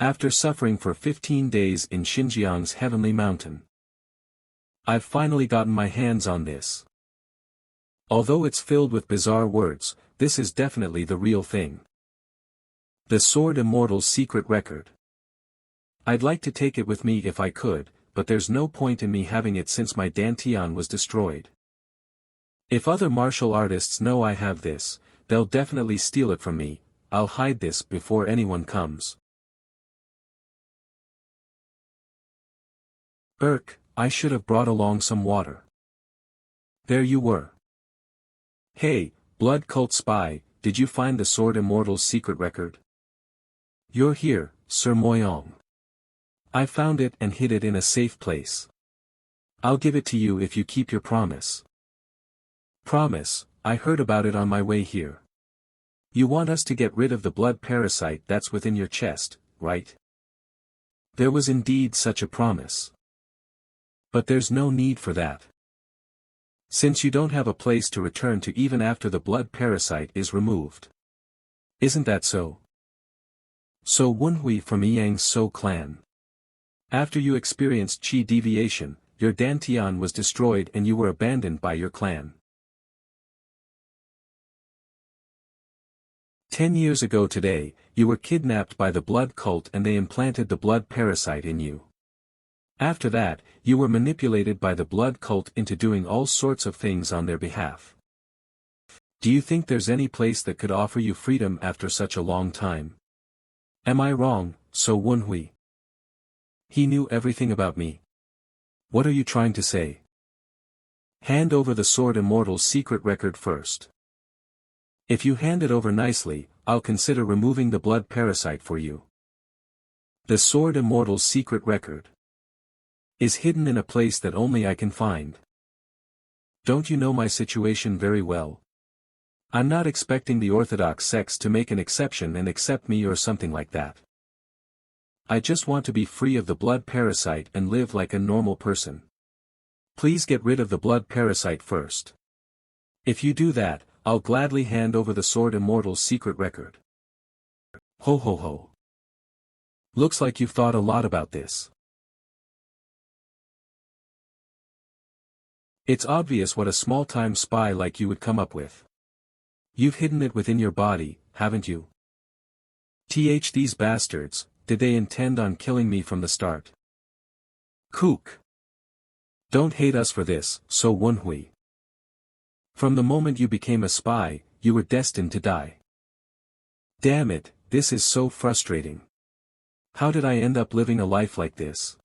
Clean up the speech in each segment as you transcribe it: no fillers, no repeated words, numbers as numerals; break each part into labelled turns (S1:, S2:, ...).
S1: After suffering for 15 days in Xinjiang's heavenly mountain. I've finally gotten my hands on this. Although it's filled with bizarre words, this is definitely the real thing. The Sword Immortal's secret record. I'd like to take it with me if I could, but there's no point in me having it since my Dantian was destroyed. If other martial artists know I have this, they'll definitely steal it from me. I'll hide this before anyone comes. I should have brought along some water. There you were. Hey, blood cult spy, did you find the Sword Immortal's secret record? You're here, Sir Moyong. I found it and hid it in a safe place. I'll give it to you if you keep your promise. Promise, I heard about it on my way here. You want us to get rid of the blood parasite that's within your chest, right? There was indeed such a promise. But there's no need for that. Since you don't have a place to return to even after the blood parasite is removed. Isn't that so? So Wenhui from Yang's So clan. After you experienced qi deviation, your Dantian was destroyed and you were abandoned by your clan. 10 years ago today, you were kidnapped by the blood cult and they implanted the blood parasite in you. After that, you were manipulated by the blood cult into doing all sorts of things on their behalf. Do you think there's any place that could offer you freedom after such a long time? Am I wrong, So Wenhui? He knew everything about me. What are you trying to say? Hand over the Sword Immortal's secret record first. If you hand it over nicely, I'll consider removing the blood parasite for you. The Sword Immortal's secret record is hidden in a place that only I can find. Don't you know my situation very well? I'm not expecting the Orthodox sects to make an exception and accept me or something like that. I just want to be free of the blood parasite and live like a normal person. Please get rid of the blood parasite first. If you do that, I'll gladly hand over the Sword Immortal's secret record. Ho ho ho. Looks like you've thought a lot about this. It's obvious what a small-time spy like you would come up with. You've hidden it within your body, haven't you? These bastards, did they intend on killing me from the start? Kook. Don't hate us for this, So Wenhui. From the moment you became a spy, you were destined to die. Damn it, this is so frustrating. How did I end up living a life like this?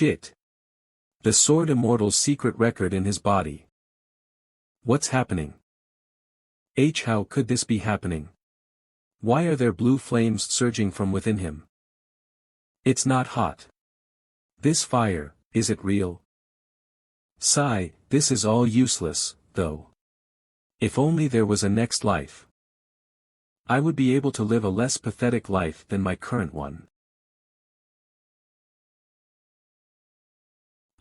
S1: Shit. The Sword Immortal's secret record in his body. What's happening? How could this be happening? Why are there blue flames surging from within him? It's not hot. This fire, is it real? Sigh, this is all useless, though. If only there was a next life. I would be able to live a less pathetic life than my current one.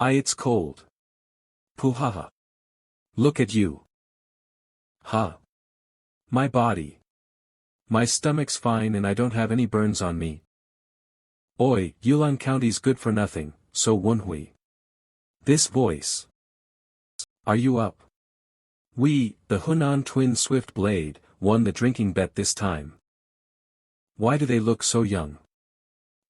S1: It's cold. Puhaha. Look at you. Ha. My body. My stomach's fine and I don't have any burns on me. Oi, Yulin County's good for nothing, So Wenhui. This voice. Are you up? We, the Hunan twin Swift Blade, won the drinking bet this time. Why do they look so young?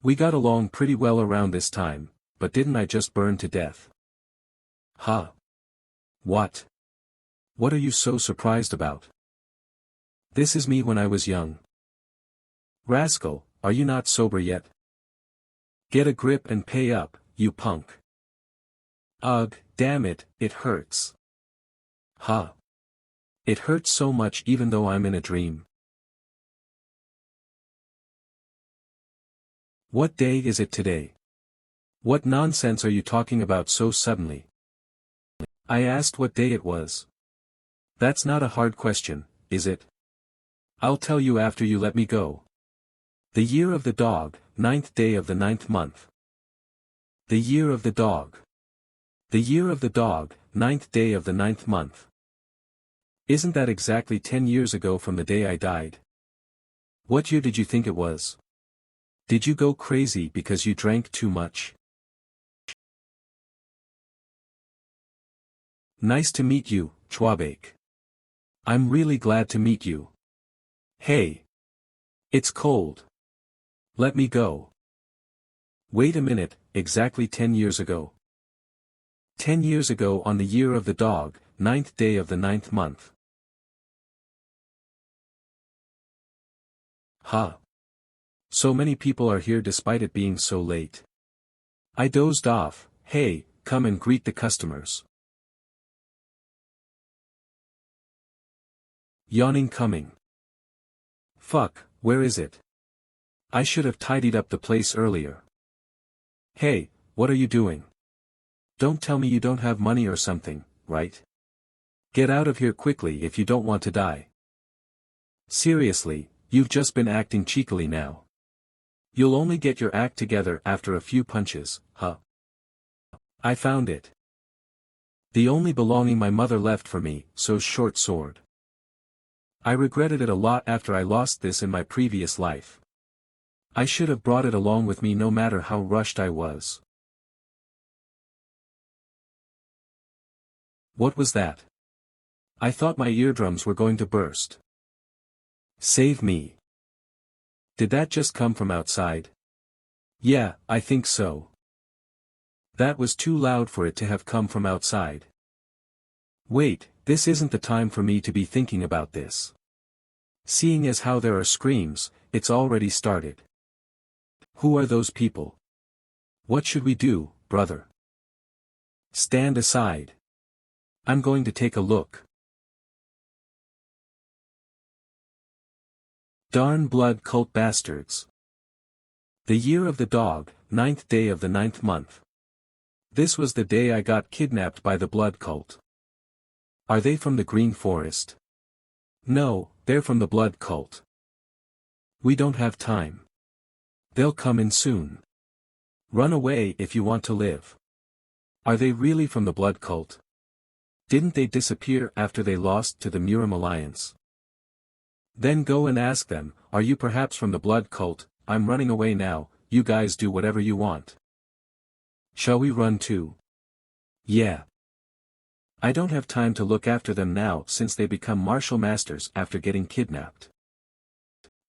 S1: We got along pretty well around this time, but didn't I just burn to death? Huh? What? What are you so surprised about? This is me when I was young. Rascal, are you not sober yet? Get a grip and pay up, you punk. Ugh, damn it, it hurts. Huh? It hurts so much even though I'm in a dream. What day is it today? What nonsense are you talking about so suddenly? I asked what day it was. That's not a hard question, is it? I'll tell you after you let me go. The year of the dog, 9th day of the 9th month. The year of the dog. The year of the dog, 9th day of the 9th month. Isn't that exactly 10 years ago from the day I died? What year did you think it was? Did you go crazy because you drank too much? Nice to meet you, Chwabake. I'm really glad to meet you. Hey. It's cold. Let me go. Wait a minute, exactly 10 years ago. 10 years ago on the year of the dog, 9th day of the 9th month. Huh. So many people are here despite it being so late. I dozed off. Hey, come and greet the customers. Yawning coming. Fuck, where is it? I should have tidied up the place earlier. Hey, what are you doing? Don't tell me you don't have money or something, right? Get out of here quickly if you don't want to die. Seriously, you've just been acting cheekily now. You'll only get your act together after a few punches, huh? I found it. The only belonging my mother left for me, so short sword. I regretted it a lot after I lost this in my previous life. I should have brought it along with me no matter how rushed I was. What was that? I thought my eardrums were going to burst. Save me. Did that just come from outside? Yeah, I think so. That was too loud for it to have come from outside. Wait, this isn't the time for me to be thinking about this. Seeing as how there are screams, it's already started. Who are those people? What should we do, brother? Stand aside. I'm going to take a look. Darn blood cult bastards. The year of the dog, 9th day of the 9th month. This was the day I got kidnapped by the blood cult. Are they from the Green Forest? No, they're from the blood cult. We don't have time. They'll come in soon. Run away if you want to live. Are they really from the blood cult? Didn't they disappear after they lost to the Murim Alliance? Then go and ask them, are you perhaps from the blood cult? I'm running away now, you guys do whatever you want. Shall we run too? Yeah. I don't have time to look after them now since they become martial masters after getting kidnapped.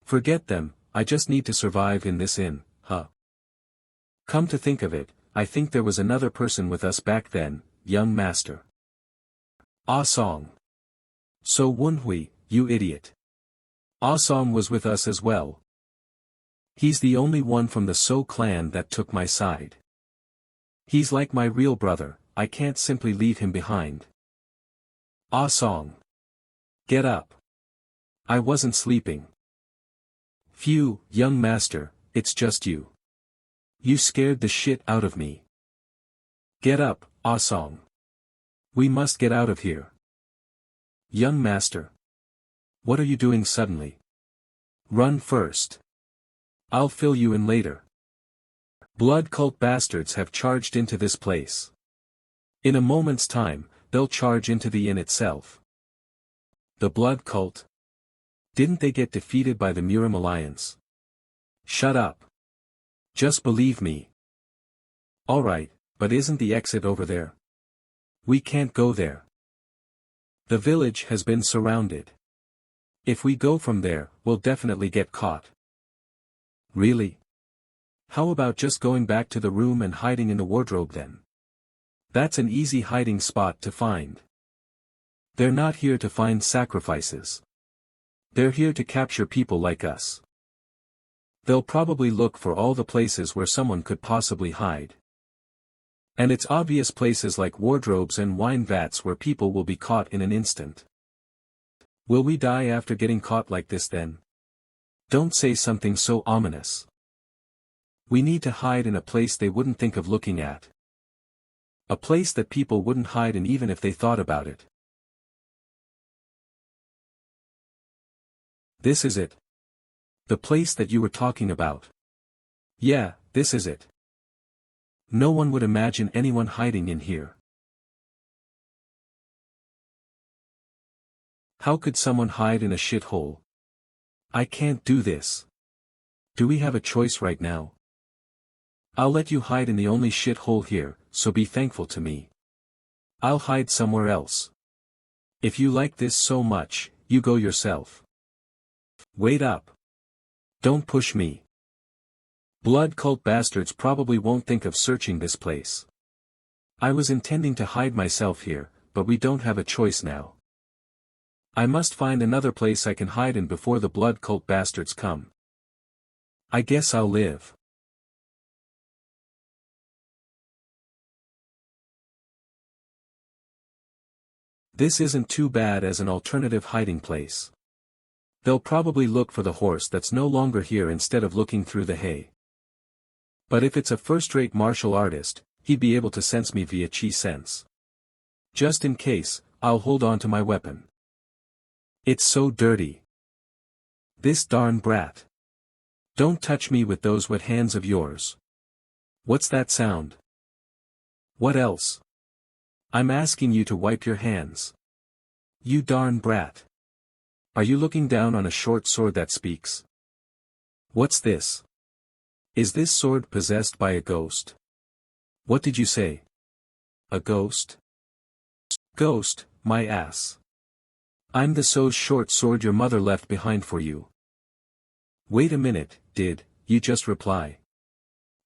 S1: Forget them, I just need to survive in this inn, huh? Come to think of it, I think there was another person with us back then, young master. Ah Song. So Wunhui, you idiot. Ah Song was with us as well. He's the only one from the So clan that took my side. He's like my real brother, I can't simply leave him behind. Ah Song. Get up. I wasn't sleeping. Phew, young master, it's just you. You scared the shit out of me. Get up, Ah Song. We must get out of here. Young master. What are you doing suddenly? Run first. I'll fill you in later. Blood cult bastards have charged into this place. In a moment's time, they'll charge into the inn itself. The blood cult? Didn't they get defeated by the Murim Alliance? Shut up. Just believe me. Alright, but isn't the exit over there? We can't go there. The village has been surrounded. If we go from there, we'll definitely get caught. Really? How about just going back to the room and hiding in the wardrobe then? That's an easy hiding spot to find. They're not here to find sacrifices. They're here to capture people like us. They'll probably look for all the places where someone could possibly hide. And it's obvious places like wardrobes and wine vats where people will be caught in an instant. Will we die after getting caught like this then? Don't say something so ominous. We need to hide in a place they wouldn't think of looking at. A place that people wouldn't hide in even if they thought about it. This is it. The place that you were talking about. Yeah, this is it. No one would imagine anyone hiding in here. How could someone hide in a shithole? I can't do this. Do we have a choice right now? I'll let you hide in the only shithole here, so be thankful to me. I'll hide somewhere else. If you like this so much, you go yourself. Wait up. Don't push me. Blood cult bastards probably won't think of searching this place. I was intending to hide myself here, but we don't have a choice now. I must find another place I can hide in before the blood cult bastards come. I guess I'll live. This isn't too bad as an alternative hiding place. They'll probably look for the horse that's no longer here instead of looking through the hay. But if it's a first-rate martial artist, he'd be able to sense me via chi sense. Just in case, I'll hold on to my weapon. It's so dirty. This darn brat. Don't touch me with those wet hands of yours. What's that sound? What else? I'm asking you to wipe your hands. You darn brat. Are you looking down on a short sword that speaks? What's this? Is this sword possessed by a ghost? What did you say? A ghost? Ghost, my ass. I'm the so short sword your mother left behind for you. Wait a minute, did you just reply?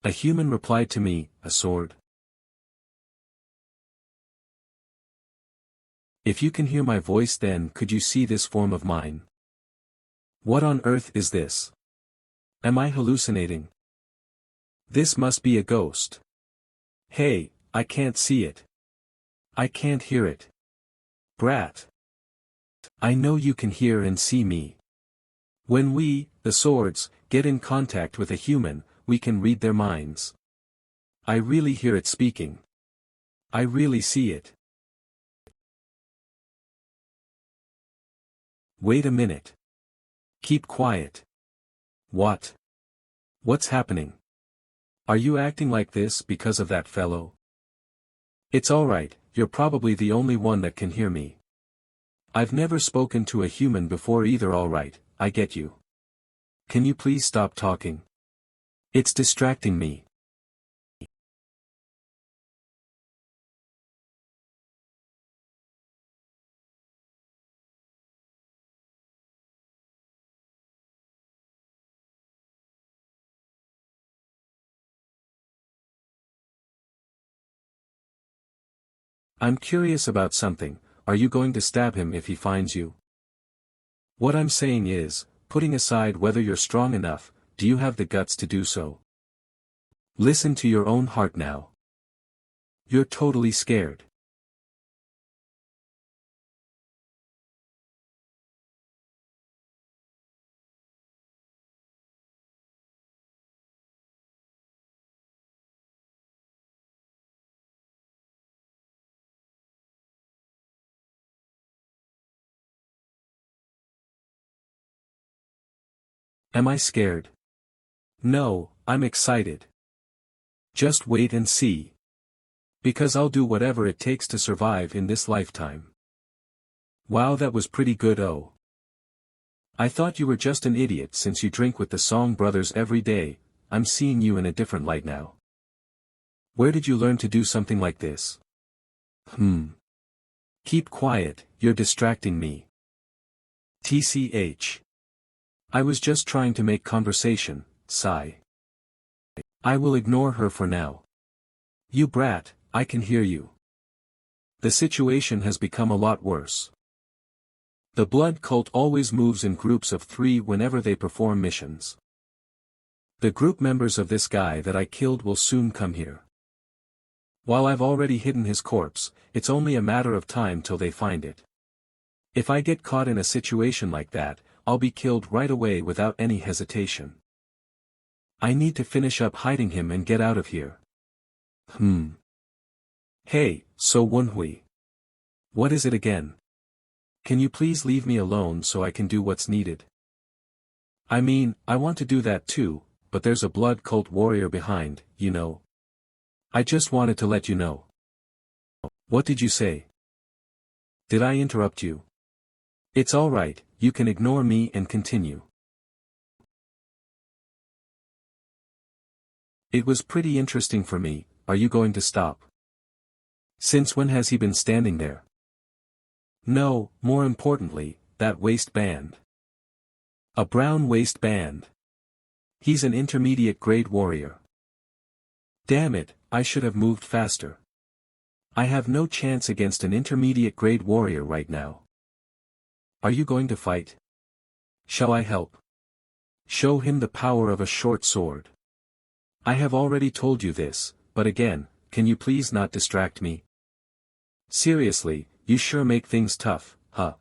S1: A human replied to me, a sword. If you can hear my voice then could you see this form of mine? What on earth is this? Am I hallucinating? This must be a ghost. Hey, I can't see it. I can't hear it. Brat. I know you can hear and see me. When we, the swords, get in contact with a human, we can read their minds. I really hear it speaking. I really see it. Wait a minute. Keep quiet. What? What's happening? Are you acting like this because of that fellow? It's alright, you're probably the only one that can hear me. I've never spoken to a human before either. Alright, I get you. Can you please stop talking? It's distracting me. I'm curious about something. Are you going to stab him if he finds you? What I'm saying is, putting aside whether you're strong enough, do you have the guts to do so? Listen to your own heart now. You're totally scared. Am I scared? No, I'm excited. Just wait and see. Because I'll do whatever it takes to survive in this lifetime. Wow, that was pretty good. Oh. I thought you were just an idiot since you drink with the Song Brothers every day. I'm seeing you in a different light now. Where did you learn to do something like this? Keep quiet, you're distracting me. TCH. I was just trying to make conversation, sigh. I will ignore her for now. You brat, I can hear you. The situation has become a lot worse. The blood cult always moves in groups of 3 whenever they perform missions. The group members of this guy that I killed will soon come here. While I've already hidden his corpse, it's only a matter of time till they find it. If I get caught in a situation like that, I'll be killed right away without any hesitation. I need to finish up hiding him and get out of here. Hey, so Wunhui. What is it again? Can you please leave me alone so I can do what's needed? I mean, I want to do that too, but there's a blood cult warrior behind, you know. I just wanted to let you know. What did you say? Did I interrupt you? It's alright, you can ignore me and continue. It was pretty interesting for me, are you going to stop? Since when has he been standing there? No, more importantly, that waistband. A brown waistband. He's an intermediate grade warrior. Damn it, I should have moved faster. I have no chance against an intermediate grade warrior right now. Are you going to fight? Shall I help? Show him the power of a short sword. I have already told you this, but again, can you please not distract me? Seriously, you sure make things tough, huh?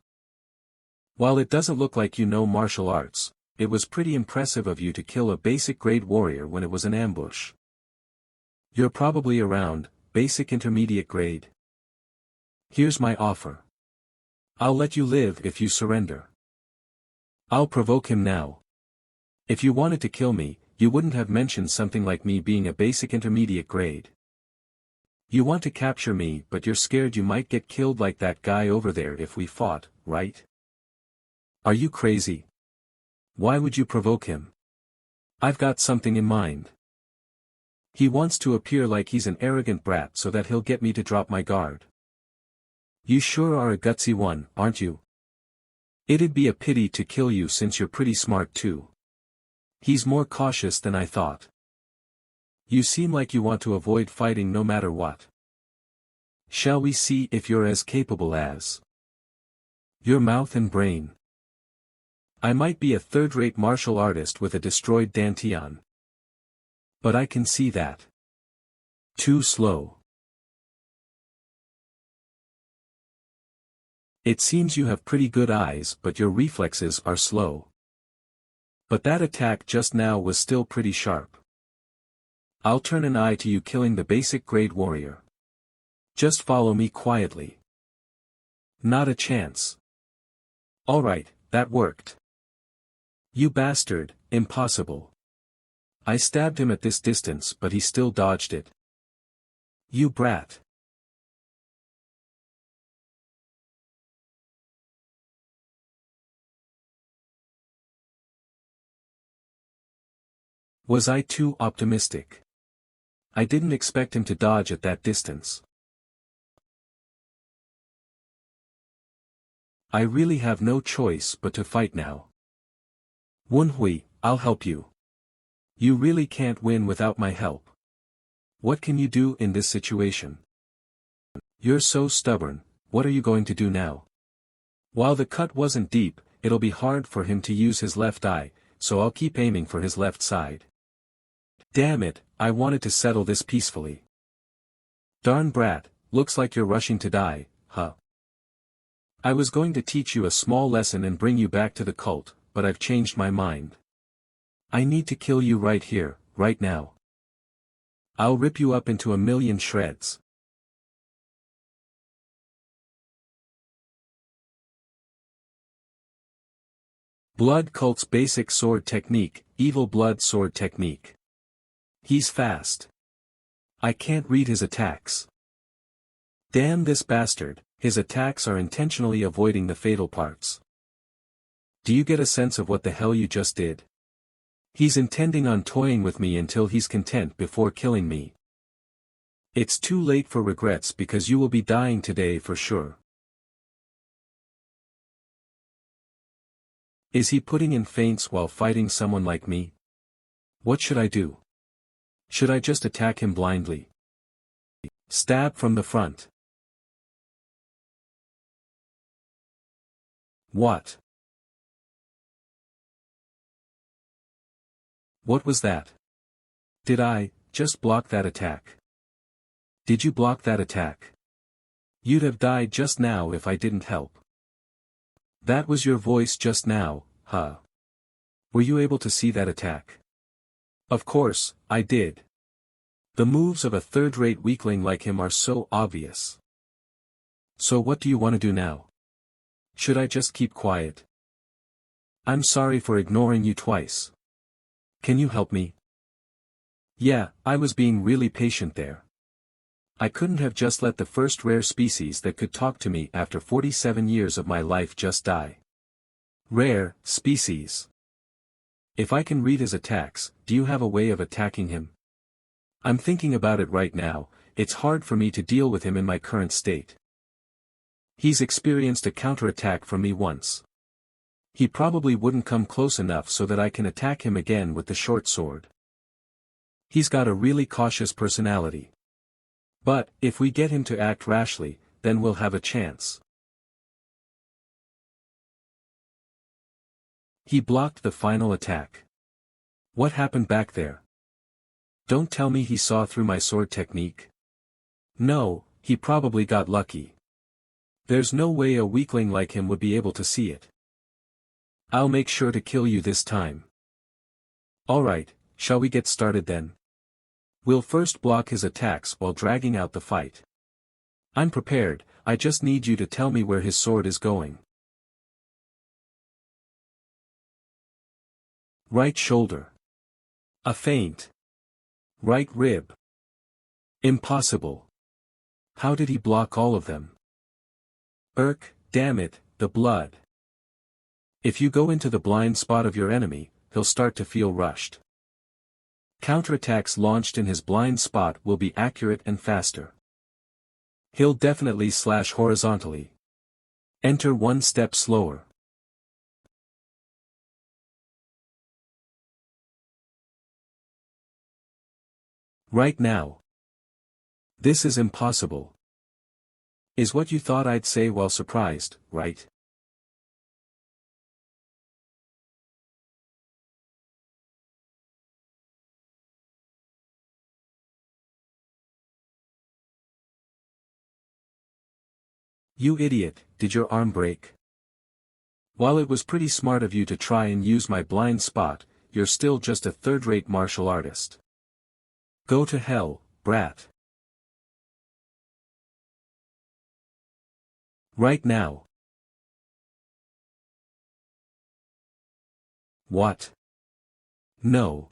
S1: While it doesn't look like you know martial arts, it was pretty impressive of you to kill a basic grade warrior when it was an ambush. You're probably around, basic intermediate grade. Here's my offer. I'll let you live if you surrender. I'll provoke him now. If you wanted to kill me, you wouldn't have mentioned something like me being a basic intermediate grade. You want to capture me but you're scared you might get killed like that guy over there if we fought, right? Are you crazy? Why would you provoke him? I've got something in mind. He wants to appear like he's an arrogant brat so that he'll get me to drop my guard. You sure are a gutsy one, aren't you? It'd be a pity to kill you since you're pretty smart too. He's more cautious than I thought. You seem like you want to avoid fighting no matter what. Shall we see if you're as capable as your mouth and brain? I might be a third-rate martial artist with a destroyed dantian. But I can see that. Too slow. It seems you have pretty good eyes but your reflexes are slow. But that attack just now was still pretty sharp. I'll turn an eye to you killing the basic grade warrior. Just follow me quietly. Not a chance. Alright, that worked. You bastard, impossible. I stabbed him at this distance but he still dodged it. You brat. Was I too optimistic? I didn't expect him to dodge at that distance. I really have no choice but to fight now. Wunhui, I'll help you. You really can't win without my help. What can you do in this situation? You're so stubborn, what are you going to do now? While the cut wasn't deep, it'll be hard for him to use his left eye, so I'll keep aiming for his left side. Damn it, I wanted to settle this peacefully. Darn brat, looks like you're rushing to die, huh? I was going to teach you a small lesson and bring you back to the cult, but I've changed my mind. I need to kill you right here, right now. I'll rip you up into a million shreds. Blood Cult's basic sword technique, Evil Blood sword technique. He's fast. I can't read his attacks. Damn this bastard, his attacks are intentionally avoiding the fatal parts. Do you get a sense of what the hell you just did? He's intending on toying with me until he's content before killing me. It's too late for regrets because you will be dying today for sure. Is he putting in feints while fighting someone like me? What should I do? Should I just attack him blindly? Stab from the front. What? What was that? Did I just block that attack? Did you block that attack? You'd have died just now if I didn't help. That was your voice just now, huh? Were you able to see that attack? Of course, I did. The moves of a third-rate weakling like him are so obvious. So what do you want to do now? Should I just keep quiet? I'm sorry for ignoring you twice. Can you help me? Yeah, I was being really patient there. I couldn't have just let the first rare species that could talk to me after 47 years of my life just die. Rare, species. If I can read his attacks, do you have a way of attacking him? I'm thinking about it right now, it's hard for me to deal with him in my current state. He's experienced a counterattack from me once. He probably wouldn't come close enough so that I can attack him again with the short sword. He's got a really cautious personality. But, if we get him to act rashly, then we'll have a chance. He blocked the final attack. What happened back there? Don't tell me he saw through my sword technique. No, he probably got lucky. There's no way a weakling like him would be able to see it. I'll make sure to kill you this time. Alright, shall we get started then? We'll first block his attacks while dragging out the fight. I'm prepared, I just need you to tell me where his sword is going. Right shoulder. A feint. Right rib. Impossible. How did he block all of them? Damn it, the blood. If you go into the blind spot of your enemy, he'll start to feel rushed. Counterattacks launched in his blind spot will be accurate and faster. He'll definitely slash horizontally. Enter one step slower. Right now. This is impossible. Is what you thought I'd say while surprised, right? You idiot, did your arm break? While it was pretty smart of you to try and use my blind spot, you're still just a third-rate martial artist. Go to hell, brat. Right now. What? No.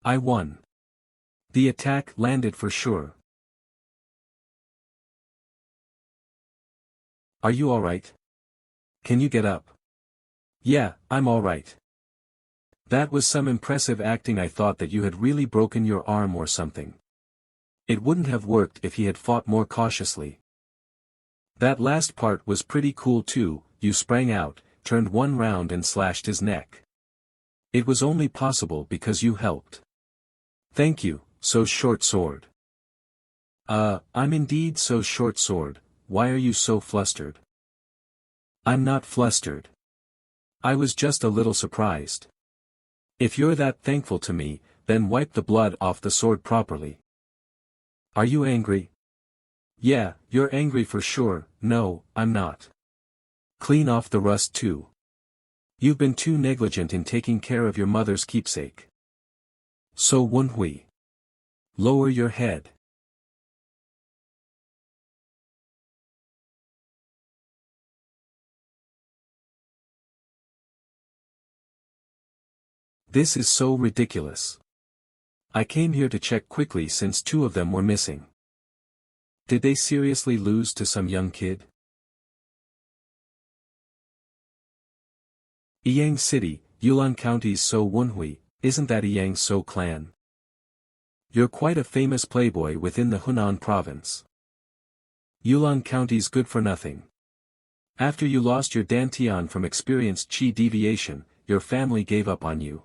S1: I won. The attack landed for sure. Are you alright? Can you get up? Yeah, I'm alright. That was some impressive acting. I thought that you had really broken your arm or something. It wouldn't have worked if he had fought more cautiously. That last part was pretty cool too, you sprang out, turned one round and slashed his neck. It was only possible because you helped. Thank you, so short sword. I'm indeed so short sword, why are you so flustered? I'm not flustered. I was just a little surprised. If you're that thankful to me, then wipe the blood off the sword properly. Are you angry? Yeah, you're angry for sure. No, I'm not. Clean off the rust too. You've been too negligent in taking care of your mother's keepsake. So MANHWA. Lower your head. This is so ridiculous. I came here to check quickly since two of them were missing. Did they seriously lose to some young kid? Yang City, Yulin County's So MANHWA, isn't that Yang So clan? You're quite a famous playboy within the Hunan province. Yulin County's good for nothing. After you lost your dantian from experienced chi deviation, your family gave up on you.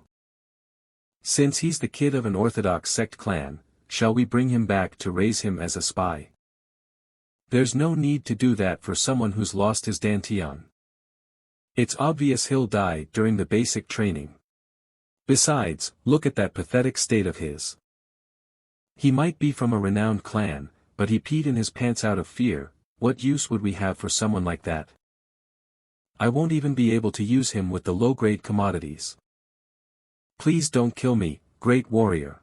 S1: Since he's the kid of an orthodox sect clan, shall we bring him back to raise him as a spy? There's no need to do that for someone who's lost his dantian. It's obvious he'll die during the basic training. Besides, look at that pathetic state of his. He might be from a renowned clan, but he peed in his pants out of fear. What use would we have for someone like that? I won't even be able to use him with the low-grade commodities. Please don't kill me, great warrior.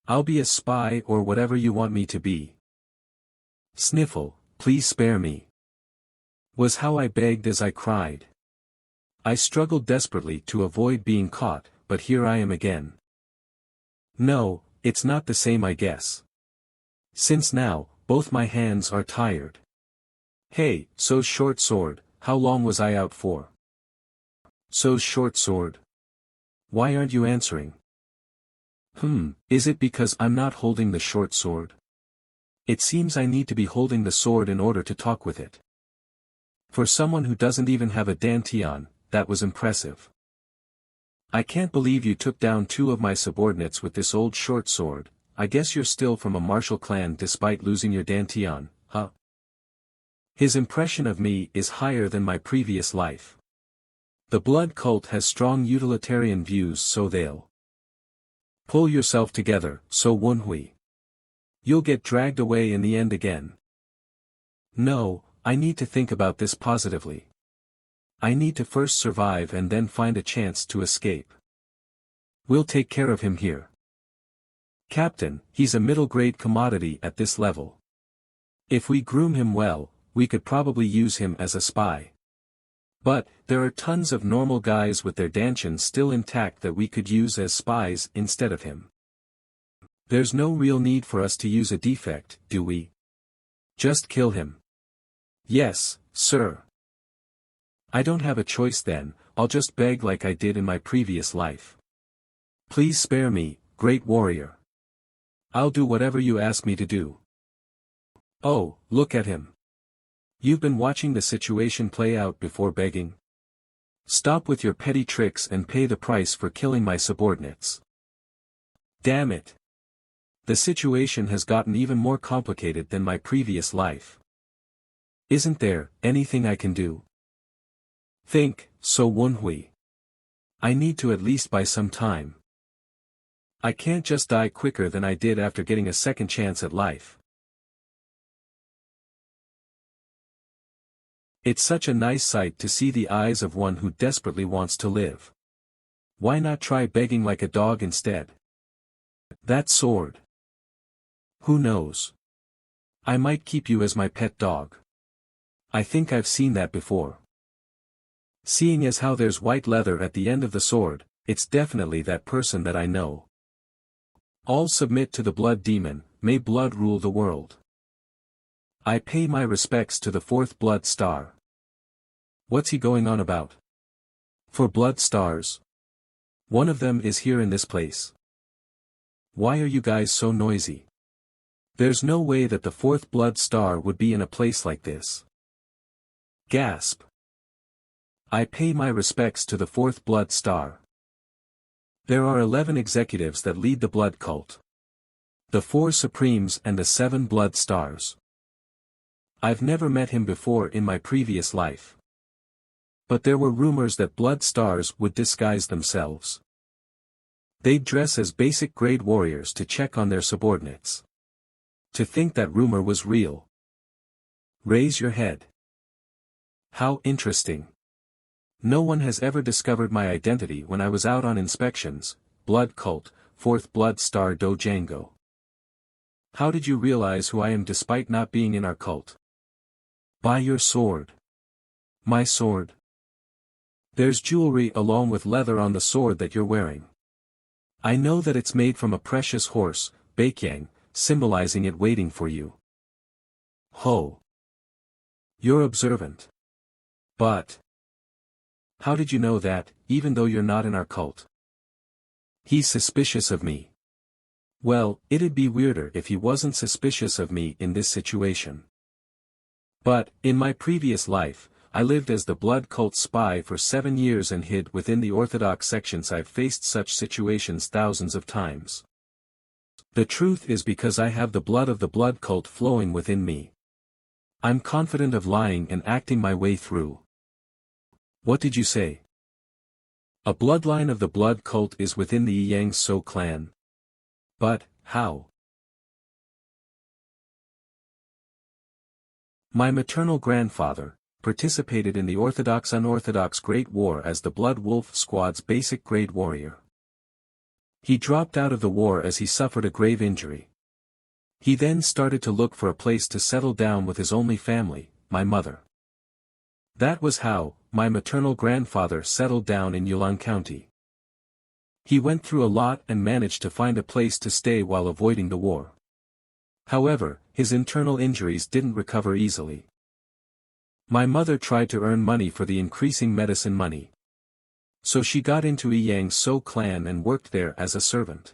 S1: I'll be a spy or whatever you want me to be. Sniffle, please spare me. Was how I begged as I cried. I struggled desperately to avoid being caught, but here I am again. No, it's not the same I guess. Since now, both my hands are tired. Hey, so short sword, how long was I out for? So short sword. Why aren't you answering? Is it because I'm not holding the short sword? It seems I need to be holding the sword in order to talk with it. For someone who doesn't even have a dantian, that was impressive. I can't believe you took down 2 of my subordinates with this old short sword. I guess you're still from a martial clan despite losing your dantian, huh? His impression of me is higher than my previous life. The blood cult has strong utilitarian views, so they'll pull yourself together, so Wunhui. You'll get dragged away in the end again. No, I need to think about this positively. I need to first survive and then find a chance to escape. We'll take care of him here. Captain, he's a middle-grade commodity at this level. If we groom him well, we could probably use him as a spy. But, there are tons of normal guys with their dantians still intact that we could use as spies instead of him. There's no real need for us to use a defect, do we? Just kill him. Yes, sir. I don't have a choice then, I'll just beg like I did in my previous life. Please spare me, great warrior. I'll do whatever you ask me to do. Oh, look at him. You've been watching the situation play out before begging? Stop with your petty tricks and pay the price for killing my subordinates. Damn it. The situation has gotten even more complicated than my previous life. Isn't there anything I can do? Think, so Wunhui. I need to at least buy some time. I can't just die quicker than I did after getting a second chance at life. It's such a nice sight to see the eyes of one who desperately wants to live. Why not try begging like a dog instead? That sword. Who knows? I might keep you as my pet dog. I think I've seen that before. Seeing as how there's white leather at the end of the sword, it's definitely that person that I know. All submit to the blood demon, may blood rule the world. I pay my respects to the 4th blood star. What's he going on about? 4 blood stars? One of them is here in this place. Why are you guys so noisy? There's no way that the 4th blood star would be in a place like this. Gasp. I pay my respects to the 4th blood star. There are 11 executives that lead the blood cult. The 4 supremes and the 7 blood stars. I've never met him before in my previous life. But there were rumors that blood stars would disguise themselves. They'd dress as basic grade warriors to check on their subordinates. To think that rumor was real. Raise your head. How interesting. No one has ever discovered my identity when I was out on inspections. Blood cult, 4th blood star Dojango. How did you realize who I am despite not being in our cult? Buy your sword. My sword. There's jewelry along with leather on the sword that you're wearing. I know that it's made from a precious horse, Baikyang, symbolizing it waiting for you. Ho. You're observant. But. How did you know that, even though you're not in our cult? He's suspicious of me. Well, it'd be weirder if he wasn't suspicious of me in this situation. But, in my previous life, I lived as the blood cult spy for 7 years and hid within the orthodox sections. I've faced such situations thousands of times. The truth is because I have the blood of the blood cult flowing within me. I'm confident of lying and acting my way through. What did you say? A bloodline of the blood cult is within the Yang So clan. But, how? My maternal grandfather participated in the Orthodox-Unorthodox Great War as the Blood Wolf Squad's basic grade warrior. He dropped out of the war as he suffered a grave injury. He then started to look for a place to settle down with his only family, my mother. That was how my maternal grandfather settled down in Yulong County. He went through a lot and managed to find a place to stay while avoiding the war. However, his internal injuries didn't recover easily. My mother tried to earn money for the increasing medicine money. So she got into Yang So clan and worked there as a servant.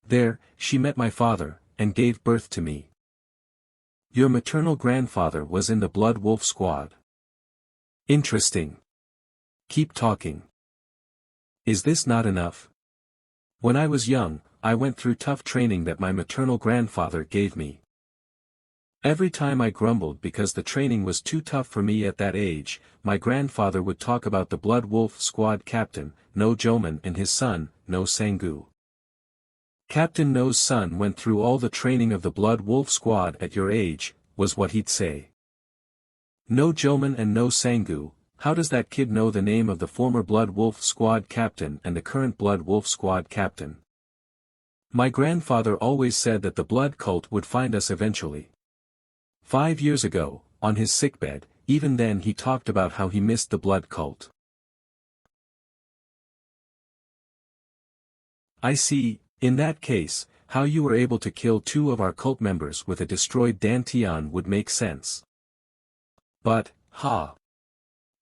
S1: There, she met my father, and gave birth to me. Your maternal grandfather was in the Blood Wolf Squad. Interesting. Keep talking. Is this not enough? When I was young, I went through tough training that my maternal grandfather gave me. Every time I grumbled because the training was too tough for me at that age, my grandfather would talk about the Blood Wolf Squad captain, No Joman, and his son, No Sangu. Captain No's son went through all the training of the Blood Wolf Squad at your age, was what he'd say. No Joman and No Sangu, how does that kid know the name of the former Blood Wolf Squad captain and the current Blood Wolf Squad captain? My grandfather always said that the blood cult would find us eventually. 5 years ago, on his sickbed, even then he talked about how he missed the blood cult. I see, in that case, how you were able to kill 2 of our cult members with a destroyed Dantian would make sense. But,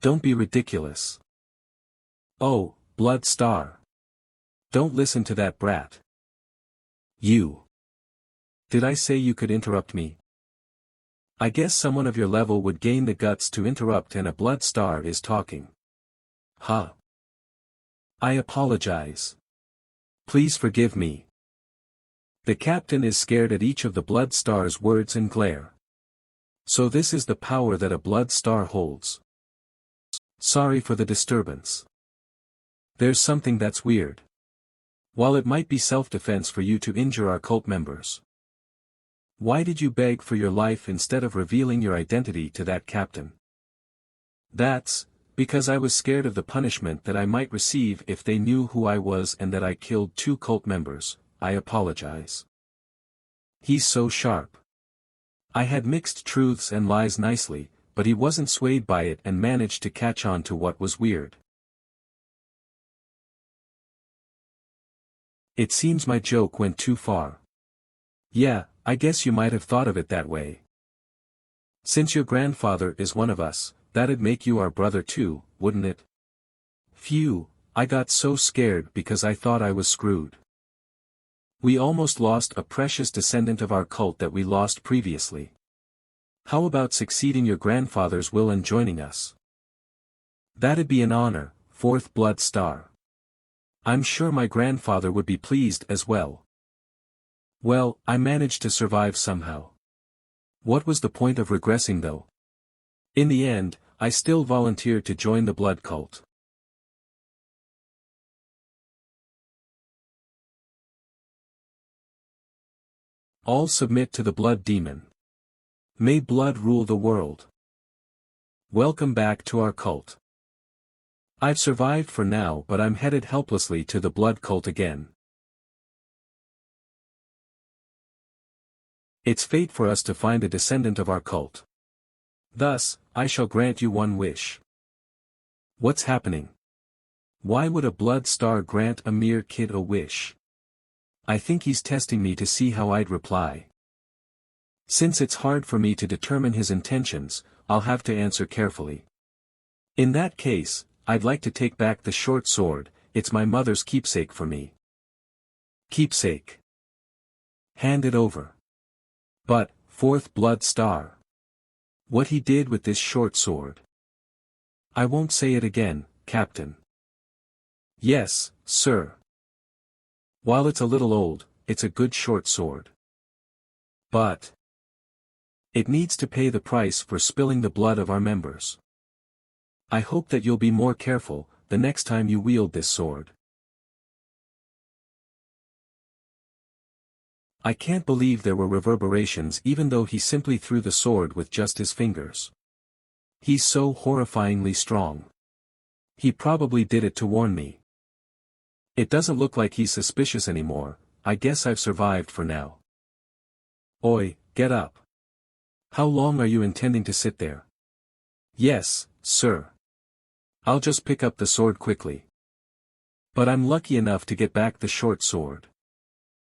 S1: don't be ridiculous. Oh, Blood Star. Don't listen to that brat. You. Did I say you could interrupt me? I guess someone of your level would gain the guts to interrupt and a Blood Star is talking. I apologize. Please forgive me. The captain is scared at each of the Blood Star's words and glare. So this is the power that a Blood Star holds. Sorry for the disturbance. There's something that's weird. While it might be self-defense for you to injure our cult members, why did you beg for your life instead of revealing your identity to that captain? That's because I was scared of the punishment that I might receive if they knew who I was and that I killed 2 cult members. I apologize. He's so sharp. I had mixed truths and lies nicely, but he wasn't swayed by it and managed to catch on to what was weird. It seems my joke went too far. Yeah, I guess you might have thought of it that way. Since your grandfather is one of us, that'd make you our brother too, wouldn't it? Phew, I got so scared because I thought I was screwed. We almost lost a precious descendant of our cult that we lost previously. How about succeeding your grandfather's will and joining us? That'd be an honor, 4th Blood Star. I'm sure my grandfather would be pleased as well. Well, I managed to survive somehow. What was the point of regressing though? In the end, I still volunteered to join the blood cult. All submit to the blood demon. May blood rule the world. Welcome back to our cult. I've survived for now, but I'm headed helplessly to the blood cult again. It's fate for us to find a descendant of our cult. Thus, I shall grant you one wish. What's happening? Why would a blood star grant a mere kid a wish? I think he's testing me to see how I'd reply. Since it's hard for me to determine his intentions, I'll have to answer carefully. In that case, I'd like to take back the short sword, it's my mother's keepsake for me. Keepsake. Hand it over. But, 4th Blood Star. What he did with this short sword. I won't say it again, Captain. Yes, sir. While it's a little old, it's a good short sword. But it needs to pay the price for spilling the blood of our members. I hope that you'll be more careful, the next time you wield this sword. I can't believe there were reverberations even though he simply threw the sword with just his fingers. He's so horrifyingly strong. He probably did it to warn me. It doesn't look like he's suspicious anymore, I guess I've survived for now. Oi, get up. How long are you intending to sit there? Yes, sir. I'll just pick up the sword quickly. But I'm lucky enough to get back the short sword.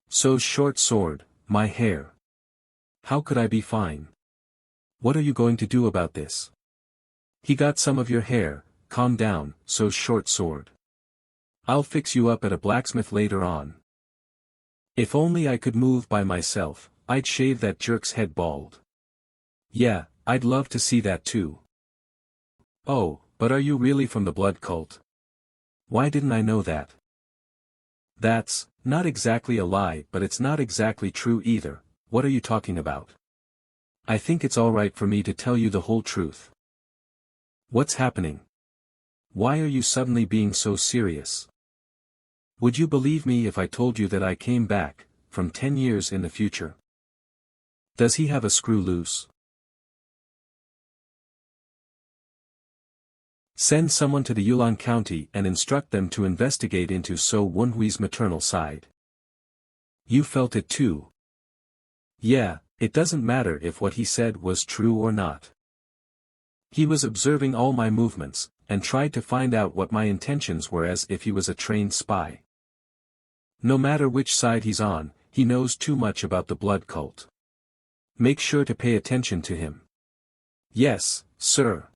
S1: So short sword, my hair. How could I be fine? What are you going to do about this? He got some of your hair. Calm down, so short sword. I'll fix you up at a blacksmith later on. If only I could move by myself, I'd shave that jerk's head bald. Yeah, I'd love to see that too. Oh, but are you really from the blood cult? Why didn't I know that? That's not exactly a lie, but it's not exactly true either. What are you talking about? I think it's alright for me to tell you the whole truth. What's happening? Why are you suddenly being so serious? Would you believe me if I told you that I came back, from 10 years in the future? Does he have a screw loose? Send someone to the Yulon County and instruct them to investigate into So Wunhui's maternal side. You felt it too. Yeah, it doesn't matter if what he said was true or not. He was observing all my movements, and tried to find out what my intentions were as if he was a trained spy. No matter which side he's on, he knows too much about the blood cult. Make sure to pay attention to him. Yes, sir.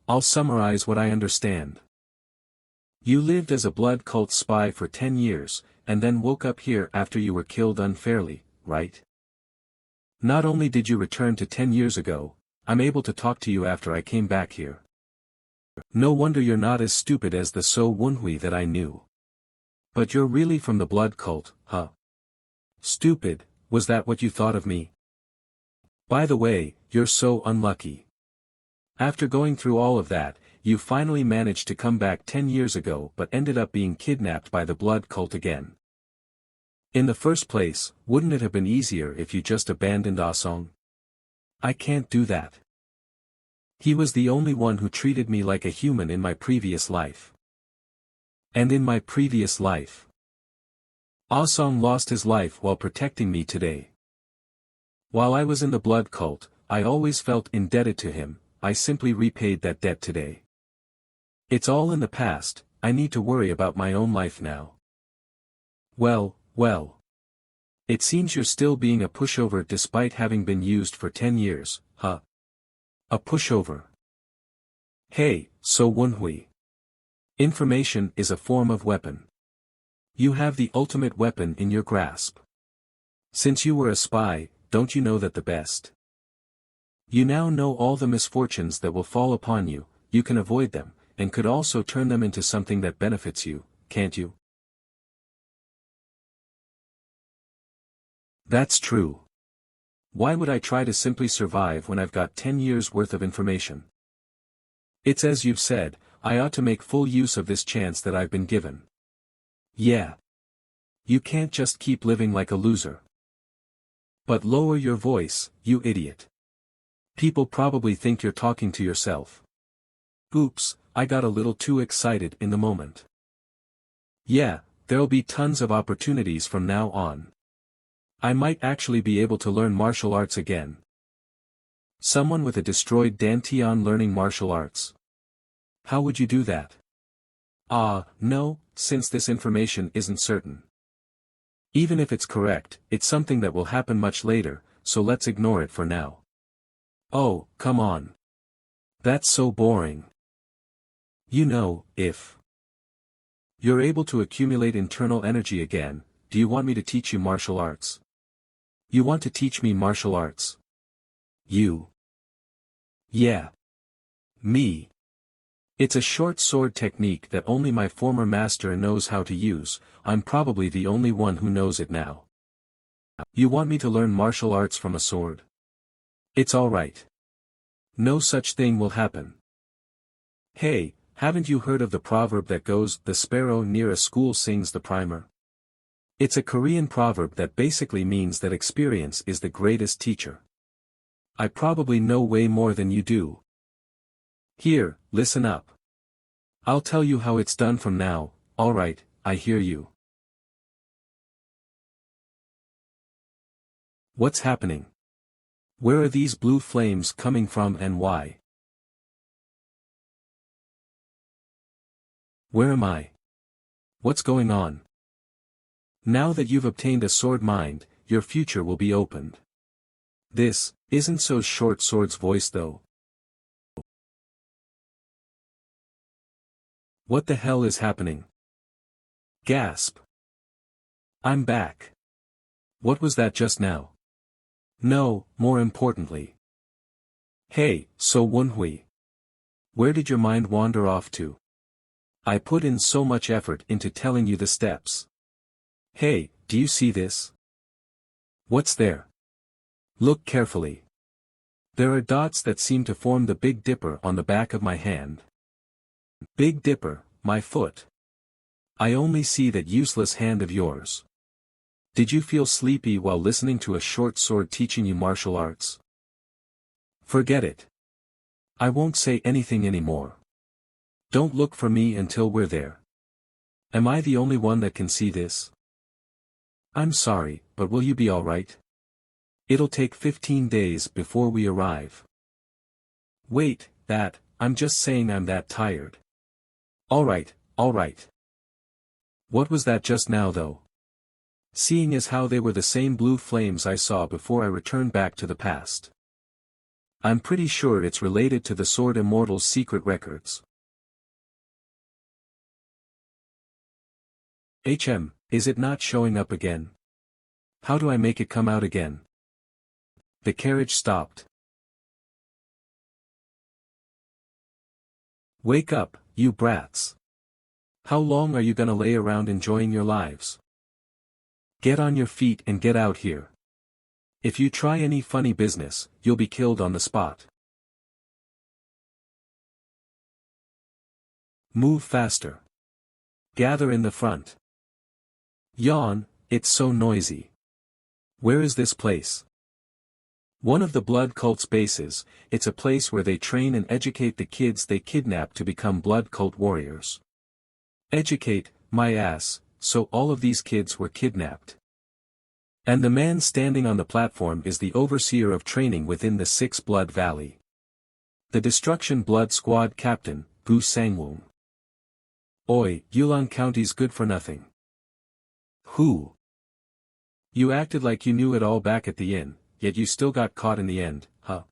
S1: I'll summarize what I understand. You lived as a blood cult spy for 10 years, and then woke up here after you were killed unfairly, right? Not only did you return to 10 years ago, I'm able to talk to you after I came back here. No wonder you're not as stupid as the So Wunhui that I knew. But you're really from the blood cult, huh? Stupid, was that what you thought of me? By the way, you're so unlucky. After going through all of that, you finally managed to come back 10 years ago but ended up being kidnapped by the blood cult again. In the first place, wouldn't it have been easier if you just abandoned Asong? I can't do that. He was the only one who treated me like a human in my previous life. And in my previous life, Asong lost his life while protecting me today. While I was in the blood cult, I always felt indebted to him. I simply repaid that debt today. It's all in the past, I need to worry about my own life now. Well. It seems you're still being a pushover despite having been used for 10 years, huh? A pushover. Hey, So Wunhui. Information is a form of weapon. You have the ultimate weapon in your grasp. Since you were a spy, don't you know that the best? You now know all the misfortunes that will fall upon you, you can avoid them, and could also turn them into something that benefits you, can't you? That's true. Why would I try to simply survive when I've got 10 years worth of information? It's as you've said, I ought to make full use of this chance that I've been given. Yeah. You can't just keep living like a loser. But lower your voice, you idiot. People probably think you're talking to yourself. Oops, I got a little too excited in the moment. Yeah, there'll be tons of opportunities from now on. I might actually be able to learn martial arts again. Someone with a destroyed Dantian learning martial arts. How would you do that? No, since this information isn't certain. Even if it's correct, it's something that will happen much later, so let's ignore it for now. Oh, come on. That's so boring. You know, if you're able to accumulate internal energy again, do you want me to teach you martial arts? You want to teach me martial arts? You? Yeah. Me. It's a short sword technique that only my former master knows how to use, I'm probably the only one who knows it now. You want me to learn martial arts from a sword? It's alright. No such thing will happen. Hey, haven't you heard of the proverb that goes, "The sparrow near a school sings the primer"? It's a Korean proverb that basically means that experience is the greatest teacher. I probably know way more than you do. Here, listen up. I'll tell you how it's done from now. Alright, I hear you. What's happening? Where are these blue flames coming from and why? Where am I? What's going on? Now that you've obtained a sword mind, your future will be opened. This isn't so short sword's voice though. What the hell is happening? Gasp. I'm back. What was that just now? No, more importantly. Hey, so Wunhui. Where did your mind wander off to? I put in so much effort into telling you the steps. Hey, do you see this? What's there? Look carefully. There are dots that seem to form the Big Dipper on the back of my hand. Big Dipper, my foot. I only see that useless hand of yours. Did you feel sleepy while listening to a short sword teaching you martial arts? Forget it. I won't say anything anymore. Don't look for me until we're there. Am I the only one that can see this? I'm sorry, but will you be alright? It'll take 15 days before we arrive. Wait, I'm just saying I'm that tired. Alright. What was that just now though? Seeing as how they were the same blue flames I saw before I returned back to the past. I'm pretty sure it's related to the Sword Immortal's secret records. Is it not showing up again? How do I make it come out again? The carriage stopped. Wake up, you brats. How long are you gonna lay around enjoying your lives? Get on your feet and get out here. If you try any funny business, you'll be killed on the spot. Move faster. Gather in the front. Yawn, it's so noisy. Where is this place? One of the blood cult's bases. It's a place where they train and educate the kids they kidnap to become blood cult warriors. Educate, my ass, so all of these kids were kidnapped. And the man standing on the platform is the overseer of training within the Six Blood Valley. The Destruction Blood Squad Captain, Bu Sangwon. Oi, Yulon County's good for nothing. Who? You acted like you knew it all back at the inn, yet you still got caught in the end, huh?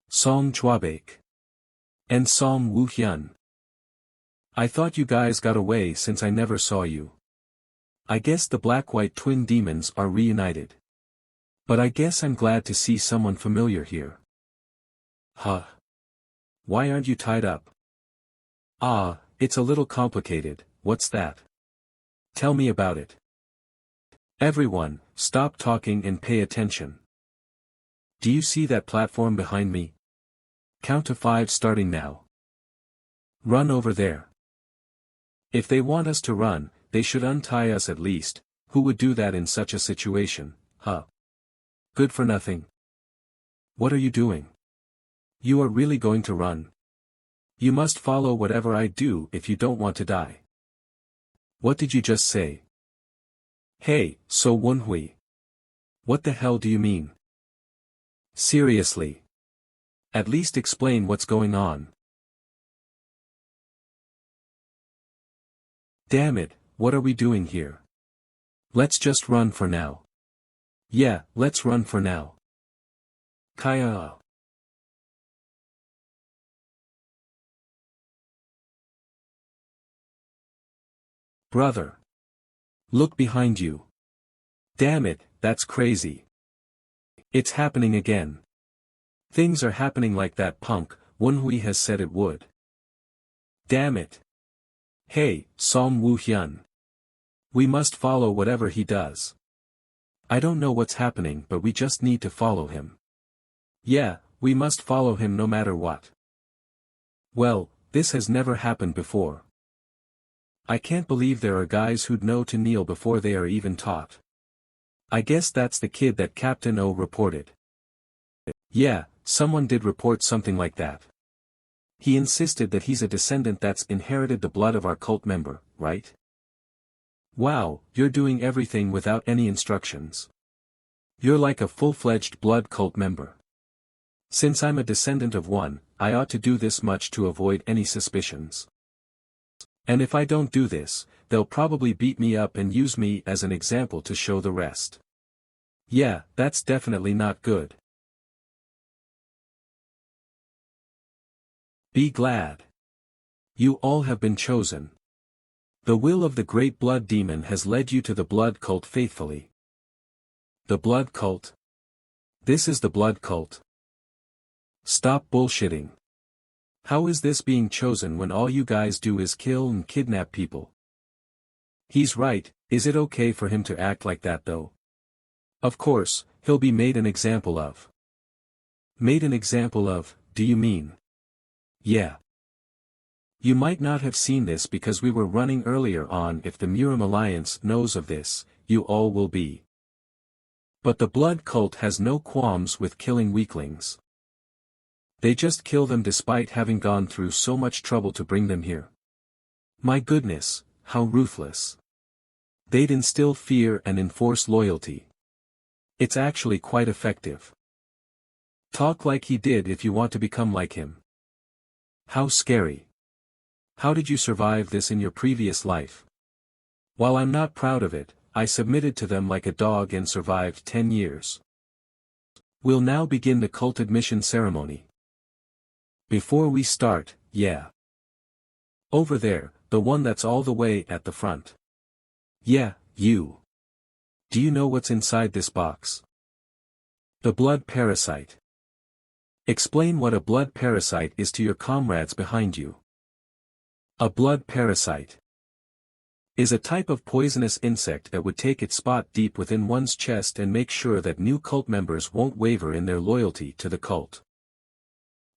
S1: Song Chwabake. And Song Woo Hyun. I thought you guys got away since I never saw you. I guess the black-white twin demons are reunited. But I guess I'm glad to see someone familiar here. Huh? Why aren't you tied up? Ah, it's a little complicated. What's that? Tell me about it. Everyone, stop talking and pay attention. Do you see that platform behind me? Count to 5 starting now. Run over there. If they want us to run, they should untie us at least. Who would do that in such a situation, huh? Good for nothing. What are you doing? You are really going to run? You must follow whatever I do if you don't want to die. What did you just say? Hey, so Wunhui. What the hell do you mean? Seriously. At least explain what's going on. Damn it, what are we doing here? Let's just run for now. Yeah, let's run for now. Kaya. Brother. Look behind you. Damn it, that's crazy. It's happening again. Things are happening like that punk, Wunhui has said it would. Damn it. Hey, Song Woo Hyun. We must follow whatever he does. I don't know what's happening but we just need to follow him. Yeah, we must follow him no matter what. Well, this has never happened before. I can't believe there are guys who'd know to kneel before they are even taught. I guess that's the kid that Captain O reported. Yeah, someone did report something like that. He insisted that he's a descendant that's inherited the blood of our cult member, right? Wow, you're doing everything without any instructions. You're like a full-fledged blood cult member. Since I'm a descendant of one, I ought to do this much to avoid any suspicions. And if I don't do this, they'll probably beat me up and use me as an example to show the rest. Yeah, that's definitely not good. Be glad. You all have been chosen. The will of the great blood demon has led you to the blood cult faithfully. The blood cult? This is the blood cult. Stop bullshitting. How is this being chosen when all you guys do is kill and kidnap people? He's right, is it okay for him to act like that though? Of course, he'll be made an example of. Made an example of, do you mean? Yeah. You might not have seen this because we were running earlier on. If the Murim Alliance knows of this, you all will be. But the blood cult has no qualms with killing weaklings. They just kill them despite having gone through so much trouble to bring them here. My goodness, how ruthless. They'd instill fear and enforce loyalty. It's actually quite effective. Talk like he did if you want to become like him. How scary. How did you survive this in your previous life? While I'm not proud of it, I submitted to them like a dog and survived 10 years. We'll now begin the cult admission ceremony. Before we start, yeah. Over there, the one that's all the way at the front. Yeah, you. Do you know what's inside this box? The blood parasite. Explain what a blood parasite is to your comrades behind you. A blood parasite is a type of poisonous insect that would take its spot deep within one's chest and make sure that new cult members won't waver in their loyalty to the cult.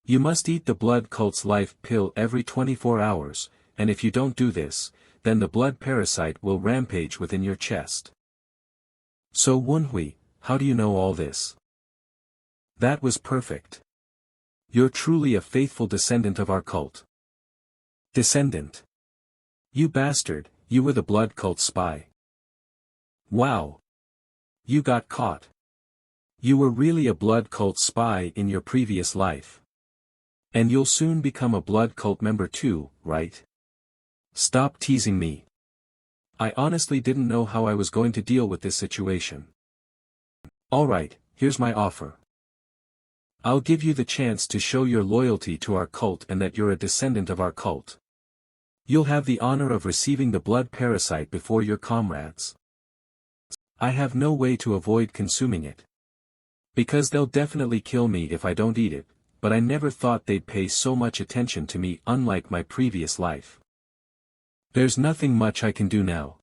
S1: You must eat the blood cult's life pill every 24 hours, and if you don't do this, then the blood parasite will rampage within your chest. So Wunhui, how do you know all this? That was perfect. You're truly a faithful descendant of our cult. Descendant. You bastard, you were the blood cult spy. Wow. You got caught. You were really a blood cult spy in your previous life. And you'll soon become a blood cult member too, right? Stop teasing me. I honestly didn't know how I was going to deal with this situation. Alright, here's my offer. I'll give you the chance to show your loyalty to our cult and that you're a descendant of our cult. You'll have the honor of receiving the blood parasite before your comrades. I have no way to avoid consuming it. Because they'll definitely kill me if I don't eat it, but I never thought they'd pay so much attention to me unlike my previous life. There's nothing much I can do now.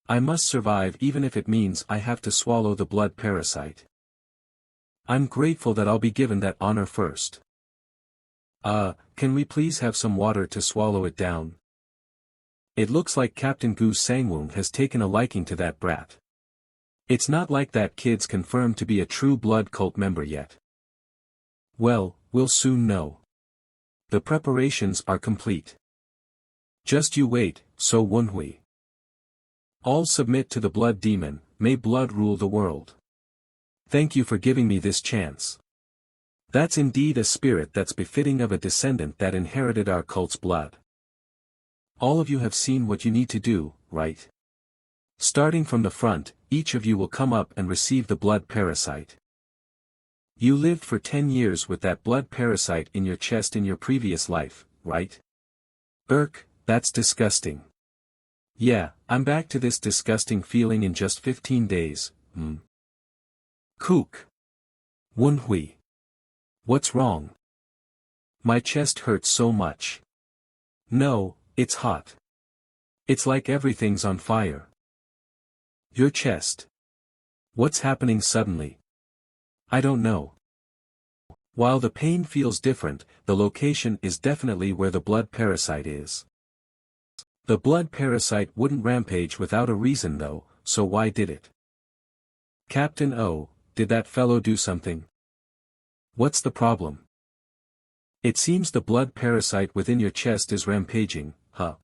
S1: I must survive even if it means I have to swallow the blood parasite. I'm grateful that I'll be given that honor first. Can we please have some water to swallow it down? It looks like Captain Gu Sangwon has taken a liking to that brat. It's not like that kid's confirmed to be a true blood cult member yet. Well, we'll soon know. The preparations are complete. Just you wait, So Wunhui. All submit to the blood demon, may blood rule the world. Thank you for giving me this chance. That's indeed a spirit that's befitting of a descendant that inherited our cult's blood. All of you have seen what you need to do, right? Starting from the front, each of you will come up and receive the blood parasite. You lived for 10 years with that blood parasite in your chest in your previous life, right? That's disgusting. Yeah, I'm back to this disgusting feeling in just 15 days, Kook. Wunhui. What's wrong? My chest hurts so much. No, it's hot. It's like everything's on fire. Your chest. What's happening suddenly? I don't know. While the pain feels different, the location is definitely where the blood parasite is. The blood parasite wouldn't rampage without a reason though, so why did it? Captain O, did that fellow do something? What's the problem? It seems the blood parasite within your chest is rampaging, huh?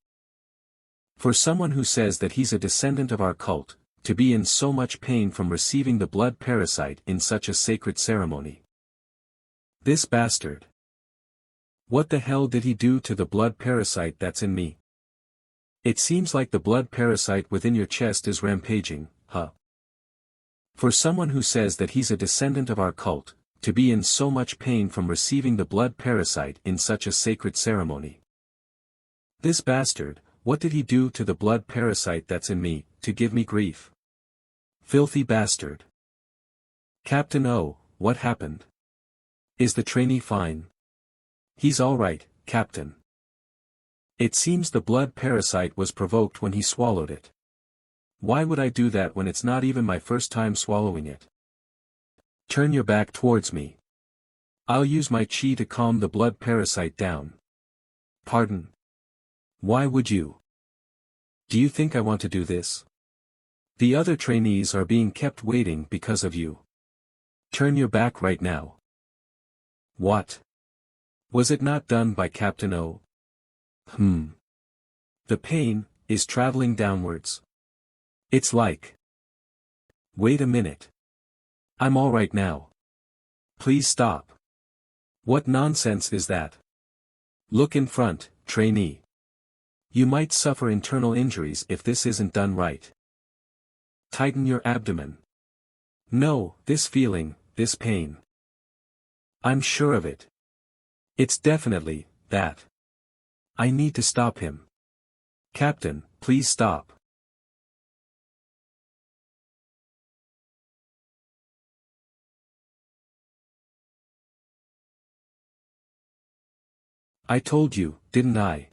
S1: For someone who says that he's a descendant of our cult, to be in so much pain from receiving the blood parasite in such a sacred ceremony. This bastard. What the hell did he do to the blood parasite that's in me? It seems like the blood parasite within your chest is rampaging, huh? For someone who says that he's a descendant of our cult, to be in so much pain from receiving the blood parasite in such a sacred ceremony. This bastard, what did he do to the blood parasite that's in me, to give me grief? Filthy bastard. Captain O, what happened? Is the trainee fine? He's alright, Captain. It seems the blood parasite was provoked when he swallowed it. Why would I do that when it's not even my first time swallowing it? Turn your back towards me. I'll use my chi to calm the blood parasite down. Pardon? Why would you? Do you think I want to do this? The other trainees are being kept waiting because of you. Turn your back right now. What? Was it not done by Captain O? The pain is traveling downwards. It's like. Wait a minute. I'm all right now. Please stop. What nonsense is that? Look in front, trainee. You might suffer internal injuries if this isn't done right. Tighten your abdomen. No, this feeling, this pain. I'm sure of it. It's definitely that. I need to stop him. Captain, please stop. I told you, didn't I?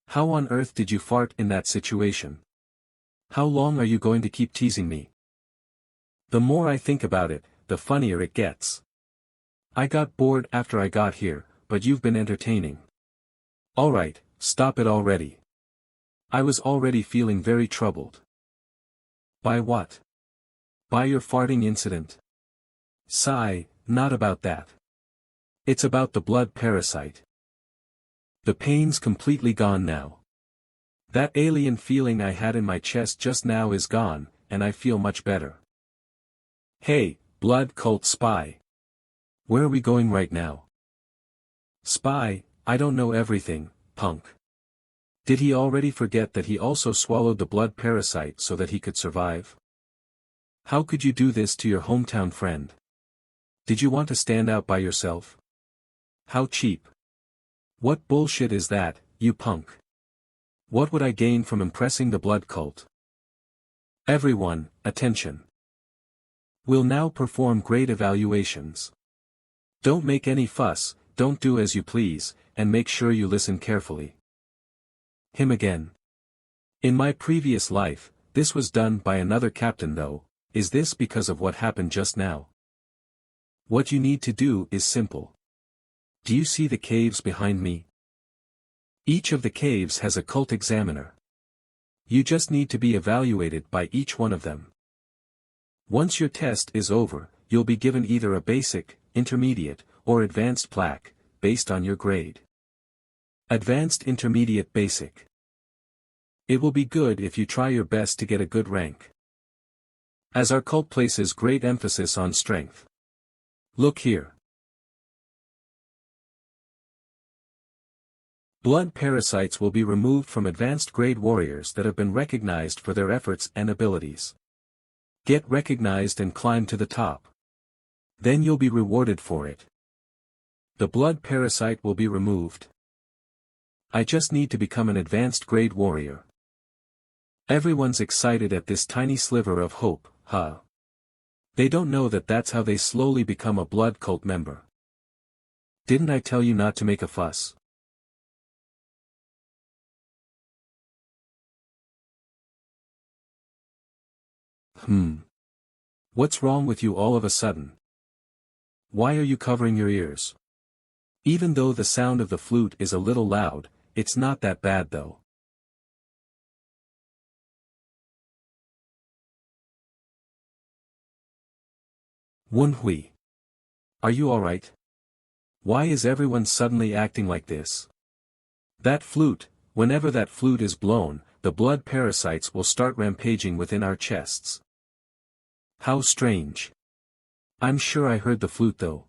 S1: How on earth did you fart in that situation? How long are you going to keep teasing me? The more I think about it, the funnier it gets. I got bored after I got here, but you've been entertaining. Alright, stop it already. I was already feeling very troubled. By what? By your farting incident. Sigh, not about that. It's about the blood parasite. The pain's completely gone now. That alien feeling I had in my chest just now is gone, and I feel much better. Hey, blood cult spy. Where are we going right now? Spy, I don't know everything, punk. Did he already forget that he also swallowed the blood parasite so that he could survive? How could you do this to your hometown friend? Did you want to stand out by yourself? How cheap. What bullshit is that, you punk? What would I gain from impressing the blood cult? Everyone, attention. We'll now perform grade evaluations. Don't make any fuss, don't do as you please, and make sure you listen carefully. Him again. In my previous life, this was done by another captain though. Is this because of what happened just now? What you need to do is simple. Do you see the caves behind me? Each of the caves has a cult examiner. You just need to be evaluated by each one of them. Once your test is over, you'll be given either a basic, intermediate, or advanced plaque, based on your grade. Advanced, intermediate, basic. It will be good if you try your best to get a good rank. As our cult places great emphasis on strength. Look here. Blood parasites will be removed from advanced grade warriors that have been recognized for their efforts and abilities. Get recognized and climb to the top. Then you'll be rewarded for it. The blood parasite will be removed. I just need to become an advanced grade warrior. Everyone's excited at this tiny sliver of hope, huh? They don't know that that's how they slowly become a blood cult member. Didn't I tell you not to make a fuss? What's wrong with you all of a sudden? Why are you covering your ears? Even though the sound of the flute is a little loud, it's not that bad though. Wunhui. Are you alright? Why is everyone suddenly acting like this? That flute, whenever that flute is blown, the blood parasites will start rampaging within our chests. How strange. I'm sure I heard the flute though.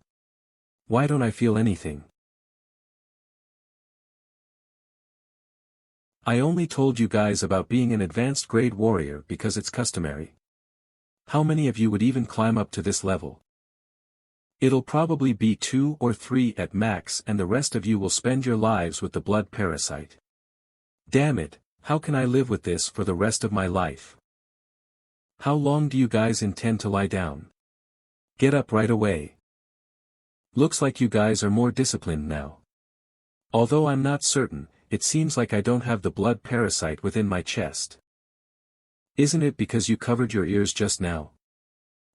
S1: Why don't I feel anything? I only told you guys about being an advanced grade warrior because it's customary. How many of you would even climb up to this level? It'll probably be 2 or 3 at max, and the rest of you will spend your lives with the blood parasite. Damn it, how can I live with this for the rest of my life? How long do you guys intend to lie down? Get up right away. Looks like you guys are more disciplined now. Although I'm not certain, it seems like I don't have the blood parasite within my chest. Isn't it because you covered your ears just now?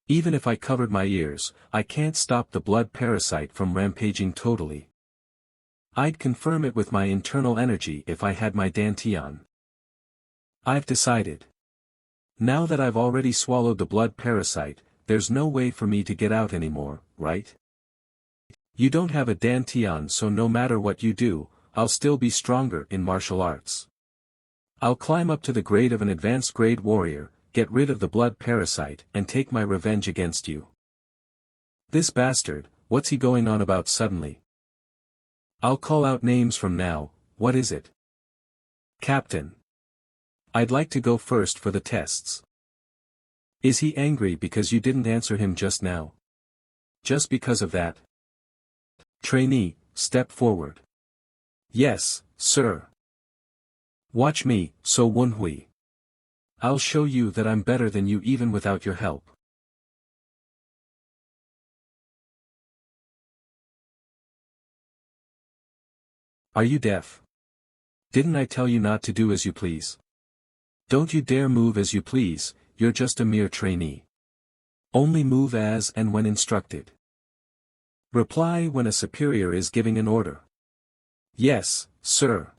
S1: Even if I covered my ears, I can't stop the blood parasite from rampaging totally. I'd confirm it with my internal energy if I had my dantian. I've decided. Now that I've already swallowed the blood parasite, there's no way for me to get out anymore, right? You don't have a dantian, so no matter what you do, I'll still be stronger in martial arts. I'll climb up to the grade of an advanced grade warrior, get rid of the blood parasite, and take my revenge against you. This bastard, what's he going on about suddenly? I'll call out names from now. What is it? Captain. I'd like to go first for the tests. Is he angry because you didn't answer him just now? Just because of that? Trainee, step forward. Yes, sir. Watch me, So Wunhui. I'll show you that I'm better than you even without your help. Are you deaf? Didn't I tell you not to do as you please? Don't you dare move as you please, you're just a mere trainee. Only move as and when instructed. Reply when a superior is giving an order. Yes, sir.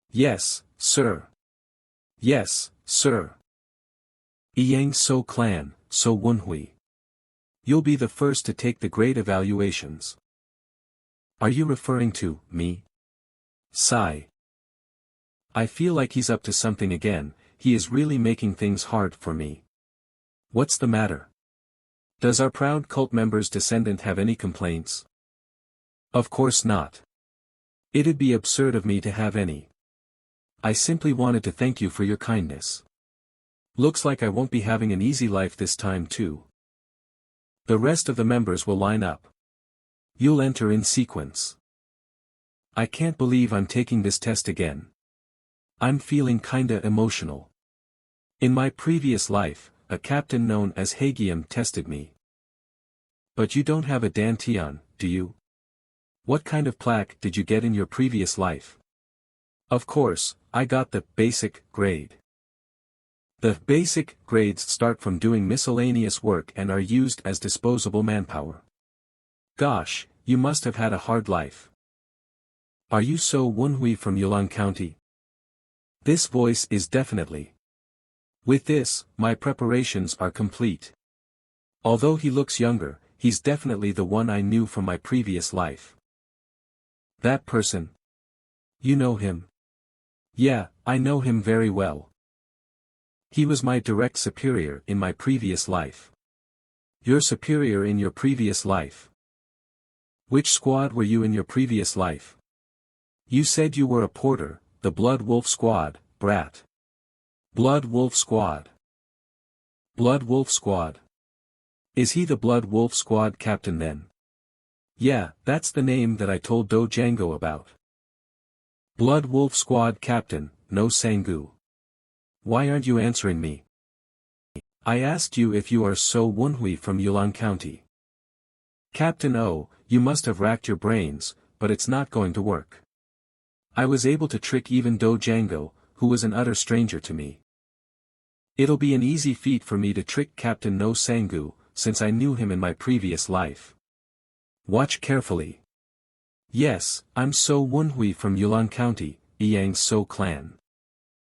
S1: Yes, sir. Yes, sir. Yang So Clan, So Wunhui. You'll be the first to take the grade evaluations. Are you referring to me? Sigh. I feel like he's up to something again. He is really making things hard for me. What's the matter? Does our proud cult member's descendant have any complaints? Of course not. It'd be absurd of me to have any. I simply wanted to thank you for your kindness. Looks like I won't be having an easy life this time too. The rest of the members will line up. You'll enter in sequence. I can't believe I'm taking this test again. I'm feeling kinda emotional. In my previous life, a captain known as Hagium tested me. But you don't have a dantian, do you? What kind of plaque did you get in your previous life? Of course, I got the basic grade. The basic grades start from doing miscellaneous work and are used as disposable manpower. Gosh, you must have had a hard life. Are you So Wunhui from Yulong County? This voice is definitely. With this, my preparations are complete. Although he looks younger, he's definitely the one I knew from my previous life. That person. You know him? Yeah, I know him very well. He was my direct superior in my previous life. Your superior in your previous life? Which squad were you in your previous life? You said you were a porter, the Blood Wolf Squad, brat. Blood Wolf Squad. Blood Wolf Squad. Is he the Blood Wolf Squad captain then? Yeah, that's the name that I told Do Django about. Blood Wolf Squad captain, no Sangu. Why aren't you answering me? I asked you if you are So Wunhui from Yulong County. Captain O, you must have racked your brains, but it's not going to work. I was able to trick even Do Django, who was an utter stranger to me. It'll be an easy feat for me to trick Captain No Sangu, since I knew him in my previous life. Watch carefully. Yes, I'm So Wunhui from Yulong County, Yang So Clan.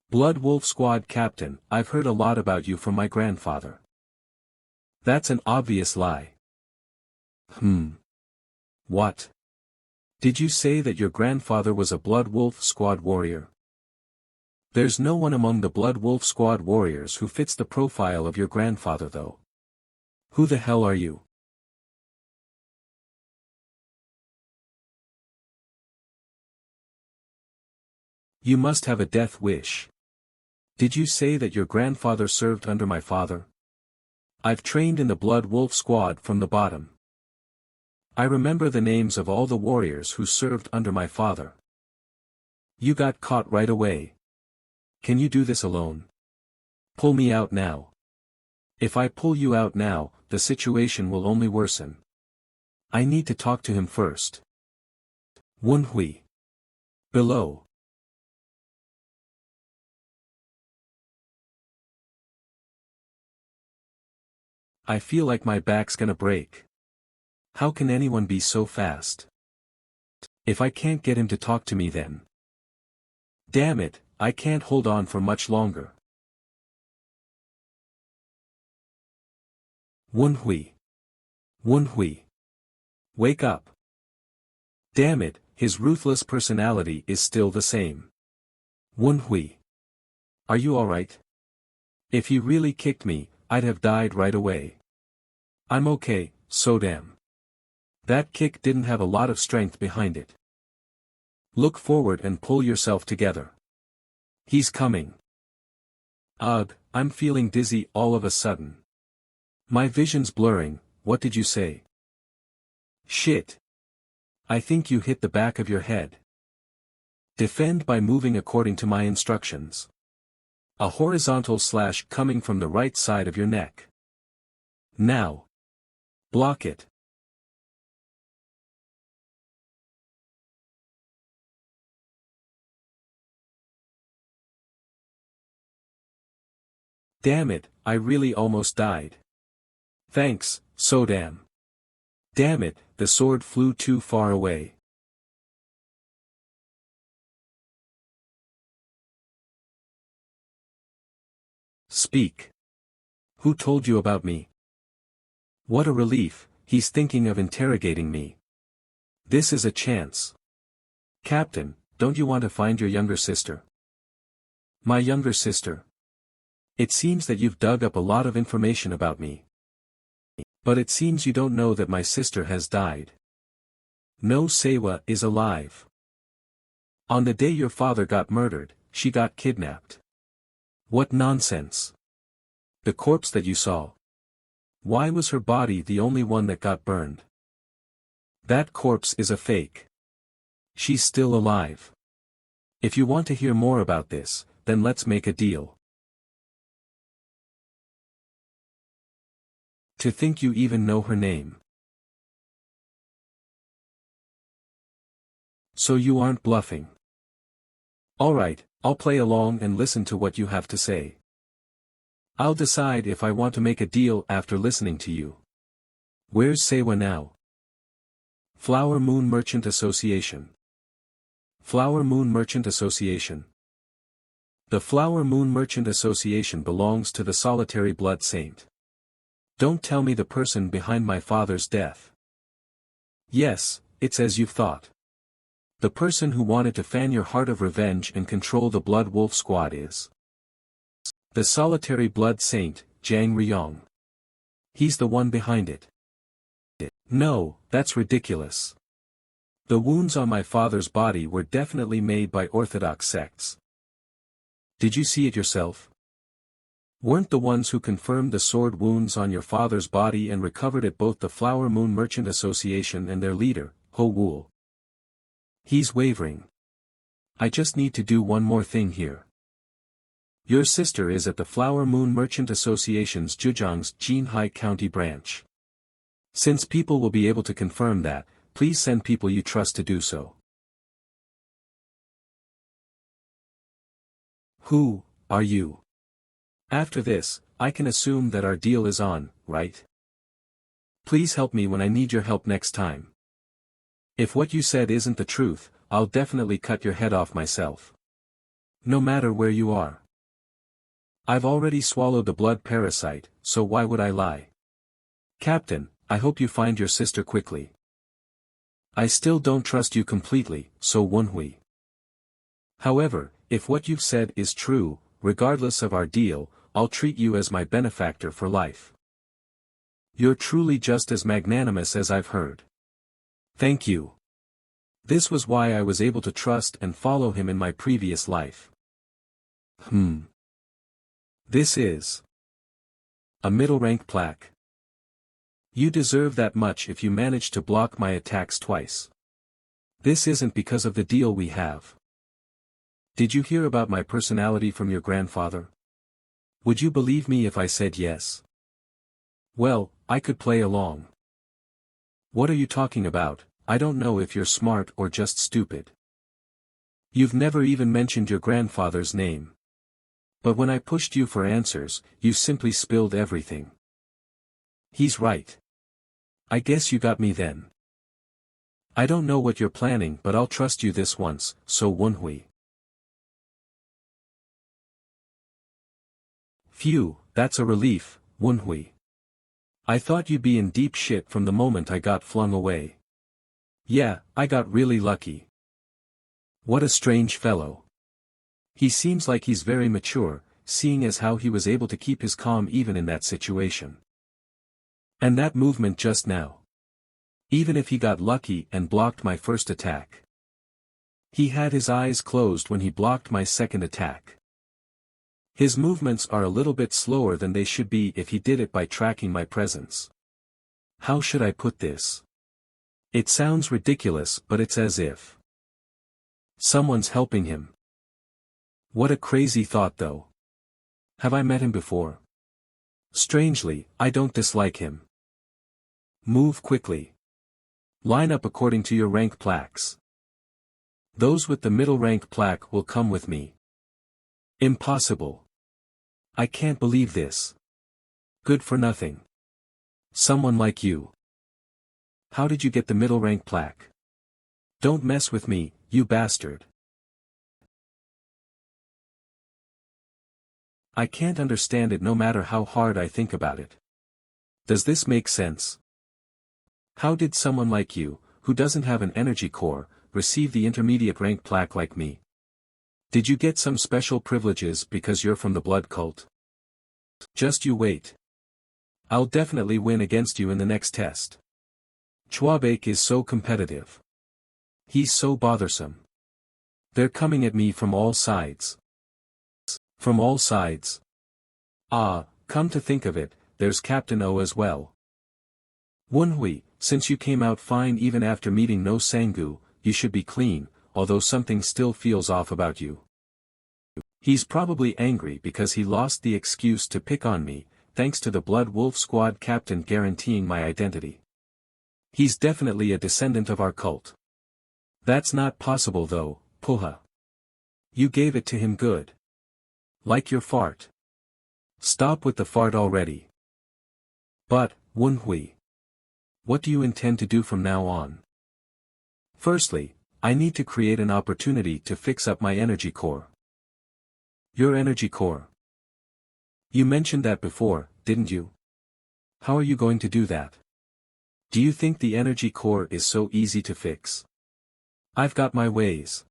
S1: Blood Wolf Squad Captain, I've heard a lot about you from my grandfather. That's an obvious lie. What? Did you say that your grandfather was a Blood Wolf Squad warrior? There's no one among the Blood Wolf Squad warriors who fits the profile of your grandfather though. Who the hell are you? You must have a death wish. Did you say that your grandfather served under my father? I've trained in the Blood Wolf Squad from the bottom. I remember the names of all the warriors who served under my father. You got caught right away. Can you do this alone? Pull me out now. If I pull you out now, the situation will only worsen. I need to talk to him first. Manhwa. Below. I feel like my back's gonna break. How can anyone be so fast? If I can't get him to talk to me then. Damn it, I can't hold on for much longer. Manhwa. Manhwa. Wake up. Damn it, his ruthless personality is still the same. Manhwa. Are you alright? If he really kicked me, I'd have died right away. I'm okay, so damn. That kick didn't have a lot of strength behind it. Look forward and pull yourself together. He's coming. Ugh, I'm feeling dizzy all of a sudden. My vision's blurring. What did you say? Shit. I think you hit the back of your head. Defend by moving according to my instructions. A horizontal slash coming from the right side of your neck. Now. Block it. Damn it, I really almost died. Thanks, so damn. Damn it, the sword flew too far away. Speak. Who told you about me? What a relief, he's thinking of interrogating me. This is a chance. Captain, don't you want to find your younger sister? My younger sister. It seems that you've dug up a lot of information about me. But it seems you don't know that my sister has died. No, Sewa is alive. On the day your father got murdered, she got kidnapped. What nonsense. The corpse that you saw. Why was her body the only one that got burned? That corpse is a fake. She's still alive. If you want to hear more about this, then let's make a deal. To think you even know her name. So you aren't bluffing. Alright, I'll play along and listen to what you have to say. I'll decide if I want to make a deal after listening to you. Where's Sewa now? Flower Moon Merchant Association. Flower Moon Merchant Association. The Flower Moon Merchant Association belongs to the solitary blood saint. Don't tell me the person behind my father's death. Yes, it's as you've thought. The person who wanted to fan your heart of revenge and control the Blood Wolf Squad is the solitary blood saint, Jang Ryong. He's the one behind it. No, that's ridiculous. The wounds on my father's body were definitely made by orthodox sects. Did you see it yourself? Weren't the ones who confirmed the sword wounds on your father's body and recovered at both the Flower Moon Merchant Association and their leader, Ho Wool? He's wavering. I just need to do one more thing here. Your sister is at the Flower Moon Merchant Association's Zhejiang's Jinhai County branch. Since people will be able to confirm that, please send people you trust to do so. Who are you? After this, I can assume that our deal is on, right? Please help me when I need your help next time. If what you said isn't the truth, I'll definitely cut your head off myself. No matter where you are. I've already swallowed the blood parasite, so why would I lie? Captain, I hope you find your sister quickly. I still don't trust you completely, so Manhwa. However, if what you've said is true, regardless of our deal, I'll treat you as my benefactor for life. You're truly just as magnanimous as I've heard. Thank you. This was why I was able to trust and follow him in my previous life. This is a middle rank plaque. You deserve that much if you manage to block my attacks twice. This isn't because of the deal we have. Did you hear about my personality from your grandfather? Would you believe me if I said yes? Well, I could play along. What are you talking about? I don't know if you're smart or just stupid. You've never even mentioned your grandfather's name. But when I pushed you for answers, you simply spilled everything. He's right. I guess you got me then. I don't know what you're planning, but I'll trust you this once, so Wunhui. Phew, that's a relief, Wunhui. I thought you'd be in deep shit from the moment I got flung away. Yeah, I got really lucky. What a strange fellow. He seems like he's very mature, seeing as how he was able to keep his calm even in that situation. And that movement just now. Even if he got lucky and blocked my first attack. He had his eyes closed when he blocked my second attack. His movements are a little bit slower than they should be if he did it by tracking my presence. How should I put this? It sounds ridiculous, but it's as if someone's helping him. What a crazy thought though. Have I met him before? Strangely, I don't dislike him. Move quickly. Line up according to your rank plaques. Those with the middle rank plaque will come with me. Impossible. I can't believe this. Good for nothing. Someone like you. How did you get the middle rank plaque? Don't mess with me, you bastard. I can't understand it no matter how hard I think about it. Does this make sense? How did someone like you, who doesn't have an energy core, receive the intermediate rank plaque like me? Did you get some special privileges because you're from the blood cult? Just you wait. I'll definitely win against you in the next test. Chwabake is so competitive. He's so bothersome. They're coming at me from all sides. From all sides. Ah, come to think of it, there's Captain O as well. Wunhui, since you came out fine even after meeting No Sangu, you should be clean, although something still feels off about you. He's probably angry because he lost the excuse to pick on me, thanks to the Blood Wolf Squad captain guaranteeing my identity. He's definitely a descendant of our cult. That's not possible though, Puha. You gave it to him good. Like your fart. Stop with the fart already. But, Wunhui. What do you intend to do from now on? Firstly, I need to create an opportunity to fix up my energy core. Your energy core. You mentioned that before, didn't you? How are you going to do that? Do you think the energy core is so easy to fix? I've got my ways.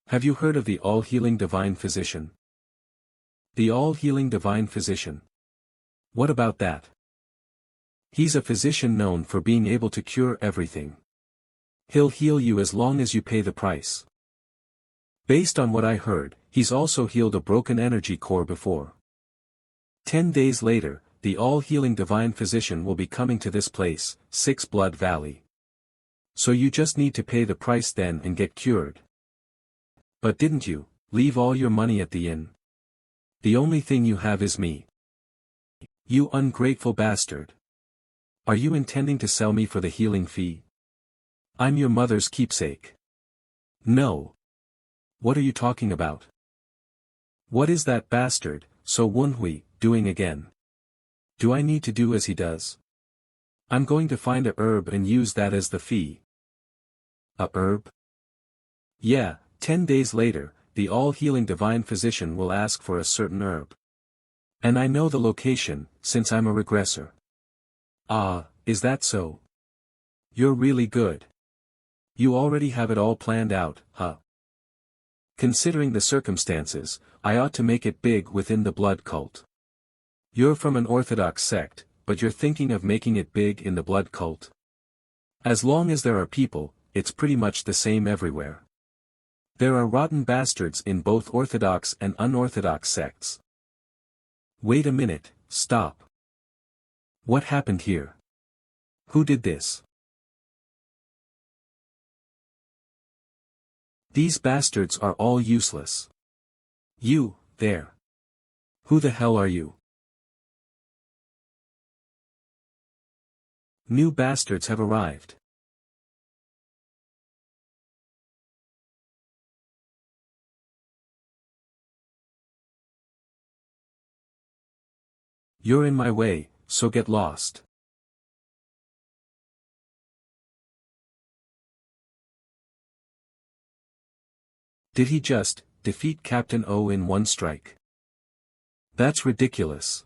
S1: Have you heard of the all-healing divine physician? The all-healing divine physician. What about that? He's a physician known for being able to cure everything. He'll heal you as long as you pay the price. Based on what I heard, he's also healed a broken energy core before. 10 days later, the all-healing divine physician will be coming to this place, 6 Blood Valley. So you just need to pay the price then and get cured. But didn't you leave all your money at the inn? The only thing you have is me. You ungrateful bastard. Are you intending to sell me for the healing fee? I'm your mother's keepsake. No. What are you talking about? What is that bastard, So Wunhui, doing again? Do I need to do as he does? I'm going to find a herb and use that as the fee. A herb? Yeah, 10 days later, the all-healing divine physician will ask for a certain herb. And I know the location, since I'm a regressor. Ah, is that so? You're really good. You already have it all planned out, huh? Considering the circumstances, I ought to make it big within the blood cult. You're from an orthodox sect, but you're thinking of making it big in the blood cult? As long as there are people, it's pretty much the same everywhere. There are rotten bastards in both orthodox and unorthodox sects. Wait a minute, stop. What happened here? Who did this? These bastards are all useless. You, there. Who the hell are you? New bastards have arrived. You're in my way, so get lost. Did he just defeat Captain O in one strike? That's ridiculous.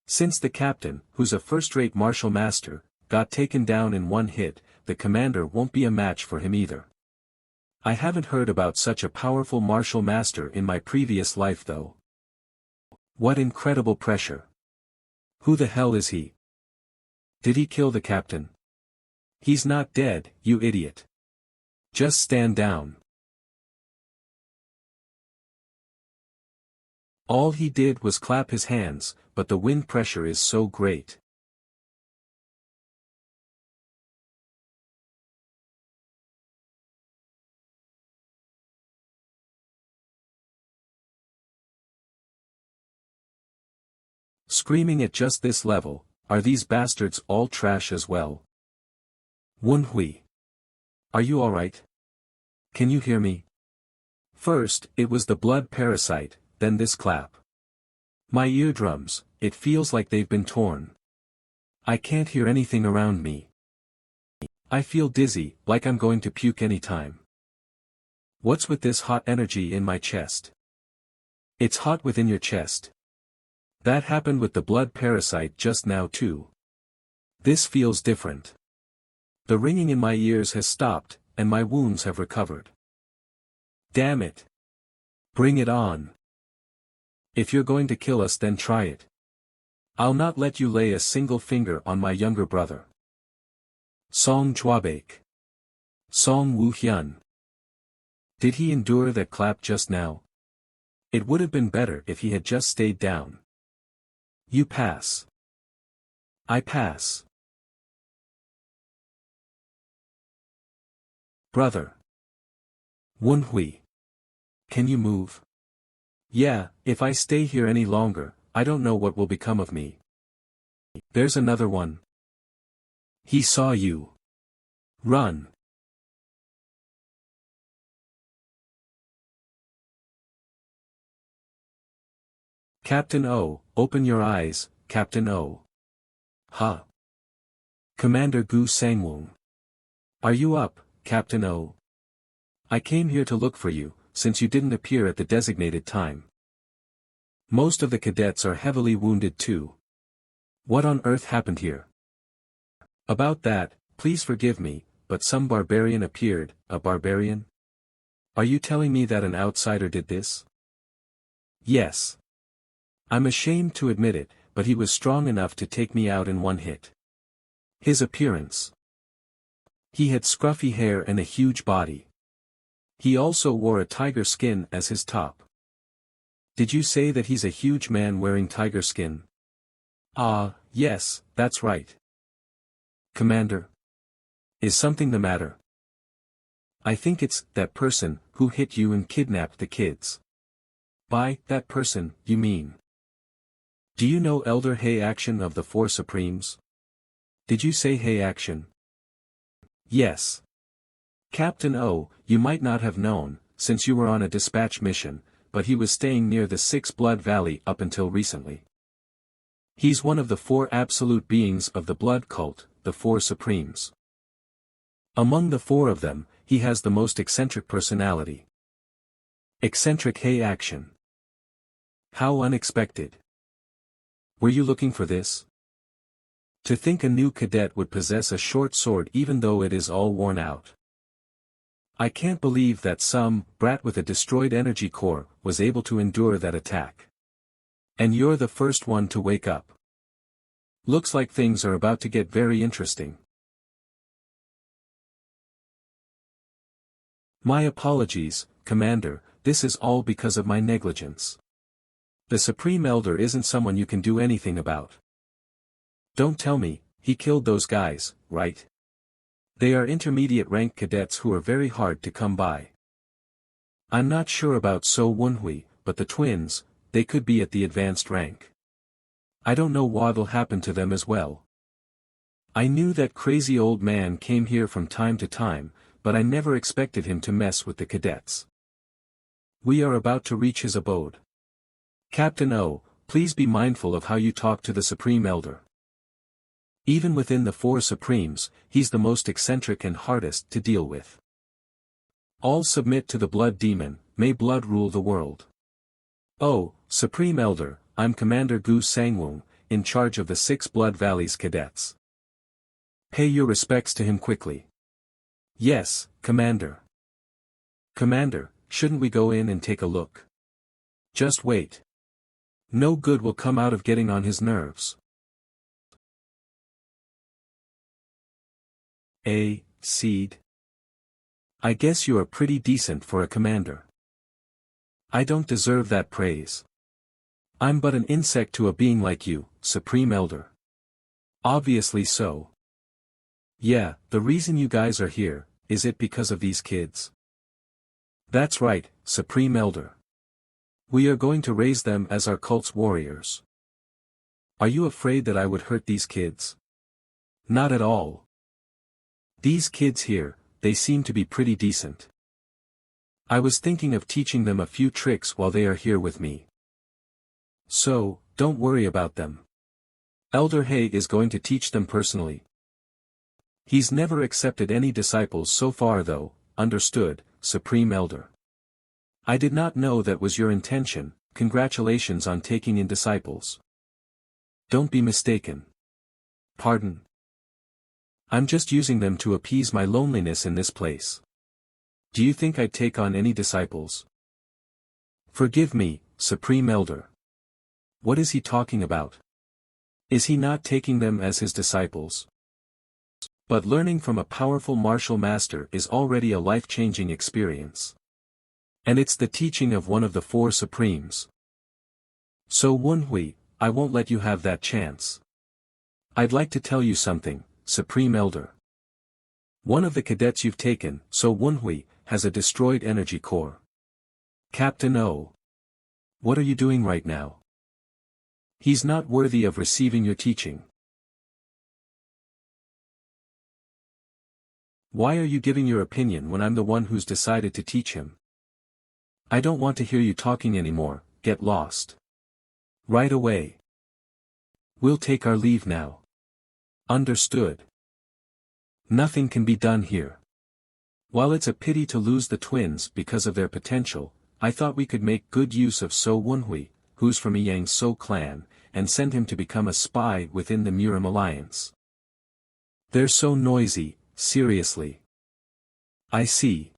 S1: Since the captain, who's a first-rate martial master, got taken down in one hit, the commander won't be a match for him either. I haven't heard about such a powerful martial master in my previous life though. What incredible pressure. Who the hell is he? Did he kill the captain? He's not dead, you idiot. Just stand down. All he did was clap his hands, but the wind pressure is so great. Screaming at just this level, are these bastards all trash as well? Wunhui. Are you alright? Can you hear me? First, it was the blood parasite, then this clap. My eardrums, it feels like they've been torn. I can't hear anything around me. I feel dizzy, like I'm going to puke any time. What's with this hot energy in my chest? It's hot within your chest. That happened with the blood parasite just now too. This feels different. The ringing in my ears has stopped, and my wounds have recovered. Damn it. Bring it on. If you're going to kill us then try it. I'll not let you lay a single finger on my younger brother. Song Chuabake. Song Wu Hyun. Did he endure that clap just now? It would have been better if he had just stayed down. You pass. I pass. Brother. Wunhui. Can you move? Yeah, if I stay here any longer, I don't know what will become of me. There's another one. He saw you. Run. Captain O, open your eyes, Captain O. Huh. Commander Gu Sangwon. Are you up, Captain O? I came here to look for you, since you didn't appear at the designated time. Most of the cadets are heavily wounded too. What on earth happened here? About that, please forgive me, but some barbarian appeared. A barbarian? Are you telling me that an outsider did this? Yes. I'm ashamed to admit it, but he was strong enough to take me out in one hit. His appearance. He had scruffy hair and a huge body. He also wore a tiger skin as his top. Did you say that he's a huge man wearing tiger skin? Ah, yes, that's right. Commander. Is something the matter? I think it's that person who hit you and kidnapped the kids. By that person, you mean? Do you know Elder Hei Action of the Four Supremes? Did you say Hei Action? Yes. Captain O, you might not have known, since you were on a dispatch mission, but he was staying near the Six Blood Valley up until recently. He's one of the four absolute beings of the blood cult, the Four Supremes. Among the four of them, he has the most eccentric personality. Eccentric Hei Action. How unexpected. Were you looking for this? To think a new cadet would possess a short sword even though it is all worn out. I can't believe that some brat with a destroyed energy core was able to endure that attack. And you're the first one to wake up. Looks like things are about to get very interesting. My apologies, Commander, this is all because of my negligence. The Supreme Elder isn't someone you can do anything about. Don't tell me, he killed those guys, right? They are intermediate rank cadets who are very hard to come by. I'm not sure about So Wonhui, but the twins, they could be at the advanced rank. I don't know what'll happen to them as well. I knew that crazy old man came here from time to time, but I never expected him to mess with the cadets. We are about to reach his abode. Captain O, please be mindful of how you talk to the Supreme Elder. Even within the 4 Supremes, he's the most eccentric and hardest to deal with. All submit to the Blood Demon, may blood rule the world. Oh, Supreme Elder, I'm Commander Gu Sangwung, in charge of the 6 Blood Valleys cadets. Pay your respects to him quickly. Yes, Commander. Commander, shouldn't we go in and take a look? Just wait. No good will come out of getting on his nerves. Seed. I guess you are pretty decent for a commander. I don't deserve that praise. I'm but an insect to a being like you, Supreme Elder. Obviously so. Yeah, the reason you guys are here, is it because of these kids? That's right, Supreme Elder. We are going to raise them as our cult's warriors. Are you afraid that I would hurt these kids? Not at all. These kids here, they seem to be pretty decent. I was thinking of teaching them a few tricks while they are here with me. So, don't worry about them. Elder He is going to teach them personally. He's never accepted any disciples so far though, understood, Supreme Elder. I did not know that was your intention, congratulations on taking in disciples. Don't be mistaken. Pardon. I'm just using them to appease my loneliness in this place. Do you think I'd take on any disciples? Forgive me, Supreme Elder. What is he talking about? Is he not taking them as his disciples? But learning from a powerful martial master is already a life-changing experience. And it's the teaching of one of the 4 Supremes. So Wonhui, I won't let you have that chance. I'd like to tell you something, Supreme Elder. One of the cadets you've taken, So Wonhui, has a destroyed energy core. Captain O. What are you doing right now? He's not worthy of receiving your teaching. Why are you giving your opinion when I'm the one who's decided to teach him? I don't want to hear you talking anymore, get lost. Right away. We'll take our leave now. Understood. Nothing can be done here. While it's a pity to lose the twins because of their potential, I thought we could make good use of So Wonhui, who's from Yang So clan, and send him to become a spy within the Murim Alliance. They're so noisy, seriously. I see.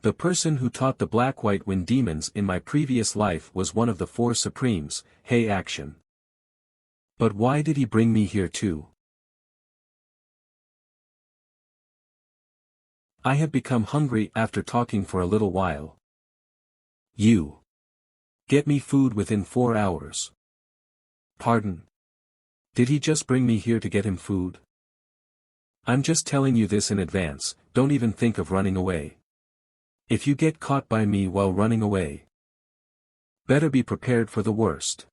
S1: The person who taught the black-white wind demons in my previous life was one of the 4 Supremes, Hey Action. But why did he bring me here too? I have become hungry after talking for a little while. You. Get me food within 4 hours. Pardon. Did he just bring me here to get him food? I'm just telling you this in advance, don't even think of running away. If you get caught by me while running away, better be prepared for the worst.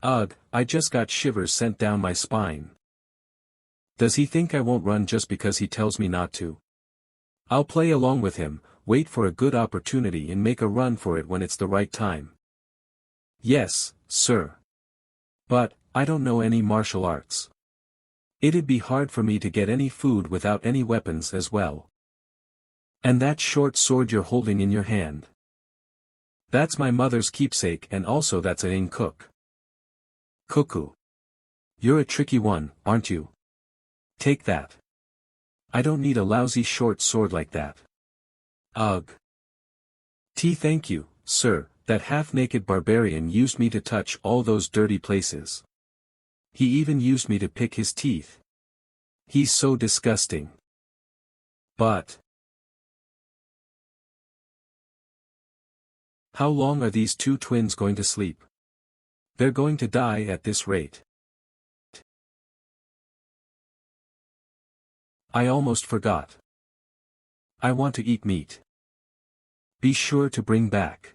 S1: Ugh, I just got shivers sent down my spine. Does he think I won't run just because he tells me not to? I'll play along with him, wait for a good opportunity and make a run for it when it's the right time. Yes, sir. But, I don't know any martial arts. It'd be hard for me to get any food without any weapons as well. And that short sword you're holding in your hand. That's my mother's keepsake and also that's a ing cook. Cuckoo. You're a tricky one, aren't you? Take that. I don't need a lousy short sword like that. Ugh. Thank you, sir, that half-naked barbarian used me to touch all those dirty places. He even used me to pick his teeth. He's so disgusting. But how long are these 2 twins going to sleep? They're going to die at this rate. I almost forgot. I want to eat meat. Be sure to bring back.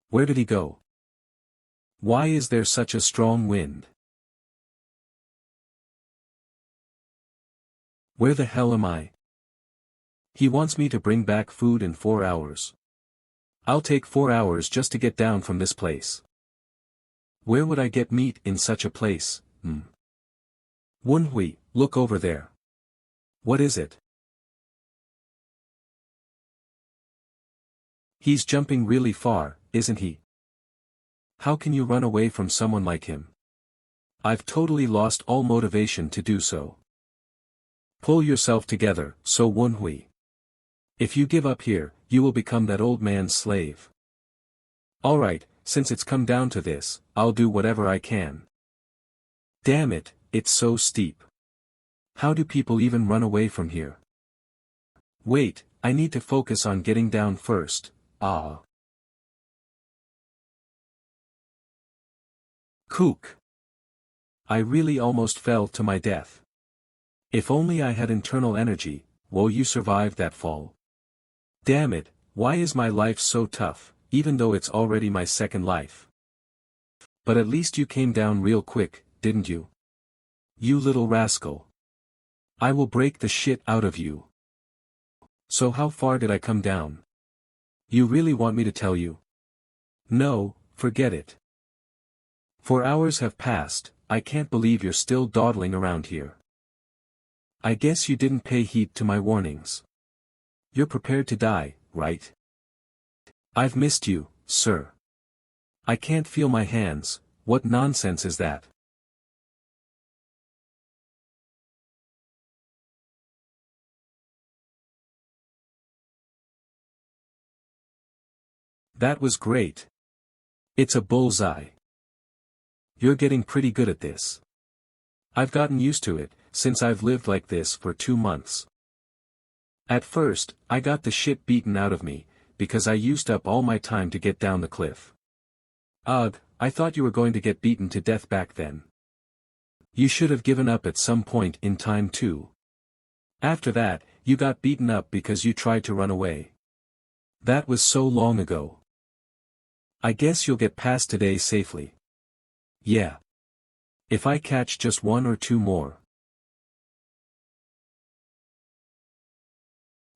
S1: Where did he go? Why is there such a strong wind? Where the hell am I? He wants me to bring back food in 4 hours. I'll take 4 hours just to get down from this place. Where would I get meat in such a place? Wunhui, look over there. What is it? He's jumping really far, isn't he? How can you run away from someone like him? I've totally lost all motivation to do so. Pull yourself together, So Wunhui. If you give up here, you will become that old man's slave. Alright, since it's come down to this, I'll do whatever I can. Damn it, it's so steep. How do people even run away from here? Wait, I need to focus on getting down first. Kook. I really almost fell to my death. If only I had internal energy. Whoa, you survived that fall. Damn it, why is my life so tough, even though it's already my second life? But at least you came down real quick, didn't you? You little rascal. I will break the shit out of you. So how far did I come down? You really want me to tell you? No, forget it. 4 hours have passed, I can't believe you're still dawdling around here. I guess you didn't pay heed to my warnings. You're prepared to die, right? I've missed you, sir. I can't feel my hands, what nonsense is that? That was great. It's a bullseye. You're getting pretty good at this. I've gotten used to it, since I've lived like this for 2 months. At first, I got the shit beaten out of me, because I used up all my time to get down the cliff. Ugh, I thought you were going to get beaten to death back then. You should have given up at some point in time too. After that, you got beaten up because you tried to run away. That was so long ago. I guess you'll get past today safely. Yeah. If I catch just 1 or 2 more.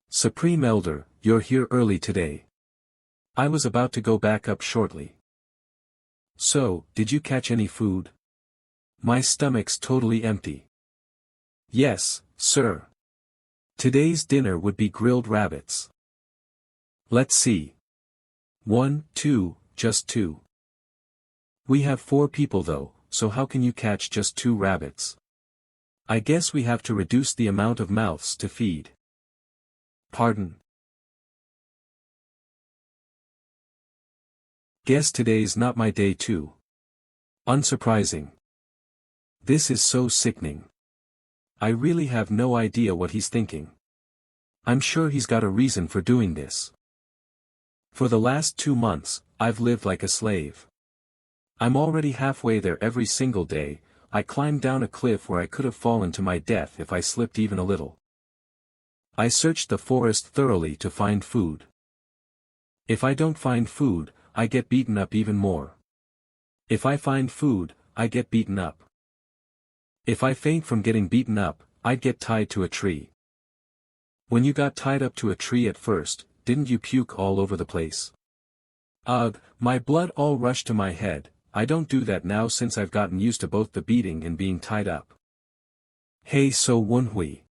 S1: Supreme Elder, you're here early today. I was about to go back up shortly. So, did you catch any food? My stomach's totally empty. Yes, sir. Today's dinner would be grilled rabbits. Let's see. 1, 2, just 2. We have 4 people though, so how can you catch just 2 rabbits? I guess we have to reduce the amount of mouths to feed. Pardon? Guess today's not my day too. Unsurprising. This is so sickening. I really have no idea what he's thinking. I'm sure he's got a reason for doing this. For the last 2 months, I've lived like a slave. I'm already halfway there every single day. I climbed down a cliff where I could have fallen to my death if I slipped even a little. I searched the forest thoroughly to find food. If I don't find food, I get beaten up even more. If I find food, I get beaten up. If I faint from getting beaten up, I'd get tied to a tree. When you got tied up to a tree at first, didn't you puke all over the place? Ugh, my blood all rushed to my head. I don't do that now since I've gotten used to both the beating and being tied up. Hey, So Wunhui.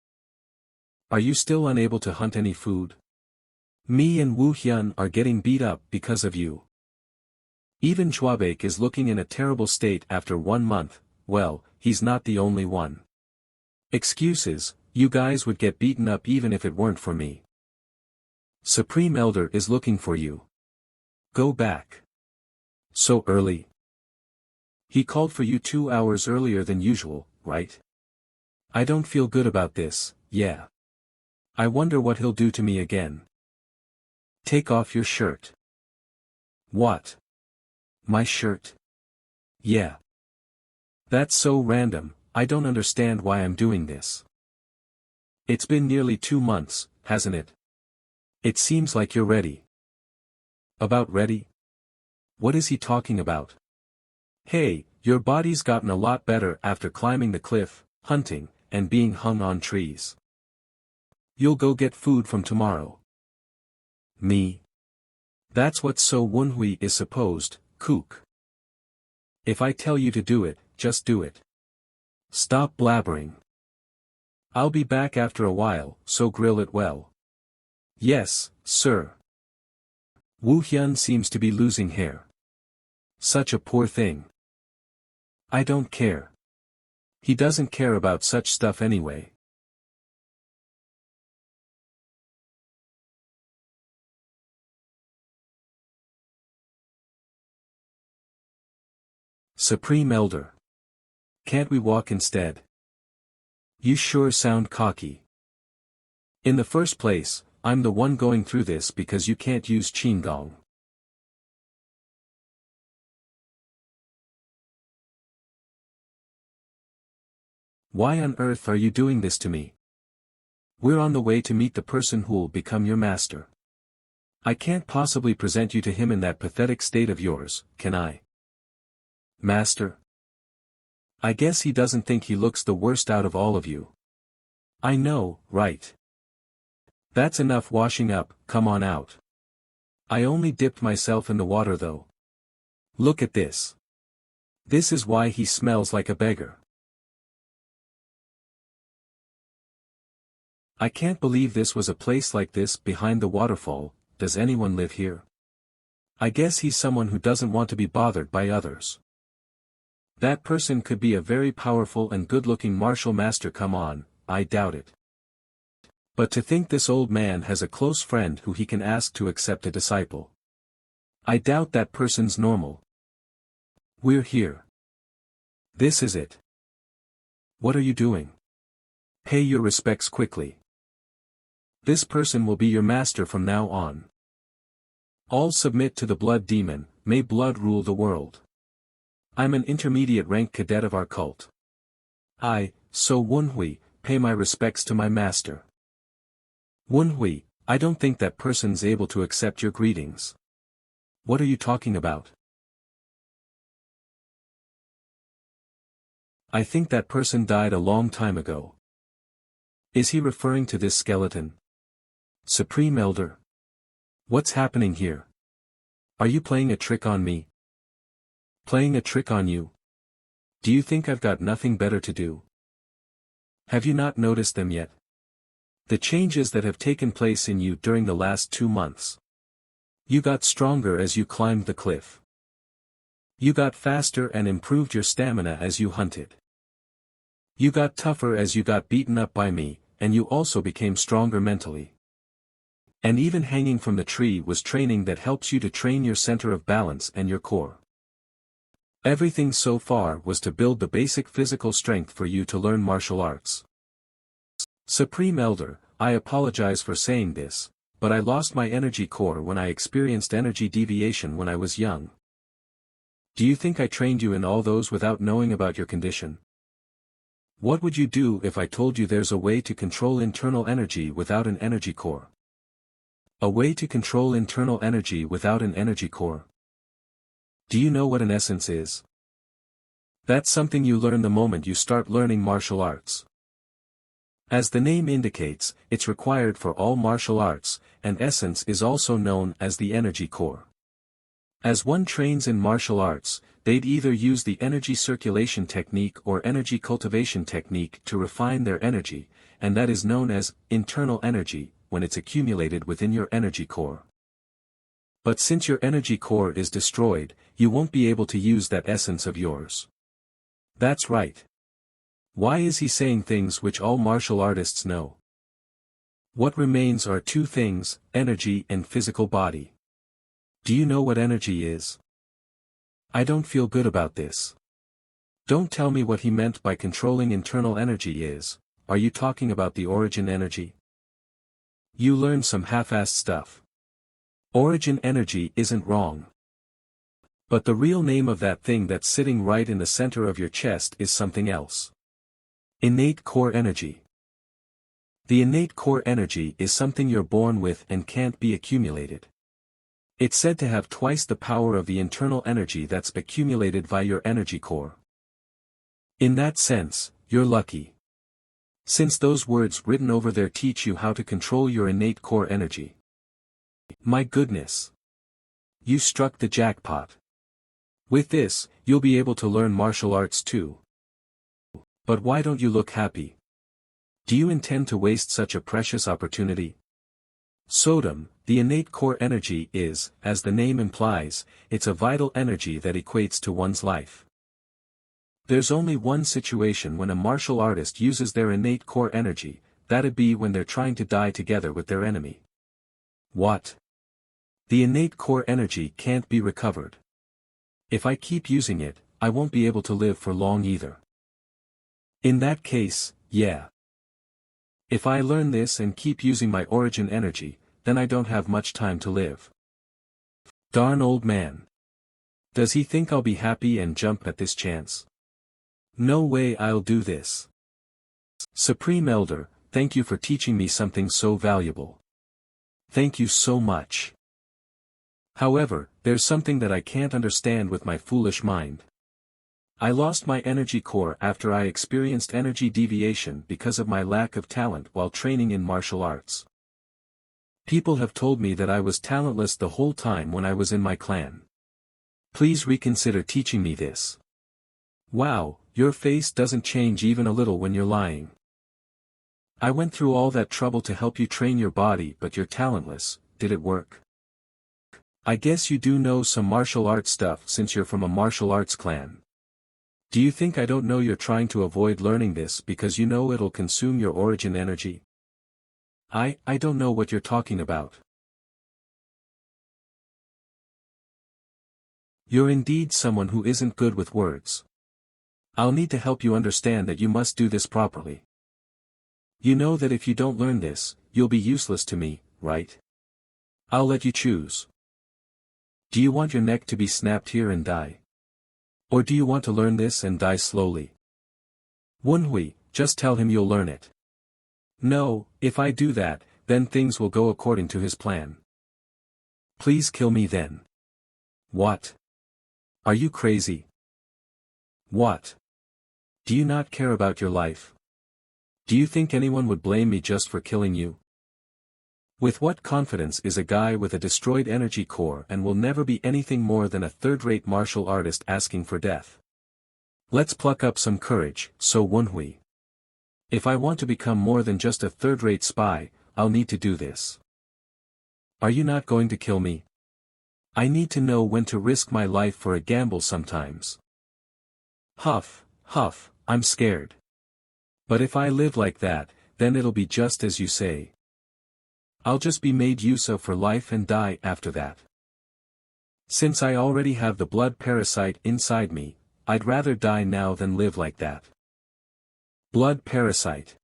S1: Are you still unable to hunt any food? Me and Wu Hyun are getting beat up because of you. Even Chwabake is looking in a terrible state after 1 month. Well, he's not the only one. Excuses, you guys would get beaten up even if it weren't for me. Supreme Elder is looking for you. Go back. So early? He called for you 2 hours earlier than usual, right? I don't feel good about this, yeah. I wonder what he'll do to me again. Take off your shirt. What? My shirt? Yeah. That's so random, I don't understand why I'm doing this. It's been nearly 2 months, hasn't it? It seems like you're ready. About ready? What is he talking about? Hey, your body's gotten a lot better after climbing the cliff, hunting, and being hung on trees. You'll go get food from tomorrow. Me? That's what So Wunhui is supposed, kook. If I tell you to do it, just do it. Stop blabbering. I'll be back after a while, so grill it well. Yes, sir. Wu Hyun seems to be losing hair. Such a poor thing. I don't care. He doesn't care about such stuff anyway. Supreme Elder. Can't we walk instead? You sure sound cocky. In the first place, I'm the one going through this because you can't use Qinggong. Why on earth are you doing this to me? We're on the way to meet the person who'll become your master. I can't possibly present you to him in that pathetic state of yours, can I? Master? I guess he doesn't think he looks the worst out of all of you. I know, right? That's enough washing up, come on out. I only dipped myself in the water though. Look at this. This is why he smells like a beggar. I can't believe this was a place like this behind the waterfall. Does anyone live here? I guess he's someone who doesn't want to be bothered by others. That person could be a very powerful and good-looking martial master. Come on, I doubt it. But to think this old man has a close friend who he can ask to accept a disciple. I doubt that person's normal. We're here. This is it. What are you doing? Pay your respects quickly. This person will be your master from now on. All submit to the blood demon, may blood rule the world. I'm an intermediate rank cadet of our cult. I, So Wunhui, pay my respects to my master. Wunhui, I don't think that person's able to accept your greetings. What are you talking about? I think that person died a long time ago. Is he referring to this skeleton? Supreme Elder? What's happening here? Are you playing a trick on me? Playing a trick on you? Do you think I've got nothing better to do? Have you not noticed them yet? The changes that have taken place in you during the last 2 months. You got stronger as you climbed the cliff. You got faster and improved your stamina as you hunted. You got tougher as you got beaten up by me, and you also became stronger mentally. And even hanging from the tree was training that helps you to train your center of balance and your core. Everything so far was to build the basic physical strength for you to learn martial arts. Supreme Elder, I apologize for saying this, but I lost my energy core when I experienced energy deviation when I was young. Do you think I trained you in all those without knowing about your condition? What would you do if I told you there's a way to control internal energy without an energy core? A way to control internal energy without an energy core? Do you know what an essence is? That's something you learn the moment you start learning martial arts. As the name indicates, it's required for all martial arts, and essence is also known as the energy core. As one trains in martial arts, they'd either use the energy circulation technique or energy cultivation technique to refine their energy, and that is known as internal energy when it's accumulated within your energy core. But since your energy core is destroyed, you won't be able to use that essence of yours. That's right. Why is he saying things which all martial artists know? What remains are 2 things, energy and physical body. Do you know what energy is? I don't feel good about this. Don't tell me what he meant by controlling internal energy is. Are you talking about the origin energy? You learned some half-assed stuff. Origin energy isn't wrong. But the real name of that thing that's sitting right in the center of your chest is something else. Innate core energy. The innate core energy is something you're born with and can't be accumulated. It's said to have twice the power of the internal energy that's accumulated via your energy core. In that sense, you're lucky. Since those words written over there teach you how to control your innate core energy. My goodness! You struck the jackpot. With this, you'll be able to learn martial arts too. But why don't you look happy? Do you intend to waste such a precious opportunity? Sodom, the innate core energy is, as the name implies, it's a vital energy that equates to one's life. There's only one situation when a martial artist uses their innate core energy, that'd be when they're trying to die together with their enemy. What? The innate core energy can't be recovered. If I keep using it, I won't be able to live for long either. In that case, yeah. If I learn this and keep using my origin energy, then I don't have much time to live. Darn old man. Does he think I'll be happy and jump at this chance? No way I'll do this. Supreme Elder, thank you for teaching me something so valuable. Thank you so much. However, there's something that I can't understand with my foolish mind. I lost my energy core after I experienced energy deviation because of my lack of talent while training in martial arts. People have told me that I was talentless the whole time when I was in my clan. Please reconsider teaching me this. Wow, your face doesn't change even a little when you're lying. I went through all that trouble to help you train your body, but you're talentless. Did it work? I guess you do know some martial arts stuff since you're from a martial arts clan. Do you think I don't know you're trying to avoid learning this because you know it'll consume your origin energy? I don't know what you're talking about. You're indeed someone who isn't good with words. I'll need to help you understand that you must do this properly. You know that if you don't learn this, you'll be useless to me, right? I'll let you choose. Do you want your neck to be snapped here and die? Or do you want to learn this and die slowly? Wunhui, just tell him you'll learn it. No, if I do that, then things will go according to his plan. Please kill me then. What? Are you crazy? What? Do you not care about your life? Do you think anyone would blame me just for killing you? With what confidence is a guy with a destroyed energy core and will never be anything more than a third-rate martial artist asking for death? Let's pluck up some courage, so Wunhui. If I want to become more than just a third-rate spy, I'll need to do this. Are you not going to kill me? I need to know when to risk my life for a gamble sometimes. Huff, huff, I'm scared. But if I live like that, then it'll be just as you say. I'll just be made use of for life and die after that. Since I already have the blood parasite inside me, I'd rather die now than live like that. Blood parasite.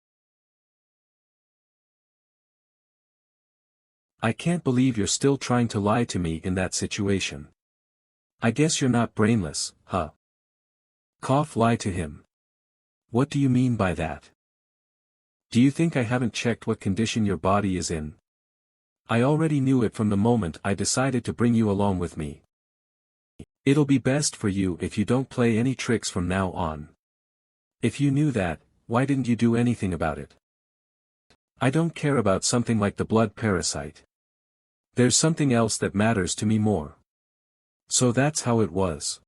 S1: I can't believe you're still trying to lie to me in that situation. I guess you're not brainless, huh? Cough, lie to him. What do you mean by that? Do you think I haven't checked what condition your body is in? I already knew it from the moment I decided to bring you along with me. It'll be best for you if you don't play any tricks from now on. If you knew that, why didn't you do anything about it? I don't care about something like the blood parasite. There's something else that matters to me more. So that's how it was.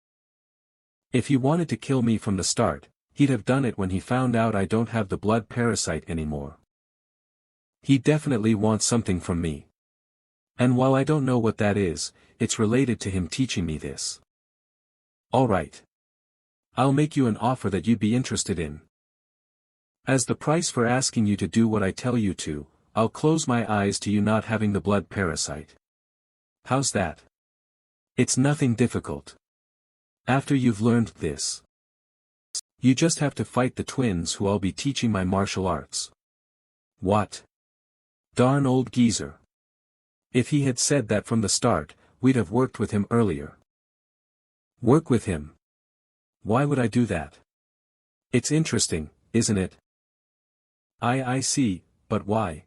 S1: If he wanted to kill me from the start, he'd have done it when he found out I don't have the blood parasite anymore. He definitely wants something from me. And while I don't know what that is, it's related to him teaching me this. Alright. I'll make you an offer that you'd be interested in. As the price for asking you to do what I tell you to, I'll close my eyes to you not having the blood parasite. How's that? It's nothing difficult. After you've learned this, you just have to fight the twins who I'll be teaching my martial arts. What? Darn old geezer. If he had said that from the start, we'd have worked with him earlier. Work with him? Why would I do that? It's interesting, isn't it? I see, but why?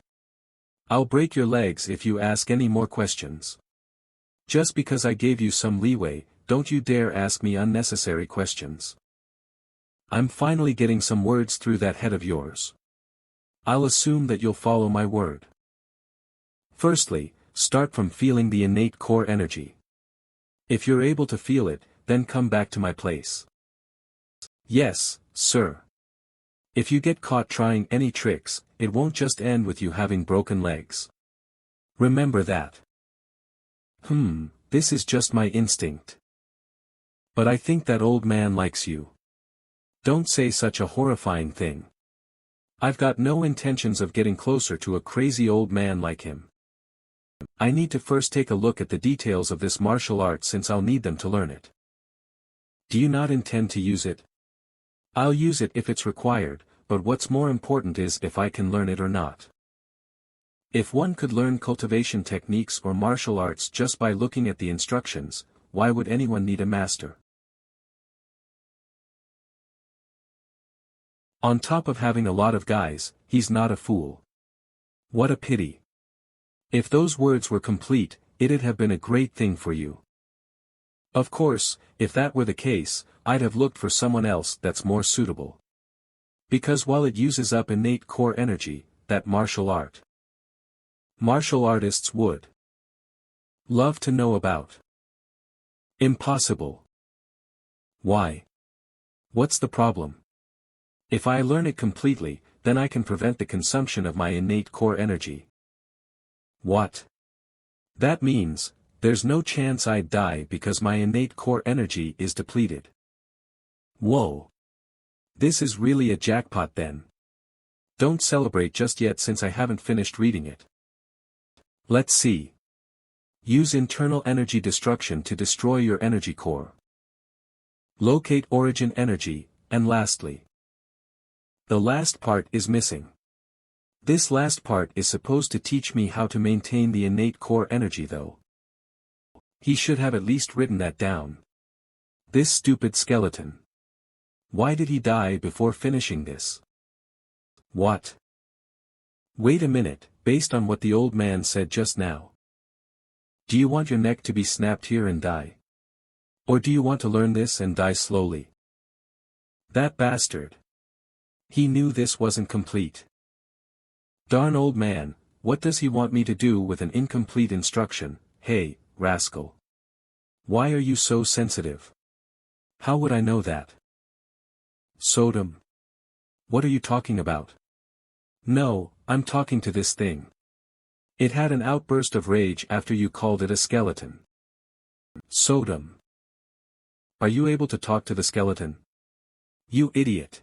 S1: I'll break your legs if you ask any more questions. Just because I gave you some leeway, don't you dare ask me unnecessary questions. I'm finally getting some words through that head of yours. I'll assume that you'll follow my word. Firstly, start from feeling the innate core energy. If you're able to feel it, then come back to my place. Yes, sir. If you get caught trying any tricks, it won't just end with you having broken legs. Remember that. This is just my instinct. But I think that old man likes you. Don't say such a horrifying thing. I've got no intentions of getting closer to a crazy old man like him. I need to first take a look at the details of this martial art since I'll need them to learn it. Do you not intend to use it? I'll use it if it's required, but what's more important is if I can learn it or not. If one could learn cultivation techniques or martial arts just by looking at the instructions, why would anyone need a master? On top of having a lot of guys, he's not a fool. What a pity. If those words were complete, it'd have been a great thing for you. Of course, if that were the case, I'd have looked for someone else that's more suitable. Because while it uses up innate core energy, that martial artists would love to know about. Impossible. Why? What's the problem? If I learn it completely, then I can prevent the consumption of my innate core energy. What? That means, there's no chance I'd die because my innate core energy is depleted. Whoa. This is really a jackpot then. Don't celebrate just yet since I haven't finished reading it. Let's see. Use internal energy destruction to destroy your energy core. Locate origin energy, and lastly. The last part is missing. This last part is supposed to teach me how to maintain the innate core energy though. He should have at least written that down. This stupid skeleton. Why did he die before finishing this? What? Wait a minute, based on what the old man said just now. Do you want your neck to be snapped here and die? Or do you want to learn this and die slowly? That bastard. He knew this wasn't complete. Darn old man, what does he want me to do with an incomplete instruction? Hey, rascal. Why are you so sensitive? How would I know that? Sodom. What are you talking about? No, I'm talking to this thing. It had an outburst of rage after you called it a skeleton. Sodom. Are you able to talk to the skeleton? You idiot.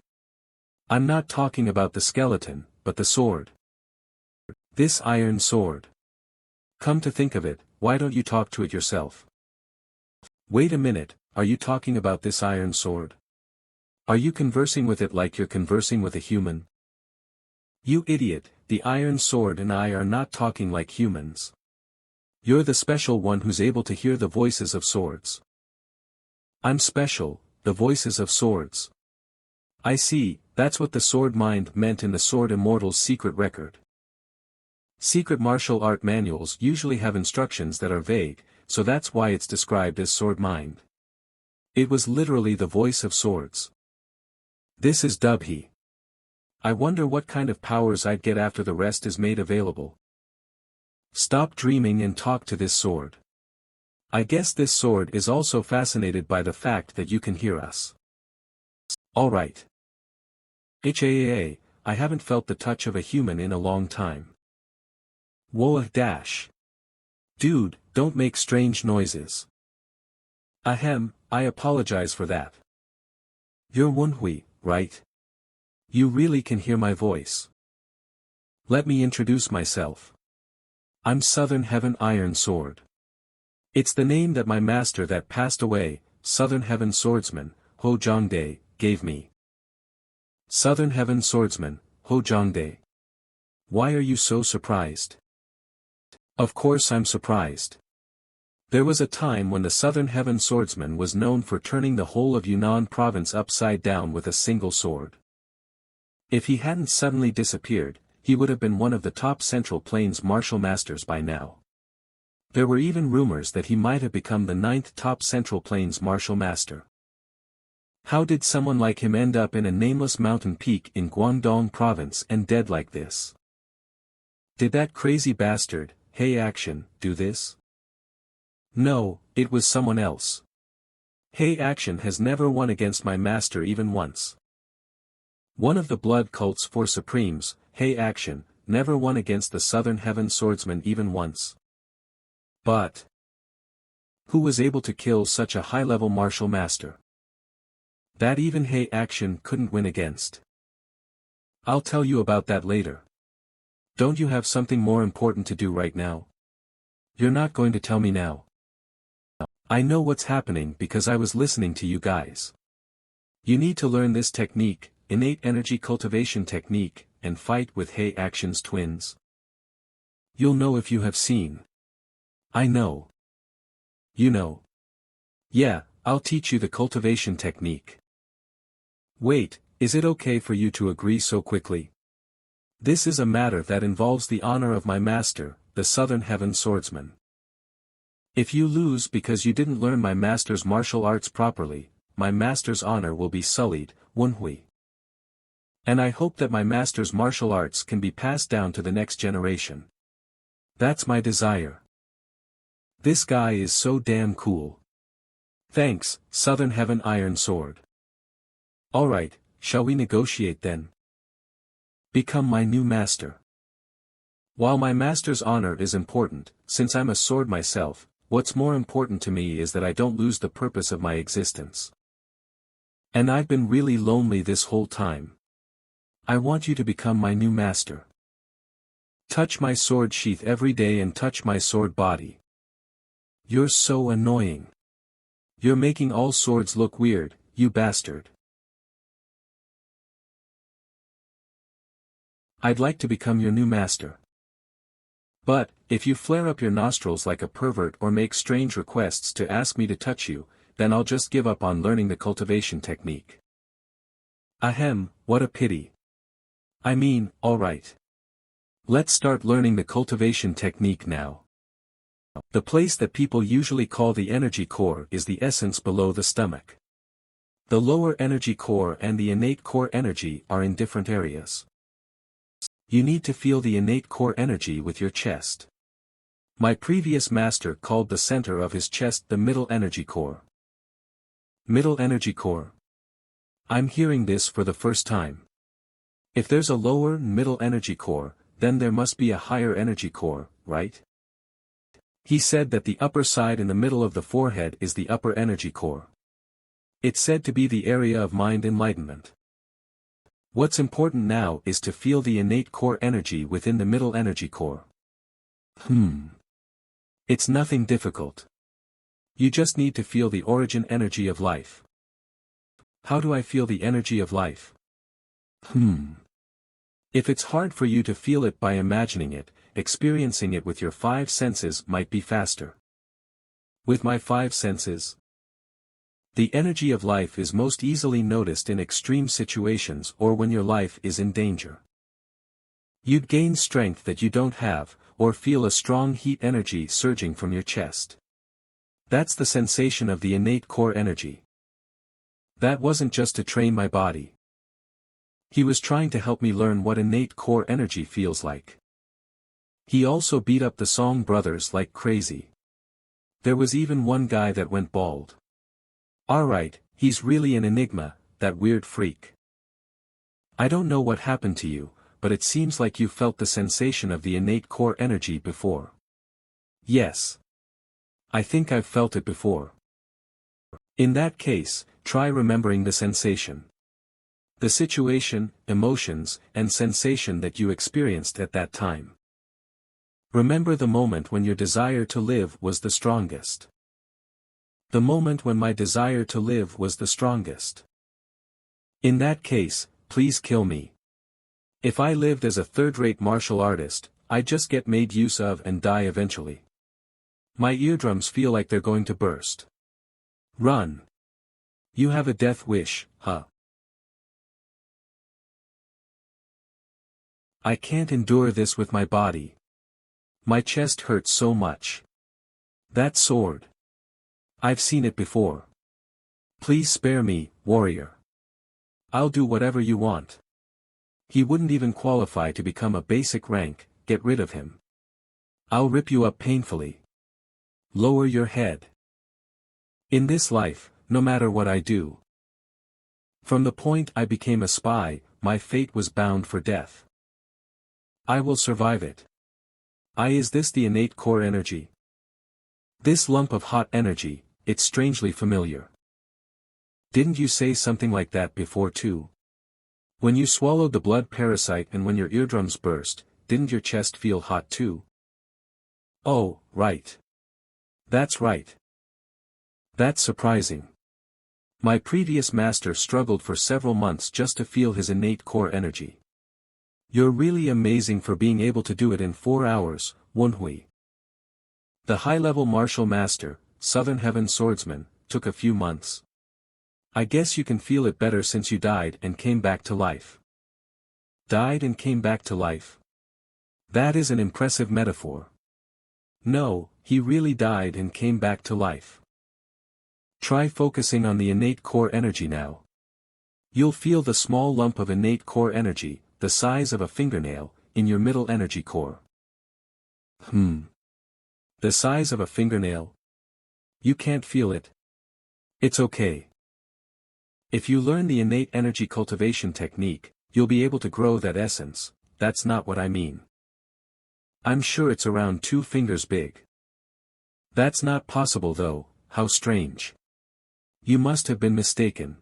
S1: I'm not talking about the skeleton, but the sword. This iron sword. Come to think of it, why don't you talk to it yourself? Wait a minute, are you talking about this iron sword? Are you conversing with it like you're conversing with a human? You idiot, the iron sword and I are not talking like humans. You're the special one who's able to hear the voices of swords. I'm special, the voices of swords. I see, that's what the sword mind meant in the Sword Immortal's secret record. Secret martial art manuals usually have instructions that are vague, so that's why it's described as sword mind. It was literally the voice of swords. This is Dubhi. I wonder what kind of powers I'd get after the rest is made available. Stop dreaming and talk to this sword. I guess this sword is also fascinated by the fact that you can hear us. Alright. I haven't felt the touch of a human in a long time. Whoa dash. Dude, don't make strange noises. Ahem, I apologize for that. You're Wunhui, right? You really can hear my voice. Let me introduce myself. I'm Southern Heaven Iron Sword. It's the name that my master that passed away, Southern Heaven Swordsman, Ho Zhongde, gave me. Southern Heaven Swordsman, Ho Zhongde. Why are you so surprised? Of course I'm surprised. There was a time when the Southern Heaven Swordsman was known for turning the whole of Yunnan province upside down with a single sword. If he hadn't suddenly disappeared, he would have been one of the top Central Plains martial masters by now. There were even rumors that he might have become the 9th top Central Plains martial master. How did someone like him end up in a nameless mountain peak in Guangdong province and dead like this? Did that crazy bastard, Hey Action, do this? No, it was someone else. Hey Action has never won against my master even once. One of the blood cult's 4 supremes, Hey Action, never won against the Southern Heaven swordsman even once. But who was able to kill such a high-level martial master? That even Hey Action couldn't win against. I'll tell you about that later. Don't you have something more important to do right now? You're not going to tell me now. I know what's happening because I was listening to you guys. You need to learn this technique, innate energy cultivation technique, and fight with Hey Action's twins. You'll know if you have seen. I know. You know. Yeah, I'll teach you the cultivation technique. Wait, is it okay for you to agree so quickly? This is a matter that involves the honor of my master, the Southern Heaven swordsman. If you lose because you didn't learn my master's martial arts properly, my master's honor will be sullied, Wunhui. And I hope that my master's martial arts can be passed down to the next generation. That's my desire. This guy is so damn cool. Thanks, Southern Heaven Iron Sword. Alright, shall we negotiate then? Become my new master. While my master's honor is important, since I'm a sword myself, what's more important to me is that I don't lose the purpose of my existence. And I've been really lonely this whole time. I want you to become my new master. Touch my sword sheath every day and touch my sword body. You're so annoying. You're making all swords look weird, you bastard. I'd like to become your new master. But, if you flare up your nostrils like a pervert or make strange requests to ask me to touch you, then I'll just give up on learning the cultivation technique. Ahem, what a pity. I mean, alright. Let's start learning the cultivation technique now. The place that people usually call the energy core is the essence below the stomach. The lower energy core and the innate core energy are in different areas. You need to feel the innate core energy with your chest. My previous master called the center of his chest the middle energy core. Middle energy core. I'm hearing this for the first time. If there's a lower middle energy core, then there must be a higher energy core, right? He said that the upper side in the middle of the forehead is the upper energy core. It's said to be the area of mind enlightenment. What's important now is to feel the innate core energy within the middle energy core. It's nothing difficult. You just need to feel the origin energy of life. How do I feel the energy of life? If it's hard for you to feel it by imagining it, experiencing it with your 5 senses might be faster. With my 5 senses, the energy of life is most easily noticed in extreme situations or when your life is in danger. You'd gain strength that you don't have, or feel a strong heat energy surging from your chest. That's the sensation of the innate core energy. That wasn't just to train my body. He was trying to help me learn what innate core energy feels like. He also beat up the Song brothers like crazy. There was even one guy that went bald. Alright, he's really an enigma, that weird freak. I don't know what happened to you, but it seems like you felt the sensation of the innate core energy before. Yes. I think I've felt it before. In that case, try remembering the sensation. The situation, emotions, and sensation that you experienced at that time. Remember the moment when your desire to live was the strongest. The moment when my desire to live was the strongest. In that case, please kill me. If I lived as a third-rate martial artist, I'd just get made use of and die eventually. My eardrums feel like they're going to burst. Run. You have a death wish, huh? I can't endure this with my body. My chest hurts so much. That sword. I've seen it before. Please spare me, warrior. I'll do whatever you want. He wouldn't even qualify to become a basic rank, get rid of him. I'll rip you up painfully. Lower your head. In this life, no matter what I do. From the point I became a spy, my fate was bound for death. I will survive it. Is this the innate core energy? This lump of hot energy, it's strangely familiar. Didn't you say something like that before too? When you swallowed the blood parasite and when your eardrums burst, didn't your chest feel hot too? Oh, right. That's right. That's surprising. My previous master struggled for several months just to feel his innate core energy. You're really amazing for being able to do it in 4 hours, MANHWA. The high-level martial master, Southern Heaven swordsman, took a few months. I guess you can feel it better since you died and came back to life. Died and came back to life. That is an impressive metaphor. No, he really died and came back to life. Try focusing on the innate core energy now. You'll feel the small lump of innate core energy, the size of a fingernail, in your middle energy core. The size of a fingernail? You can't feel it? It's okay. If you learn the innate energy cultivation technique, you'll be able to grow that essence. That's not what I mean. I'm sure it's around 2 fingers big. That's not possible though, how strange. You must have been mistaken.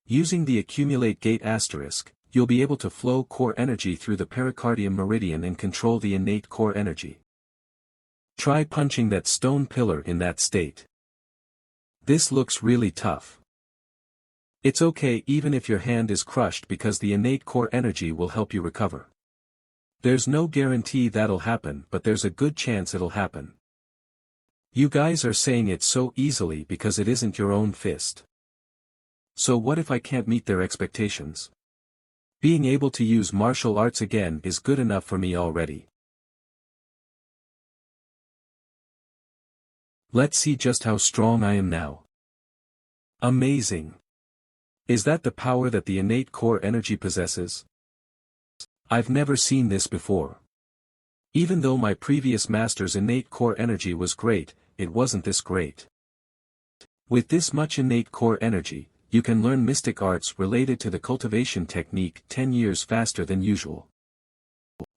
S1: Using the accumulate gate asterisk, you'll be able to flow core energy through the pericardium meridian and control the innate core energy. Try punching that stone pillar in that state. This looks really tough. It's okay even if your hand is crushed because the innate core energy will help you recover. There's no guarantee that'll happen, but there's a good chance it'll happen. You guys are saying it so easily because it isn't your own fist. So what if I can't meet their expectations? Being able to use martial arts again is good enough for me already. Let's see just how strong I am now. Amazing. Is that the power that the innate core energy possesses? I've never seen this before. Even though my previous master's innate core energy was great, it wasn't this great. With this much innate core energy, you can learn mystic arts related to the cultivation technique 10 years faster than usual.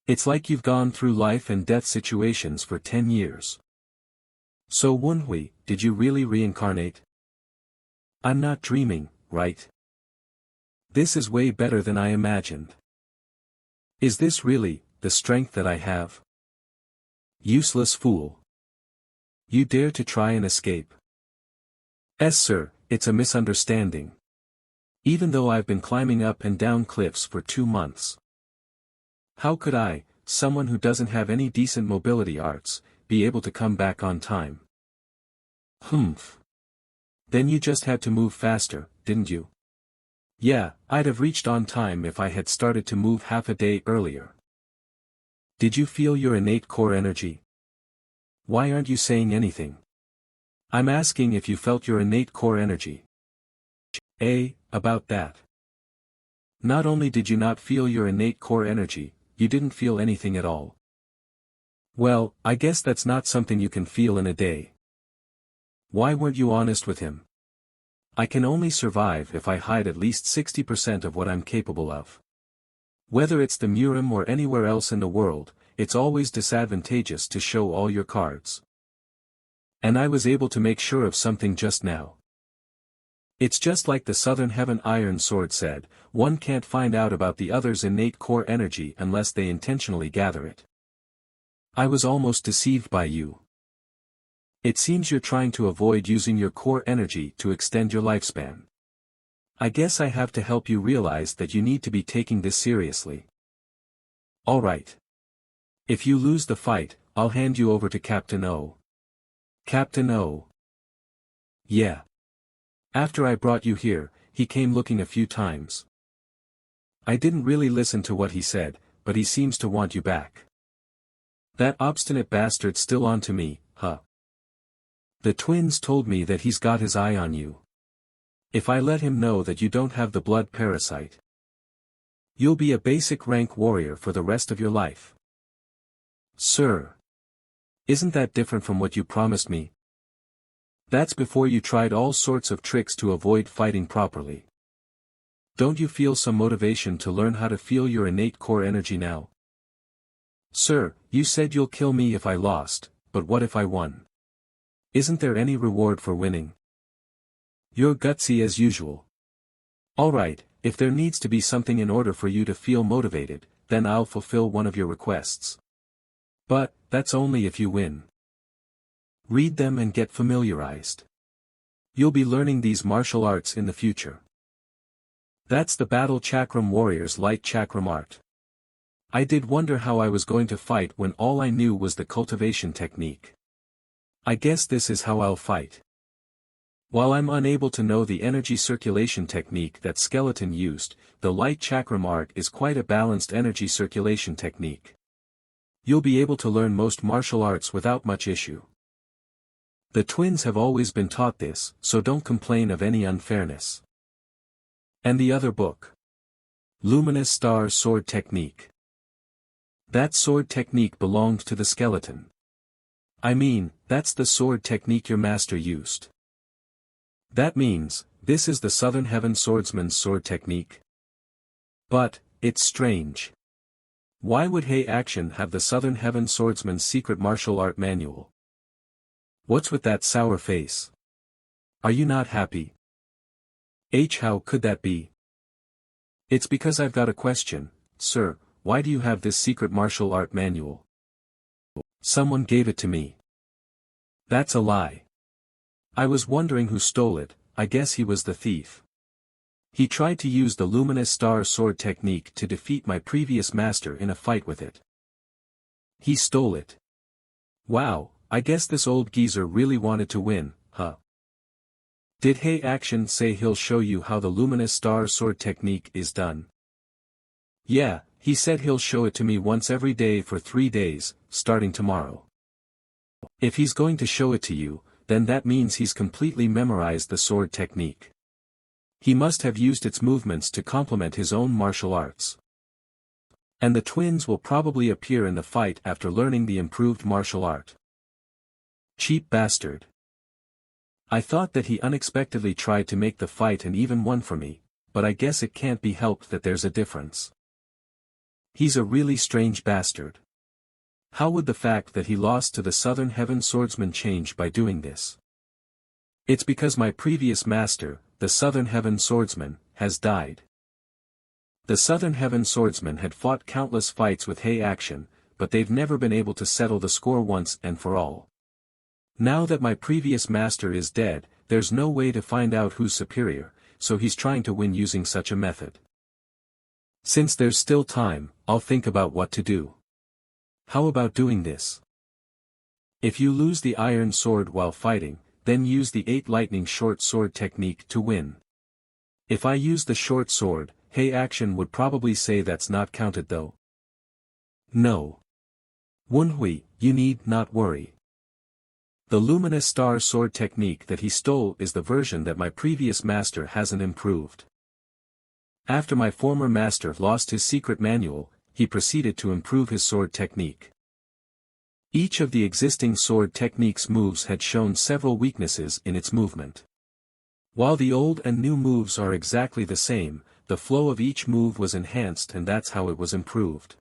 S1: It's like you've gone through life and death situations for 10 years. So MANHWA, did you really reincarnate? I'm not dreaming, right? This is way better than I imagined. Is this really the strength that I have? Useless fool. You dare to try and escape? Yes, sir, it's a misunderstanding. Even though I've been climbing up and down cliffs for 2 months. How could I, someone who doesn't have any decent mobility arts, be able to come back on time? Then you just had to move faster, didn't you? Yeah, I'd have reached on time if I had started to move half a day earlier. Did you feel your innate core energy? Why aren't you saying anything? I'm asking if you felt your innate core energy. About that. Not only did you not feel your innate core energy, you didn't feel anything at all. Well, I guess that's not something you can feel in a day. Why weren't you honest with him? I can only survive if I hide at least 60% of what I'm capable of. Whether it's the Murim or anywhere else in the world, it's always disadvantageous to show all your cards. And I was able to make sure of something just now. It's just like the Southern Heaven Iron Sword said, one can't find out about the other's innate core energy unless they intentionally gather it. I was almost deceived by you. It seems you're trying to avoid using your core energy to extend your lifespan. I guess I have to help you realize that you need to be taking this seriously. Alright. If you lose the fight, I'll hand you over to Captain O. Captain O. Yeah. After I brought you here, he came looking a few times. I didn't really listen to what he said, but he seems to want you back. That obstinate bastard's still on to me, huh? The twins told me that he's got his eye on you. If I let him know that you don't have the blood parasite, you'll be a basic rank warrior for the rest of your life. Sir. Isn't that different from what you promised me? That's before you tried all sorts of tricks to avoid fighting properly. Don't you feel some motivation to learn how to feel your innate core energy now? Sir, you said you'll kill me if I lost, but what if I won? Isn't there any reward for winning? You're gutsy as usual. Alright, if there needs to be something in order for you to feel motivated, then I'll fulfill one of your requests. But, that's only if you win. Read them and get familiarized. You'll be learning these martial arts in the future. That's the Battle Chakram Warrior's Light Chakram art. I did wonder how I was going to fight when all I knew was the cultivation technique. I guess this is how I'll fight. While I'm unable to know the energy circulation technique that Skeleton used, the Light Chakram art is quite a balanced energy circulation technique. You'll be able to learn most martial arts without much issue. The twins have always been taught this, so don't complain of any unfairness. And the other book. Luminous Star Sword Technique. That sword technique belonged to the skeleton. I mean, that's the sword technique your master used. That means, this is the Southern Heaven Swordsman's sword technique. But, it's strange. Why would Hei Action have the Southern Heaven Swordsman's secret martial art manual? What's with that sour face? Are you not happy? How could that be? It's because I've got a question, sir, why do you have this secret martial art manual? Someone gave it to me. That's a lie. I was wondering who stole it, I guess he was the thief. He tried to use the Luminous Star Sword technique to defeat my previous master in a fight with it. He stole it. Wow, I guess this old geezer really wanted to win, huh? Did Hei Action say he'll show you how the Luminous Star Sword technique is done? Yeah, he said he'll show it to me once every day for 3 days, starting tomorrow. If he's going to show it to you, then that means he's completely memorized the sword technique. He must have used its movements to complement his own martial arts. And the twins will probably appear in the fight after learning the improved martial art. Cheap bastard. I thought that he unexpectedly tried to make the fight and even won for me, but I guess it can't be helped that there's a difference. He's a really strange bastard. How would the fact that he lost to the Southern Heaven Swordsman change by doing this? It's because my previous master, the Southern Heaven Swordsman, has died. The Southern Heaven Swordsman had fought countless fights with Hei Action, but they've never been able to settle the score once and for all. Now that my previous master is dead, there's no way to find out who's superior, so he's trying to win using such a method. Since there's still time, I'll think about what to do. How about doing this? If you lose the iron sword while fighting, then use the 8 lightning short sword technique to win. If I use the short sword, Hei Action would probably say that's not counted though. No. Wunhui, you need not worry. The Luminous Star Sword technique that he stole is the version that my previous master hasn't improved. After my former master lost his secret manual, he proceeded to improve his sword technique. Each of the existing sword technique's moves had shown several weaknesses in its movement. While the old and new moves are exactly the same, the flow of each move was enhanced and that's how it was improved.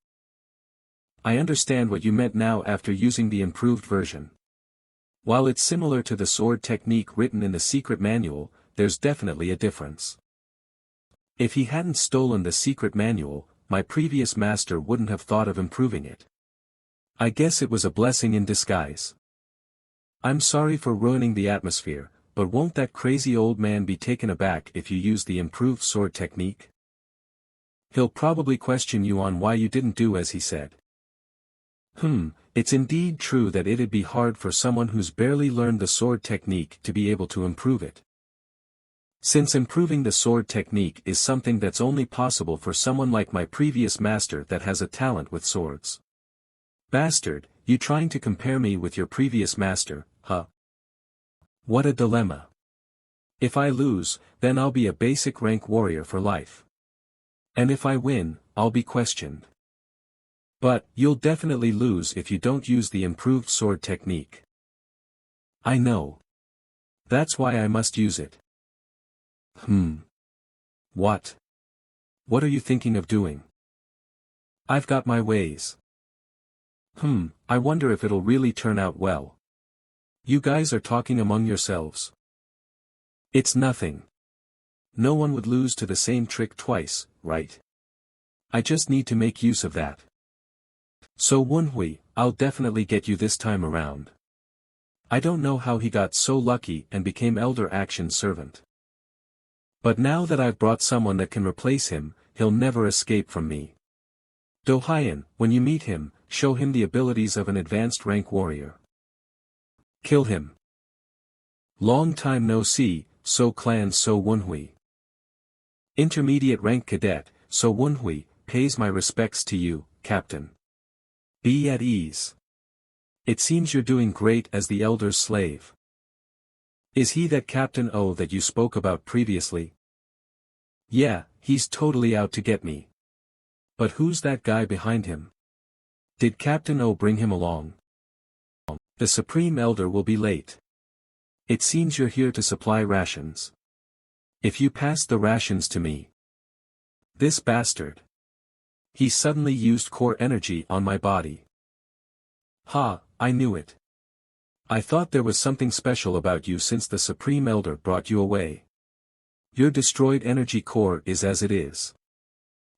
S1: I understand what you meant now after using the improved version. While it's similar to the sword technique written in the secret manual, there's definitely a difference. If he hadn't stolen the secret manual, my previous master wouldn't have thought of improving it. I guess it was a blessing in disguise. I'm sorry for ruining the atmosphere, but won't that crazy old man be taken aback if you use the improved sword technique? He'll probably question you on why you didn't do as he said. It's indeed true that it'd be hard for someone who's barely learned the sword technique to be able to improve it. Since improving the sword technique is something that's only possible for someone like my previous master that has a talent with swords. Bastard, you trying to compare me with your previous master, huh? What a dilemma. If I lose, then I'll be a basic rank warrior for life. And if I win, I'll be questioned. But, you'll definitely lose if you don't use the improved sword technique. I know. That's why I must use it. What? What are you thinking of doing? I've got my ways. I wonder if it'll really turn out well. You guys are talking among yourselves. It's nothing. No one would lose to the same trick twice, right? I just need to make use of that. So Wunhui, I'll definitely get you this time around. I don't know how he got so lucky and became Elder Action's servant. But now that I've brought someone that can replace him, he'll never escape from me. Dohyan, when you meet him, show him the abilities of an advanced rank warrior. Kill him. Long time no see, So Clan So Wunhui. Intermediate rank cadet, So Wunhui, pays my respects to you, Captain. Be at ease. It seems you're doing great as the Elder's slave. Is he that Captain O that you spoke about previously? Yeah, he's totally out to get me. But who's that guy behind him? Did Captain O bring him along? The Supreme Elder will be late. It seems you're here to supply rations. If you pass the rations to me. This bastard. He suddenly used core energy on my body. Ha, I knew it. I thought there was something special about you since the Supreme Elder brought you away. Your destroyed energy core is as it is.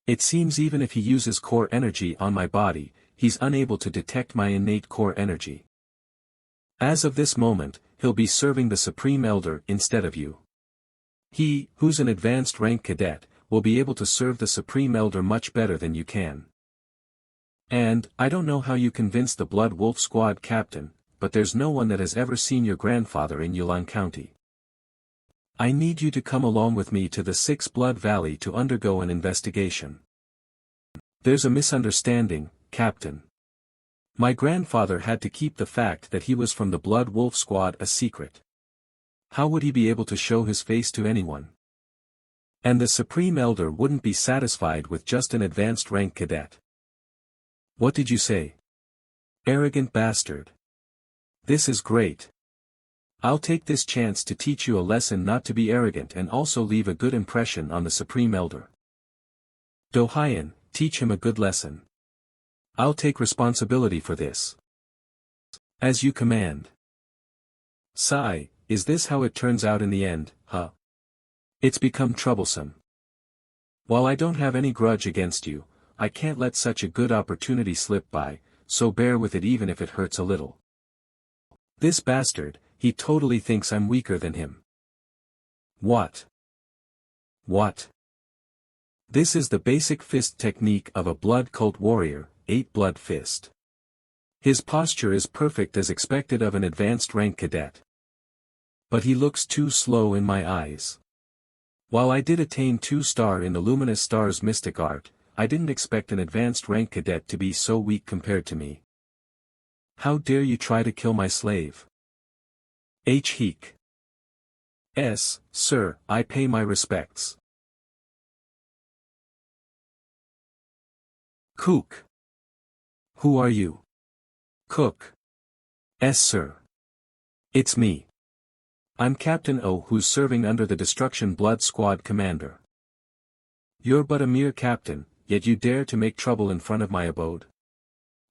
S1: It seems even if he uses core energy on my body, he's unable to detect my innate core energy. As of this moment, he'll be serving the Supreme Elder instead of you. He, who's an advanced rank cadet, will be able to serve the Supreme Elder much better than you can. And, I don't know how you convinced the Blood Wolf Squad captain, but there's no one that has ever seen your grandfather in Yulon County. I need you to come along with me to the Six Blood Valley to undergo an investigation. There's a misunderstanding, Captain. My grandfather had to keep the fact that he was from the Blood Wolf Squad a secret. How would he be able to show his face to anyone? And the Supreme Elder wouldn't be satisfied with just an advanced rank cadet. What did you say? Arrogant bastard. This is great. I'll take this chance to teach you a lesson not to be arrogant and also leave a good impression on the Supreme Elder. Dohyan, teach him a good lesson. I'll take responsibility for this. As you command. Sigh, is this how it turns out in the end, huh? It's become troublesome. While I don't have any grudge against you, I can't let such a good opportunity slip by, so bear with it even if it hurts a little. This bastard, he totally thinks I'm weaker than him. What? What? This is the basic fist technique of a blood cult warrior, 8 blood fist. His posture is perfect as expected of an advanced rank cadet. But he looks too slow in my eyes. While I did attain 2-star in the Luminous Star's mystic art, I didn't expect an advanced rank cadet to be so weak compared to me. How dare you try to kill my slave? Heek. Sir, I pay my respects. Cook. Who are you? Cook. Sir. It's me. I'm Captain O who's serving under the Destruction Blood Squad commander. You're but a mere captain, yet you dare to make trouble in front of my abode.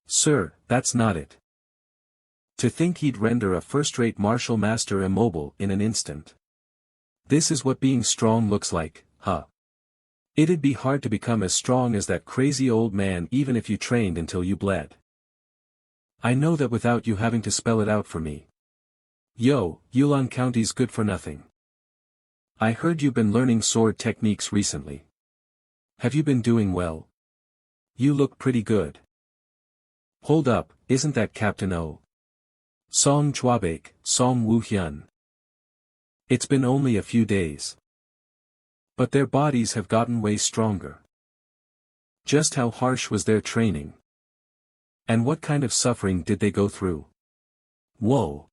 S1: Sir, that's not it. To think he'd render a first-rate martial master immobile in an instant. This is what being strong looks like, huh? It'd be hard to become as strong as that crazy old man even if you trained until you bled. I know that without you having to spell it out for me. Yo, Yulon County's good for nothing. I heard you've been learning sword techniques recently. Have you been doing well? You look pretty good. Hold up, isn't that Captain O? Song Chwabake, Song Wu Hyun. It's been only a few days. But their bodies have gotten way stronger. Just how harsh was their training? And what kind of suffering did they go through? Whoa!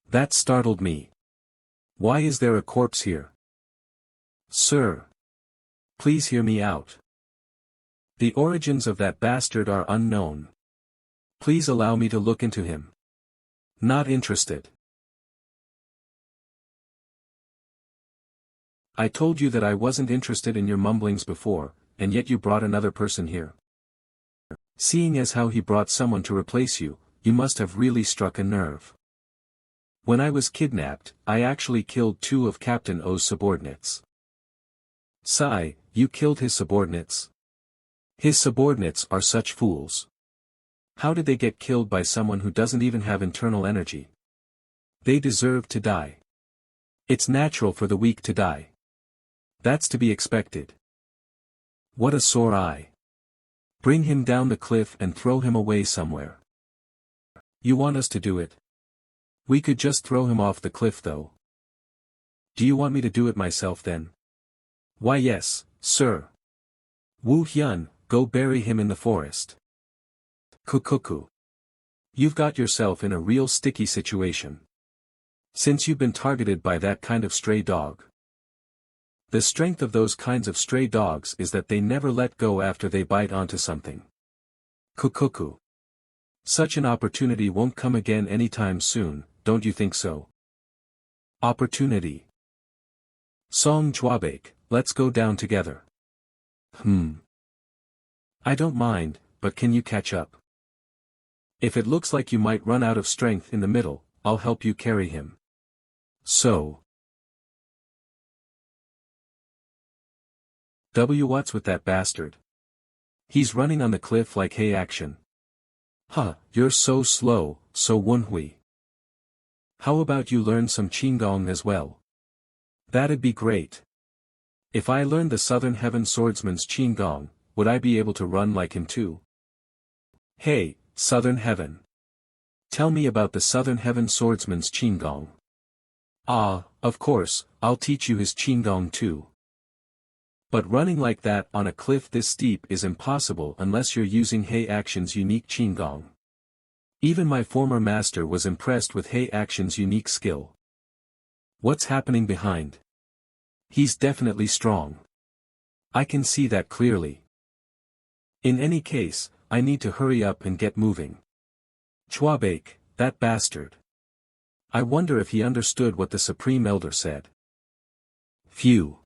S1: That startled me. Why is there a corpse here? Sir! Please hear me out. The origins of that bastard are unknown. Please allow me to look into him. Not interested. I told you that I wasn't interested in your mumblings before, and yet you brought another person here. Seeing as how he brought someone to replace you, you must have really struck a nerve. When I was kidnapped, I actually killed 2 of Captain O's subordinates. Sigh, you killed his subordinates? His subordinates are such fools. How did they get killed by someone who doesn't even have internal energy? They deserve to die. It's natural for the weak to die. That's to be expected. What a sore eye. Bring him down the cliff and throw him away somewhere. You want us to do it? We could just throw him off the cliff though. Do you want me to do it myself then? Why yes, sir. Wu Hyun, go bury him in the forest. Kukuku. You've got yourself in a real sticky situation. Since you've been targeted by that kind of stray dog. The strength of those kinds of stray dogs is that they never let go after they bite onto something. Kukuku. Such an opportunity won't come again anytime soon, don't you think so? Opportunity. Song Chwabake, let's go down together. I don't mind, but can you catch up? If it looks like you might run out of strength in the middle, I'll help you carry him. So. What's with that bastard? He's running on the cliff like hey action. Huh, you're so slow, so Wunhui. How about you learn some Qinggong as well? That'd be great. If I learned the Southern Heaven Swordsman's Qinggong, would I be able to run like him too? Hey, Southern Heaven. Tell me about the Southern Heaven Swordsman's Qinggong. Ah, of course, I'll teach you his Qinggong too. But running like that on a cliff this steep is impossible unless you're using Hei Action's unique Qinggong. Even my former master was impressed with Hei Action's unique skill. What's happening behind? He's definitely strong. I can see that clearly. In any case, I need to hurry up and get moving. Chwabake, that bastard. I wonder if he understood what the Supreme Elder said. Phew.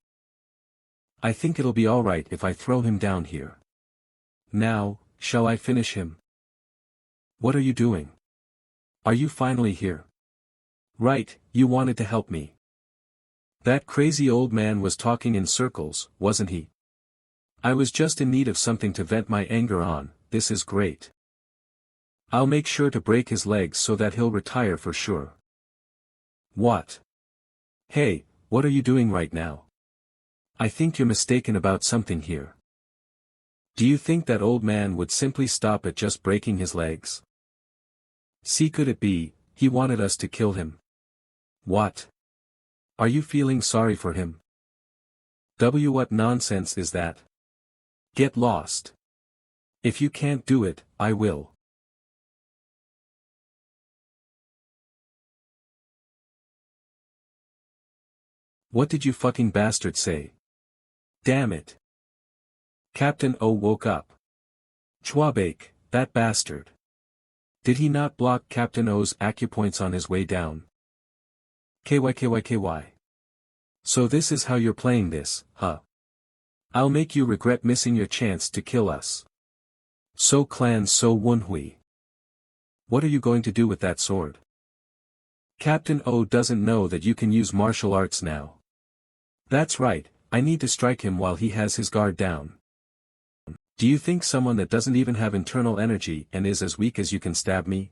S1: I think it'll be alright if I throw him down here. Now, shall I finish him? What are you doing? Are you finally here? Right, you wanted to help me. That crazy old man was talking in circles, wasn't he? I was just in need of something to vent my anger on, this is great. I'll make sure to break his legs so that he'll retire for sure. What? Hey, what are you doing right now? I think you're mistaken about something here. Do you think that old man would simply stop at just breaking his legs? See, could it be, he wanted us to kill him? What? Are you feeling sorry for him? What nonsense is that? Get lost. If you can't do it, I will. What did you fucking bastard say? Damn it. Captain O woke up. Chwabake, that bastard. Did he not block Captain O's acupoints on his way down? KY. So this is how you're playing this, huh? I'll make you regret missing your chance to kill us. So Clan So Wunhui. What are you going to do with that sword? Captain O doesn't know that you can use martial arts now. That's right, I need to strike him while he has his guard down. Do you think someone that doesn't even have internal energy and is as weak as you can stab me?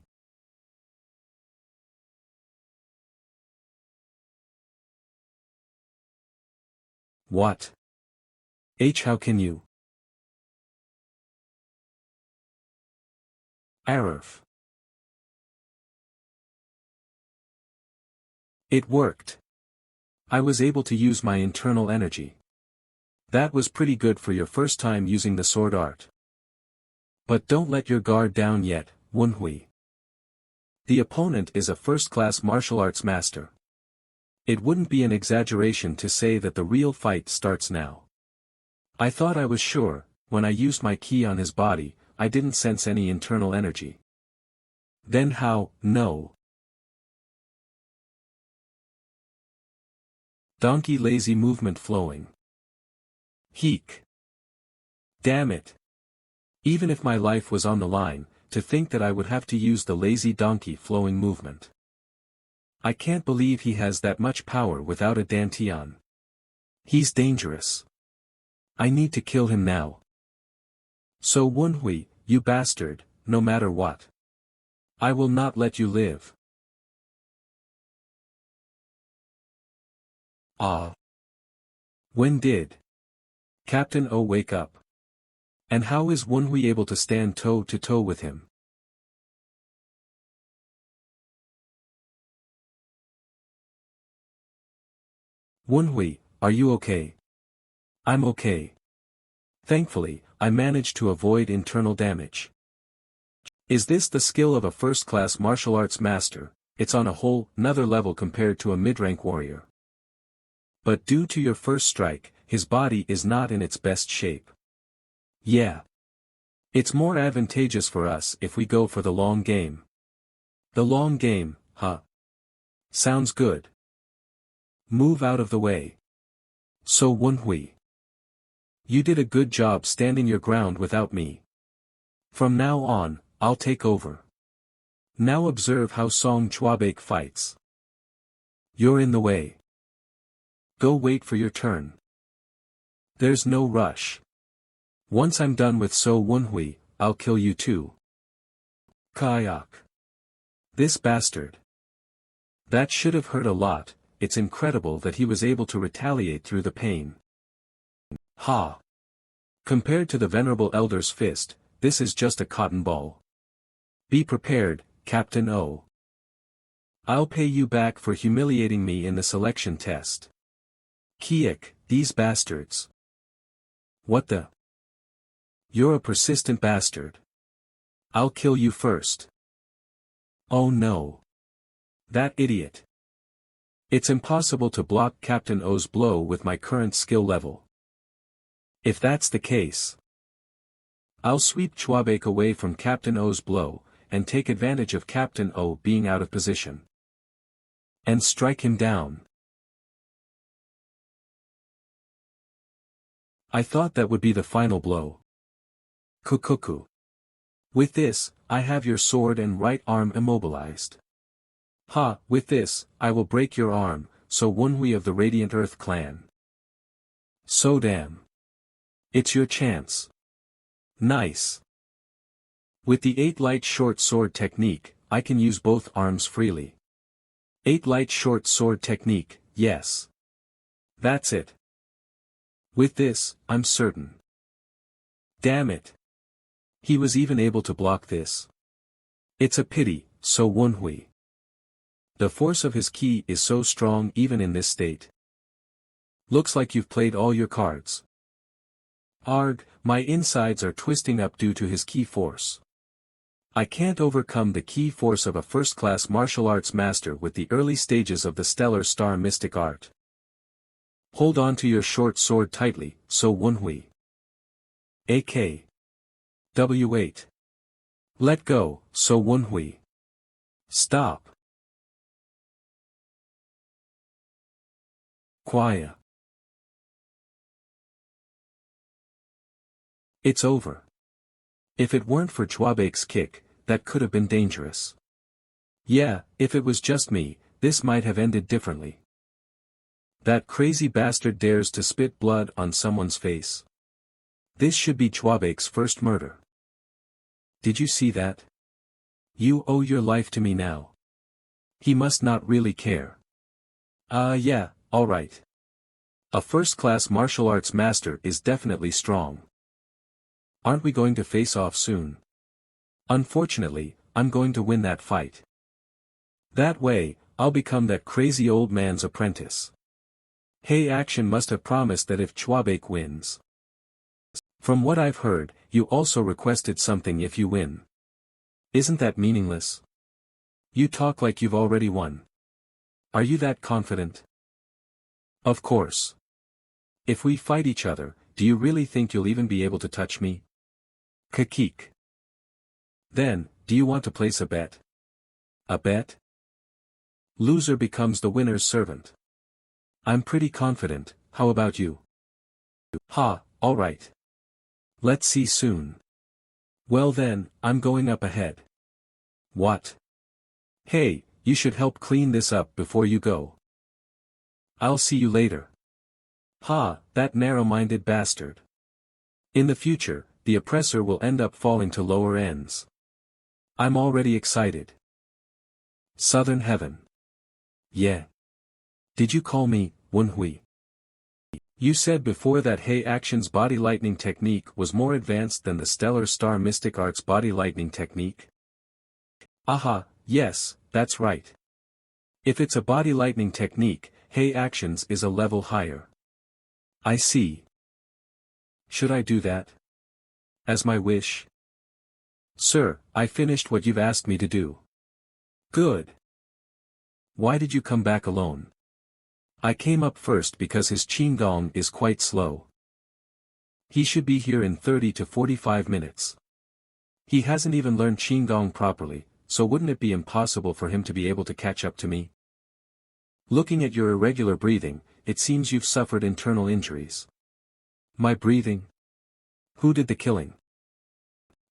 S1: What? How can you? Arif. It worked. I was able to use my internal energy. That was pretty good for your first time using the sword art. But don't let your guard down yet, Wunhui. The opponent is a first-class martial arts master. It wouldn't be an exaggeration to say that the real fight starts now. I thought I was sure, when I used my ki on his body, I didn't sense any internal energy. Then how, no. Donkey lazy movement flowing. Heek. Damn it. Even if my life was on the line, to think that I would have to use the lazy donkey flowing movement. I can't believe he has that much power without a dantian. He's dangerous. I need to kill him now. So Wunhui, you bastard, no matter what. I will not let you live. Ah. When did Captain O wake up? And how is Wunhui able to stand toe to toe with him? Wunhui, are you okay? I'm okay. Thankfully, I managed to avoid internal damage. Is this the skill of a first-class martial arts master? It's on a whole nother level compared to a mid-rank warrior. But due to your first strike, his body is not in its best shape. Yeah. It's more advantageous for us if we go for the long game. The long game, huh? Sounds good. Move out of the way. So Wunhui. You did a good job standing your ground without me. From now on, I'll take over. Now observe how Song Chuabake fights. You're in the way. Go wait for your turn. There's no rush. Once I'm done with So Wunhui, I'll kill you too. Kayak. This bastard. That should have hurt a lot. It's incredible that he was able to retaliate through the pain. Ha! Compared to the venerable elder's fist, this is just a cotton ball. Be prepared, Captain O. I'll pay you back for humiliating me in the selection test. Kiek, these bastards. What the? You're a persistent bastard. I'll kill you first. Oh no. That idiot. It's impossible to block Captain O's blow with my current skill level. If that's the case, I'll sweep Chuabake away from Captain O's blow, and take advantage of Captain O being out of position. And strike him down. I thought that would be the final blow. Kukuku. With this, I have your sword and right arm immobilized. Ha, with this, I will break your arm, So Wunhui of the Radiant Earth clan. So damn. It's your chance. Nice. With the 8 light short sword technique, I can use both arms freely. 8 light short sword technique, yes. That's it. With this, I'm certain. Damn it. He was even able to block this. It's a pity, So Wunhui. The force of his ki is so strong even in this state. Looks like you've played all your cards. Arg, my insides are twisting up due to his ki force. I can't overcome the ki force of a first-class martial arts master with the early stages of the stellar star mystic art. Hold on to your short sword tightly, So Wunhui. AK. W8. Let go, So Wunhui. Stop. Quiet. It's over. If it weren't for Chuabake's kick, that could have been dangerous. Yeah, if it was just me, this might have ended differently. That crazy bastard dares to spit blood on someone's face. This should be Chuabake's first murder. Did you see that? You owe your life to me now. He must not really care. Yeah, alright. A first-class martial arts master is definitely strong. Aren't we going to face off soon? Unfortunately, I'm going to win that fight. That way, I'll become that crazy old man's apprentice. Hei Action must have promised that if Chwabake wins. From what I've heard, you also requested something if you win. Isn't that meaningless? You talk like you've already won. Are you that confident? Of course. If we fight each other, do you really think you'll even be able to touch me? Kakik. Then, do you want to place a bet? A bet? Loser becomes the winner's servant. I'm pretty confident, how about you? Ha, alright. Let's see soon. Well then, I'm going up ahead. What? Hey, you should help clean this up before you go. I'll see you later. Ha, that narrow-minded bastard. In the future, the oppressor will end up falling to lower ends. I'm already excited. Southern Heaven. Yeah. Did you call me, Wunhui? You said before that Hei Action's body lightning technique was more advanced than the Stellar Star Mystic Art's body lightning technique? Aha, yes, that's right. If it's a body lightning technique, Hei Action's is a level higher. I see. Should I do that? As my wish? Sir, I finished what you've asked me to do. Good. Why did you come back alone? I came up first because his Qigong is quite slow. He should be here in 30 to 45 minutes. He hasn't even learned Qigong properly, so wouldn't it be impossible for him to be able to catch up to me? Looking at your irregular breathing, it seems you've suffered internal injuries. My breathing? Who did the killing?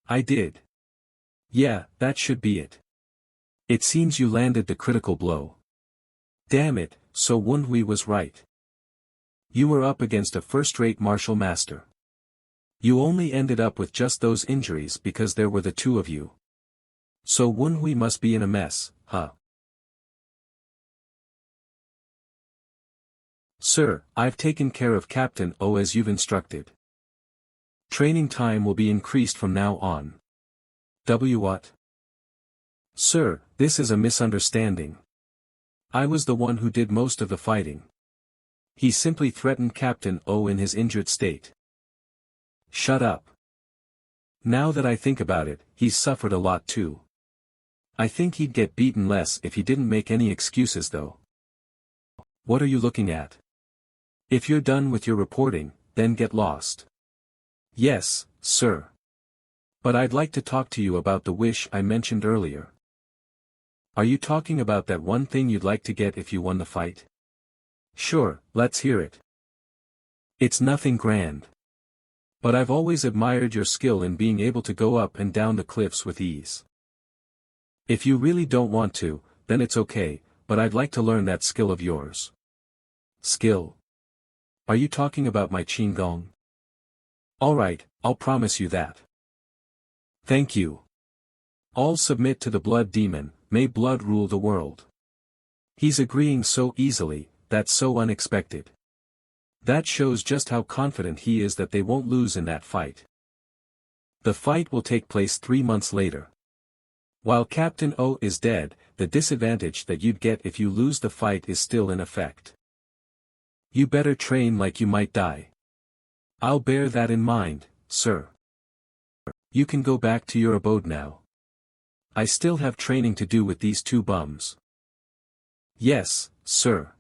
S1: I did. Yeah, that should be it. It seems you landed the critical blow. Damn it, so Wunhui was right. You were up against a first-rate martial master. You only ended up with just those injuries because there were the two of you. So Wunhui must be in a mess, huh? Sir, I've taken care of Captain O as you've instructed. Training time will be increased from now on. What? Sir, this is a misunderstanding. I was the one who did most of the fighting. He simply threatened Captain O in his injured state. Shut up. Now that I think about it, he's suffered a lot too. I think he'd get beaten less if he didn't make any excuses though. What are you looking at? If you're done with your reporting, then get lost. Yes, sir. But I'd like to talk to you about the wish I mentioned earlier. Are you talking about that one thing you'd like to get if you won the fight? Sure, let's hear it. It's nothing grand. But I've always admired your skill in being able to go up and down the cliffs with ease. If you really don't want to, then it's okay, but I'd like to learn that skill of yours. Skill? Are you talking about my Qigong? Alright, I'll promise you that. Thank you. All submit to the blood demon, may blood rule the world. He's agreeing so easily, that's so unexpected. That shows just how confident he is that they won't lose in that fight. The fight will take place 3 months later. While Captain O is dead, the disadvantage that you'd get if you lose the fight is still in effect. You better train like you might die. I'll bear that in mind, sir. You can go back to your abode now. I still have training to do with these two bums. Yes, sir.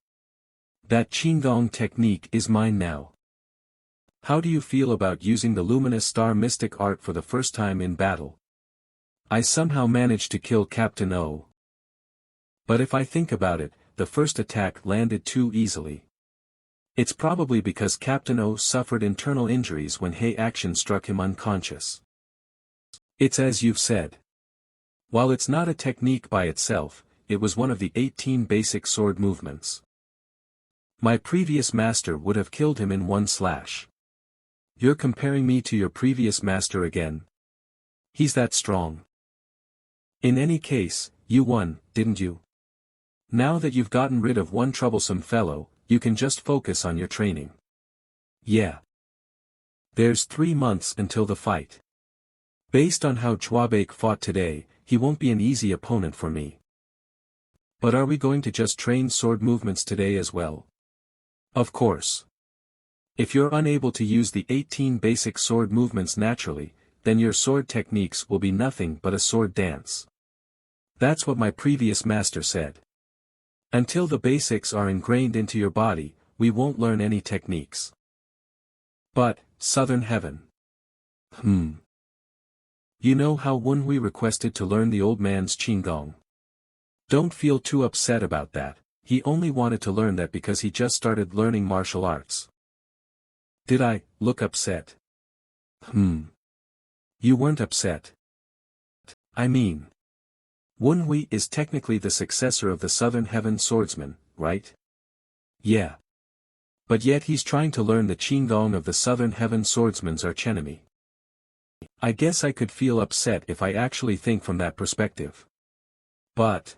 S1: That Qigong technique is mine now. How do you feel about using the luminous star mystic art for the first time in battle? I somehow managed to kill Captain O. But if I think about it, the first attack landed too easily. It's probably because Captain O suffered internal injuries when Hei Action struck him unconscious. It's as you've said. While it's not a technique by itself, it was one of the 18 basic sword movements. My previous master would have killed him in one slash. You're comparing me to your previous master again? He's that strong. In any case, you won, didn't you? Now that you've gotten rid of one troublesome fellow, you can just focus on your training. Yeah. There's 3 months until the fight. Based on how Chwabake fought today, he won't be an easy opponent for me. But are we going to just train sword movements today as well? Of course. If you're unable to use the 18 basic sword movements naturally, then your sword techniques will be nothing but a sword dance. That's what my previous master said. Until the basics are ingrained into your body, we won't learn any techniques. But, Southern Heaven. You know how Wenhui requested to learn the old man's Qigong? Don't feel too upset about that, he only wanted to learn that because he just started learning martial arts. Did I look upset? You weren't upset. I mean, Wenhui is technically the successor of the Southern Heaven swordsman, right? Yeah. But yet he's trying to learn the Qigong of the Southern Heaven swordsman's archenemy. I guess I could feel upset if I actually think from that perspective. But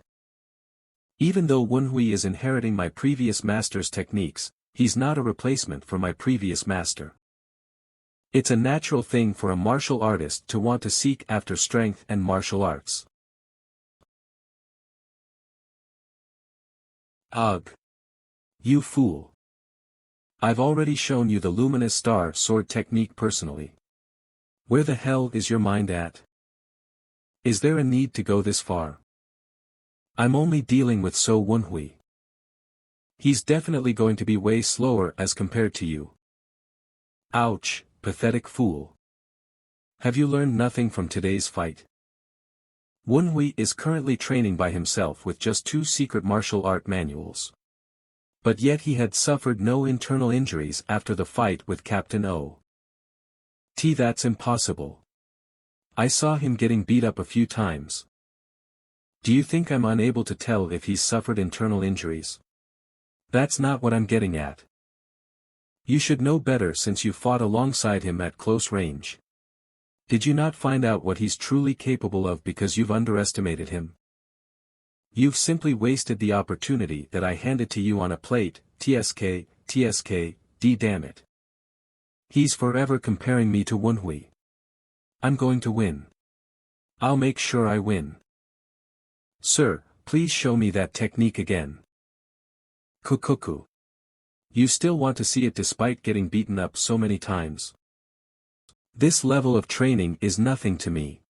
S1: even though Wenhui is inheriting my previous master's techniques, he's not a replacement for my previous master. It's a natural thing for a martial artist to want to seek after strength and martial arts. Ugh. You fool. I've already shown you the luminous star sword technique personally. Where the hell is your mind at? Is there a need to go this far? I'm only dealing with So Wenhui. He's definitely going to be way slower as compared to you. Ouch, pathetic fool. Have you learned nothing from today's fight? Wenhui is currently training by himself with just 2 secret martial art manuals. But yet he had suffered no internal injuries after the fight with Captain O. That's impossible. I saw him getting beat up a few times. Do you think I'm unable to tell if he's suffered internal injuries? That's not what I'm getting at. You should know better since you fought alongside him at close range. Did you not find out what he's truly capable of because you've underestimated him? You've simply wasted the opportunity that I handed to you on a plate, TSK, damn it. He's forever comparing me to Wenhui. I'm going to win. I'll make sure I win. Sir, please show me that technique again. Kukuku. You still want to see it despite getting beaten up so many times? This level of training is nothing to me.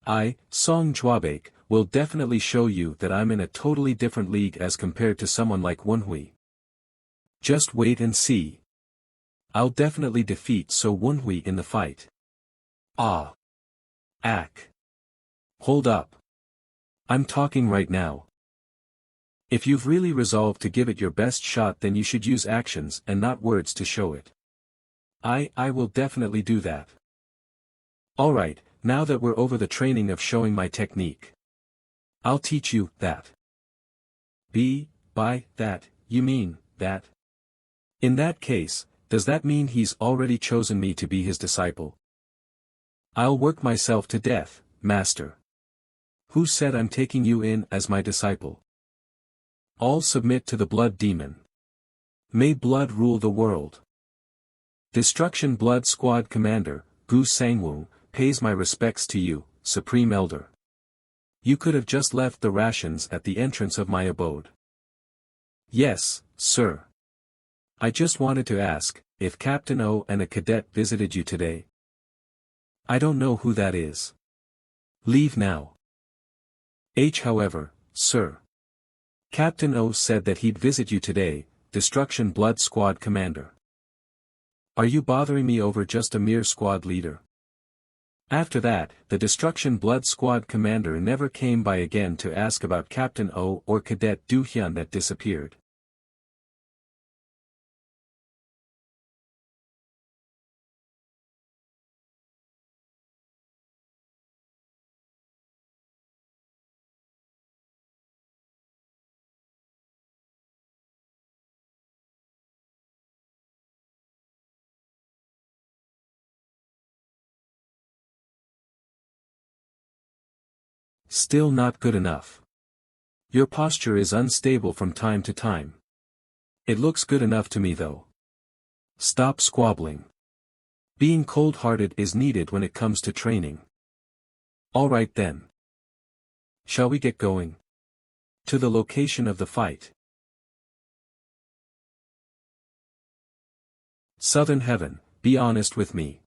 S1: I, Song Juabake, will definitely show you that I'm in a totally different league as compared to someone like Wenhui. Just wait and see. I'll definitely defeat So Wenhui in the fight. Ah. Ack. Hold up. I'm talking right now. If you've really resolved to give it your best shot, then you should use actions and not words to show it. I will definitely do that. Alright, now that we're over the training of showing my technique, I'll teach you that. By that, you mean, that? In that case, does that mean he's already chosen me to be his disciple? I'll work myself to death, master. Who said I'm taking you in as my disciple? All submit to the blood demon. May blood rule the world. Destruction Blood Squad Commander, Gu Sangwu, pays my respects to you, Supreme Elder. You could have just left the rations at the entrance of my abode. Yes, sir. I just wanted to ask, if Captain O and a cadet visited you today. I don't know who that is. Leave now. However, sir. Captain O said that he'd visit you today, Destruction Blood Squad Commander. Are you bothering me over just a mere squad leader? After that, the Destruction Blood Squad Commander never came by again to ask about Captain O or Cadet Du Hyun that disappeared. Still not good enough. Your posture is unstable from time to time. It looks good enough to me though. Stop squabbling. Being cold-hearted is needed when it comes to training. Alright then. Shall we get going? To the location of the fight. Southern Heaven, be honest with me.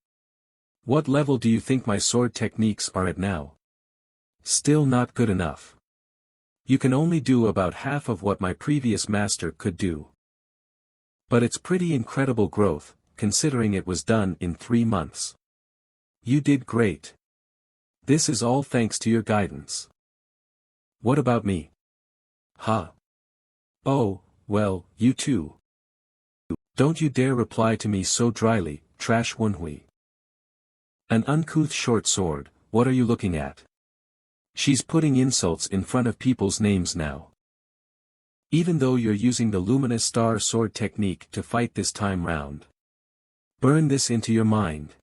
S1: What level do you think my sword techniques are at now? Still not good enough. You can only do about half of what my previous master could do. But it's pretty incredible growth, considering it was done in 3 months. You did great. This is all thanks to your guidance. What about me? Huh? Oh, well, you too. Don't you dare reply to me so dryly, trash Wunhui. An uncouth short sword, what are you looking at? She's putting insults in front of people's names now. Even though you're using the luminous star sword technique to fight this time round. Burn this into your mind.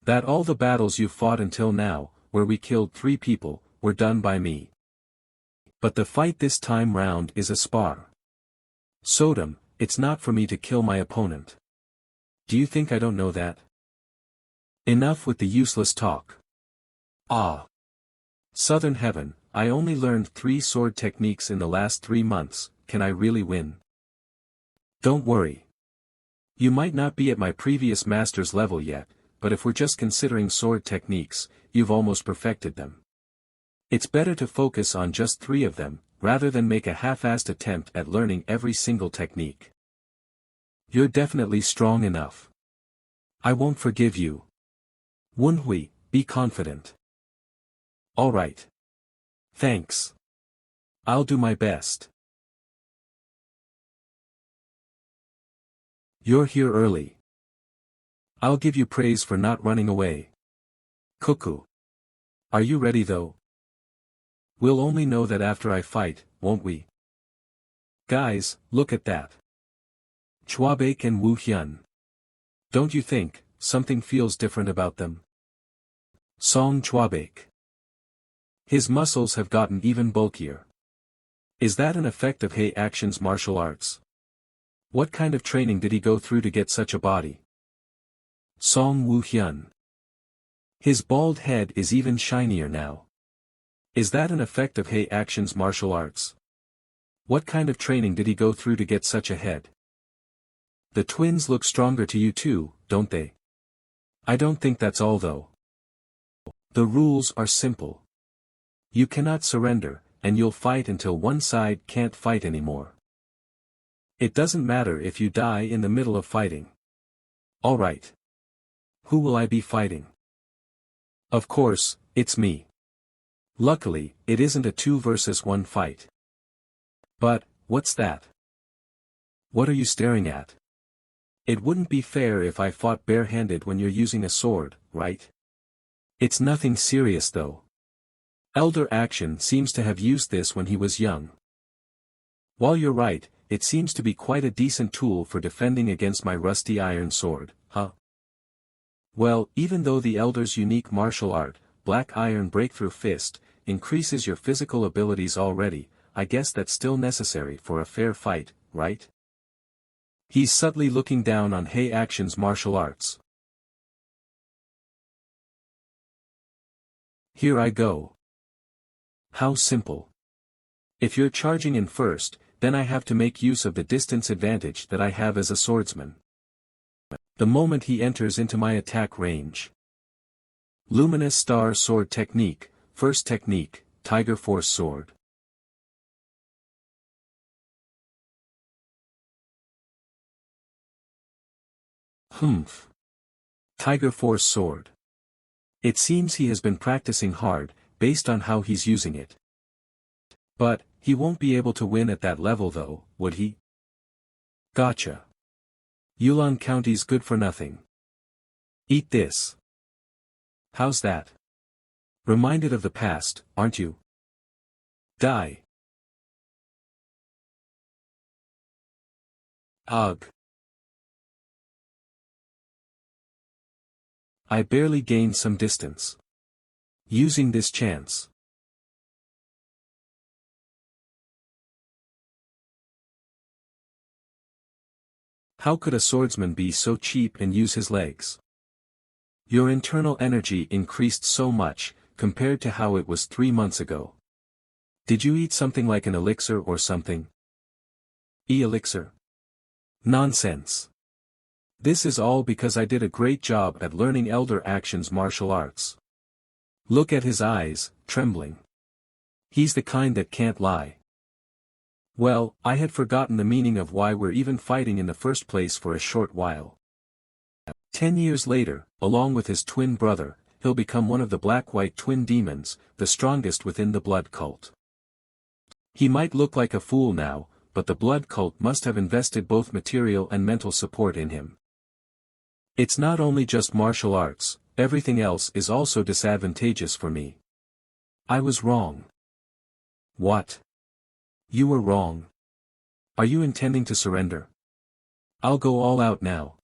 S1: That all the battles you've fought until now, where we killed 3 people, were done by me. But the fight this time round is a spar. Sodom, it's not for me to kill my opponent. Do you think I don't know that? Enough with the useless talk. Ah. Southern Heaven, I only learned 3 sword techniques in the last 3 months, can I really win? Don't worry. You might not be at my previous master's level yet, but if we're just considering sword techniques, you've almost perfected them. It's better to focus on just 3 of them, rather than make a half-assed attempt at learning every single technique. You're definitely strong enough. I won't forgive you. Wunhui, be confident. Alright. Thanks. I'll do my best. You're here early. I'll give you praise for not running away. Cuckoo. Are you ready though? We'll only know that after I fight, won't we? Guys, look at that. Chuabeik and Wu Hyun. Don't you think, something feels different about them? Song Chuabeik. His muscles have gotten even bulkier. Is that an effect of Hei Action's martial arts? What kind of training did he go through to get such a body? Song Wu Hyun. His bald head is even shinier now. Is that an effect of Hei Action's martial arts? What kind of training did he go through to get such a head? The twins look stronger to you too, don't they? I don't think that's all though. The rules are simple. You cannot surrender, and you'll fight until one side can't fight anymore. It doesn't matter if you die in the middle of fighting. Alright. Who will I be fighting? Of course, it's me. Luckily, it isn't a 2 versus 1 fight. But, what's that? What are you staring at? It wouldn't be fair if I fought barehanded when you're using a sword, right? It's nothing serious though. Elder Action seems to have used this when he was young. While you're right, it seems to be quite a decent tool for defending against my rusty iron sword, huh? Well, even though the Elder's unique martial art, Black Iron Breakthrough Fist, increases your physical abilities already, I guess that's still necessary for a fair fight, right? He's subtly looking down on Hei Action's martial arts. Here I go. How simple. If you're charging in first, then I have to make use of the distance advantage that I have as a swordsman. The moment he enters into my attack range. Luminous Star Sword Technique, First Technique, Tiger Force Sword. Humph. Tiger Force Sword. It seems he has been practicing hard, based on how he's using it. But, he won't be able to win at that level though, would he? Gotcha. Yulon County's good for nothing. Eat this. How's that? Reminded of the past, aren't you? Die. Ugh. I barely gained some distance. Using this chance. How could a swordsman be so cheap and use his legs? Your internal energy increased so much, compared to how it was 3 months ago. Did you eat something like an elixir or something? E-elixir? Nonsense. This is all because I did a great job at learning Elder Action's martial arts. Look at his eyes, trembling. He's the kind that can't lie. Well, I had forgotten the meaning of why we're even fighting in the first place for a short while. 10 years later, along with his twin brother, he'll become one of the black-white twin demons, the strongest within the blood cult. He might look like a fool now, but the blood cult must have invested both material and mental support in him. It's not only just martial arts, everything else is also disadvantageous for me. I was wrong. What? You were wrong. Are you intending to surrender? I'll go all out now.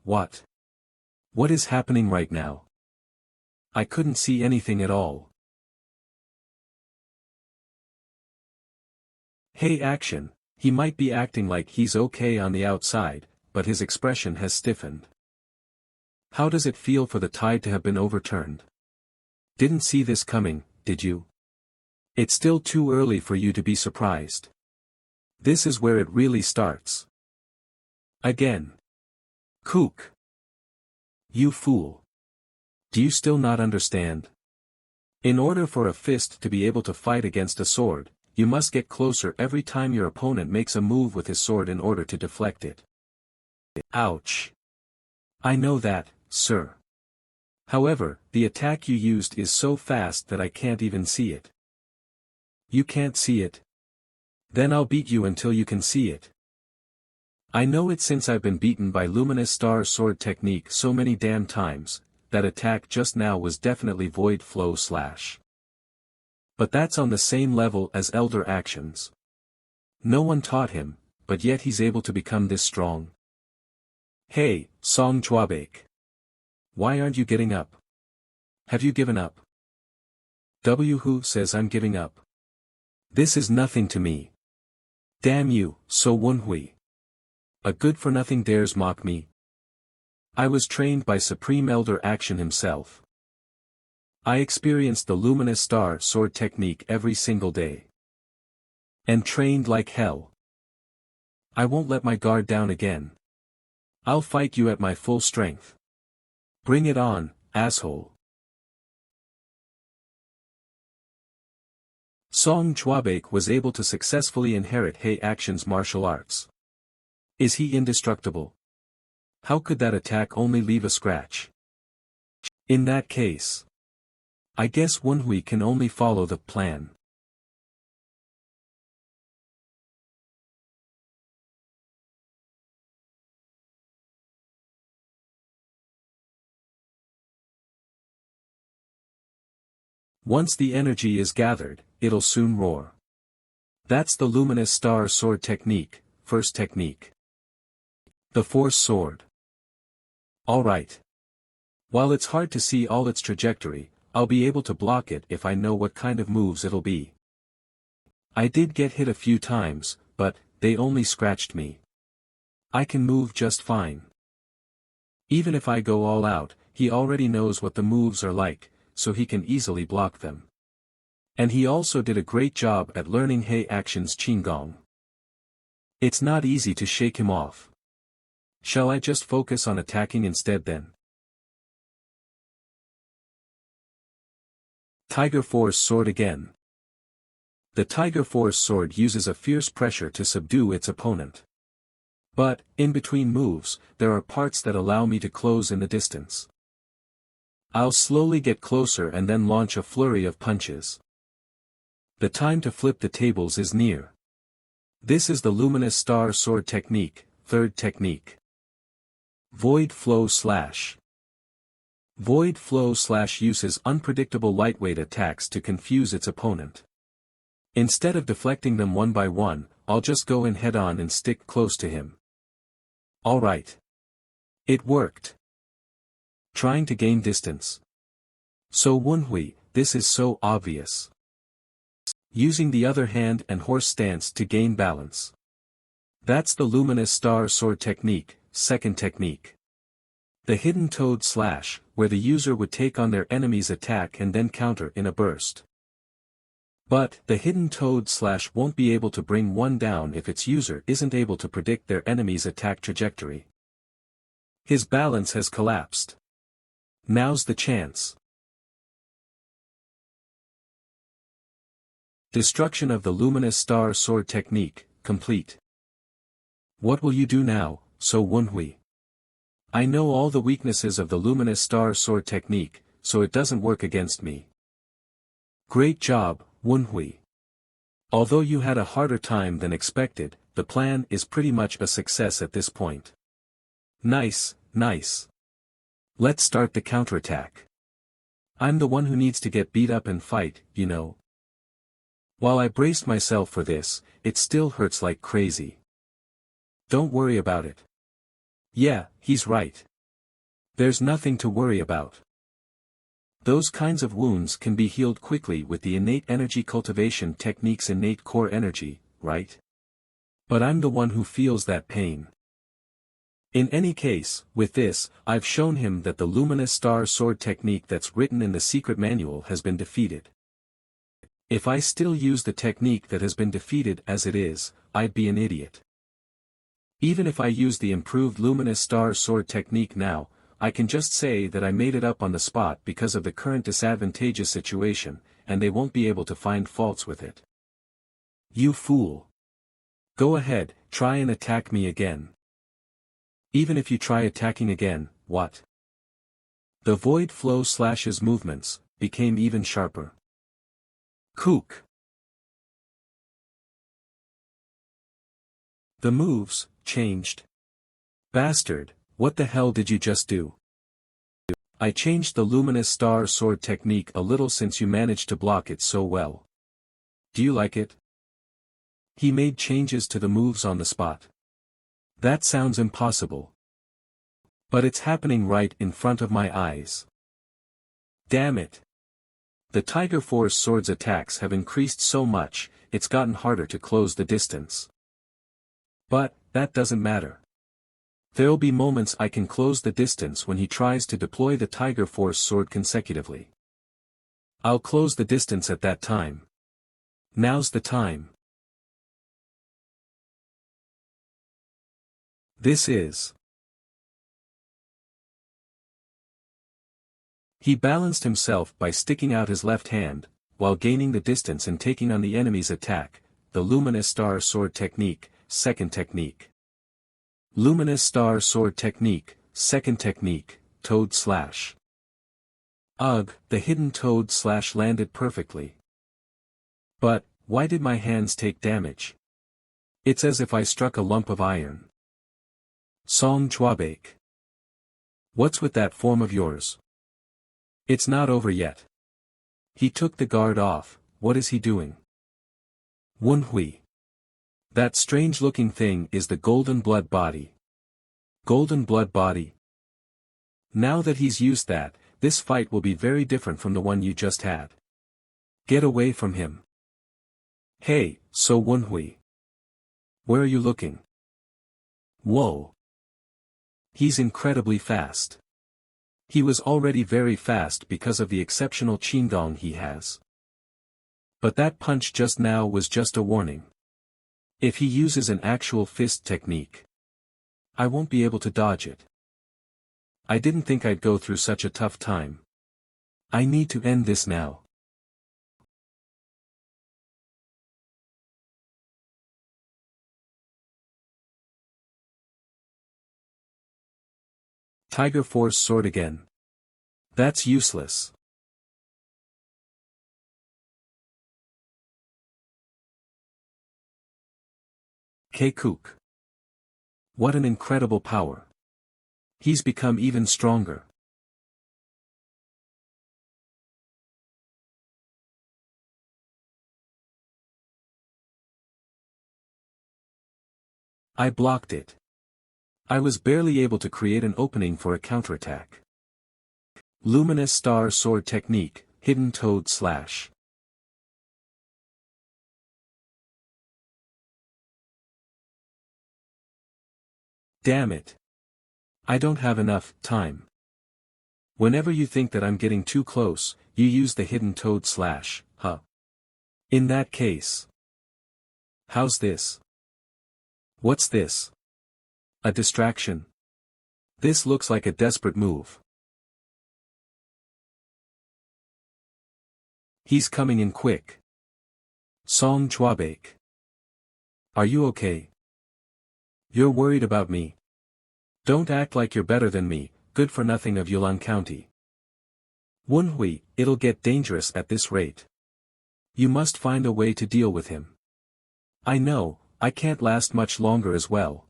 S1: What? What is happening right now? I couldn't see anything at all. Hey Action, he might be acting like he's okay on the outside, but his expression has stiffened. How does it feel for the tide to have been overturned? Didn't see this coming, did you? It's still too early for you to be surprised. This is where it really starts. Again. Kook. You fool. Do you still not understand? In order for a fist to be able to fight against a sword, you must get closer every time your opponent makes a move with his sword in order to deflect it. Ouch. I know that, sir. However, the attack you used is so fast that I can't even see it. You can't see it? Then I'll beat you until you can see it. I know it since I've been beaten by Luminous Star Sword technique so many damn times, that attack just now was definitely Void Flow Slash. But that's on the same level as Elder Actions. No one taught him, but yet he's able to become this strong. Hey, Song Chwabek. Why aren't you getting up? Have you given up? Who says I'm giving up? This is nothing to me. Damn you, So Wunhui. A good-for-nothing dares mock me. I was trained by Supreme Elder Action himself. I experienced the Luminous Star Sword technique every single day. And trained like hell. I won't let my guard down again. I'll fight you at my full strength. Bring it on, asshole. Song Chwabek was able to successfully inherit Hei Action's martial arts. Is he indestructible? How could that attack only leave a scratch? In that case, I guess Wunhui can only follow the plan. Once the energy is gathered, it'll soon roar. That's the Luminous Star Sword technique, first technique. The Force Sword. Alright. While it's hard to see all its trajectory, I'll be able to block it if I know what kind of moves it'll be. I did get hit a few times, but they only scratched me. I can move just fine. Even if I go all out, he already knows what the moves are like, so he can easily block them. And he also did a great job at learning Hei Action's Qigong. It's not easy to shake him off. Shall I just focus on attacking instead then? Tiger Force Sword again. The Tiger Force Sword uses a fierce pressure to subdue its opponent. But, in between moves, there are parts that allow me to close in the distance. I'll slowly get closer and then launch a flurry of punches. The time to flip the tables is near. This is the Luminous Star Sword technique, third technique. Void Flow Slash. Void Flow Slash uses unpredictable lightweight attacks to confuse its opponent. Instead of deflecting them one by one, I'll just go in head-on and stick close to him. Alright. It worked. Trying to gain distance. So Wunhui, this is so obvious. Using the other hand and horse stance to gain balance. That's the Luminous Star Sword technique, second technique. The hidden toad slash, where the user would take on their enemy's attack and then counter in a burst. But, the hidden toad slash won't be able to bring one down if its user isn't able to predict their enemy's attack trajectory. His balance has collapsed. Now's the chance. Destruction of the Luminous Star Sword Technique, complete. What will you do now, So Wunhui? I know all the weaknesses of the Luminous Star Sword Technique, so it doesn't work against me. Great job, Wunhui. Although you had a harder time than expected, the plan is pretty much a success at this point. Nice, nice. Let's start the counterattack. I'm the one who needs to get beat up and fight, you know. While I braced myself for this, it still hurts like crazy. Don't worry about it. Yeah, he's right. There's nothing to worry about. Those kinds of wounds can be healed quickly with the innate energy cultivation technique's innate core energy, right? But I'm the one who feels that pain. In any case, with this, I've shown him that the Luminous Star Sword technique that's written in the secret manual has been defeated. If I still use the technique that has been defeated as it is, I'd be an idiot. Even if I use the improved Luminous Star Sword technique now, I can just say that I made it up on the spot because of the current disadvantageous situation, and they won't be able to find faults with it. You fool. Go ahead, try and attack me again. Even if you try attacking again, what? The void flow slash's movements became even sharper. Kook. The moves changed. Bastard, what the hell did you just do? I changed the Luminous Star Sword technique a little since you managed to block it so well. Do you like it? He made changes to the moves on the spot. That sounds impossible. But it's happening right in front of my eyes. Damn it. The Tiger Force Sword's attacks have increased so much, it's gotten harder to close the distance. But, that doesn't matter. There'll be moments I can close the distance when he tries to deploy the Tiger Force Sword consecutively. I'll close the distance at that time. Now's the time. This is. He balanced himself by sticking out his left hand, while gaining the distance and taking on the enemy's attack, the Luminous Star Sword technique, second technique. Luminous Star Sword technique, second technique, Toad Slash. Ugh, the hidden Toad Slash landed perfectly. But, why did my hands take damage? It's as if I struck a lump of iron. Song Chuabake. What's with that form of yours? It's not over yet. He took the guard off, what is he doing? Wunhui. That strange-looking thing is the Golden Blood Body. Golden Blood Body? Now that he's used that, this fight will be very different from the one you just had. Get away from him. Hey, So Wunhui. Where are you looking? Whoa. He's incredibly fast. He was already very fast because of the exceptional Qingdong he has. But that punch just now was just a warning. If he uses an actual fist technique, I won't be able to dodge it. I didn't think I'd go through such a tough time. I need to end this now. Tiger Force Sword again. That's useless. Kook. What an incredible power. He's become even stronger. I blocked it. I was barely able to create an opening for a counterattack. Luminous Star Sword technique, hidden Toad Slash. Damn it. I don't have enough time. Whenever you think that I'm getting too close, you use the hidden toad slash, huh? In that case. How's this? What's this? A distraction? This looks like a desperate move. He's coming in quick. Song Chwabek. Are you okay? You're worried about me. Don't act like you're better than me, good for nothing of Yulon County. Wunhui, it'll get dangerous at this rate. You must find a way to deal with him. I know, I can't last much longer as well.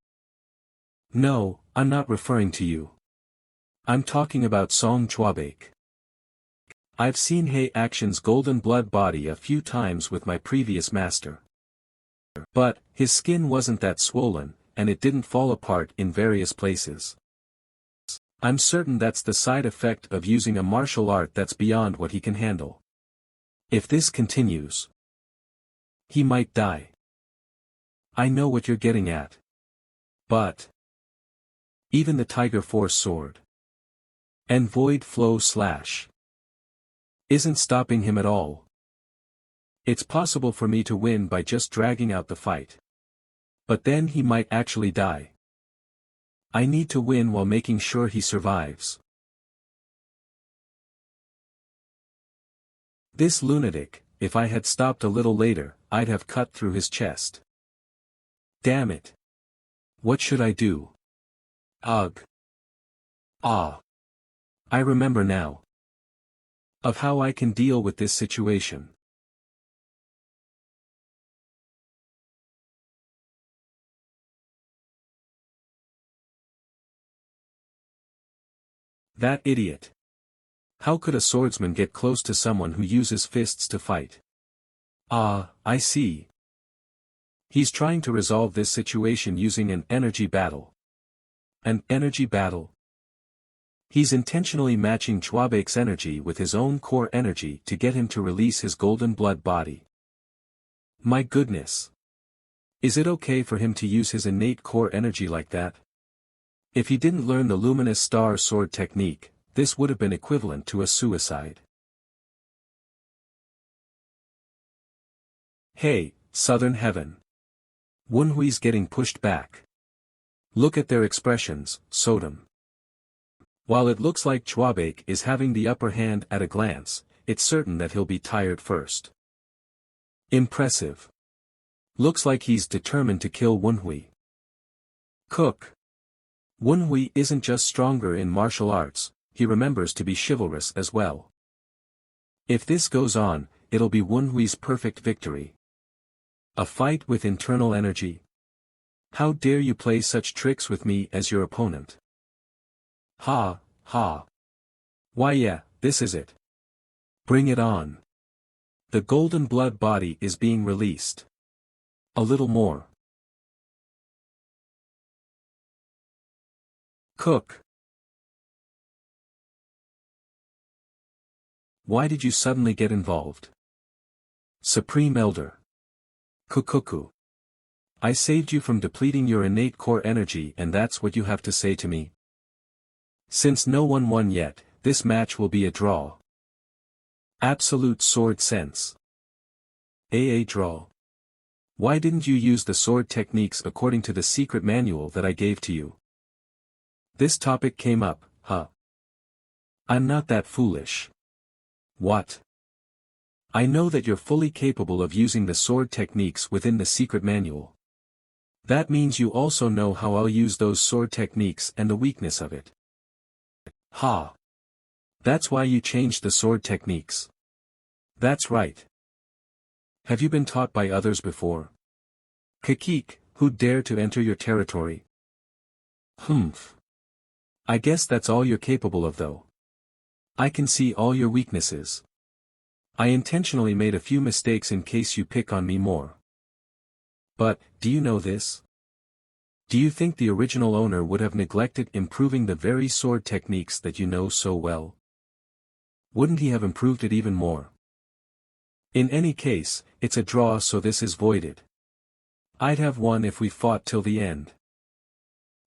S1: No, I'm not referring to you. I'm talking about Song Chwabek. I've seen Hei Action's golden blood body a few times with my previous master. But, his skin wasn't that swollen, and it didn't fall apart in various places. I'm certain that's the side effect of using a martial art that's beyond what he can handle. If this continues, he might die. I know what you're getting at. But even the Tiger Force sword and Void Flow slash isn't stopping him at all. It's possible for me to win by just dragging out the fight. But then he might actually die. I need to win while making sure he survives. This lunatic, if I had stopped a little later, I'd have cut through his chest. Damn it. What should I do? Ugh. Ah. I remember now. Of how I can deal with this situation. That idiot. How could a swordsman get close to someone who uses fists to fight? Ah, I see. He's trying to resolve this situation using an energy battle. An energy battle? He's intentionally matching Chwabek's energy with his own core energy to get him to release his golden blood body. My goodness. Is it okay for him to use his innate core energy like that? If he didn't learn the luminous star sword technique, this would have been equivalent to a suicide. Hey, Southern Heaven. Wunhui's getting pushed back. Look at their expressions, Sodom. While it looks like Chwabek is having the upper hand at a glance, it's certain that he'll be tired first. Impressive. Looks like he's determined to kill Wunhui. Cook. Wunhui isn't just stronger in martial arts, he remembers to be chivalrous as well. If this goes on, it'll be Wunhui's perfect victory. A fight with internal energy? How dare you play such tricks with me as your opponent? Ha, ha. Why yeah, this is it. Bring it on. The golden blood body is being released. A little more. Cook. Why did you suddenly get involved? Supreme Elder. Kukuku. I saved you from depleting your innate core energy and that's what you have to say to me? Since no one won yet, this match will be a draw. Absolute sword sense. AA draw. Why didn't you use the sword techniques according to the secret manual that I gave to you? This topic came up, huh? I'm not that foolish. What? I know that you're fully capable of using the sword techniques within the secret manual. That means you also know how I'll use those sword techniques and the weakness of it. Ha! That's why you changed the sword techniques. That's right. Have you been taught by others before? Kakik, who dare to enter your territory? Humph. I guess that's all you're capable of though. I can see all your weaknesses. I intentionally made a few mistakes in case you pick on me more. But, do you know this? Do you think the original owner would have neglected improving the very sword techniques that you know so well? Wouldn't he have improved it even more? In any case, it's a draw so this is voided. I'd have won if we fought till the end.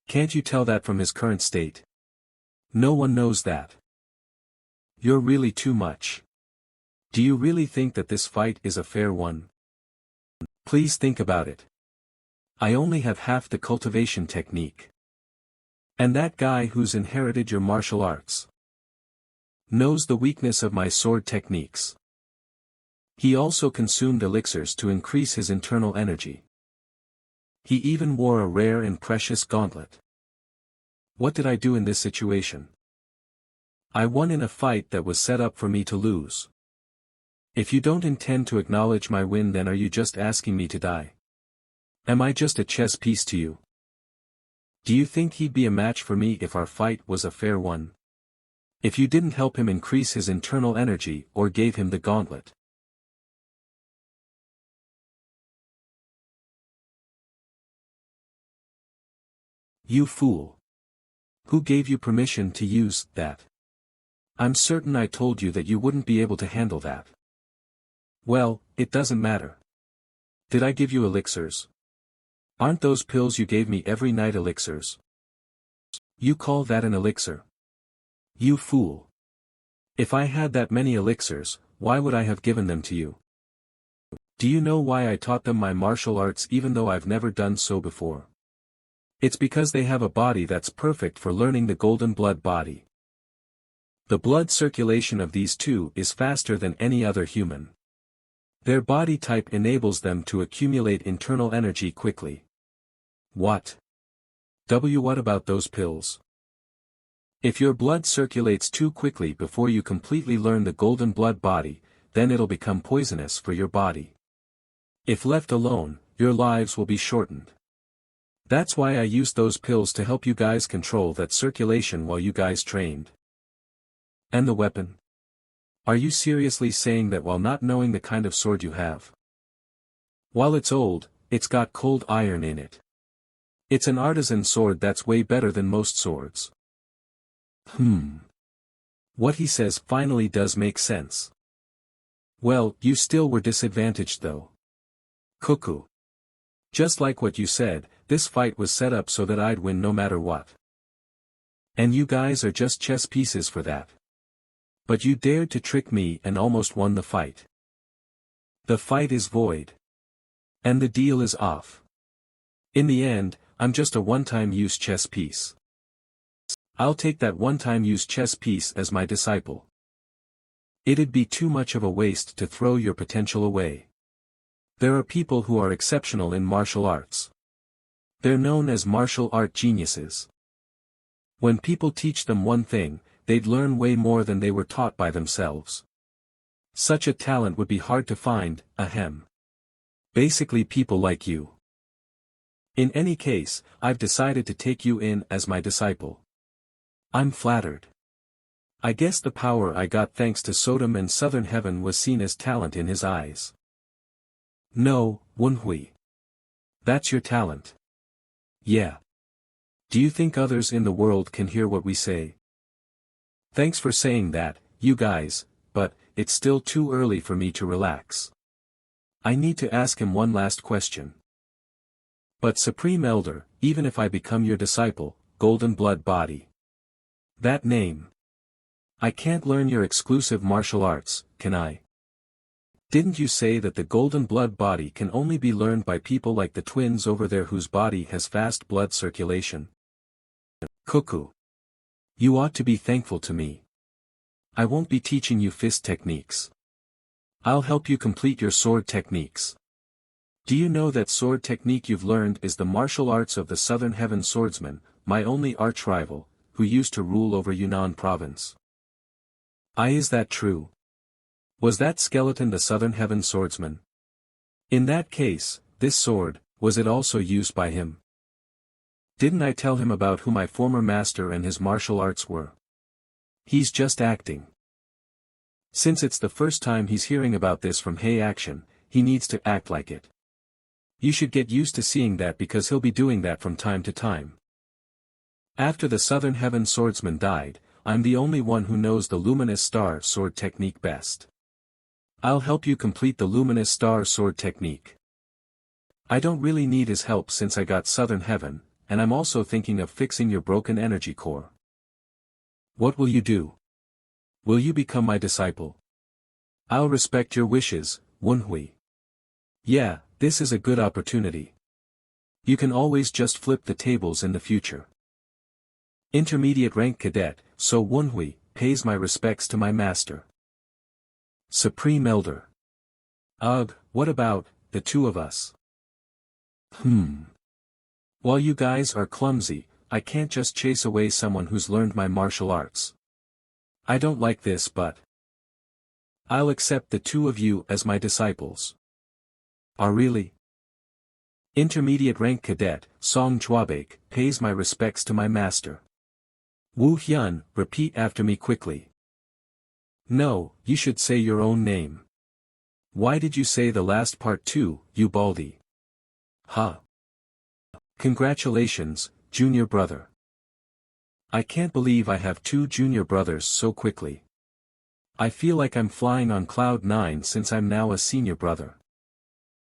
S1: Can't you tell that from his current state? No one knows that. You're really too much. Do you really think that this fight is a fair one? Please think about it. I only have half the cultivation technique. And that guy who's inherited your martial arts knows the weakness of my sword techniques. He also consumed elixirs to increase his internal energy. He even wore a rare and precious gauntlet. What did I do in this situation? I won in a fight that was set up for me to lose. If you don't intend to acknowledge my win, then are you just asking me to die? Am I just a chess piece to you? Do you think he'd be a match for me if our fight was a fair one? If you didn't help him increase his internal energy or gave him the gauntlet? You fool. Who gave you permission to use that? I'm certain I told you that you wouldn't be able to handle that. Well, it doesn't matter. Did I give you elixirs? Aren't those pills you gave me every night elixirs? You call that an elixir? You fool. If I had that many elixirs, why would I have given them to you? Do you know why I taught them my martial arts even though I've never done so before? It's because they have a body that's perfect for learning the golden blood body. The blood circulation of these two is faster than any other human. Their body type enables them to accumulate internal energy quickly. What? What about those pills? If your blood circulates too quickly before you completely learn the golden blood body, then it'll become poisonous for your body. If left alone, your lives will be shortened. That's why I used those pills to help you guys control that circulation while you guys trained. And the weapon? Are you seriously saying that while not knowing the kind of sword you have? While it's old, it's got cold iron in it. It's an artisan sword that's way better than most swords. What he says finally does make sense. Well, you still were disadvantaged though. Cuckoo. Just like what you said, this fight was set up so that I'd win no matter what. And you guys are just chess pieces for that. But you dared to trick me and almost won the fight. The fight is void. And the deal is off. In the end, I'm just a one-time use chess piece. I'll take that one-time use chess piece as my disciple. It'd be too much of a waste to throw your potential away. There are people who are exceptional in martial arts. They're known as martial art geniuses. When people teach them one thing, they'd learn way more than they were taught by themselves. Such a talent would be hard to find, ahem. Basically people like you. In any case, I've decided to take you in as my disciple. I'm flattered. I guess the power I got thanks to Sodom and Southern Heaven was seen as talent in his eyes. No, Wunhui. That's your talent. Yeah. Do you think others in the world can hear what we say? Thanks for saying that, you guys, but it's still too early for me to relax. I need to ask him one last question. But Supreme Elder, even if I become your disciple, Golden Blood Body. That name. I can't learn your exclusive martial arts, can I? Didn't you say that the Golden Blood Body can only be learned by people like the twins over there whose body has fast blood circulation? Cuckoo. You ought to be thankful to me. I won't be teaching you fist techniques. I'll help you complete your sword techniques. Do you know that sword technique you've learned is the martial arts of the Southern Heaven swordsman, my only arch-rival, who used to rule over Yunnan province? Is that true? Was that skeleton the Southern Heaven swordsman? In that case, this sword, was it also used by him? Didn't I tell him about who my former master and his martial arts were? He's just acting. Since it's the first time he's hearing about this from Hey Action, he needs to act like it. You should get used to seeing that because he'll be doing that from time to time. After the Southern Heaven swordsman died, I'm the only one who knows the Luminous Star sword technique best. I'll help you complete the Luminous Star sword technique. I don't really need his help since I got Southern Heaven, and I'm also thinking of fixing your broken energy core. What will you do? Will you become my disciple? I'll respect your wishes, Wunhui. Yeah, this is a good opportunity. You can always just flip the tables in the future. Intermediate rank cadet, so Wunhui, pays my respects to my master. Supreme Elder. Ugh, what about, the two of us? While you guys are clumsy, I can't just chase away someone who's learned my martial arts. I don't like this but I'll accept the two of you as my disciples. Really? Intermediate rank cadet, Song Chuabake, pays my respects to my master. Wu Hyun, repeat after me quickly. No, you should say your own name. Why did you say the last part too, you baldy? Huh. Congratulations, junior brother. I can't believe I have two junior brothers so quickly. I feel like I'm flying on cloud 9 since I'm now a senior brother.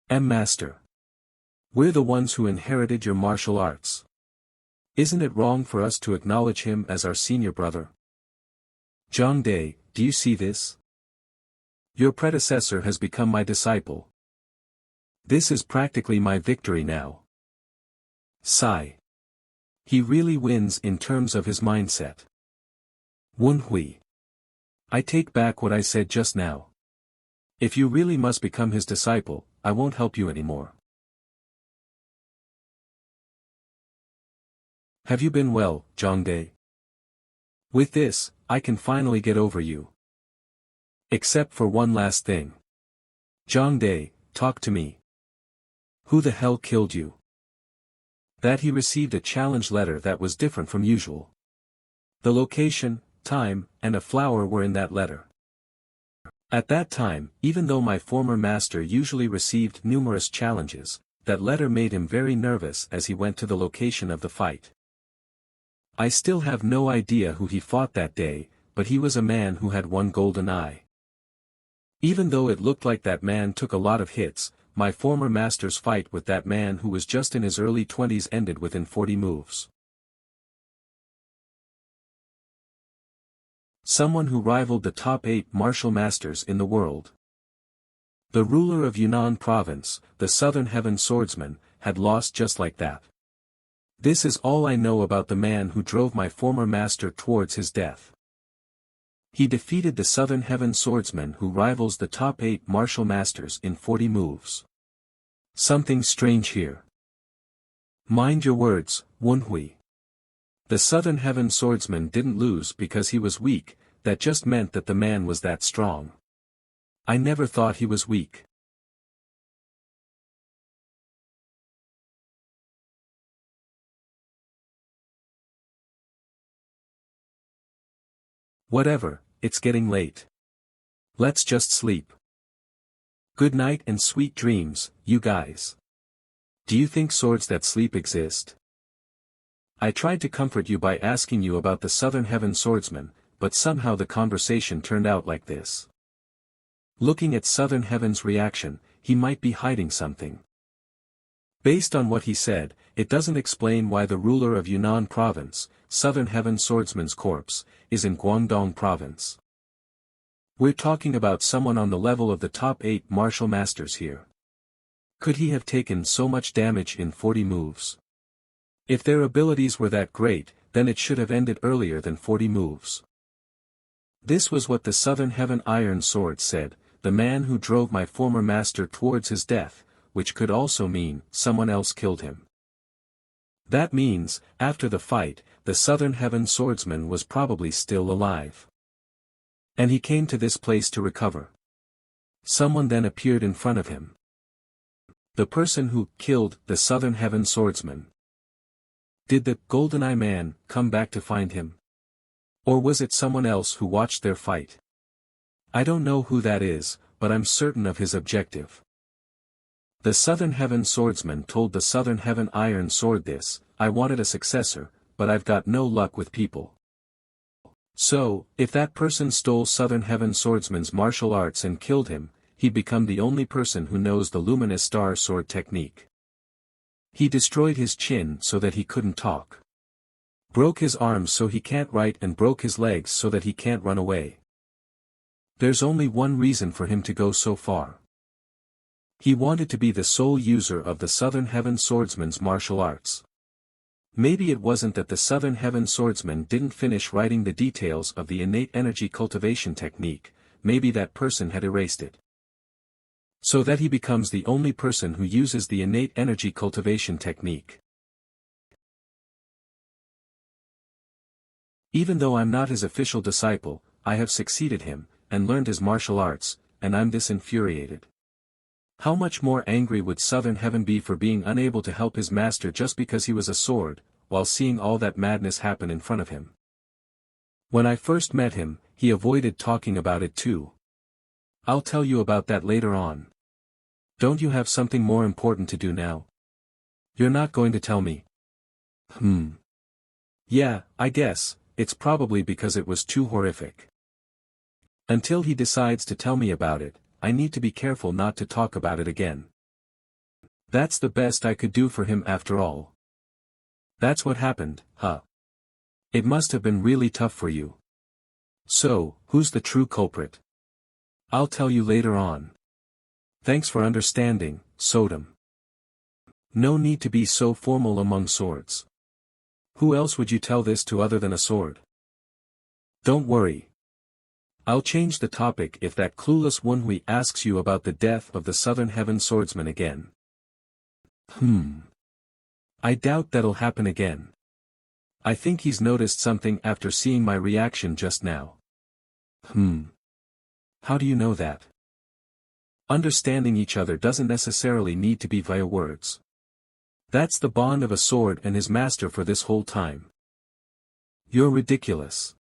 S1: Master. We're the ones who inherited your martial arts. Isn't it wrong for us to acknowledge him as our senior brother? Zhangde, do you see this? Your predecessor has become my disciple. This is practically my victory now. Sigh. He really wins in terms of his mindset. Wunhui. I take back what I said just now. If you really must become his disciple, I won't help you anymore. Have you been well, Zhangde? With this, I can finally get over you. Except for one last thing. Zhangde, talk to me. Who the hell killed you? That he received a challenge letter that was different from usual. The location, time, and a flower were in that letter. At that time, even though my former master usually received numerous challenges, that letter made him very nervous as he went to the location of the fight. I still have no idea who he fought that day, but he was a man who had one golden eye. Even though it looked like that man took a lot of hits, my former master's fight with that man who was just in his early 20s ended within 40 moves. Someone who rivaled the top 8 martial masters in the world. The ruler of Yunnan province, the Southern Heaven Swordsman, had lost just like that. This is all I know about the man who drove my former master towards his death. He defeated the Southern Heaven Swordsman who rivals the top 8 martial masters in 40 moves. Something strange here. Mind your words, Wunhui. The Southern Heaven Swordsman didn't lose because he was weak, that just meant that the man was that strong. I never thought he was weak. Whatever, it's getting late. Let's just sleep. Good night and sweet dreams, you guys. Do you think swords that sleep exist? I tried to comfort you by asking you about the Southern Heaven Swordsman, but somehow the conversation turned out like this. Looking at Southern Heaven's reaction, he might be hiding something. Based on what he said, it doesn't explain why the ruler of Yunnan province, Southern Heaven Swordsman's corpse, is in Guangdong province. We're talking about someone on the level of the top 8 martial masters here. Could he have taken so much damage in 40 moves? If their abilities were that great, then it should have ended earlier than 40 moves. This was what the Southern Heaven Iron Sword said, the man who drove my former master towards his death, which could also mean someone else killed him. That means, after the fight, the Southern Heaven Swordsman was probably still alive. And he came to this place to recover. Someone then appeared in front of him. The person who killed the Southern Heaven Swordsman. Did the Golden Eye Man come back to find him? Or was it someone else who watched their fight? I don't know who that is, but I'm certain of his objective. The Southern Heaven Swordsman told the Southern Heaven Iron Sword this, I wanted a successor, but I've got no luck with people. So, if that person stole Southern Heaven Swordsman's martial arts and killed him, he'd become the only person who knows the Luminous Star Sword technique. He destroyed his chin so that he couldn't talk. Broke his arms so he can't write and broke his legs so that he can't run away. There's only one reason for him to go so far. He wanted to be the sole user of the Southern Heaven Swordsman's martial arts. Maybe it wasn't that the Southern Heaven Swordsman didn't finish writing the details of the innate energy cultivation technique, maybe that person had erased it. So that he becomes the only person who uses the innate energy cultivation technique. Even though I'm not his official disciple, I have succeeded him, and learned his martial arts, and I'm this infuriated. How much more angry would Southern Heaven be for being unable to help his master just because he was a sword, while seeing all that madness happen in front of him? When I first met him, he avoided talking about it too. I'll tell you about that later on. Don't you have something more important to do now? You're not going to tell me? Yeah, I guess. It's probably because it was too horrific. Until he decides to tell me about it, I need to be careful not to talk about it again. That's the best I could do for him after all. That's what happened, huh? It must have been really tough for you. So, who's the true culprit? I'll tell you later on. Thanks for understanding, Sodom. No need to be so formal among swords. Who else would you tell this to other than a sword? Don't worry. I'll change the topic if that clueless Manhwa asks you about the death of the Southern Heaven Swordsman again. I doubt that'll happen again. I think he's noticed something after seeing my reaction just now. How do you know that? Understanding each other doesn't necessarily need to be via words. That's the bond of a sword and his master for this whole time. You're ridiculous.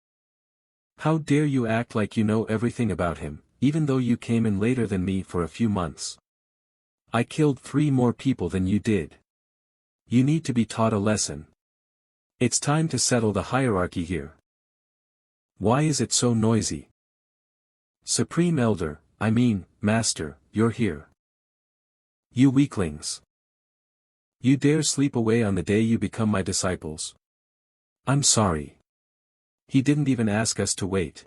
S1: How dare you act like you know everything about him, even though you came in later than me for a few months. I killed 3 more people than you did. You need to be taught a lesson. It's time to settle the hierarchy here. Why is it so noisy? Supreme Elder, Master, you're here. You weaklings. You dare sleep away on the day you become my disciples. I'm sorry. He didn't even ask us to wait.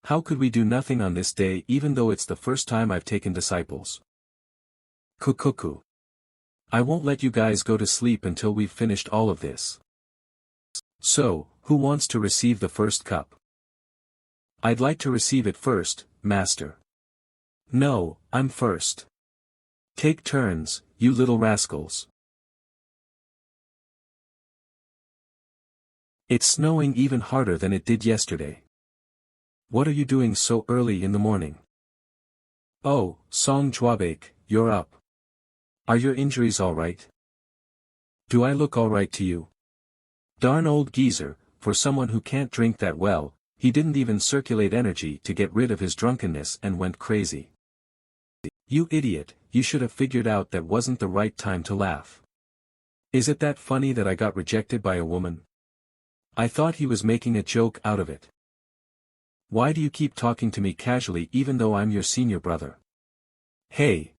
S1: How could we do nothing on this day even though it's the first time I've taken disciples? Kukuku. I won't let you guys go to sleep until we've finished all of this. So, who wants to receive the first cup? I'd like to receive it first, Master. No, I'm first. Take turns, you little rascals. It's snowing even harder than it did yesterday. What are you doing so early in the morning? Oh, Song Jwabek, you're up. Are your injuries alright? Do I look alright to you? Darn old geezer, for someone who can't drink that well, he didn't even circulate energy to get rid of his drunkenness and went crazy. You idiot, you should have figured out that wasn't the right time to laugh. Is it that funny that I got rejected by a woman? I thought he was making a joke out of it. Why do you keep talking to me casually even though I'm your senior brother? Hey!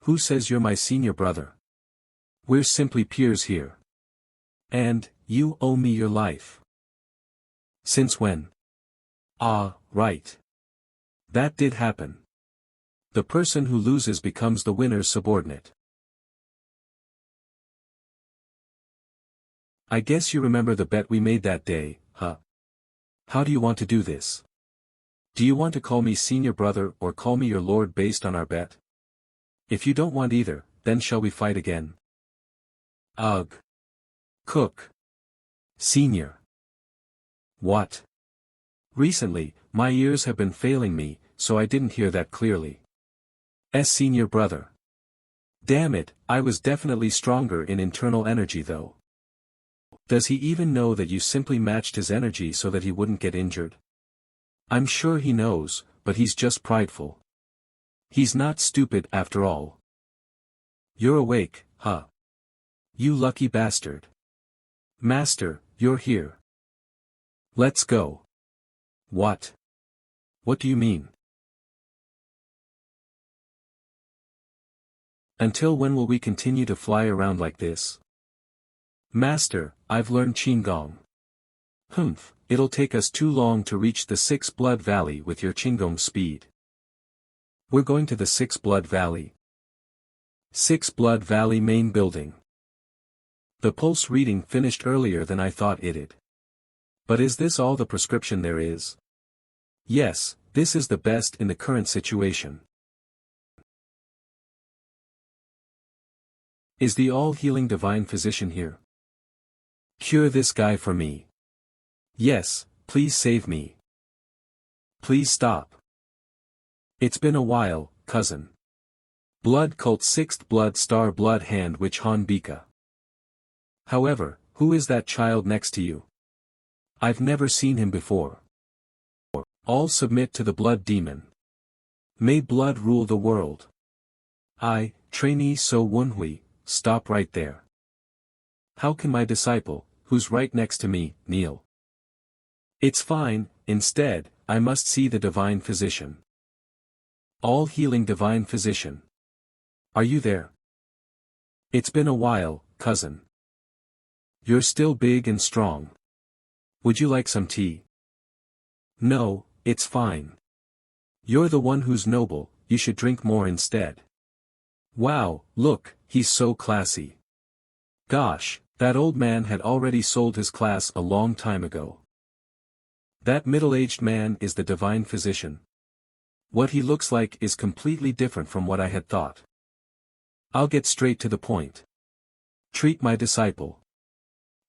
S1: Who says you're my senior brother? We're simply peers here. And, you owe me your life. Since when? Ah, right. That did happen. The person who loses becomes the winner's subordinate. I guess you remember the bet we made that day, huh? How do you want to do this? Do you want to call me senior brother or call me your lord based on our bet? If you don't want either, then shall we fight again? Ugh. Cook. Senior. What? Recently, my ears have been failing me, so I didn't hear that clearly. Senior brother. Damn it, I was definitely stronger in internal energy though. Does he even know that you simply matched his energy so that he wouldn't get injured? I'm sure he knows, but he's just prideful. He's not stupid after all. You're awake, huh? You lucky bastard. Master, you're here. Let's go. What? What do you mean? Until when will we continue to fly around like this? Master, I've learned Qigong. Humph, it'll take us too long to reach the Six Blood Valley with your Qigong speed. We're going to the Six Blood Valley. Six Blood Valley main building. The pulse reading finished earlier than I thought it'd. But is this all the prescription there is? Yes, this is the best in the current situation. Is the all-healing divine physician here? Cure this guy for me. Yes, please save me. Please stop. It's been a while, cousin. Blood Cult 6th Blood Star Blood Hand Witch Han Bika. However, who is that child next to you? I've never seen him before. All submit to the blood demon. May blood rule the world. I, trainee So Wunhui, stop right there. How can my disciple, who's right next to me, kneel? It's fine, instead, I must see the divine physician. All healing divine physician. Are you there? It's been a while, cousin. You're still big and strong. Would you like some tea? No, it's fine. You're the one who's noble, you should drink more instead. Wow, look, he's so classy. Gosh, that old man had already sold his class a long time ago. That middle-aged man is the divine physician. What he looks like is completely different from what I had thought. I'll get straight to the point. Treat my disciple.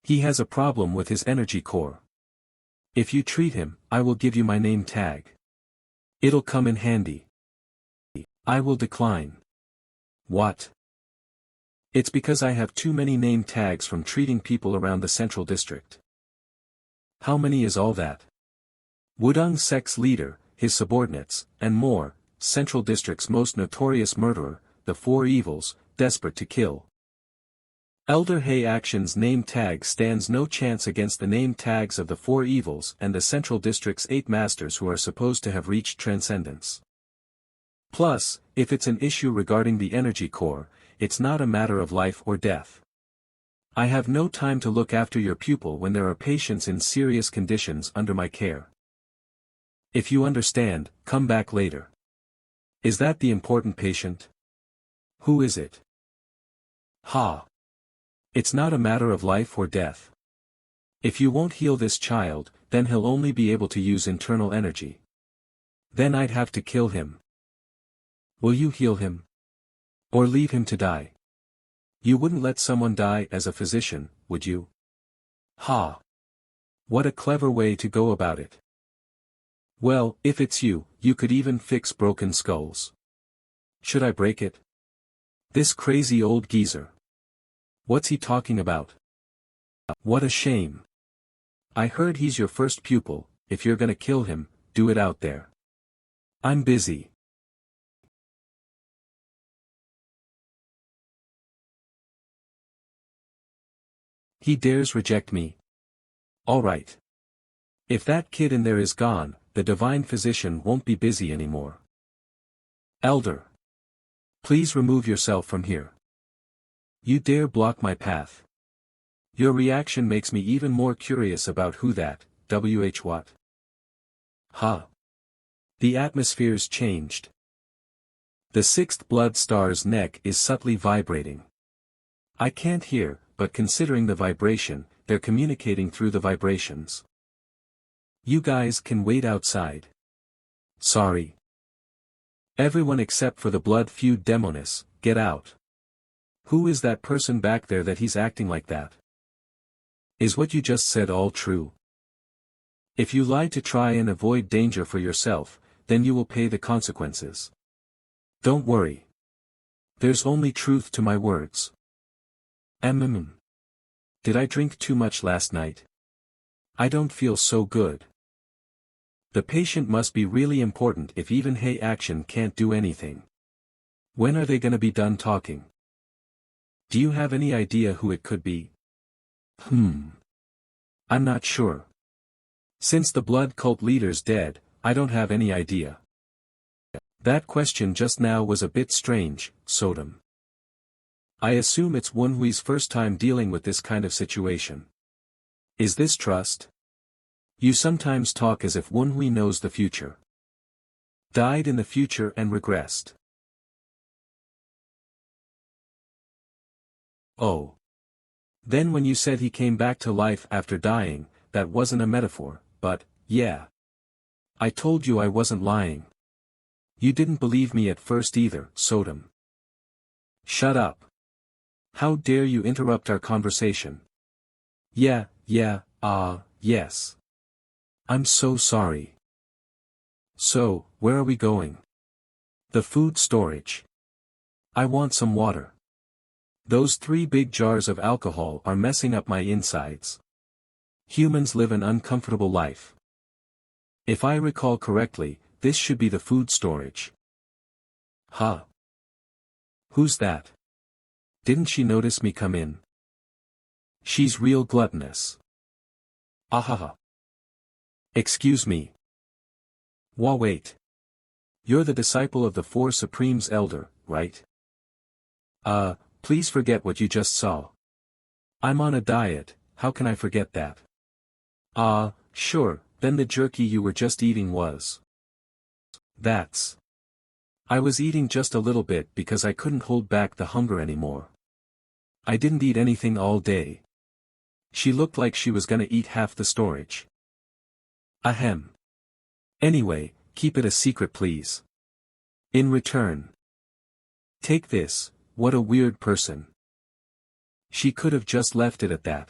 S1: He has a problem with his energy core. If you treat him, I will give you my name tag. It'll come in handy. I will decline. What? It's because I have too many name tags from treating people around the Central District. How many is all that? Wudang sect's leader, his subordinates, and more, Central District's most notorious murderer, the Four Evils, desperate to kill. Elder Hei Action's name tag stands no chance against the name tags of the Four Evils and the Central District's 8 masters who are supposed to have reached transcendence. Plus, if it's an issue regarding the energy core, it's not a matter of life or death. I have no time to look after your pupil when there are patients in serious conditions under my care. If you understand, come back later. Is that the important patient? Who is it? Ha! It's not a matter of life or death. If you won't heal this child, then he'll only be able to use internal energy. Then I'd have to kill him. Will you heal him? Or leave him to die? You wouldn't let someone die as a physician, would you? Ha! What a clever way to go about it. Well, if it's you, you could even fix broken skulls. Should I break it? This crazy old geezer. What's he talking about? What a shame. I heard he's your first pupil. If you're gonna kill him, do it out there. I'm busy. He dares reject me. All right. If that kid in there is gone, the divine physician won't be busy anymore. Elder. Please remove yourself from here. You dare block my path. Your reaction makes me even more curious about who that, what? Huh. The atmosphere's changed. The 6th blood star's neck is subtly vibrating. I can't hear, but considering the vibration, they're communicating through the vibrations. You guys can wait outside. Sorry. Everyone except for the blood feud demoness, get out. Who is that person back there that he's acting like that? Is what you just said all true? If you lie to try and avoid danger for yourself, then you will pay the consequences. Don't worry. There's only truth to my words. Did I drink too much last night? I don't feel so good. The patient must be really important if even Hei Action can't do anything. When are they gonna be done talking? Do you have any idea who it could be? I'm not sure. Since the blood cult leader's dead, I don't have any idea. That question just now was a bit strange, Sodom. I assume it's Wenhui's first time dealing with this kind of situation. Is this trust? You sometimes talk as if Wenhui knows the future. Died in the future and regressed. Oh. Then when you said he came back to life after dying, that wasn't a metaphor, but, yeah. I told you I wasn't lying. You didn't believe me at first either, Sodom. Shut up. How dare you interrupt our conversation? Yeah, yes. I'm so sorry. So, where are we going? The food storage. I want some water. Those 3 big jars of alcohol are messing up my insides. Humans live an uncomfortable life. If I recall correctly, this should be the food storage. Huh? Who's that? Didn't she notice me come in? She's real gluttonous. Ahaha. Excuse me. Wait. You're the disciple of the 4 Supremes elder, right? Please forget what you just saw. I'm on a diet, how can I forget that? Sure, then the jerky you were just eating was. I was eating just a little bit because I couldn't hold back the hunger anymore. I didn't eat anything all day. She looked like she was gonna eat half the storage. Ahem. Anyway, keep it a secret please. In return. Take this, what a weird person. She could have just left it at that.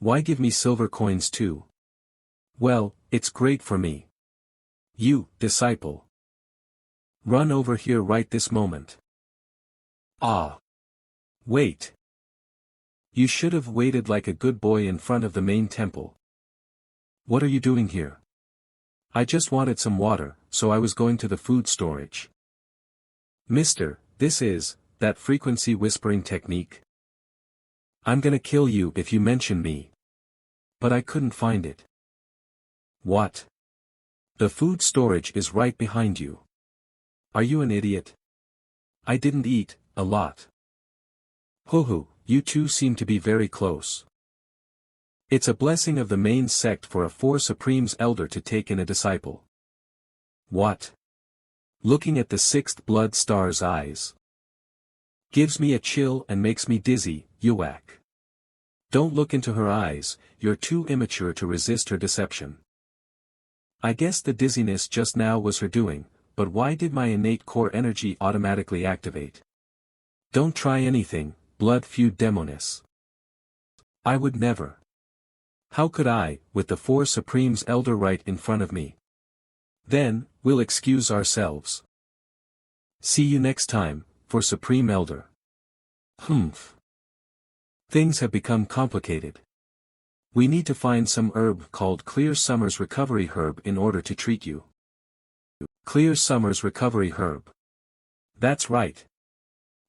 S1: Why give me silver coins too? Well, it's great for me. You, disciple. Run over here right this moment. Wait. You should have waited like a good boy in front of the main temple. What are you doing here? I just wanted some water, so I was going to the food storage. Mister, this is, that frequency whispering technique. I'm gonna kill you if you mention me. But I couldn't find it. What? The food storage is right behind you. Are you an idiot? I didn't eat a lot. Hoo, you two seem to be very close. It's a blessing of the main sect for a 4 Supremes elder to take in a disciple. What? Looking at the 6th blood star's eyes. Gives me a chill and makes me dizzy, Yuak. Don't look into her eyes, you're too immature to resist her deception. I guess the dizziness just now was her doing, but why did my innate core energy automatically activate? Don't try anything, blood feud demonis. I would never. How could I, with the 4 Supremes elder right in front of me? Then, we'll excuse ourselves. See you next time, for Supreme Elder. Humph. Things have become complicated. We need to find some herb called Clear Summer's Recovery Herb in order to treat you. Clear Summer's Recovery Herb. That's right.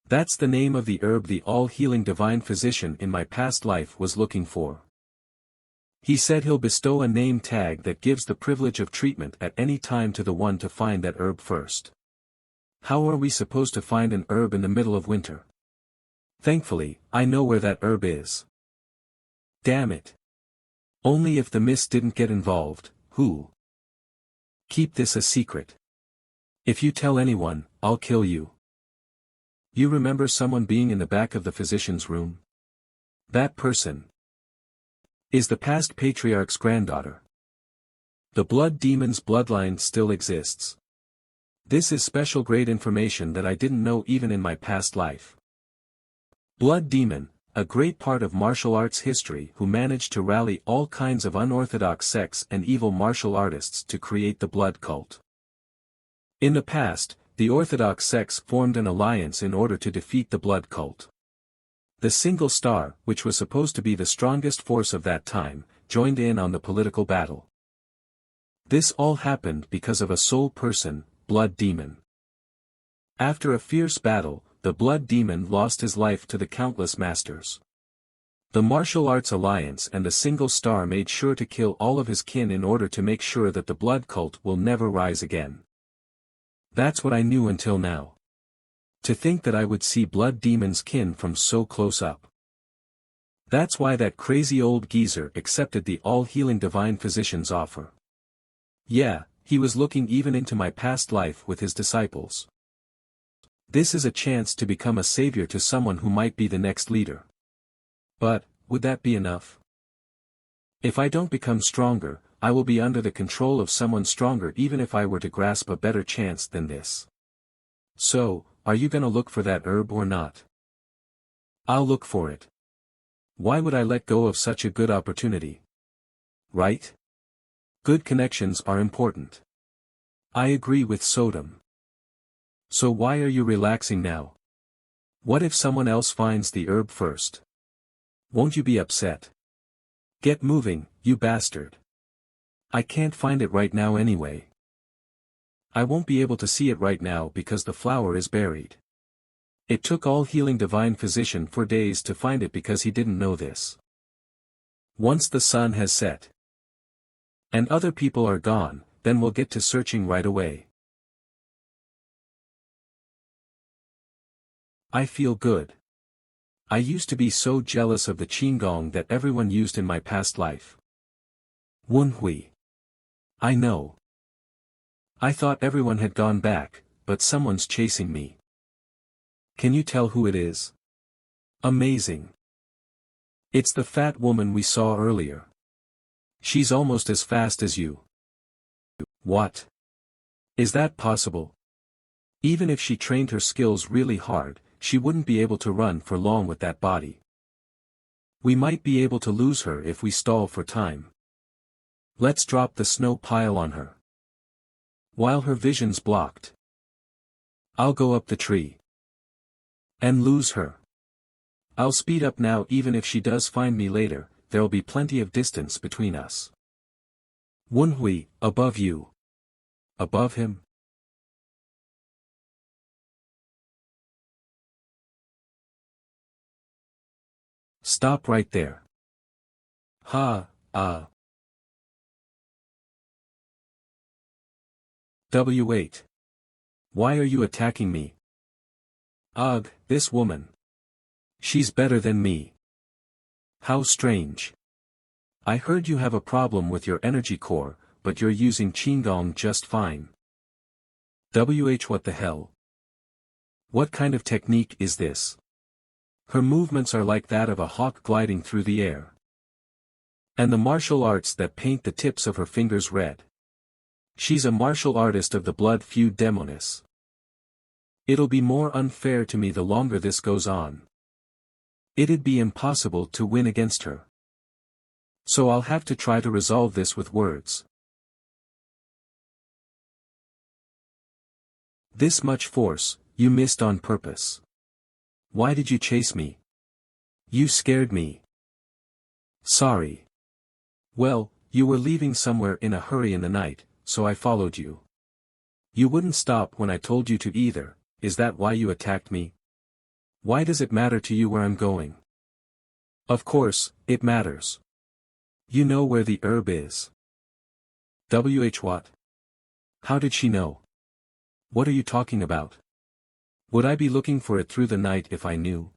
S1: That's the name of the herb the all-healing divine physician in my past life was looking for. He said he'll bestow a name tag that gives the privilege of treatment at any time to the one to find that herb first. How are we supposed to find an herb in the middle of winter? Thankfully, I know where that herb is. Damn it. Only if the mist didn't get involved, who? Keep this a secret. If you tell anyone, I'll kill you. You remember someone being in the back of the physician's room? That person is the past patriarch's granddaughter. The blood demon's bloodline still exists. This is special grade information that I didn't know even in my past life. Blood demon, a great part of martial arts history who managed to rally all kinds of unorthodox sects and evil martial artists to create the blood cult. In the past, the orthodox sects formed an alliance in order to defeat the blood cult. The single star, which was supposed to be the strongest force of that time, joined in on the political battle. This all happened because of a sole person, Blood Demon. After a fierce battle, the Blood Demon lost his life to the countless masters. The Martial Arts Alliance and the Single Star made sure to kill all of his kin in order to make sure that the blood cult will never rise again. That's what I knew until now. To think that I would see blood demons kin from so close up. That's why that crazy old geezer accepted the all-healing divine physician's offer. Yeah, he was looking even into my past life with his disciples. This is a chance to become a savior to someone who might be the next leader. But, would that be enough? If I don't become stronger, I will be under the control of someone stronger even if I were to grasp a better chance than this. So, are you gonna look for that herb or not? I'll look for it. Why would I let go of such a good opportunity? Right? Good connections are important. I agree with Sodom. So why are you relaxing now? What if someone else finds the herb first? Won't you be upset? Get moving, you bastard. I can't find it right now anyway. I won't be able to see it right now because the flower is buried. It took all healing divine physician for days to find it because he didn't know this. Once the sun has set and other people are gone, then we'll get to searching right away. I feel good. I used to be so jealous of the qigong that everyone used in my past life. Wunhui. I know. I thought everyone had gone back, but someone's chasing me. Can you tell who it is? Amazing. It's the fat woman we saw earlier. She's almost as fast as you. What? Is that possible? Even if she trained her skills really hard, she wouldn't be able to run for long with that body. We might be able to lose her if we stall for time. Let's drop the snow pile on her. While her vision's blocked, I'll go up the tree and lose her. I'll speed up now even if she does find me later, there'll be plenty of distance between us. Wunhui, above you. Above him? Stop right there. W8. Why are you attacking me? Ugh, this woman. She's better than me. How strange. I heard you have a problem with your energy core, but you're using qigong just fine. What the hell? What kind of technique is this? Her movements are like that of a hawk gliding through the air. And the martial arts that paint the tips of her fingers red. She's a martial artist of the blood feud demonis. It'll be more unfair to me the longer this goes on. It'd be impossible to win against her. So I'll have to try to resolve this with words. This much force, you missed on purpose. Why did you chase me? You scared me. Sorry. Well, you were leaving somewhere in a hurry in the night, so I followed you. You wouldn't stop when I told you to either, is that why you attacked me? Why does it matter to you where I'm going? Of course, it matters. You know where the herb is. What? How did she know? What are you talking about? Would I be looking for it through the night if I knew?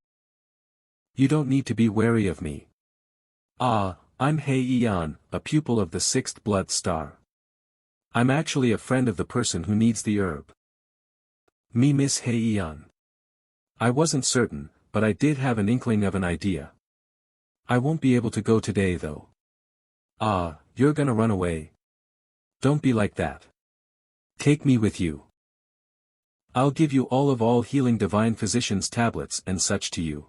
S1: You don't need to be wary of me. I'm Hei Yan, a pupil of the 6th blood star. I'm actually a friend of the person who needs the herb. Me Miss Hei Yan. I wasn't certain, but I did have an inkling of an idea. I won't be able to go today though. You're gonna run away? Don't be like that. Take me with you. I'll give you all healing divine physician's tablets and such to you.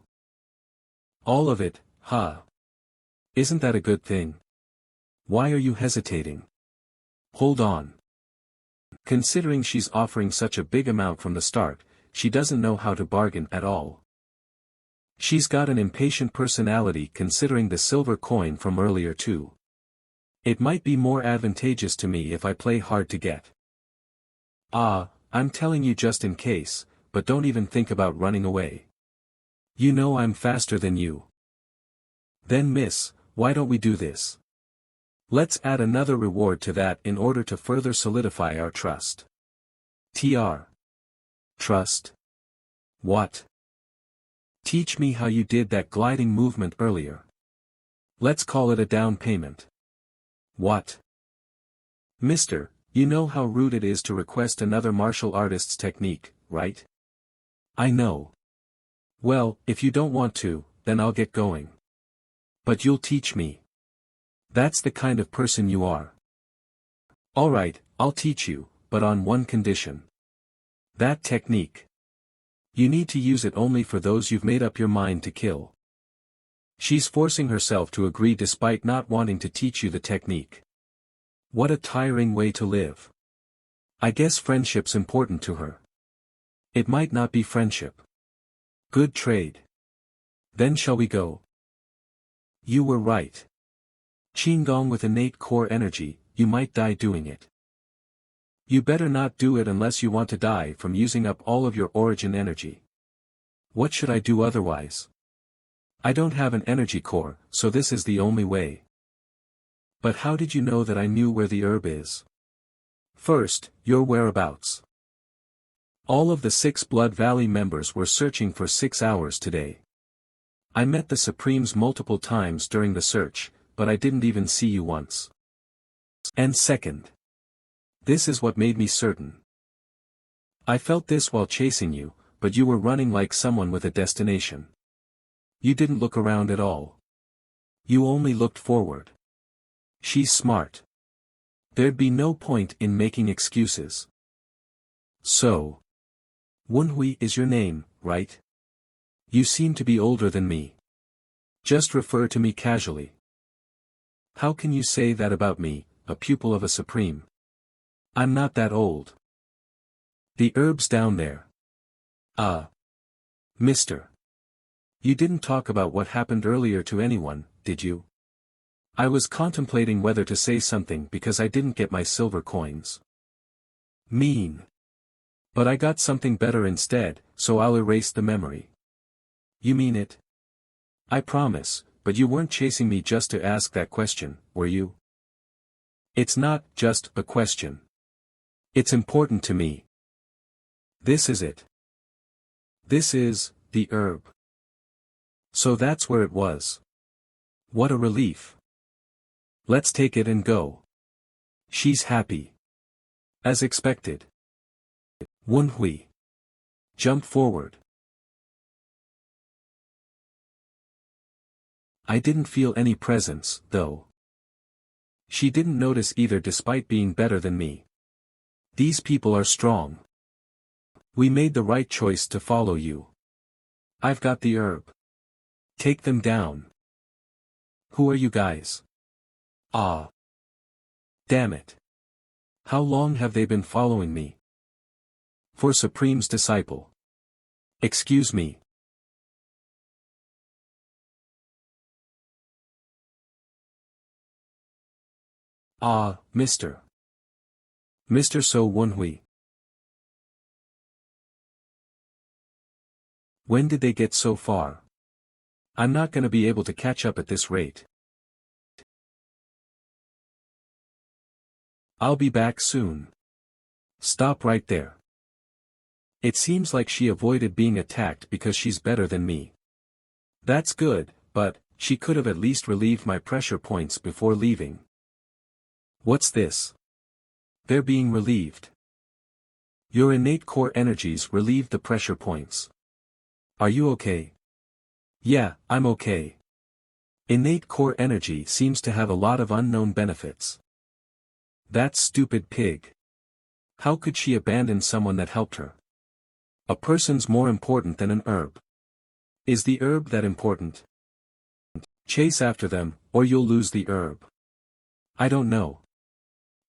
S1: All of it, huh? Isn't that a good thing? Why are you hesitating? Hold on. Considering she's offering such a big amount from the start, she doesn't know how to bargain at all. She's got an impatient personality considering the silver coin from earlier too. It might be more advantageous to me if I play hard to get. I'm telling you just in case, but don't even think about running away. You know I'm faster than you. Then miss, why don't we do this? Let's add another reward to that in order to further solidify our trust. Trust? What? Teach me how you did that gliding movement earlier. Let's call it a down payment. What? Mister, you know how rude it is to request another martial artist's technique, right? I know. Well, if you don't want to, then I'll get going. But you'll teach me. That's the kind of person you are. Alright, I'll teach you, but on one condition. That technique. You need to use it only for those you've made up your mind to kill. She's forcing herself to agree despite not wanting to teach you the technique. What a tiring way to live. I guess friendship's important to her. It might not be friendship. Good trade. Then shall we go? You were right. Qigong with innate core energy, you might die doing it. You better not do it unless you want to die from using up all of your origin energy. What should I do otherwise? I don't have an energy core, so this is the only way. But how did you know that I knew where the herb is? First, your whereabouts. All of the 6 Blood Valley members were searching for 6 hours today. I met the Supremes multiple times during the search, but I didn't even see you once. And second. This is what made me certain. I felt this while chasing you, but you were running like someone with a destination. You didn't look around at all. You only looked forward. She's smart. There'd be no point in making excuses. So. Wunhui is your name, right? You seem to be older than me. Just refer to me casually. How can you say that about me, a pupil of a Supreme? I'm not that old. The herb's down there. Mister. You didn't talk about what happened earlier to anyone, did you? I was contemplating whether to say something because I didn't get my silver coins. Mean. But I got something better instead, so I'll erase the memory. You mean it? I promise, but you weren't chasing me just to ask that question, were you? It's not just a question. It's important to me. This is it. This is the herb. So that's where it was. What a relief. Let's take it and go. She's happy. As expected. Wunhui. Jump forward. I didn't feel any presence, though. She didn't notice either despite being better than me. These people are strong. We made the right choice to follow you. I've got the herb. Take them down. Who are you guys? Ah. Damn it. How long have they been following me? For Supreme's disciple. Excuse me. Ah, Mr. So Wunhui. When did they get so far? I'm not gonna be able to catch up at this rate. I'll be back soon. Stop right there. It seems like she avoided being attacked because she's better than me. That's good, but she could have at least relieved my pressure points before leaving. What's this? They're being relieved. Your innate core energies relieve the pressure points. Are you okay? Yeah, I'm okay. Innate core energy seems to have a lot of unknown benefits. That stupid pig. How could she abandon someone that helped her? A person's more important than an herb. Is the herb that important? Chase after them, or you'll lose the herb. I don't know.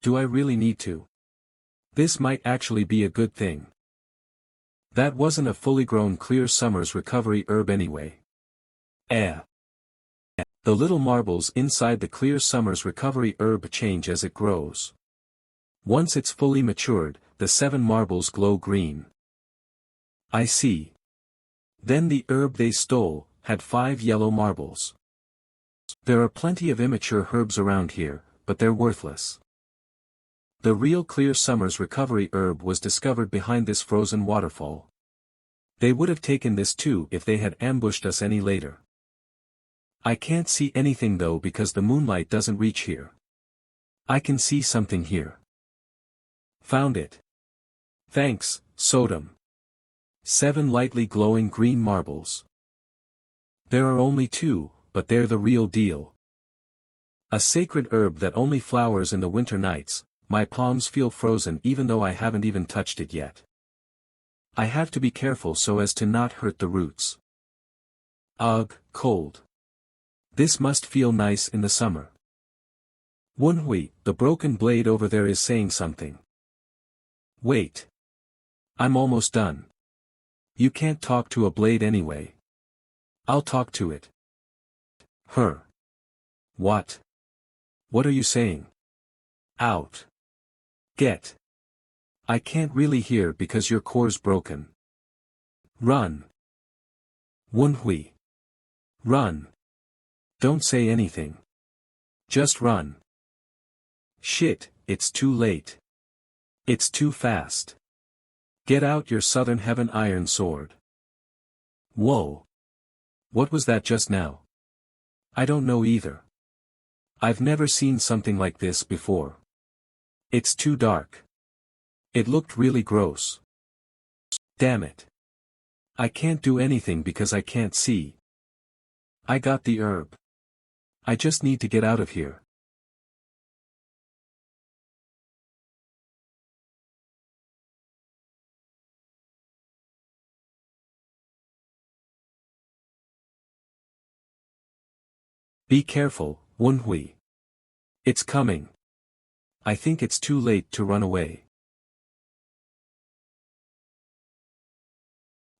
S1: Do I really need to? This might actually be a good thing. That wasn't a fully grown Clear Summer's recovery herb anyway. The little marbles inside the Clear Summer's recovery herb change as it grows. Once it's fully matured, the 7 marbles glow green. I see. Then the herb they stole had 5 yellow marbles. There are plenty of immature herbs around here, but they're worthless. The real Clear Summer's recovery herb was discovered behind this frozen waterfall. They would have taken this too if they had ambushed us any later. I can't see anything though because the moonlight doesn't reach here. I can see something here. Found it. Thanks, Sodom. 7 lightly glowing green marbles. There are only 2, but they're the real deal. A sacred herb that only flowers in the winter nights. My palms feel frozen even though I haven't even touched it yet. I have to be careful so as to not hurt the roots. Ugh, cold. This must feel nice in the summer. Wunhui, the broken blade over there is saying something. Wait. I'm almost done. You can't talk to a blade anyway. I'll talk to it. Her. What? What are you saying? Out. Get. I can't really hear because your core's broken. Run. Wunhui. Run. Don't say anything. Just run. Shit, it's too late. It's too fast. Get out your Southern Heaven iron sword. Whoa. What was that just now? I don't know either. I've never seen something like this before. It's too dark. It looked really gross. Damn it. I can't do anything because I can't see. I got the herb. I just need to get out of here. Be careful, Wunhui. It's coming. I think it's too late to run away.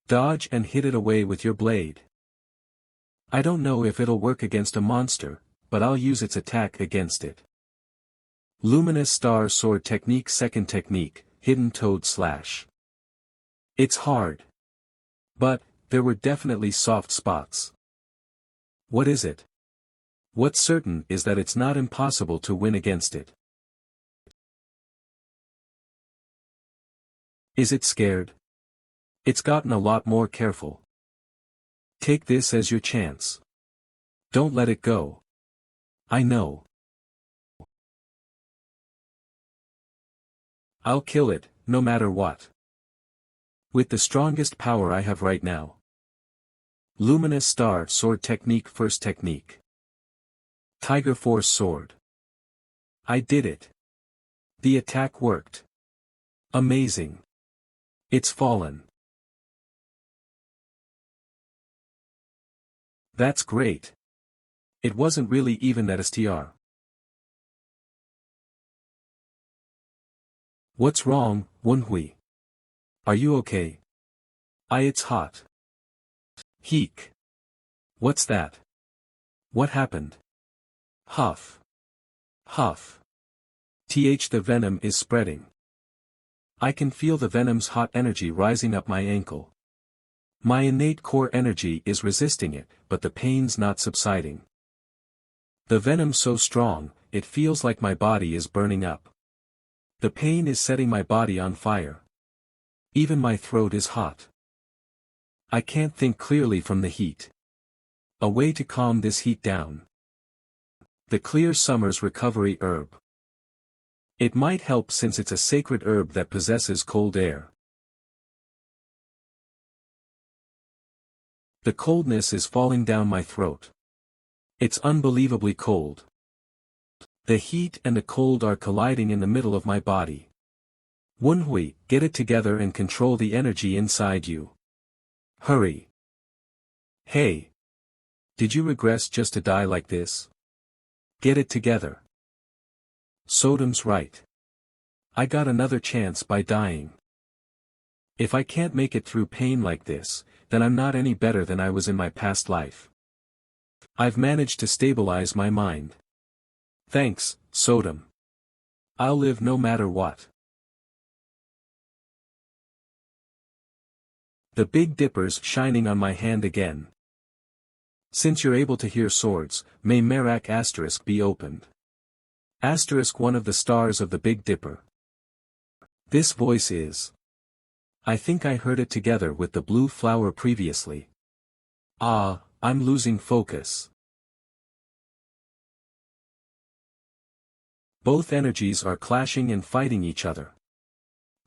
S1: Dodge and hit it away with your blade. I don't know if it'll work against a monster, but I'll use its attack against it. Luminous Star Sword Technique. Second technique, Hidden Toad Slash. It's hard. But, there were definitely soft spots. What is it? What's certain is that it's not impossible to win against it. Is it scared? It's gotten a lot more careful. Take this as your chance. Don't let it go. I know. I'll kill it, no matter what. With the strongest power I have right now. Luminous Star Sword Technique. First technique. Tiger Force Sword. I did it. The attack worked. Amazing. It's fallen. That's great. It wasn't really even that STR. What's wrong, Wunhui? Are you okay? It's hot. Heek. What's that? What happened? Huff. Huff. The venom is spreading. I can feel the venom's hot energy rising up my ankle. My innate core energy is resisting it, but the pain's not subsiding. The venom's so strong, it feels like my body is burning up. The pain is setting my body on fire. Even my throat is hot. I can't think clearly from the heat. A way to calm this heat down. The Clear Summer's Recovery Herb. It might help since it's a sacred herb that possesses cold air. The coldness is falling down my throat. It's unbelievably cold. The heat and the cold are colliding in the middle of my body. Wunhui, get it together and control the energy inside you. Hurry. Hey. Did you regress just to die like this? Get it together. Sodom's right. I got another chance by dying. If I can't make it through pain like this, then I'm not any better than I was in my past life. I've managed to stabilize my mind. Thanks, Sodom. I'll live no matter what. The Big Dipper's shining on my hand again. Since you're able to hear swords, may Merak asterisk be opened. Asterisk one of the stars of the Big Dipper. This voice is. I think I heard it together with the blue flower previously. Ah, I'm losing focus. Both energies are clashing and fighting each other.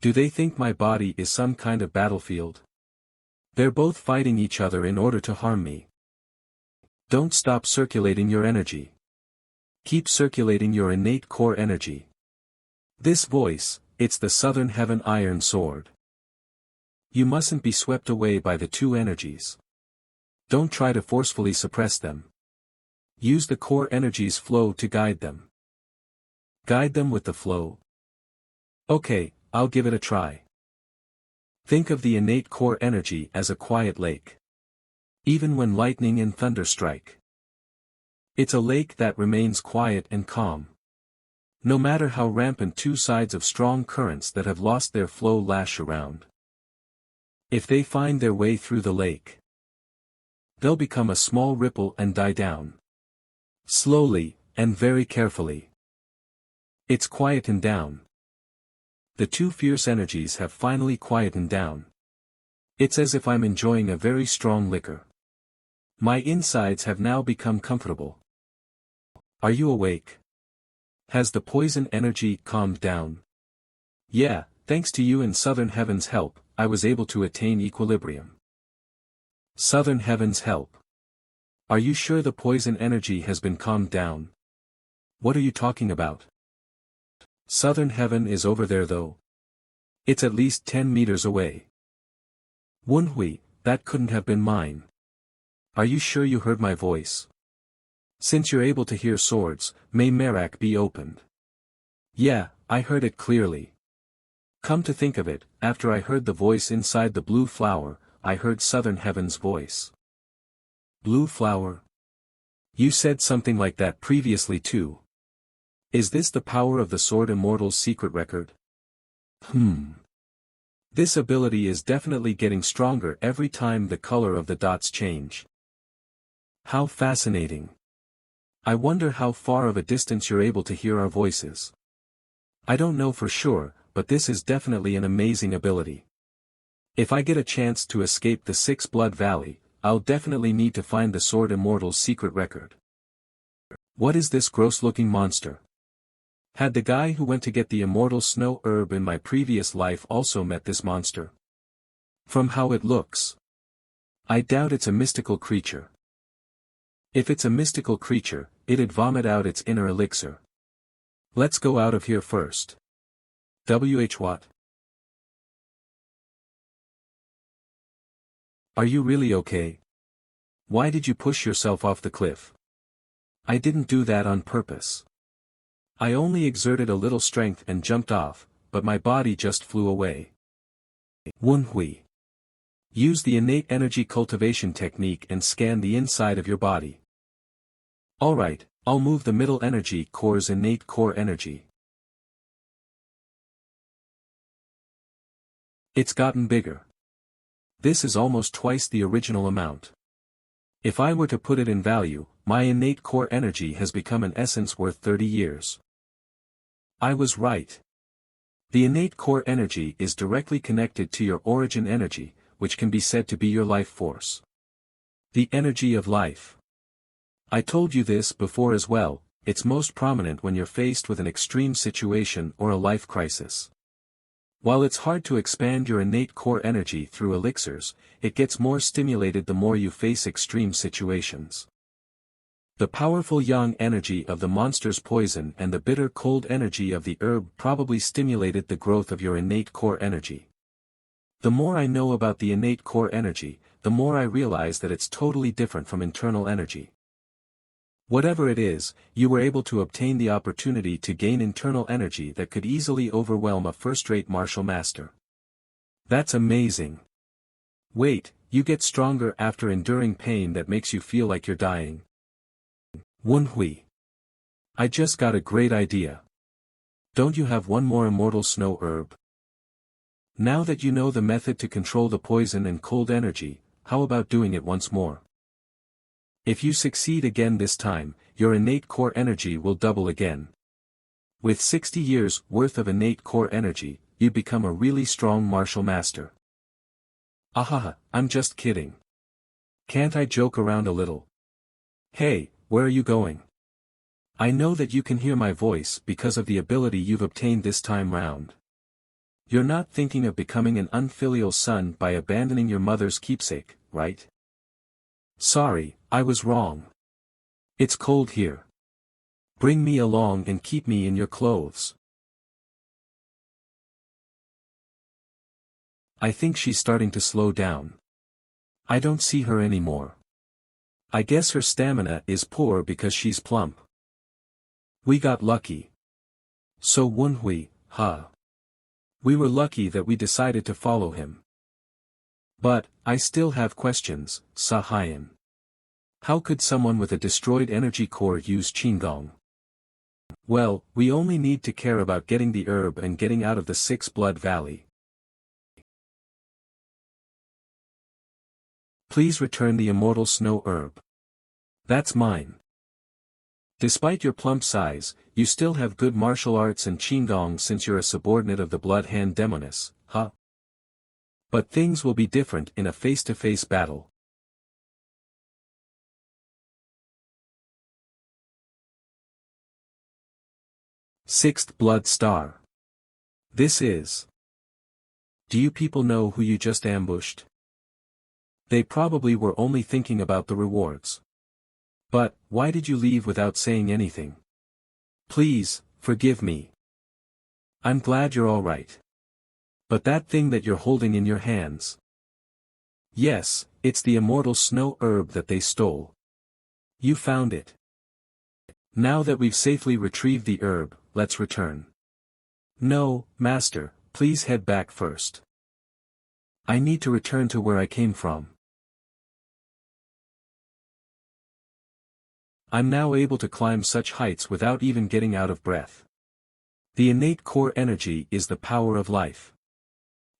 S1: Do they think my body is some kind of battlefield? They're both fighting each other in order to harm me. Don't stop circulating your energy. Keep circulating your innate core energy. This voice, it's the Southern Heaven Iron Sword. You mustn't be swept away by the two energies. Don't try to forcefully suppress them. Use the core energy's flow to guide them. Guide them with the flow. Okay, I'll give it a try. Think of the innate core energy as a quiet lake. Even when lightning and thunder strike. It's a lake that remains quiet and calm. No matter how rampant two sides of strong currents that have lost their flow lash around. If they find their way through the lake, they'll become a small ripple and die down. Slowly, and very carefully. It's quietened down. The two fierce energies have finally quietened down. It's as if I'm enjoying a very strong liquor. My insides have now become comfortable. Are you awake? Has the poison energy calmed down? Yeah, thanks to you and Southern Heaven's help, I was able to attain equilibrium. Southern Heaven's help. Are you sure the poison energy has been calmed down? What are you talking about? Southern Heaven is over there though. It's at least 10 meters away. MANHWA, that couldn't have been mine. Are you sure you heard my voice? Since you're able to hear swords, may MANHWA be opened. Yeah, I heard it clearly. Come to think of it, after I heard the voice inside the blue flower, I heard Southern Heaven's voice. Blue flower? You said something like that previously too. Is this the power of the Sword Immortal's secret record? This ability is definitely getting stronger every time the color of the dots change. How fascinating. I wonder how far of a distance you're able to hear our voices. I don't know for sure, but this is definitely an amazing ability. If I get a chance to escape the Six Blood Valley, I'll definitely need to find the Sword Immortal's secret record. What is this gross-looking monster? Had the guy who went to get the immortal snow herb in my previous life also met this monster? From how it looks, I doubt it's a mystical creature. If it's a mystical creature, it'd vomit out its inner elixir. Let's go out of here first. What? Are you really okay? Why did you push yourself off the cliff? I didn't do that on purpose. I only exerted a little strength and jumped off, but my body just flew away. MANHWA. Use the innate energy cultivation technique and scan the inside of your body. Alright, I'll move the middle energy core's innate core energy. It's gotten bigger. This is almost twice the original amount. If I were to put it in value, my innate core energy has become an essence worth 30 years. I was right. The innate core energy is directly connected to your origin energy, which can be said to be your life force. The energy of life. I told you this before as well, it's most prominent when you're faced with an extreme situation or a life crisis. While it's hard to expand your innate core energy through elixirs, it gets more stimulated the more you face extreme situations. The powerful yang energy of the monster's poison and the bitter cold energy of the herb probably stimulated the growth of your innate core energy. The more I know about the innate core energy, the more I realize that it's totally different from internal energy. Whatever it is, you were able to obtain the opportunity to gain internal energy that could easily overwhelm a first-rate martial master. That's amazing. Wait, you get stronger after enduring pain that makes you feel like you're dying. MANHWA. I just got a great idea. Don't you have one more immortal snow herb? Now that you know the method to control the poison and cold energy, how about doing it once more? If you succeed again this time, your innate core energy will double again. With 60 years worth of innate core energy, you become a really strong martial master. Ahaha, I'm just kidding. Can't I joke around a little? Hey, where are you going? I know that you can hear my voice because of the ability you've obtained this time round. You're not thinking of becoming an unfilial son by abandoning your mother's keepsake, right? Sorry, I was wrong. It's cold here. Bring me along and keep me in your clothes. I think she's starting to slow down. I don't see her anymore. I guess her stamina is poor because she's plump. We got lucky. So Wunhui, huh? We were lucky that we decided to follow him. But, I still have questions, Sahayan. How could someone with a destroyed energy core use Qigong? Well, we only need to care about getting the herb and getting out of the Six Blood Valley. Please return the immortal snow herb. That's mine. Despite your plump size, you still have good martial arts and Qigong since you're a subordinate of the Blood Hand Demoness, huh? But things will be different in a face-to-face battle. Sixth Blood Star. This is. Do you people know who you just ambushed? They probably were only thinking about the rewards. But, why did you leave without saying anything? Please, forgive me. I'm glad you're alright. But that thing that you're holding in your hands. Yes, it's the immortal snow herb that they stole. You found it. Now that we've safely retrieved the herb, let's return. No, Master, please head back first. I need to return to where I came from. I'm now able to climb such heights without even getting out of breath. The innate core energy is the power of life.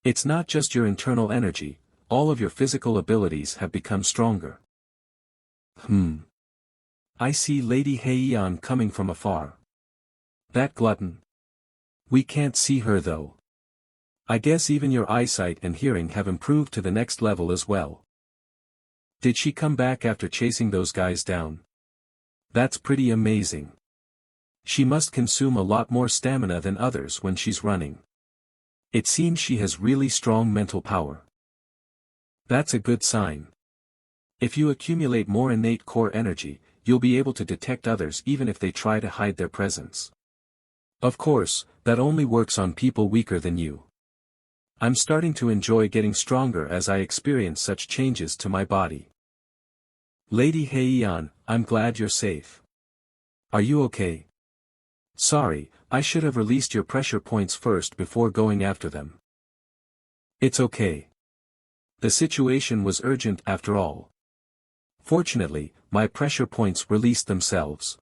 S1: It's not just your internal energy, all of your physical abilities have become stronger. I see Lady Heian coming from afar. That glutton. We can't see her though. I guess even your eyesight and hearing have improved to the next level as well. Did she come back after chasing those guys down? That's pretty amazing. She must consume a lot more stamina than others when she's running. It seems she has really strong mental power. That's a good sign. If you accumulate more innate core energy, you'll be able to detect others even if they try to hide their presence. Of course, that only works on people weaker than you. I'm starting to enjoy getting stronger as I experience such changes to my body. Lady Heian, I'm glad you're safe. Are you okay? Sorry, I should have released your pressure points first before going after them. It's okay. The situation was urgent after all. Fortunately, my pressure points released themselves.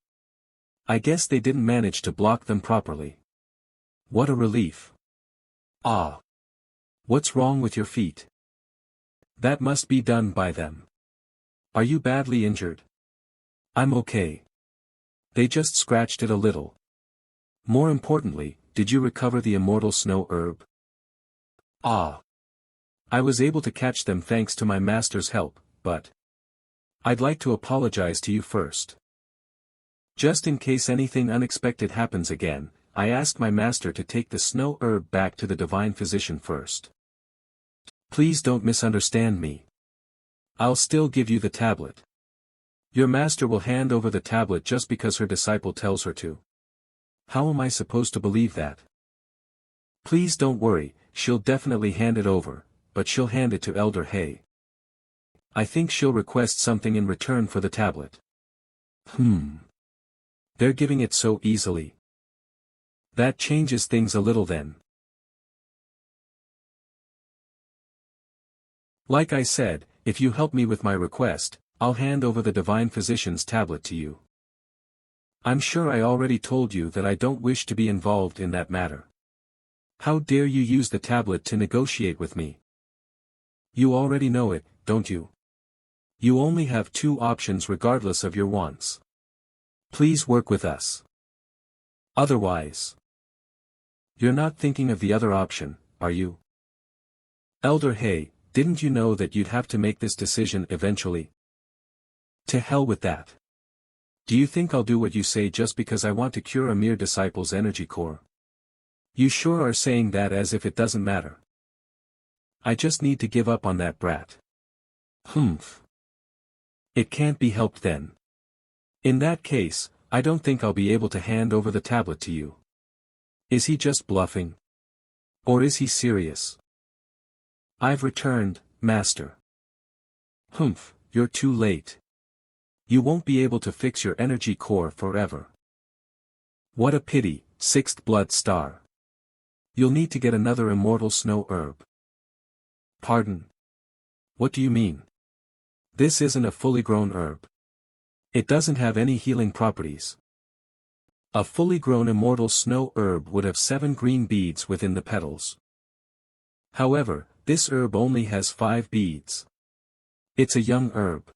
S1: I guess they didn't manage to block them properly. What a relief. Ah. What's wrong with your feet? That must be done by them. Are you badly injured? I'm okay. They just scratched it a little. More importantly, did you recover the immortal snow herb? Ah. I was able to catch them thanks to my master's help, but I'd like to apologize to you first. Just in case anything unexpected happens again, I asked my master to take the snow herb back to the divine physician first. Please don't misunderstand me. I'll still give you the tablet. Your master will hand over the tablet just because her disciple tells her to. How am I supposed to believe that? Please don't worry, she'll definitely hand it over, but she'll hand it to Elder Hay. I think she'll request something in return for the tablet. They're giving it so easily. That changes things a little then. Like I said, if you help me with my request, I'll hand over the divine physician's tablet to you. I'm sure I already told you that I don't wish to be involved in that matter. How dare you use the tablet to negotiate with me? You already know it, don't you? You only have two options regardless of your wants. Please work with us. Otherwise. You're not thinking of the other option, are you? Elder Hay, didn't you know that you'd have to make this decision eventually? To hell with that. Do you think I'll do what you say just because I want to cure a mere disciple's energy core? You sure are saying that as if it doesn't matter. I just need to give up on that brat. Humph. It can't be helped then. In that case, I don't think I'll be able to hand over the tablet to you. Is he just bluffing? Or is he serious? I've returned, Master. Humph, you're too late. You won't be able to fix your energy core forever. What a pity, sixth blood star. You'll need to get another immortal snow herb. Pardon? What do you mean? This isn't a fully grown herb. It doesn't have any healing properties. A fully grown immortal snow herb would have 7 green beads within the petals. However, this herb only has 5 beads. It's a young herb.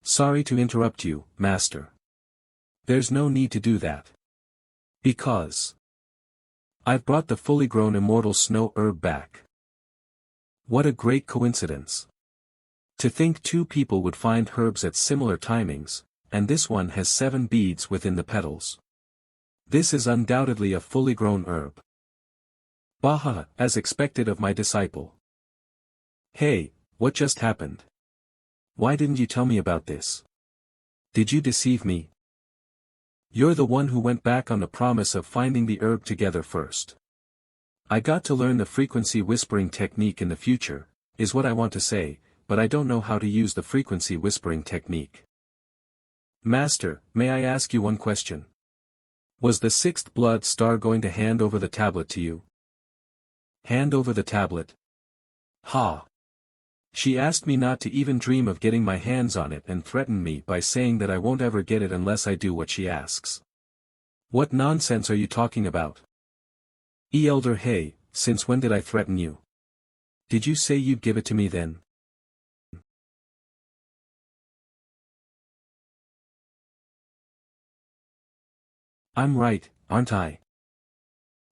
S1: Sorry to interrupt you, Master. There's no need to do that. Because I've brought the fully grown immortal snow herb back. What a great coincidence. To think 2 people would find herbs at similar timings, and this one has 7 beads within the petals. This is undoubtedly a fully grown herb. Baha, as expected of my disciple. Hey, what just happened? Why didn't you tell me about this? Did you deceive me? You're the one who went back on the promise of finding the herb together first. I got to learn the frequency whispering technique in the future, is what I want to say, but I don't know how to use the frequency whispering technique. Master, may I ask you one question? Was the sixth blood star going to hand over the tablet to you? Hand over the tablet? Ha! She asked me not to even dream of getting my hands on it and threatened me by saying that I won't ever get it unless I do what she asks. What nonsense are you talking about? Elder Hay, since when did I threaten you? Did you say you'd give it to me then? I'm right, aren't I?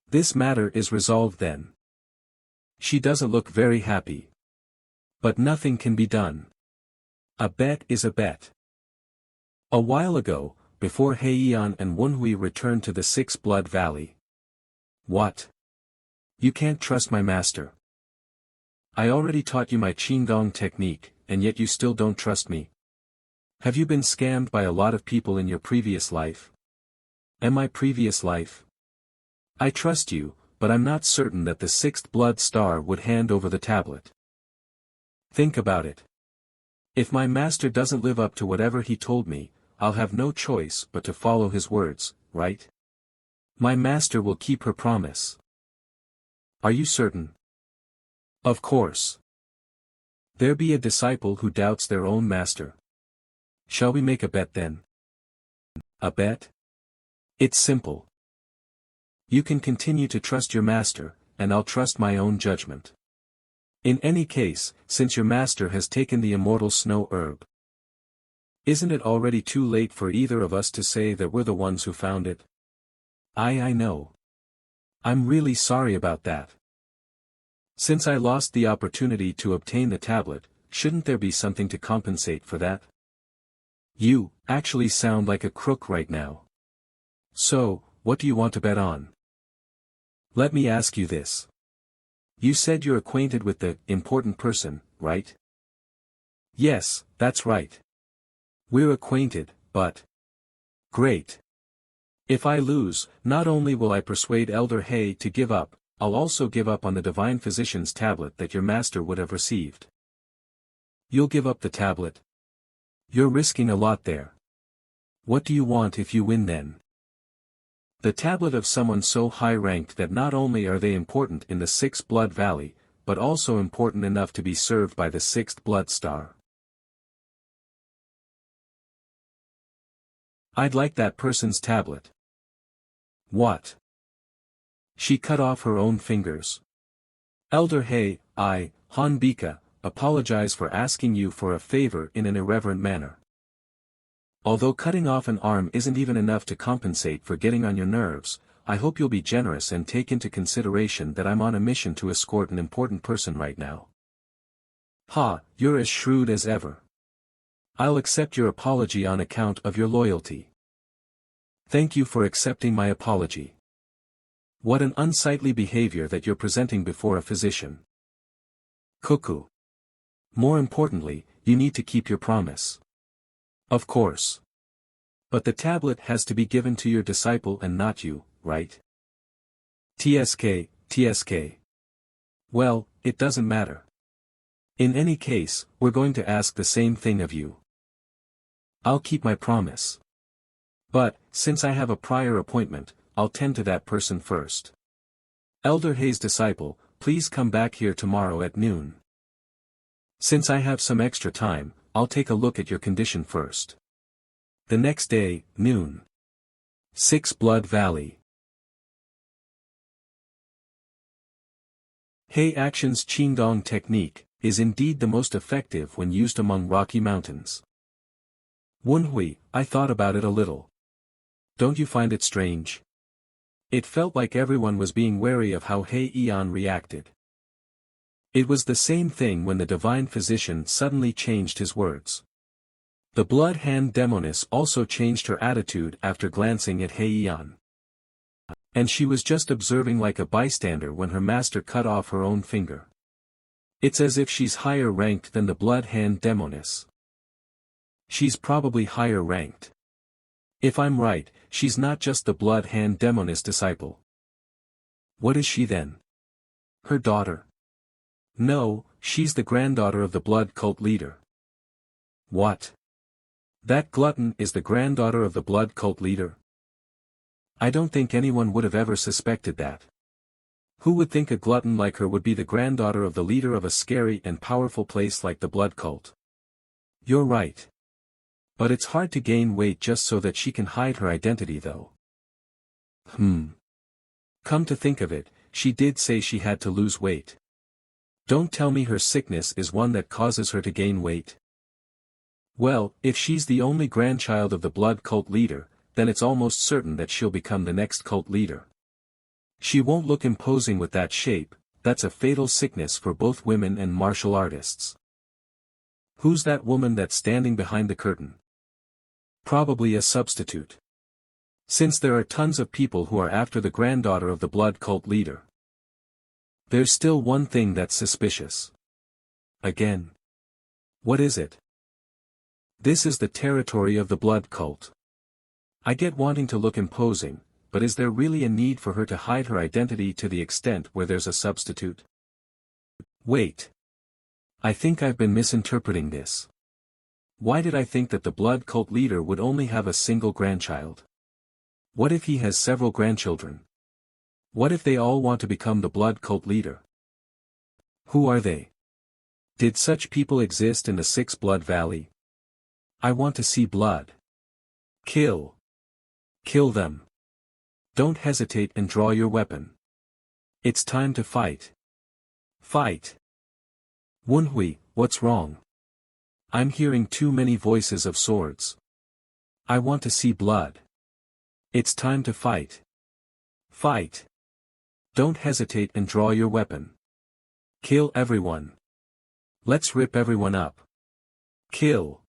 S1: This matter is resolved then. She doesn't look very happy. But nothing can be done. A bet is a bet. A while ago, before Heian and Wunhui returned to the Six Blood Valley. What? You can't trust my master. I already taught you my Qigong technique, and yet you still don't trust me. Have you been scammed by a lot of people in your previous life? And my previous life? I trust you, but I'm not certain that the sixth blood star would hand over the tablet. Think about it. If my master doesn't live up to whatever he told me, I'll have no choice but to follow his words, right? My master will keep her promise. Are you certain? Of course. There be a disciple who doubts their own master. Shall we make a bet then? A bet? It's simple. You can continue to trust your master, and I'll trust my own judgment. In any case, since your master has taken the immortal snow herb, isn't it already too late for either of us to say that we're the ones who found it? I know. I'm really sorry about that. Since I lost the opportunity to obtain the tablet, shouldn't there be something to compensate for that? You, actually sound like a crook right now. So, what do you want to bet on? Let me ask you this. You said you're acquainted with the important person, right? Yes, that's right. We're acquainted, but... Great. If I lose, not only will I persuade Elder Hay to give up, I'll also give up on the Divine Physician's tablet that your master would have received. You'll give up the tablet? You're risking a lot there. What do you want if you win then? The tablet of someone so high-ranked that not only are they important in the Sixth Blood Valley, but also important enough to be served by the Sixth Blood Star. I'd like that person's tablet. What? She cut off her own fingers. Elder Hay, Han Bika, apologize for asking you for a favor in an irreverent manner. Although cutting off an arm isn't even enough to compensate for getting on your nerves, I hope you'll be generous and take into consideration that I'm on a mission to escort an important person right now. Ha, you're as shrewd as ever. I'll accept your apology on account of your loyalty. Thank you for accepting my apology. What an unsightly behavior that you're presenting before a physician. Cuckoo. More importantly, you need to keep your promise. Of course. But the tablet has to be given to your disciple and not you, right? TSK. Well, it doesn't matter. In any case, we're going to ask the same thing of you. I'll keep my promise. But, since I have a prior appointment, I'll tend to that person first. Elder Hayes' disciple, please come back here tomorrow at noon. Since I have some extra time, I'll take a look at your condition first. The next day, noon. 6 Blood Valley. Hay Action's Qingdong technique is indeed the most effective when used among rocky mountains. Wunhui, I thought about it a little. Don't you find it strange? It felt like everyone was being wary of how He Yan reacted. It was the same thing when the divine physician suddenly changed his words. The blood hand demoness also changed her attitude after glancing at He Yan. And she was just observing like a bystander when her master cut off her own finger. It's as if she's higher ranked than the blood hand demoness. She's probably higher ranked. If I'm right, she's not just the blood hand demoness disciple. What is she then? Her daughter? No, she's the granddaughter of the blood cult leader. What? That glutton is the granddaughter of the blood cult leader? I don't think anyone would have ever suspected that. Who would think a glutton like her would be the granddaughter of the leader of a scary and powerful place like the blood cult? You're right. But it's hard to gain weight just so that she can hide her identity though. Come to think of it, she did say she had to lose weight. Don't tell me her sickness is one that causes her to gain weight. Well, if she's the only grandchild of the blood cult leader, then it's almost certain that she'll become the next cult leader. She won't look imposing with that shape, that's a fatal sickness for both women and martial artists. Who's that woman that's standing behind the curtain? Probably a substitute. Since there are tons of people who are after the granddaughter of the blood cult leader. There's still one thing that's suspicious. Again. What is it? This is the territory of the blood cult. I get wanting to look imposing, but is there really a need for her to hide her identity to the extent where there's a substitute? Wait. I think I've been misinterpreting this. Why did I think that the blood cult leader would only have a single grandchild? What if he has several grandchildren? What if they all want to become the blood cult leader? Who are they? Did such people exist in the 6 Blood Valley? I want to see blood. Kill. Kill them. Don't hesitate and draw your weapon. It's time to fight. Fight. Wunhui, what's wrong? I'm hearing too many voices of swords. I want to see blood. It's time to fight. Fight. Don't hesitate and draw your weapon. Kill everyone. Let's rip everyone up. Kill.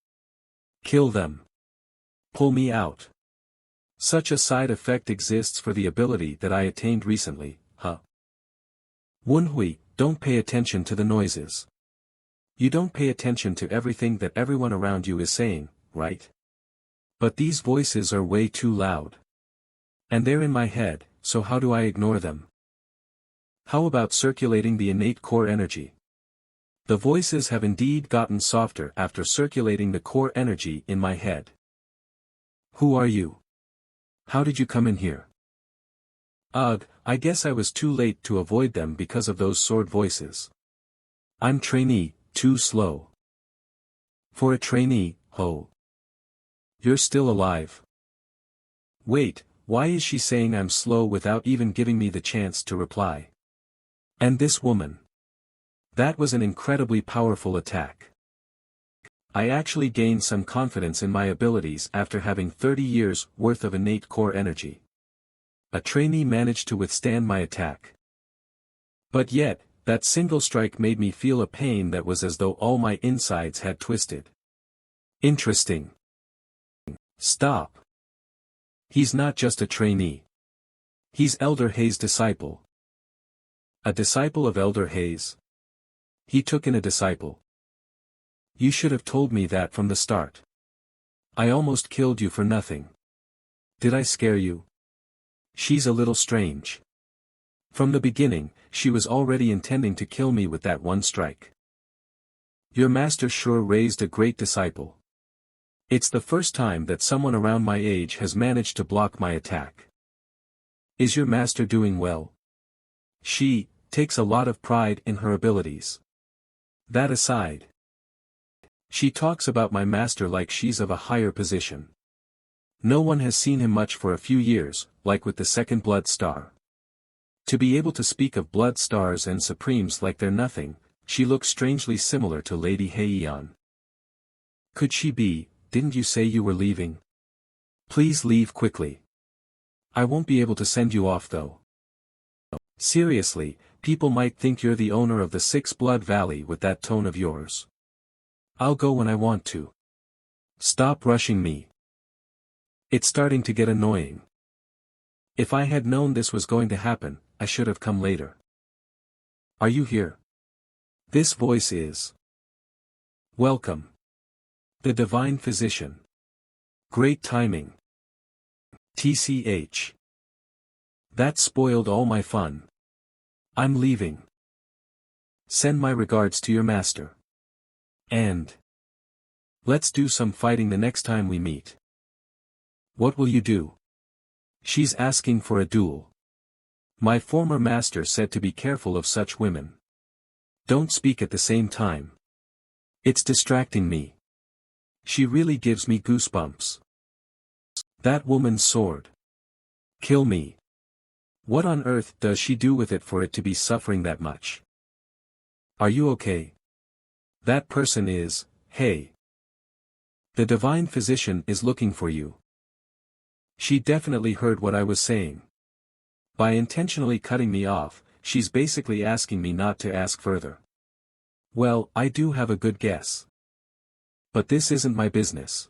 S1: Kill them. Pull me out. Such a side effect exists for the ability that I attained recently, huh? Wunhui, don't pay attention to the noises. You don't pay attention to everything that everyone around you is saying, right? But these voices are way too loud. And they're in my head, so how do I ignore them? How about circulating the innate core energy? The voices have indeed gotten softer after circulating the core energy in my head. Who are you? How did you come in here? Ugh, I guess I was too late to avoid them because of those sword voices. I'm trainee, too slow. For a trainee, ho. You're still alive. Wait, why is she saying I'm slow without even giving me the chance to reply? And this woman. That was an incredibly powerful attack. I actually gained some confidence in my abilities after having 30 years worth of innate core energy. A trainee managed to withstand my attack. But yet, that single strike made me feel a pain that was as though all my insides had twisted. Interesting. Stop. He's not just a trainee. He's Elder Hayes' disciple. A disciple of Elder Hayes? He took in a disciple. You should have told me that from the start. I almost killed you for nothing. Did I scare you? She's a little strange. From the beginning, she was already intending to kill me with that one strike. Your master sure raised a great disciple. It's the first time that someone around my age has managed to block my attack. Is your master doing well? She takes a lot of pride in her abilities. That aside, she talks about my master like she's of a higher position. No one has seen him much for a few years, like with the second blood star. To be able to speak of blood stars and supremes like they're nothing, she looks strangely similar to Lady Heian. Could she be? Didn't you say you were leaving? Please leave quickly. I won't be able to send you off though. Seriously, people might think you're the owner of the Six Blood Valley with that tone of yours. I'll go when I want to. Stop rushing me. It's starting to get annoying. If I had known this was going to happen, I should have come later. Are you here? This voice is. Welcome. The Divine Physician. Great timing. TCH. That spoiled all my fun. I'm leaving. Send my regards to your master. And let's do some fighting the next time we meet. What will you do? She's asking for a duel. My former master said to be careful of such women. Don't speak at the same time. It's distracting me. She really gives me goosebumps. That woman's sword. Kill me. What on earth does she do with it for it to be suffering that much? Are you okay? That person is, hey. The Divine Physician is looking for you. She definitely heard what I was saying. By intentionally cutting me off, she's basically asking me not to ask further. Well, I do have a good guess. But this isn't my business.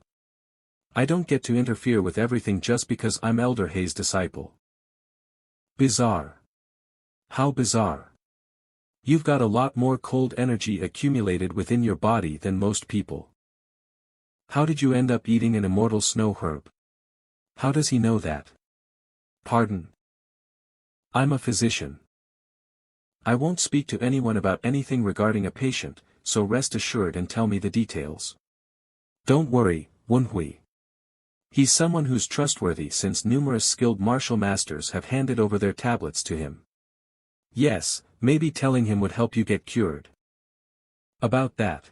S1: I don't get to interfere with everything just because I'm Elder Hayes' disciple. Bizarre. How bizarre. You've got a lot more cold energy accumulated within your body than most people. How did you end up eating an immortal snow herb? How does he know that? Pardon? I'm a physician. I won't speak to anyone about anything regarding a patient, so rest assured and tell me the details. Don't worry, Wunhui. He's someone who's trustworthy since numerous skilled martial masters have handed over their tablets to him. Yes, maybe telling him would help you get cured. About that.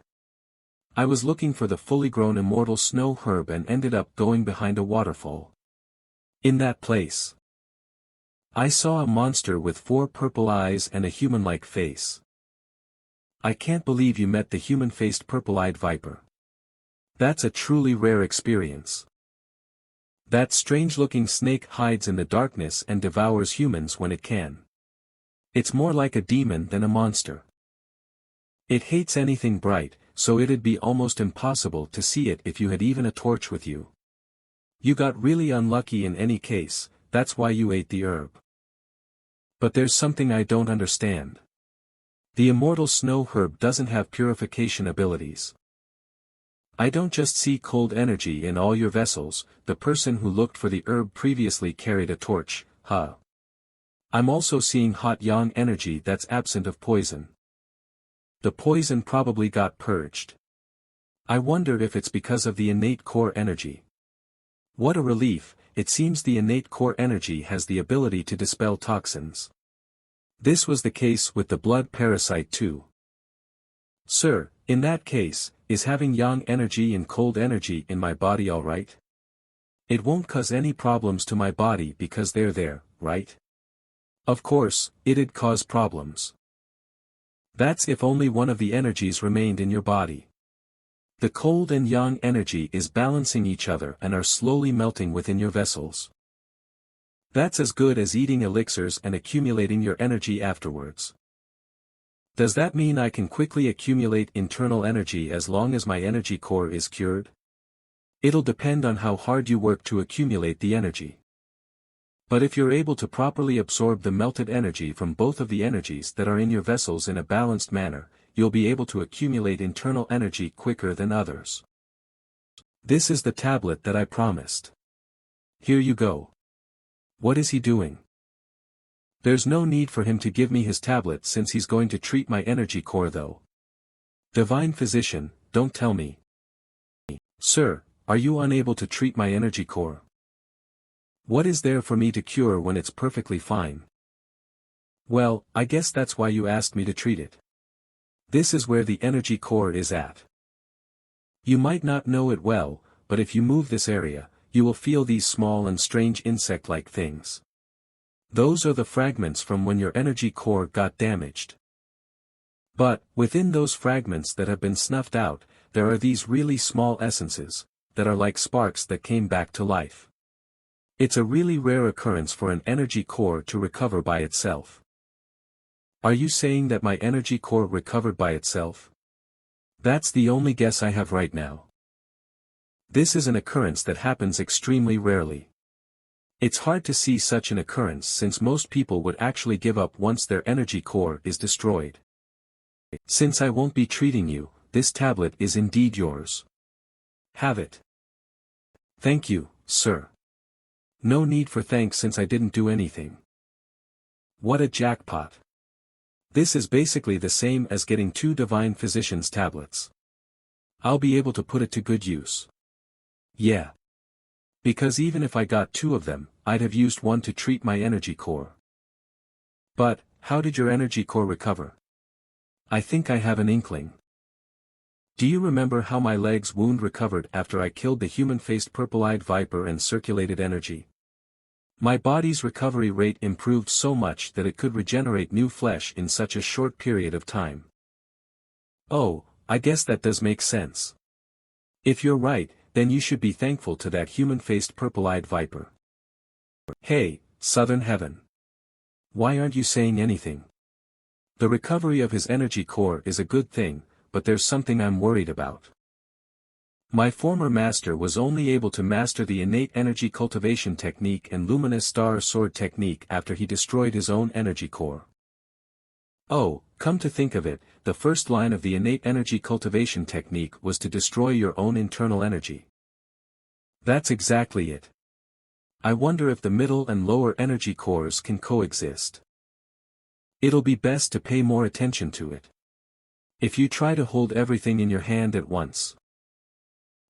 S1: I was looking for the fully grown immortal snow herb and ended up going behind a waterfall. In that place, I saw a monster with 4 purple eyes and a human-like face. I can't believe you met the human-faced purple-eyed viper. That's a truly rare experience. That strange-looking snake hides in the darkness and devours humans when it can. It's more like a demon than a monster. It hates anything bright, so it'd be almost impossible to see it if you had even a torch with you. You got really unlucky in any case, that's why you ate the herb. But there's something I don't understand. The immortal snow herb doesn't have purification abilities. I don't just see cold energy in all your vessels, the person who looked for the herb previously carried a torch, huh? I'm also seeing hot yang energy that's absent of poison. The poison probably got purged. I wonder if it's because of the innate core energy. What a relief, it seems the innate core energy has the ability to dispel toxins. This was the case with the blood parasite too. Sir, in that case, is having yang energy and cold energy in my body alright? It won't cause any problems to my body because they're there, right? Of course, it'd cause problems. That's if only one of the energies remained in your body. The cold and yang energy is balancing each other and are slowly melting within your vessels. That's as good as eating elixirs and accumulating your energy afterwards. Does that mean I can quickly accumulate internal energy as long as my energy core is cured? It'll depend on how hard you work to accumulate the energy. But if you're able to properly absorb the melted energy from both of the energies that are in your vessels in a balanced manner, you'll be able to accumulate internal energy quicker than others. This is the tablet that I promised. Here you go. What is he doing? There's no need for him to give me his tablet since he's going to treat my energy core though. Divine Physician, don't tell me. Sir, are you unable to treat my energy core? What is there for me to cure when it's perfectly fine? Well, I guess that's why you asked me to treat it. This is where the energy core is at. You might not know it well, but if you move this area, you will feel these small and strange insect-like things. Those are the fragments from when your energy core got damaged. But, within those fragments that have been snuffed out, there are these really small essences, that are like sparks that came back to life. It's a really rare occurrence for an energy core to recover by itself. Are you saying that my energy core recovered by itself? That's the only guess I have right now. This is an occurrence that happens extremely rarely. It's hard to see such an occurrence since most people would actually give up once their energy core is destroyed. Since I won't be treating you, this tablet is indeed yours. Have it. Thank you, sir. No need for thanks since I didn't do anything. What a jackpot. This is basically the same as getting 2 Divine Physician's tablets. I'll be able to put it to good use. Yeah. Because even if I got 2 of them, I'd have used one to treat my energy core. But, how did your energy core recover? I think I have an inkling. Do you remember how my leg's wound recovered after I killed the human-faced purple-eyed viper and circulated energy? My body's recovery rate improved so much that it could regenerate new flesh in such a short period of time. Oh, I guess that does make sense. If you're right, then you should be thankful to that human-faced purple-eyed viper. Hey, Southern Heaven. Why aren't you saying anything? The recovery of his energy core is a good thing, but there's something I'm worried about. My former master was only able to master the innate energy cultivation technique and luminous star sword technique after he destroyed his own energy core. Oh, come to think of it, the first line of the innate energy cultivation technique was to destroy your own internal energy. That's exactly it. I wonder if the middle and lower energy cores can coexist. It'll be best to pay more attention to it. If you try to hold everything in your hand at once,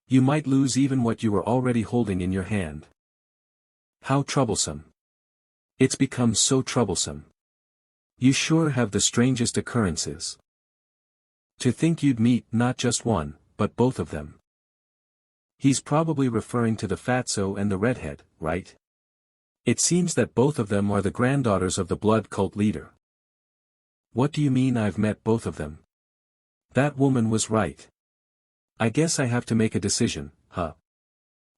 S1: you might lose even what you were already holding in your hand. How troublesome. It's become so troublesome. You sure have the strangest occurrences. To think you'd meet not just one, but both of them. He's probably referring to the fatso and the redhead, right? It seems that both of them are the granddaughters of the blood cult leader. What do you mean I've met both of them? That woman was right. I guess I have to make a decision, huh?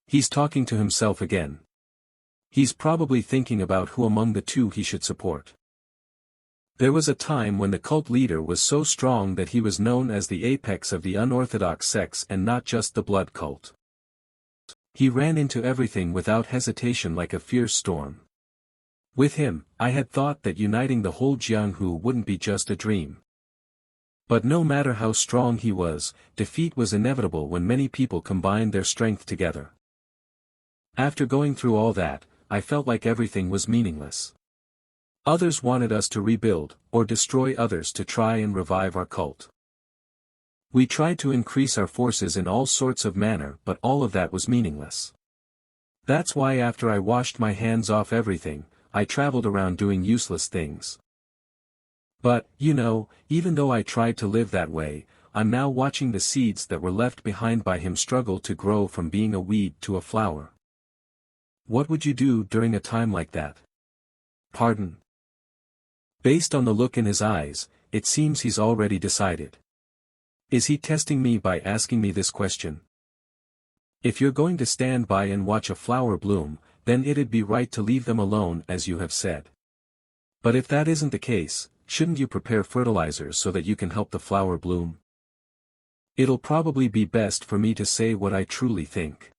S1: He's talking to himself again. He's probably thinking about who among the 2 he should support. There was a time when the cult leader was so strong that he was known as the apex of the unorthodox sects and not just the blood cult. He ran into everything without hesitation like a fierce storm. With him, I had thought that uniting the whole Jianghu wouldn't be just a dream. But no matter how strong he was, defeat was inevitable when many people combined their strength together. After going through all that, I felt like everything was meaningless. Others wanted us to rebuild, or destroy others to try and revive our cult. We tried to increase our forces in all sorts of manner, but all of that was meaningless. That's why after I washed my hands off everything, I traveled around doing useless things. But, you know, even though I tried to live that way, I'm now watching the seeds that were left behind by him struggle to grow from being a weed to a flower. What would you do during a time like that? Pardon? Based on the look in his eyes, it seems he's already decided. Is he testing me by asking me this question? If you're going to stand by and watch a flower bloom, then it'd be right to leave them alone as you have said. But if that isn't the case, shouldn't you prepare fertilizers so that you can help the flower bloom? It'll probably be best for me to say what I truly think.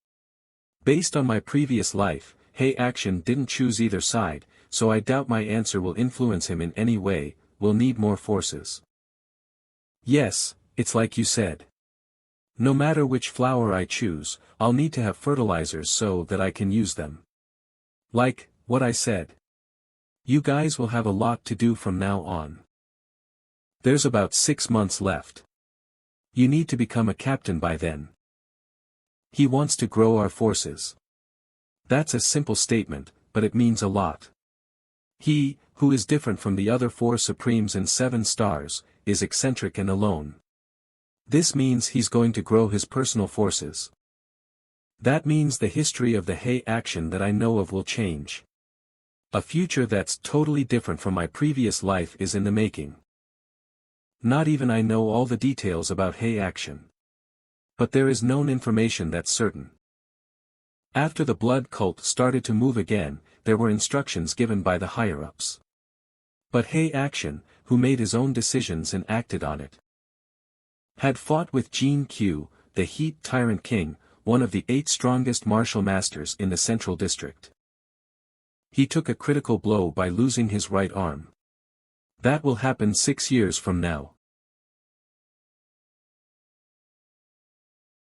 S1: Based on my previous life, Hey Action didn't choose either side, so I doubt my answer will influence him in any way. We'll need more forces. Yes, it's like you said. No matter which flower I choose, I'll need to have fertilizers so that I can use them. Like what I said. You guys will have a lot to do from now on. There's about 6 months left. You need to become a captain by then. He wants to grow our forces. That's a simple statement, but it means a lot. He, who is different from the other 4 Supremes and 7 stars, is eccentric and alone. This means he's going to grow his personal forces. That means the history of the Hey Action that I know of will change. A future that's totally different from my previous life is in the making. Not even I know all the details about Hey Action. But there is known information that's certain. After the blood cult started to move again, there were instructions given by the higher-ups. But Hey Action, who made his own decisions and acted on it, had fought with Gene Q, the Heat Tyrant King, one of the 8 strongest martial masters in the Central District. He took a critical blow by losing his right arm. That will happen 6 years from now.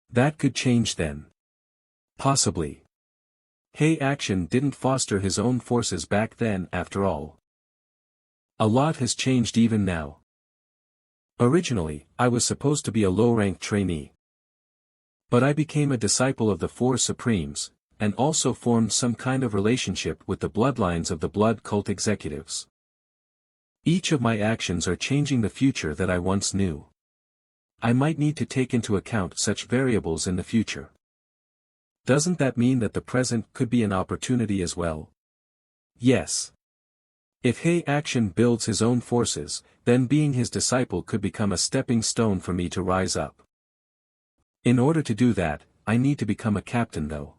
S1: That could change then. Possibly. Hey Action didn't foster his own forces back then after all. A lot has changed even now. Originally, I was supposed to be a low-ranked trainee. But I became a disciple of the 4 Supremes, and also formed some kind of relationship with the bloodlines of the blood cult executives. Each of my actions are changing the future that I once knew. I might need to take into account such variables in the future. Doesn't that mean that the present could be an opportunity as well? Yes. If Hey Action builds his own forces, then being his disciple could become a stepping stone for me to rise up. In order to do that, I need to become a captain though.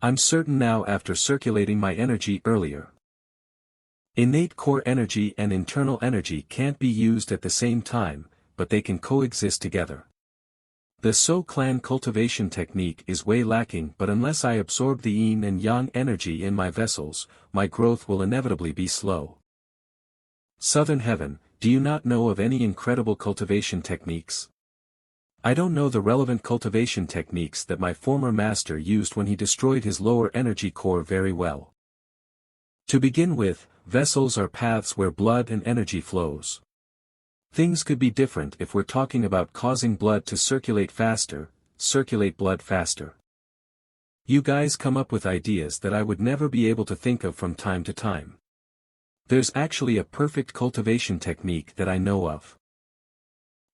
S1: I'm certain now after circulating my energy earlier. Innate core energy and internal energy can't be used at the same time, but they can coexist together. The So Clan cultivation technique is way lacking, but unless I absorb the yin and yang energy in my vessels, my growth will inevitably be slow. Southern Heaven, do you not know of any incredible cultivation techniques? I don't know the relevant cultivation techniques that my former master used when he destroyed his lower energy core very well. To begin with, vessels are paths where blood and energy flows. Things could be different if we're talking about causing blood to circulate blood faster. You guys come up with ideas that I would never be able to think of from time to time. There's actually a perfect cultivation technique that I know of.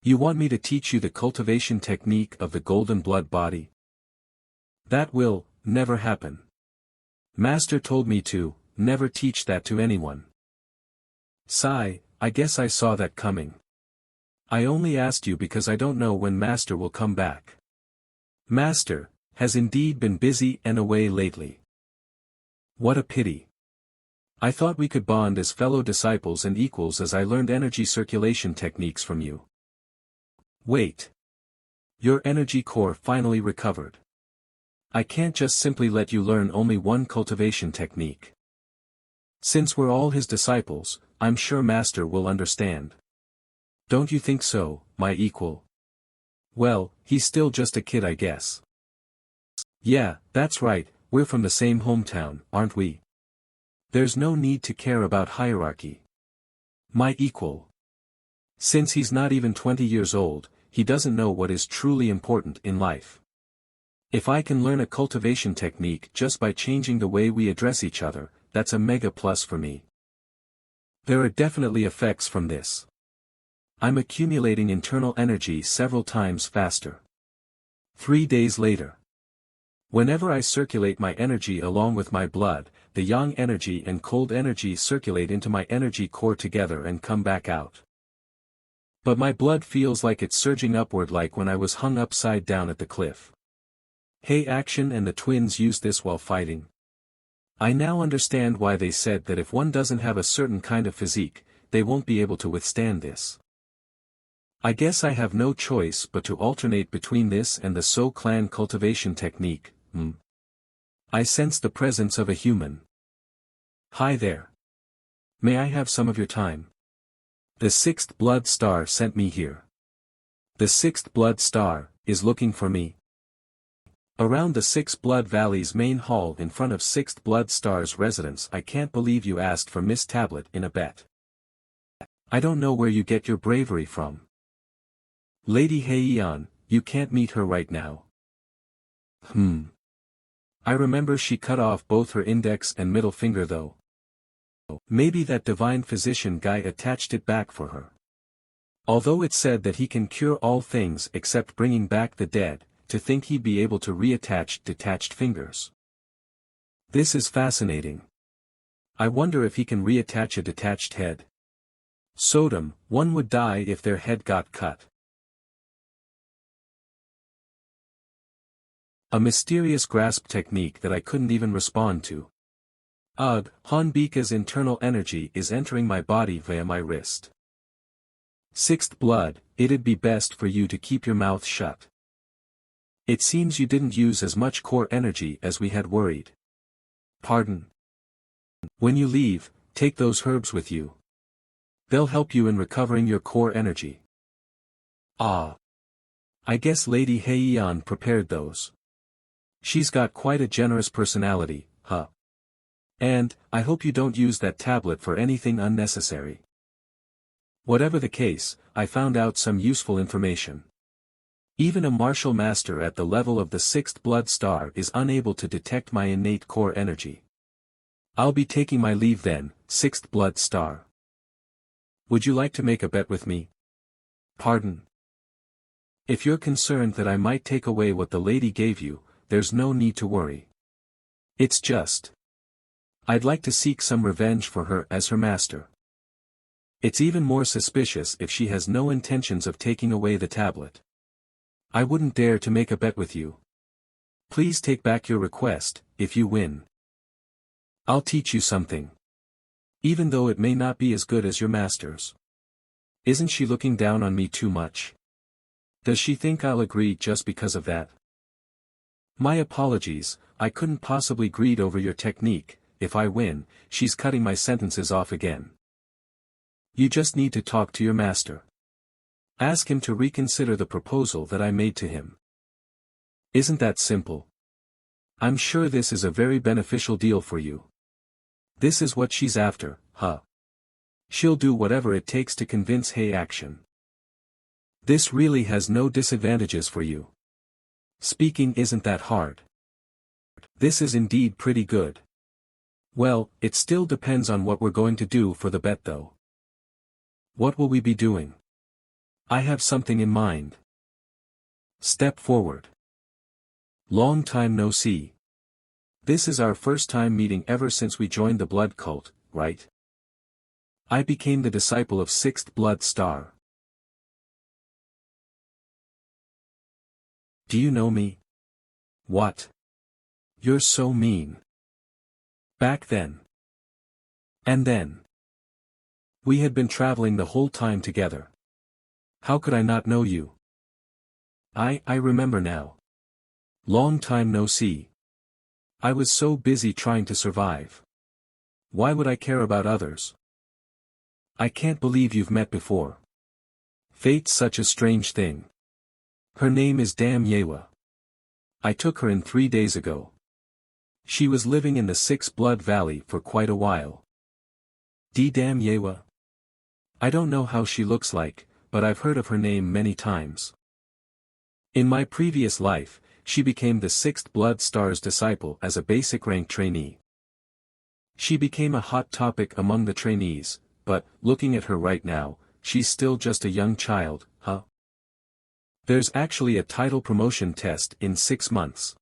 S1: You want me to teach you the cultivation technique of the golden blood body? That will never happen. Master told me to never teach that to anyone. Sigh, I guess I saw that coming. I only asked you because I don't know when Master will come back. Master has indeed been busy and away lately. What a pity. I thought we could bond as fellow disciples and equals as I learned energy circulation techniques from you. Wait. Your energy core finally recovered. I can't just simply let you learn only one cultivation technique. Since we're all his disciples, I'm sure Master will understand. Don't you think so, my equal? Well, he's still just a kid, I guess. Yeah, that's right, we're from the same hometown, aren't we? There's no need to care about hierarchy. My equal. Since he's not even 20 years old, he doesn't know what is truly important in life. If I can learn a cultivation technique just by changing the way we address each other, that's a mega plus for me. There are definitely effects from this. I'm accumulating internal energy several times faster. 3 days later. Whenever I circulate my energy along with my blood, the yang energy and cold energy circulate into my energy core together and come back out. But my blood feels like it's surging upward like when I was hung upside down at the cliff. Hey Action and the twins used this while fighting. I now understand why they said that if one doesn't have a certain kind of physique, they won't be able to withstand this. I guess I have no choice but to alternate between this and the So clan cultivation technique. I sense the presence of a human. Hi there. May I have some of your time? The sixth blood star sent me here. The sixth blood star is looking for me. Around the Sixth Blood Valley's main hall in front of Sixth Blood Star's residence. I can't believe you asked for Miss Tablet in a bet. I don't know where you get your bravery from. Lady Heian, you can't meet her right now. I remember she cut off both her index and middle finger though. Maybe that divine physician guy attached it back for her. Although it said that he can cure all things except bringing back the dead, to think he'd be able to reattach detached fingers. This is fascinating. I wonder if he can reattach a detached head. Sodom, one would die if their head got cut. A mysterious grasp technique that I couldn't even respond to. Ugh, Hanbika's internal energy is entering my body via my wrist. Sixth blood, it'd be best for you to keep your mouth shut. It seems you didn't use as much core energy as we had worried. Pardon. When you leave, take those herbs with you. They'll help you in recovering your core energy. Ah. I guess Lady Heian prepared those. She's got quite a generous personality, huh? And, I hope you don't use that tablet for anything unnecessary. Whatever the case, I found out some useful information. Even a martial master at the level of the sixth blood star is unable to detect my innate core energy. I'll be taking my leave then, sixth blood star. Would you like to make a bet with me? Pardon. If you're concerned that I might take away what the lady gave you, there's no need to worry. It's just. I'd like to seek some revenge for her as her master. It's even more suspicious if she has no intentions of taking away the tablet. I wouldn't dare to make a bet with you. Please take back your request, if you win. I'll teach you something. Even though it may not be as good as your master's. Isn't she looking down on me too much? Does she think I'll agree just because of that? My apologies, I couldn't possibly greed over your technique. If I win, she's cutting my sentences off again. You just need to talk to your master. Ask him to reconsider the proposal that I made to him. Isn't that simple? I'm sure this is a very beneficial deal for you. This is what she's after, huh? She'll do whatever it takes to convince Hei action. This really has no disadvantages for you. Speaking isn't that hard. This is indeed pretty good. Well, it still depends on what we're going to do for the bet though. What will we be doing? I have something in mind. Step forward. Long time no see. This is our first time meeting ever since we joined the blood cult, right? I became the disciple of Sixth Blood Star. Do you know me? What? You're so mean. Back then. And then. We had been traveling the whole time together. How could I not know you? I remember now. Long time no see. I was so busy trying to survive. Why would I care about others? I can't believe you've met before. Fate's such a strange thing. Her name is MANHWA. I took her in 3 days ago. She was living in the Sixth Blood Valley for quite a while. MANHWA. I don't know how she looks like, but I've heard of her name many times. In my previous life, she became the Sixth Blood Star's disciple as a basic rank trainee. She became a hot topic among the trainees, but, looking at her right now, she's still just a young child, huh? There's actually a title promotion test in 6 months.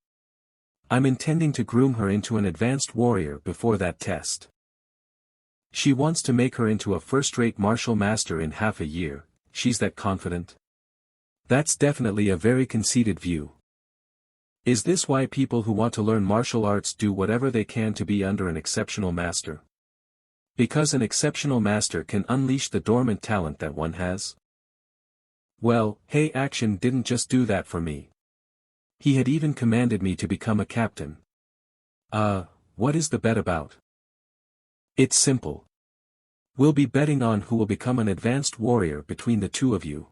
S1: I'm intending to groom her into an advanced warrior before that test. She wants to make her into a first-rate martial master in half a year. She's that confident? That's definitely a very conceited view. Is this why people who want to learn martial arts do whatever they can to be under an exceptional master? Because an exceptional master can unleash the dormant talent that one has? Well, Hei Action didn't just do that for me. He had even commanded me to become a captain. What is the bet about? It's simple. We'll be betting on who will become an advanced warrior between the two of you.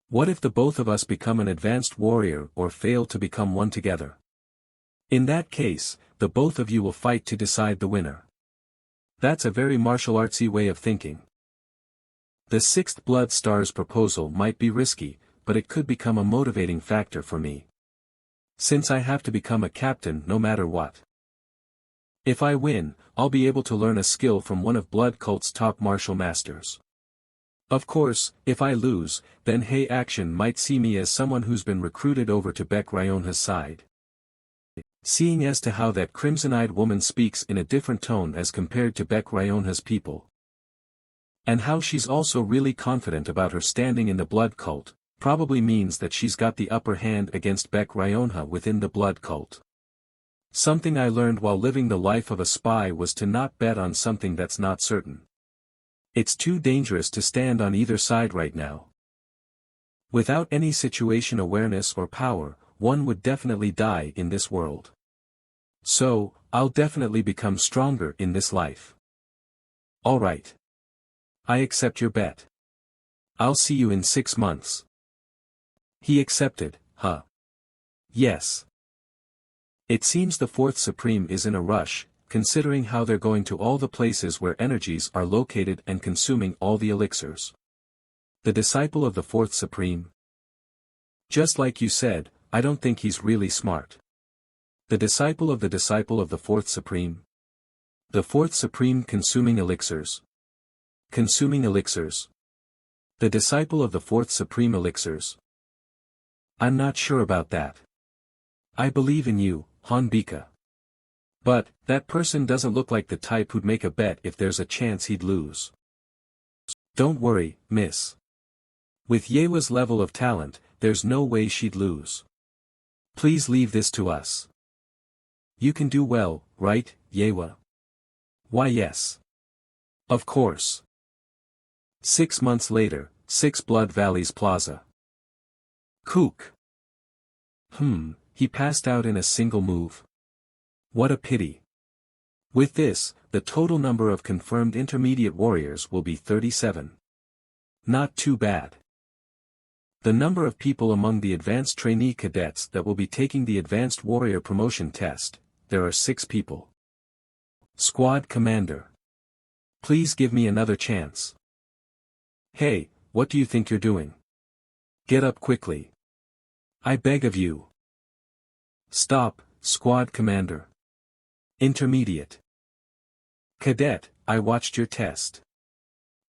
S1: What if the both of us become an advanced warrior or fail to become one together? In that case, the both of you will fight to decide the winner. That's a very martial artsy way of thinking. The Sixth Blood Star's proposal might be risky, but it could become a motivating factor for me. Since I have to become a captain no matter what. If I win, I'll be able to learn a skill from one of Blood Cult's top martial masters. Of course, if I lose, then Hei Action might see me as someone who's been recruited over to Baek Ryonha's side. Seeing as to how that crimson-eyed woman speaks in a different tone as compared to Baek Ryonha's people. And how she's also really confident about her standing in the Blood Cult, probably means that she's got the upper hand against Baek Ryonha within the Blood Cult. Something I learned while living the life of a spy was to not bet on something that's not certain. It's too dangerous to stand on either side right now. Without any situation awareness or power, one would definitely die in this world. So, I'll definitely become stronger in this life. Alright. I accept your bet. I'll see you in 6 months. He accepted, huh? Yes. It seems the Fourth Supreme is in a rush, considering how they're going to all the places where energies are located and consuming all the elixirs. The disciple of the Fourth Supreme? Just like you said, I don't think he's really smart. The disciple of the Fourth Supreme? The Fourth Supreme consuming elixirs. Consuming elixirs. The disciple of the Fourth Supreme elixirs. I'm not sure about that. I believe in you, Hanbika. But, that person doesn't look like the type who'd make a bet if there's a chance he'd lose. Don't worry, miss. With Yewa's level of talent, there's no way she'd lose. Please leave this to us. You can do well, right, Yewa? Why yes. Of course. 6 months later, 6 Blood Valleys Plaza. Kook. He passed out in a single move. What a pity. With this, the total number of confirmed intermediate warriors will be 37. Not too bad. The number of people among the advanced trainee cadets that will be taking the advanced warrior promotion test, there are 6 people. Squad Commander. Please give me another chance. Hey, what do you think you're doing? Get up quickly. I beg of you. Stop, Squad Commander. Intermediate. Cadet, I watched your test.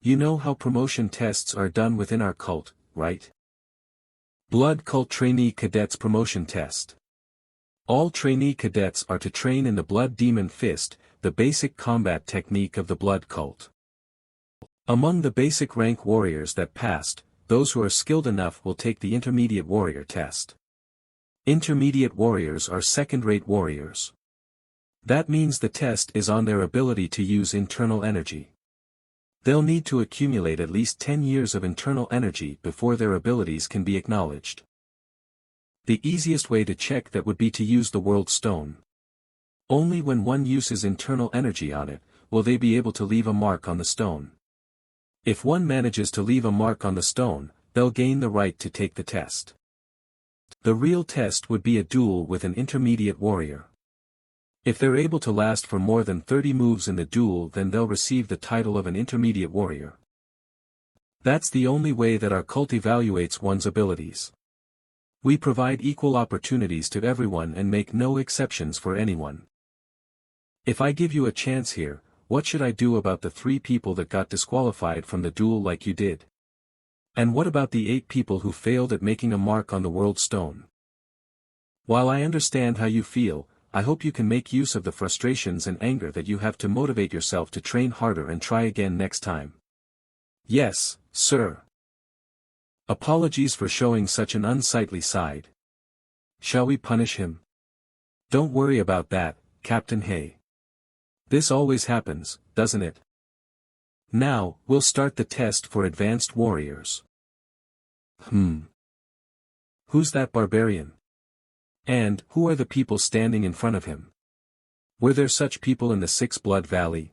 S1: You know how promotion tests are done within our cult, right? Blood Cult Trainee Cadets Promotion Test. All trainee cadets are to train in the Blood Demon Fist, the basic combat technique of the Blood Cult. Among the basic rank warriors that passed, those who are skilled enough will take the Intermediate Warrior test. Intermediate warriors are second-rate warriors. That means the test is on their ability to use internal energy. They'll need to accumulate at least 10 years of internal energy before their abilities can be acknowledged. The easiest way to check that would be to use the World Stone. Only when one uses internal energy on it, will they be able to leave a mark on the stone. If one manages to leave a mark on the stone, they'll gain the right to take the test. The real test would be a duel with an intermediate warrior. If they're able to last for more than 30 moves in the duel, then they'll receive the title of an intermediate warrior. That's the only way that our cult evaluates one's abilities. We provide equal opportunities to everyone and make no exceptions for anyone. If I give you a chance here, what should I do about the 3 people that got disqualified from the duel like you did? And what about the 8 people who failed at making a mark on the World Stone? While I understand how you feel, I hope you can make use of the frustrations and anger that you have to motivate yourself to train harder and try again next time. Yes, sir. Apologies for showing such an unsightly side. Shall we punish him? Don't worry about that, Captain Hay. This always happens, doesn't it? Now, we'll start the test for advanced warriors. Who's that barbarian? And, who are the people standing in front of him? Were there such people in the Six Blood Valley?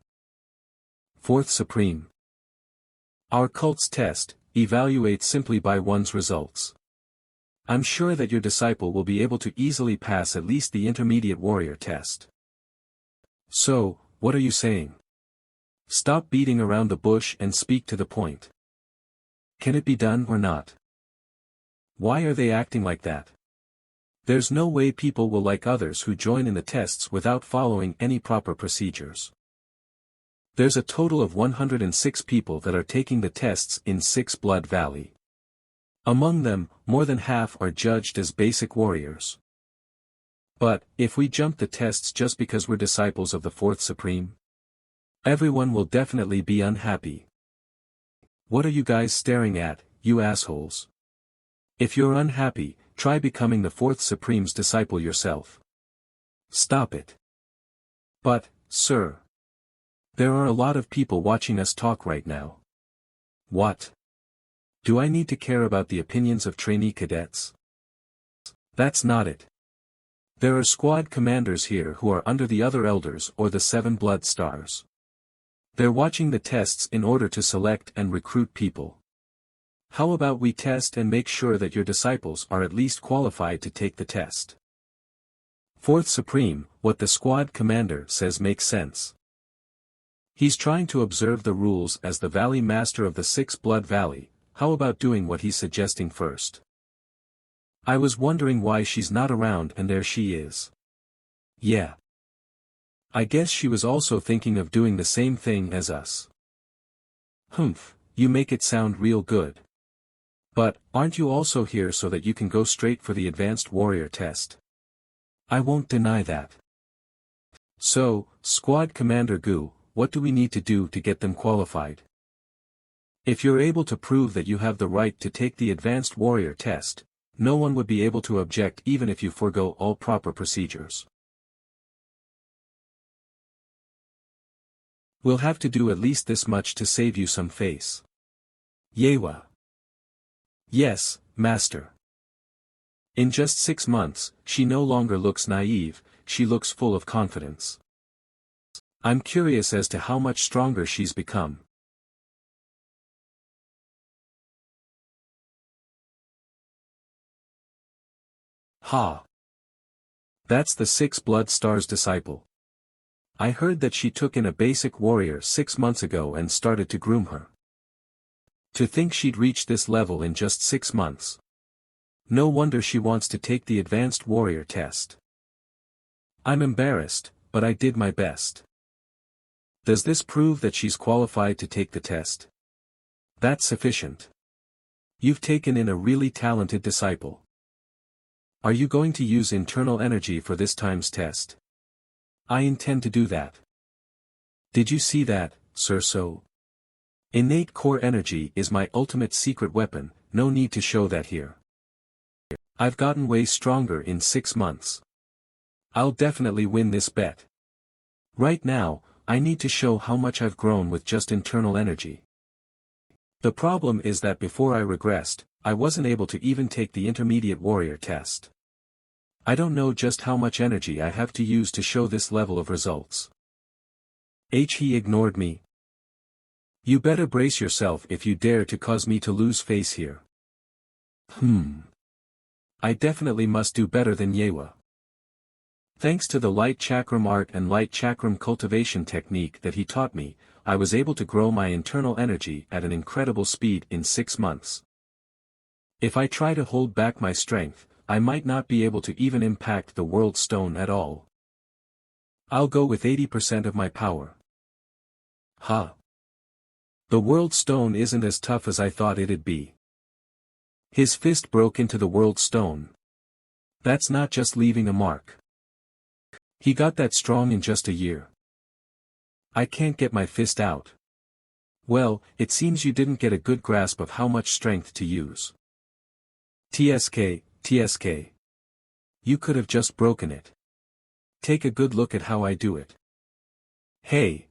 S1: Fourth Supreme. Our cult's test, evaluates simply by one's results. I'm sure that your disciple will be able to easily pass at least the intermediate warrior test. So, what are you saying? Stop beating around the bush and speak to the point. Can it be done or not? Why are they acting like that? There's no way people will like others who join in the tests without following any proper procedures. There's a total of 106 people that are taking the tests in Six Blood Valley. Among them, more than half are judged as basic warriors. But, if we jump the tests just because we're disciples of the Fourth Supreme, everyone will definitely be unhappy. What are you guys staring at, you assholes? If you're unhappy, try becoming the Fourth Supreme's disciple yourself. Stop it. But, sir. There are a lot of people watching us talk right now. What? Do I need to care about the opinions of trainee cadets? That's not it. There are squad commanders here who are under the other elders or the 7 blood stars. They're watching the tests in order to select and recruit people. How about we test and make sure that your disciples are at least qualified to take the test? Fourth Supreme, what the squad commander says makes sense. He's trying to observe the rules as the Valley Master of the Six Blood Valley. How about doing what he's suggesting first? I was wondering why she's not around and there she is. Yeah. I guess she was also thinking of doing the same thing as us. Humph, you make it sound real good. But, aren't you also here so that you can go straight for the advanced warrior test? I won't deny that. So, Squad Commander Gu, what do we need to do to get them qualified? If you're able to prove that you have the right to take the advanced warrior test, no one would be able to object even if you forego all proper procedures. We'll have to do at least this much to save you some face. Yewa. Yes, Master. In just 6 months, she no longer looks naive, she looks full of confidence. I'm curious as to how much stronger she's become. Ha! That's the 6 Blood Stars disciple. I heard that she took in a basic warrior 6 months ago and started to groom her. To think she'd reach this level in just 6 months. No wonder she wants to take the advanced warrior test. I'm embarrassed, but I did my best. Does this prove that she's qualified to take the test? That's sufficient. You've taken in a really talented disciple. Are you going to use internal energy for this time's test? I intend to do that. Did you see that, Sir So? Innate core energy is my ultimate secret weapon, no need to show that here. I've gotten way stronger in 6 months. I'll definitely win this bet. Right now, I need to show how much I've grown with just internal energy. The problem is that before I regressed, I wasn't able to even take the intermediate warrior test. I don't know just how much energy I have to use to show this level of results. He ignored me. You better brace yourself if you dare to cause me to lose face here. I definitely must do better than Yewa. Thanks to the light chakram art and light chakram cultivation technique that he taught me, I was able to grow my internal energy at an incredible speed in 6 months. If I try to hold back my strength, I might not be able to even impact the world stone at all. I'll go with 80% of my power. Ha! The world stone isn't as tough as I thought it'd be. His fist broke into the world stone. That's not just leaving a mark. He got that strong in just a year. I can't get my fist out. Well, it seems you didn't get a good grasp of how much strength to use. TSK. You could have just broken it. Take a good look at how I do it. Hey!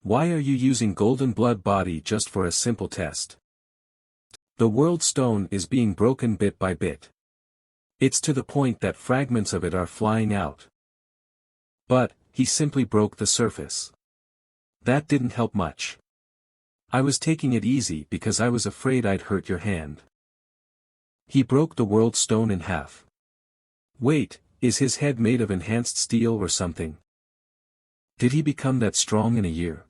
S1: Why are you using golden blood body just for a simple test? The world stone is being broken bit by bit. It's to the point that fragments of it are flying out. But, he simply broke the surface. That didn't help much. I was taking it easy because I was afraid I'd hurt your hand. He broke the world stone in half. Wait, is his head made of enhanced steel or something? Did he become that strong in a year?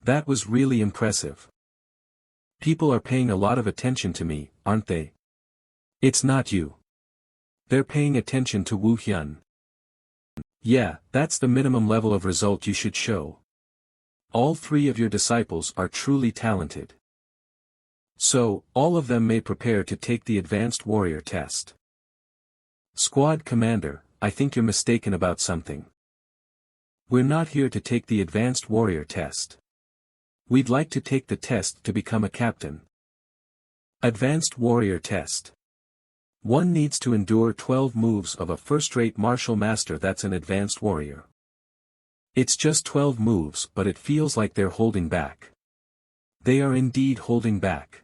S1: That was really impressive. People are paying a lot of attention to me, aren't they? It's not you. They're paying attention to Wu Hyun. Yeah, that's the minimum level of result you should show. All 3 of your disciples are truly talented. So, all of them may prepare to take the advanced warrior test. Squad commander, I think you're mistaken about something. We're not here to take the advanced warrior test. We'd like to take the test to become a captain. Advanced warrior test. One needs to endure 12 moves of a first-rate martial master that's an advanced warrior. It's just 12 moves, but it feels like they're holding back. They are indeed holding back.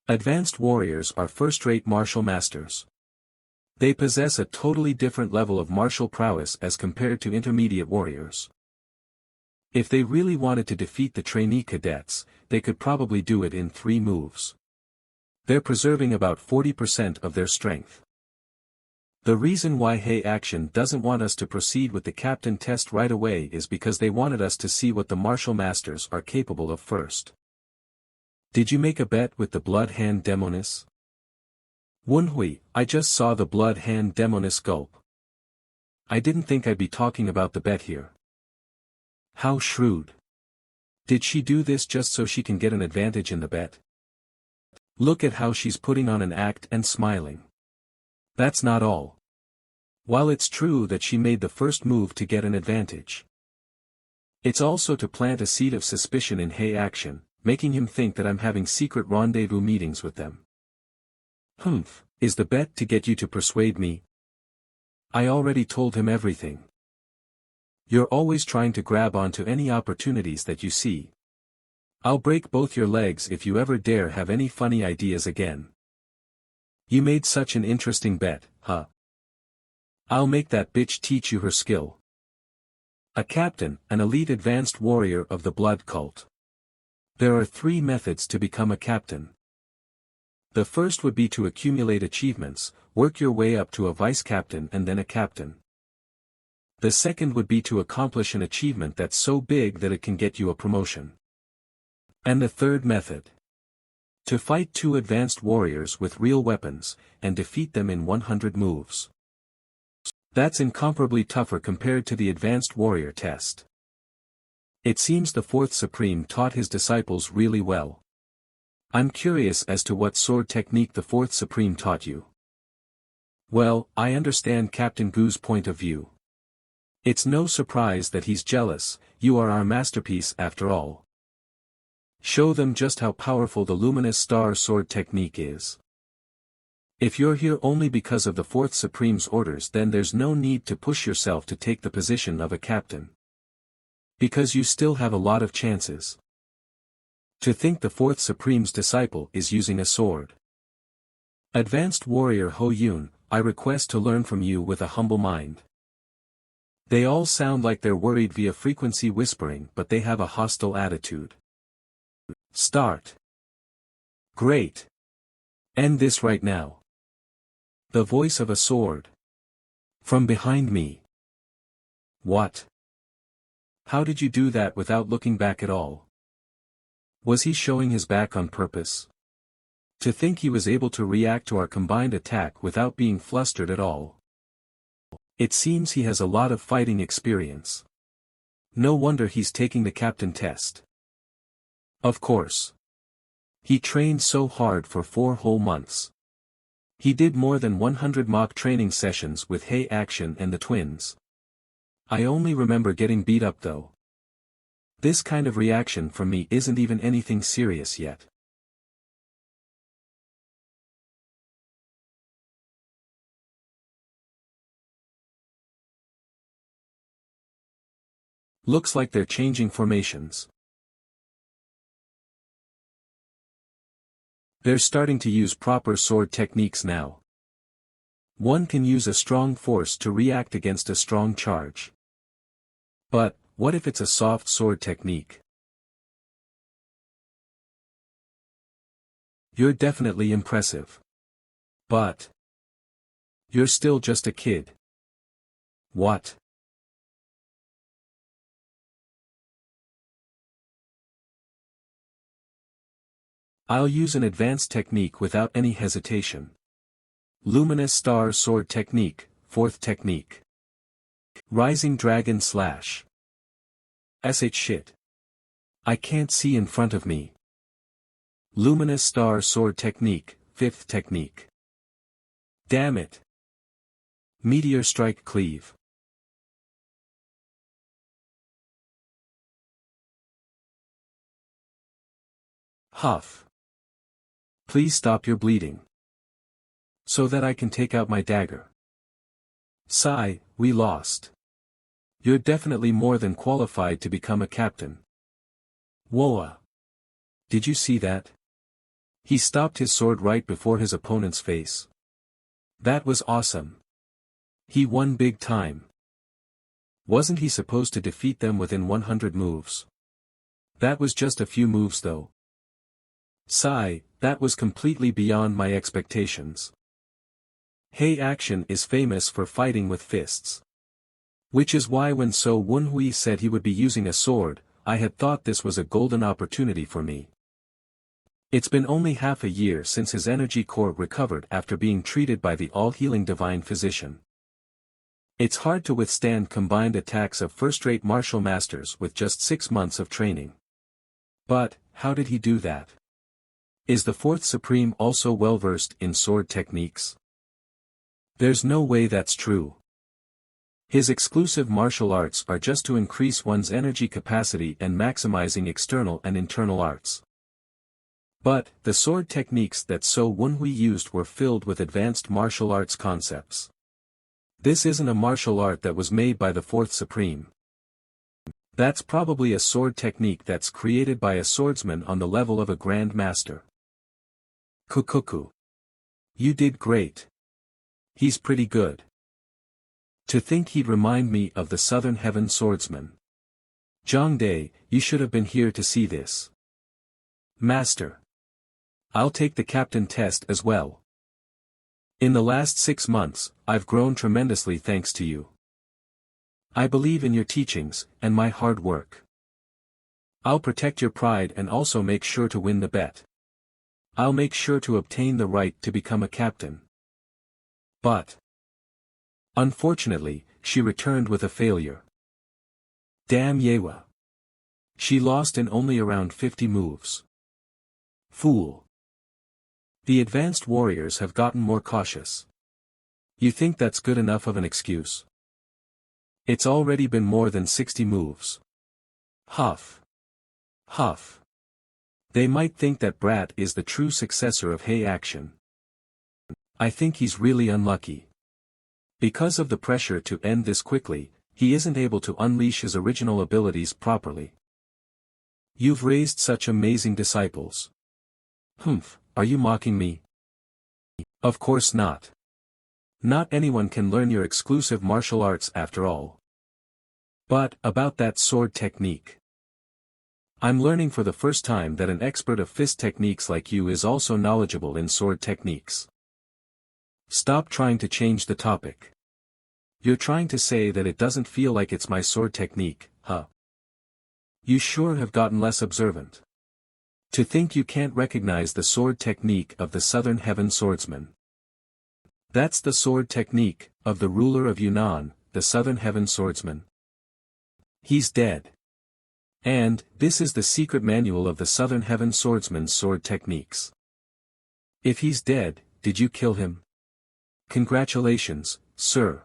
S1: Advanced warriors are first-rate martial masters. They possess a totally different level of martial prowess as compared to intermediate warriors. If they really wanted to defeat the trainee cadets, they could probably do it in 3 moves. They're preserving about 40% of their strength. The reason why Hey Action doesn't want us to proceed with the captain test right away is because they wanted us to see what the martial masters are capable of first. Did you make a bet with the Blood Hand Demoness? Wunhui, I just saw the Blood Hand Demoness gulp. I didn't think I'd be talking about the bet here. How shrewd. Did she do this just so she can get an advantage in the bet? Look at how she's putting on an act and smiling. That's not all. While it's true that she made the first move to get an advantage, it's also to plant a seed of suspicion in Hey Action, making him think that I'm having secret rendezvous meetings with them. Is the bet to get you to persuade me? I already told him everything. You're always trying to grab onto any opportunities that you see. I'll break both your legs if you ever dare have any funny ideas again. You made such an interesting bet, huh? I'll make that bitch teach you her skill. A captain, an elite advanced warrior of the blood cult. There are 3 methods to become a captain. The first would be to accumulate achievements, work your way up to a vice captain and then a captain. The second would be to accomplish an achievement that's so big that it can get you a promotion. And the third method. To fight 2 advanced warriors with real weapons, and defeat them in 100 moves. That's incomparably tougher compared to the advanced warrior test. It seems the 4th Supreme taught his disciples really well. I'm curious as to what sword technique the 4th Supreme taught you. Well, I understand Captain Gu's point of view. It's no surprise that he's jealous, you are our masterpiece after all. Show them just how powerful the luminous star sword technique is. If you're here only because of the 4th Supreme's orders, then there's no need to push yourself to take the position of a captain. Because you still have a lot of chances. To think the 4th Supreme's disciple is using a sword. Advanced Warrior Ho Yun, I request to learn from you with a humble mind. They all sound like they're worried via frequency whispering, but they have a hostile attitude. Start. Great. End this right now. The voice of a sword. From behind me. What? How did you do that without looking back at all? Was he showing his back on purpose? To think he was able to react to our combined attack without being flustered at all. It seems he has a lot of fighting experience. No wonder he's taking the captain test. Of course. He trained so hard for 4 whole months. He did more than 100 mock training sessions with Hey Action and the twins. I only remember getting beat up though. This kind of reaction from me isn't even anything serious yet. Looks like they're changing formations. They're starting to use proper sword techniques now. One can use a strong force to react against a strong charge. But, what if it's a soft sword technique? You're definitely impressive. But you're still just a kid. What? I'll use an advanced technique without any hesitation. Luminous Star Sword Technique, 4th Technique. Rising Dragon Slash. Shit. I can't see in front of me. Luminous Star Sword Technique, 5th Technique. Damn it. Meteor Strike Cleave. Huff. Please stop your bleeding. So that I can take out my dagger. Sigh, we lost. You're definitely more than qualified to become a captain. Whoa. Did you see that? He stopped his sword right before his opponent's face. That was awesome. He won big time. Wasn't he supposed to defeat them within 100 moves? That was just a few moves though. Sigh, that was completely beyond my expectations. Hei Action is famous for fighting with fists. Which is why when So Wunhui said he would be using a sword, I had thought this was a golden opportunity for me. It's been only half a year since his energy core recovered after being treated by the all-healing divine physician. It's hard to withstand combined attacks of first-rate martial masters with just 6 months of training. But, how did he do that? Is the 4th Supreme also well-versed in sword techniques? There's no way that's true. His exclusive martial arts are just to increase one's energy capacity and maximizing external and internal arts. But, the sword techniques that So Wunhui used were filled with advanced martial arts concepts. This isn't a martial art that was made by the 4th Supreme. That's probably a sword technique that's created by a swordsman on the level of a Grand Master. Kukuku. You did great. He's pretty good. To think he'd remind me of the Southern Heaven Swordsman. Zhangde, you should have been here to see this. Master. I'll take the captain test as well. In the last 6 months, I've grown tremendously thanks to you. I believe in your teachings, and my hard work. I'll protect your pride and also make sure to win the bet. I'll make sure to obtain the right to become a captain. But unfortunately, she returned with a failure. Damn Yewa. She lost in only around 50 moves. Fool. The advanced warriors have gotten more cautious. You think that's good enough of an excuse? It's already been more than 60 moves. Huff. Huff. They might think that Brat is the true successor of Hei Action. I think he's really unlucky. Because of the pressure to end this quickly, he isn't able to unleash his original abilities properly. You've raised such amazing disciples. Humph, are you mocking me? Of course not. Not anyone can learn your exclusive martial arts after all. But, about that sword technique. I'm learning for the first time that an expert of fist techniques like you is also knowledgeable in sword techniques. Stop trying to change the topic. You're trying to say that it doesn't feel like it's my sword technique, huh? You sure have gotten less observant. To think you can't recognize the sword technique of the Southern Heaven Swordsman. That's the sword technique of the ruler of Yunnan, the Southern Heaven Swordsman. He's dead. And, this is the secret manual of the Southern Heaven Swordsman's sword techniques. If he's dead, did you kill him? Congratulations, sir.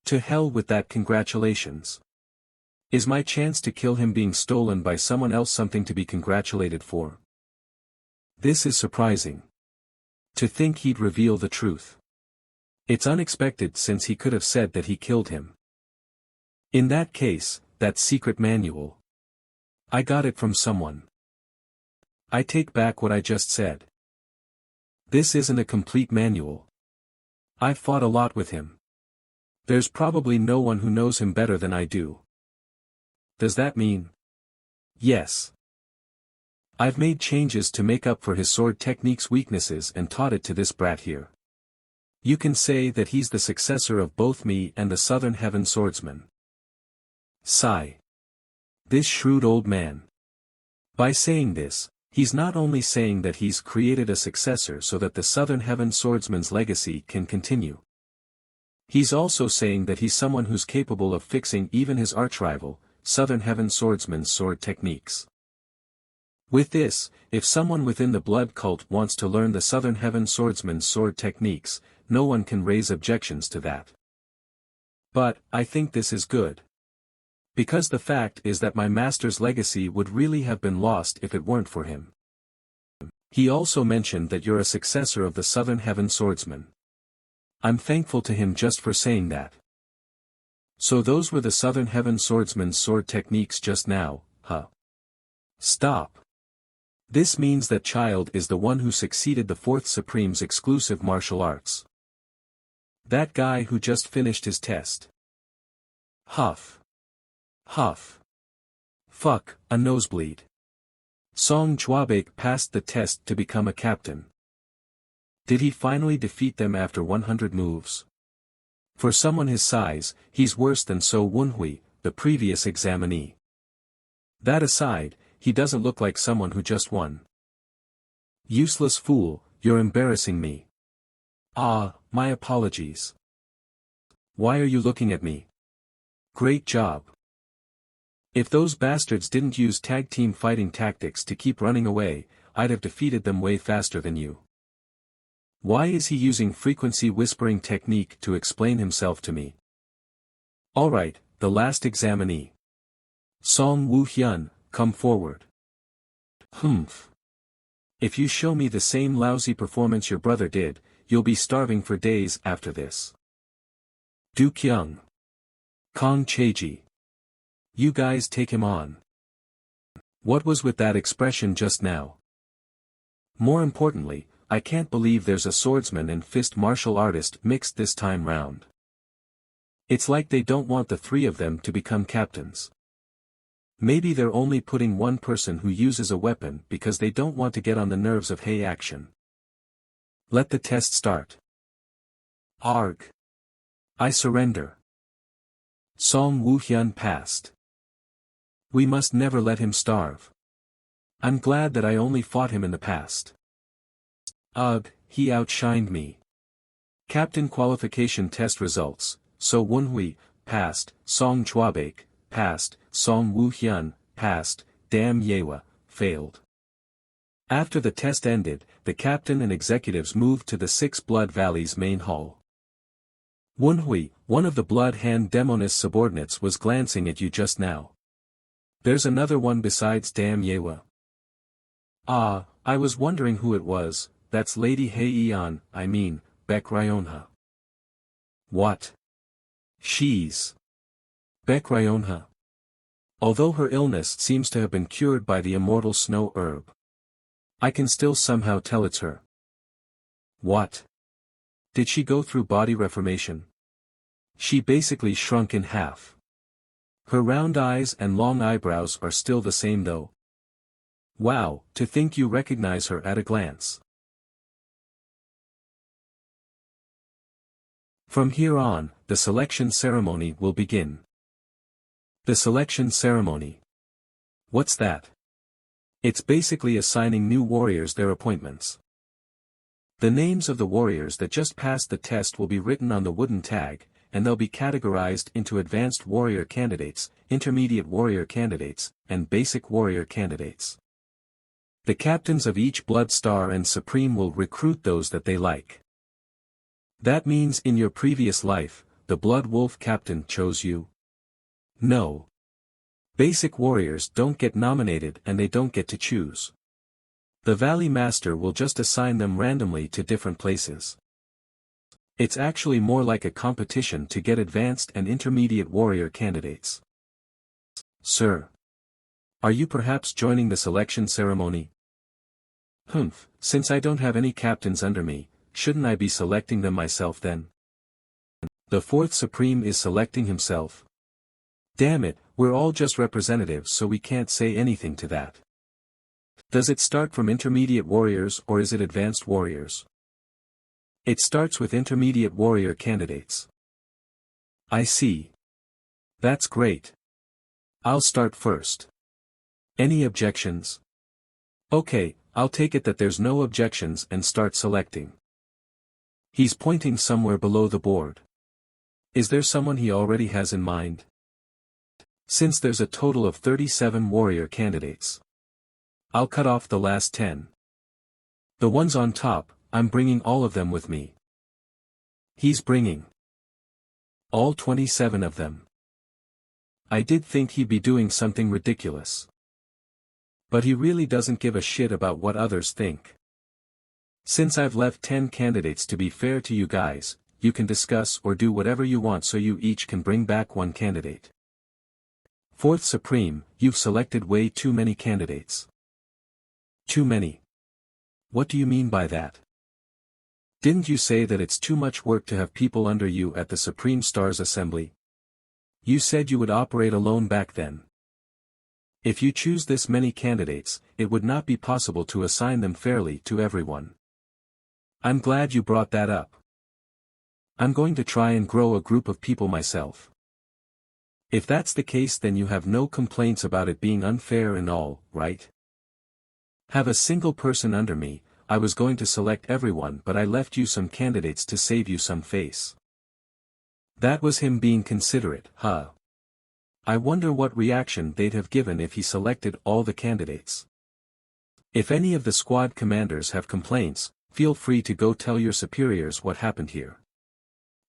S1: To hell with that congratulations. Is my chance to kill him being stolen by someone else something to be congratulated for? This is surprising. To think he'd reveal the truth. It's unexpected since he could have said that he killed him. In that case, that secret manual. I got it from someone. I take back what I just said. This isn't a complete manual. I've fought a lot with him. There's probably no one who knows him better than I do. Does that mean? Yes. I've made changes to make up for his sword technique's weaknesses and taught it to this brat here. You can say that he's the successor of both me and the Southern Heaven swordsman. Sigh. This shrewd old man. By saying this, he's not only saying that he's created a successor so that the Southern Heaven swordsman's legacy can continue. He's also saying that he's someone who's capable of fixing even his archrival, Southern Heaven swordsman's sword techniques. With this, if someone within the blood cult wants to learn the Southern Heaven swordsman's sword techniques, no one can raise objections to that. But, I think this is good. Because the fact is that my master's legacy would really have been lost if it weren't for him. He also mentioned that you're a successor of the Southern Heaven swordsman. I'm thankful to him just for saying that. So those were the Southern Heaven swordsman's sword techniques just now, huh? Stop. This means that Child is the one who succeeded the Fourth Supreme's exclusive martial arts. That guy who just finished his test. Huff. Huff. Fuck, a nosebleed. Song Chwabek passed the test to become a captain. Did he finally defeat them after 100 moves? For someone his size, he's worse than So Wunhui, the previous examinee. That aside, he doesn't look like someone who just won. Useless fool, you're embarrassing me. Ah, my apologies. Why are you looking at me? Great job. If those bastards didn't use tag team fighting tactics to keep running away, I'd have defeated them way faster than you. Why is he using frequency whispering technique to explain himself to me? Alright, the last examinee. Song Woo-hyun, come forward. Humph. If you show me the same lousy performance your brother did, you'll be starving for days after this. Du Kyung. Kong Chaeji. You guys take him on. What was with that expression just now? More importantly, I can't believe there's a swordsman and fist martial artist mixed this time round. It's like they don't want the three of them to become captains. Maybe they're only putting one person who uses a weapon because they don't want to get on the nerves of Hey action. Let the test start. Arg. I surrender. Song Woo-hyun passed. We must never let him starve. I'm glad that I only fought him in the past. Ugh, he outshined me. Captain qualification test results, So Wunhui, passed, Song Chwabek, passed, Song Woo-hyun, passed, Dam Yewa, failed. After the test ended, the captain and executives moved to the Six Blood Valley's main hall. Wunhui, one of the Blood Hand Demoness subordinates was glancing at you just now. There's another one besides Dam Yewa. Ah, I was wondering who it was. That's Lady Hei-eon, I mean, Baek Ryonha. What? She's Baek Ryonha. Although her illness seems to have been cured by the immortal snow herb, I can still somehow tell it's her. What? Did she go through body reformation? She basically shrunk in half. Her round eyes and long eyebrows are still the same though. Wow, to think you recognize her at a glance. From here on, the selection ceremony will begin. The selection ceremony. What's that? It's basically assigning new warriors their appointments. The names of the warriors that just passed the test will be written on the wooden tag, and they'll be categorized into advanced warrior candidates, intermediate warrior candidates, and basic warrior candidates. The captains of each Blood Star and Supreme will recruit those that they like. That means in your previous life, the Blood Wolf captain chose you? No. Basic warriors don't get nominated and they don't get to choose. The Valley Master will just assign them randomly to different places. It's actually more like a competition to get advanced and intermediate warrior candidates. Sir. Are you perhaps joining the selection ceremony? Humph, since I don't have any captains under me, shouldn't I be selecting them myself then? The fourth Supreme is selecting himself. Damn it, we're all just representatives so we can't say anything to that. Does it start from intermediate warriors or is it advanced warriors? It starts with intermediate warrior candidates. I see. That's great. I'll start first. Any objections? Okay, I'll take it that there's no objections and start selecting. He's pointing somewhere below the board. Is there someone he already has in mind? Since there's a total of 37 warrior candidates, I'll cut off the last 10. The ones on top, I'm bringing all of them with me. He's bringing all 27 of them. I did think he'd be doing something ridiculous. But he really doesn't give a shit about what others think. Since I've left 10 candidates to be fair to you guys, you can discuss or do whatever you want so you each can bring back one candidate. Fourth Supreme, you've selected way too many candidates. Too many. What do you mean by that? Didn't you say that it's too much work to have people under you at the Supreme Stars Assembly? You said you would operate alone back then. If you choose this many candidates, it would not be possible to assign them fairly to everyone. I'm glad you brought that up. I'm going to try and grow a group of people myself. If that's the case, then you have no complaints about it being unfair and all, right? Have a single person under me. I was going to select everyone, but I left you some candidates to save you some face. That was him being considerate, huh? I wonder what reaction they'd have given if he selected all the candidates. If any of the squad commanders have complaints, feel free to go tell your superiors what happened here.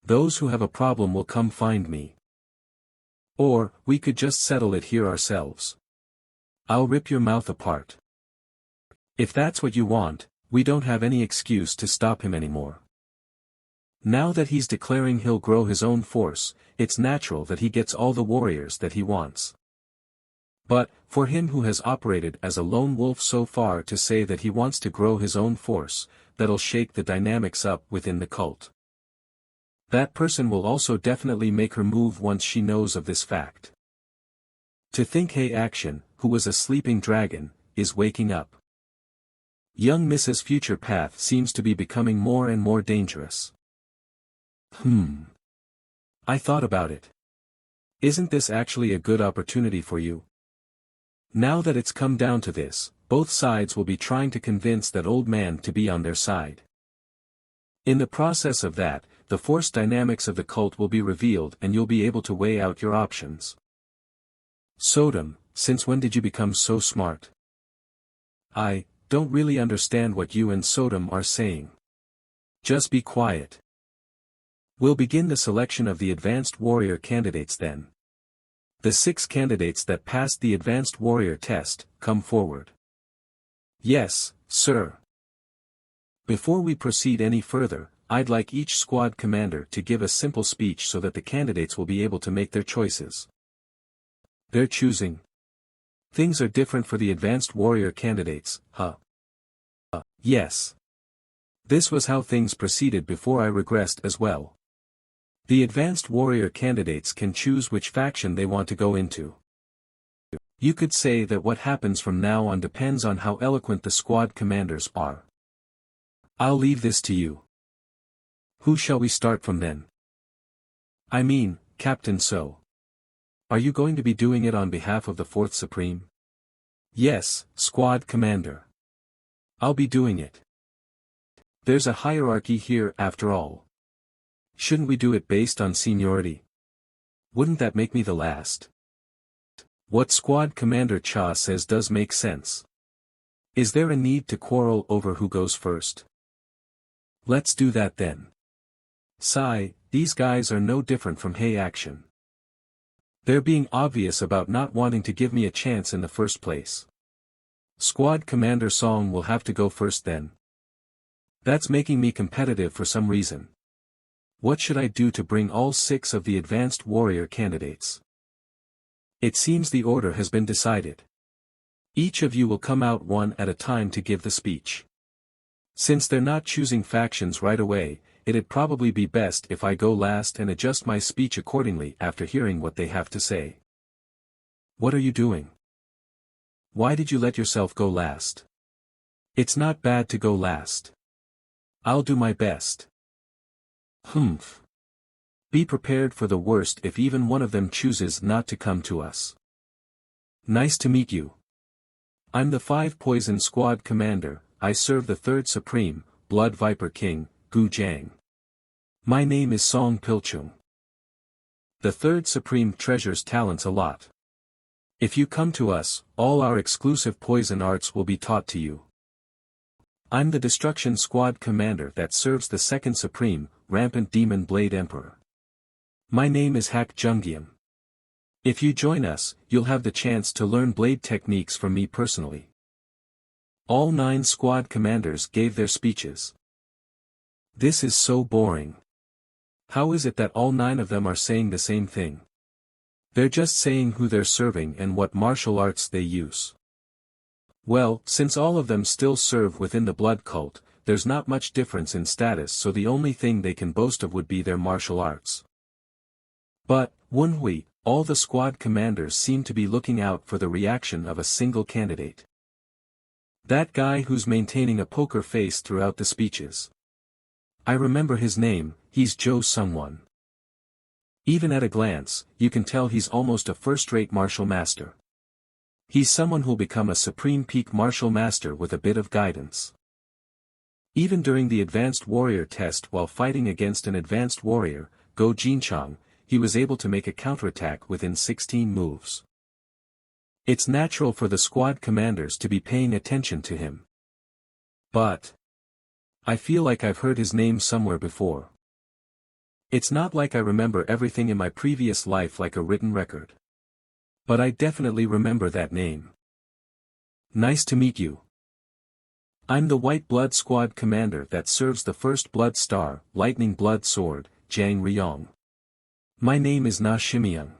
S1: Those who have a problem will come find me. Or, we could just settle it here ourselves. I'll rip your mouth apart. If that's what you want, we don't have any excuse to stop him anymore. Now that he's declaring he'll grow his own force, it's natural that he gets all the warriors that he wants. But, for him who has operated as a lone wolf so far to say that he wants to grow his own force, that'll shake the dynamics up within the cult. That person will also definitely make her move once she knows of this fact. To think Hey Action, who was a sleeping dragon, is waking up. Young Mrs. Future Path seems to be becoming more and more dangerous. I thought about it. Isn't this actually a good opportunity for you? Now that it's come down to this, both sides will be trying to convince that old man to be on their side. In the process of that, the force dynamics of the cult will be revealed and you'll be able to weigh out your options. Sodom, since when did you become so smart? I don't really understand what you and Sodom are saying. Just be quiet. We'll begin the selection of the advanced warrior candidates then. The 6 candidates that passed the advanced warrior test, come forward. Yes, sir. Before we proceed any further, I'd like each squad commander to give a simple speech so that the candidates will be able to make their choices. They're choosing. Things are different for the advanced warrior candidates, huh? Yes. This was how things proceeded before I regressed as well. The advanced warrior candidates can choose which faction they want to go into. You could say that what happens from now on depends on how eloquent the squad commanders are. I'll leave this to you. Who shall we start from then? I mean, Captain So. Are you going to be doing it on behalf of the 4th Supreme? Yes, Squad Commander. I'll be doing it. There's a hierarchy here after all. Shouldn't we do it based on seniority? Wouldn't that make me the last? What Squad Commander Cha says does make sense. Is there a need to quarrel over who goes first? Let's do that then. Sigh, these guys are no different from Hey Action. They're being obvious about not wanting to give me a chance in the first place. Squad Commander Song will have to go first then. That's making me competitive for some reason. What should I do to bring all 6 of the advanced warrior candidates? It seems the order has been decided. Each of you will come out one at a time to give the speech. Since they're not choosing factions right away, it'd probably be best if I go last and adjust my speech accordingly after hearing what they have to say. What are you doing? Why did you let yourself go last? It's not bad to go last. I'll do my best. Humph. Be prepared for the worst if even one of them chooses not to come to us. Nice to meet you. I'm the 5 Poison Squad Commander. I serve the 3rd Supreme, Blood Viper King, Gu Jiang. My name is Song Pilchung. The 3rd Supreme treasures talents a lot. If you come to us, all our exclusive poison arts will be taught to you. I'm the Destruction Squad Commander that serves the 2nd Supreme, Rampant Demon Blade Emperor. My name is Hak Jungiam. If you join us, you'll have the chance to learn blade techniques from me personally. All 9 squad commanders gave their speeches. This is so boring. How is it that all 9 of them are saying the same thing? They're just saying who they're serving and what martial arts they use. Well, since all of them still serve within the blood cult, there's not much difference in status, so the only thing they can boast of would be their martial arts. But, Wenhui, all the squad commanders seem to be looking out for the reaction of a single candidate. That guy who's maintaining a poker face throughout the speeches. I remember his name, he's Zhou someone. Even at a glance, you can tell he's almost a first-rate martial master. He's someone who'll become a supreme peak martial master with a bit of guidance. Even during the advanced warrior test while fighting against an advanced warrior, Go Jinchang, he was able to make a counterattack within 16 moves. It's natural for the squad commanders to be paying attention to him. But I feel like I've heard his name somewhere before. It's not like I remember everything in my previous life like a written record. But I definitely remember that name. Nice to meet you. I'm the White Blood Squad Commander that serves the 1st Blood Star, Lightning Blood Sword, Jiang Riyong. My name is Na Shimiang.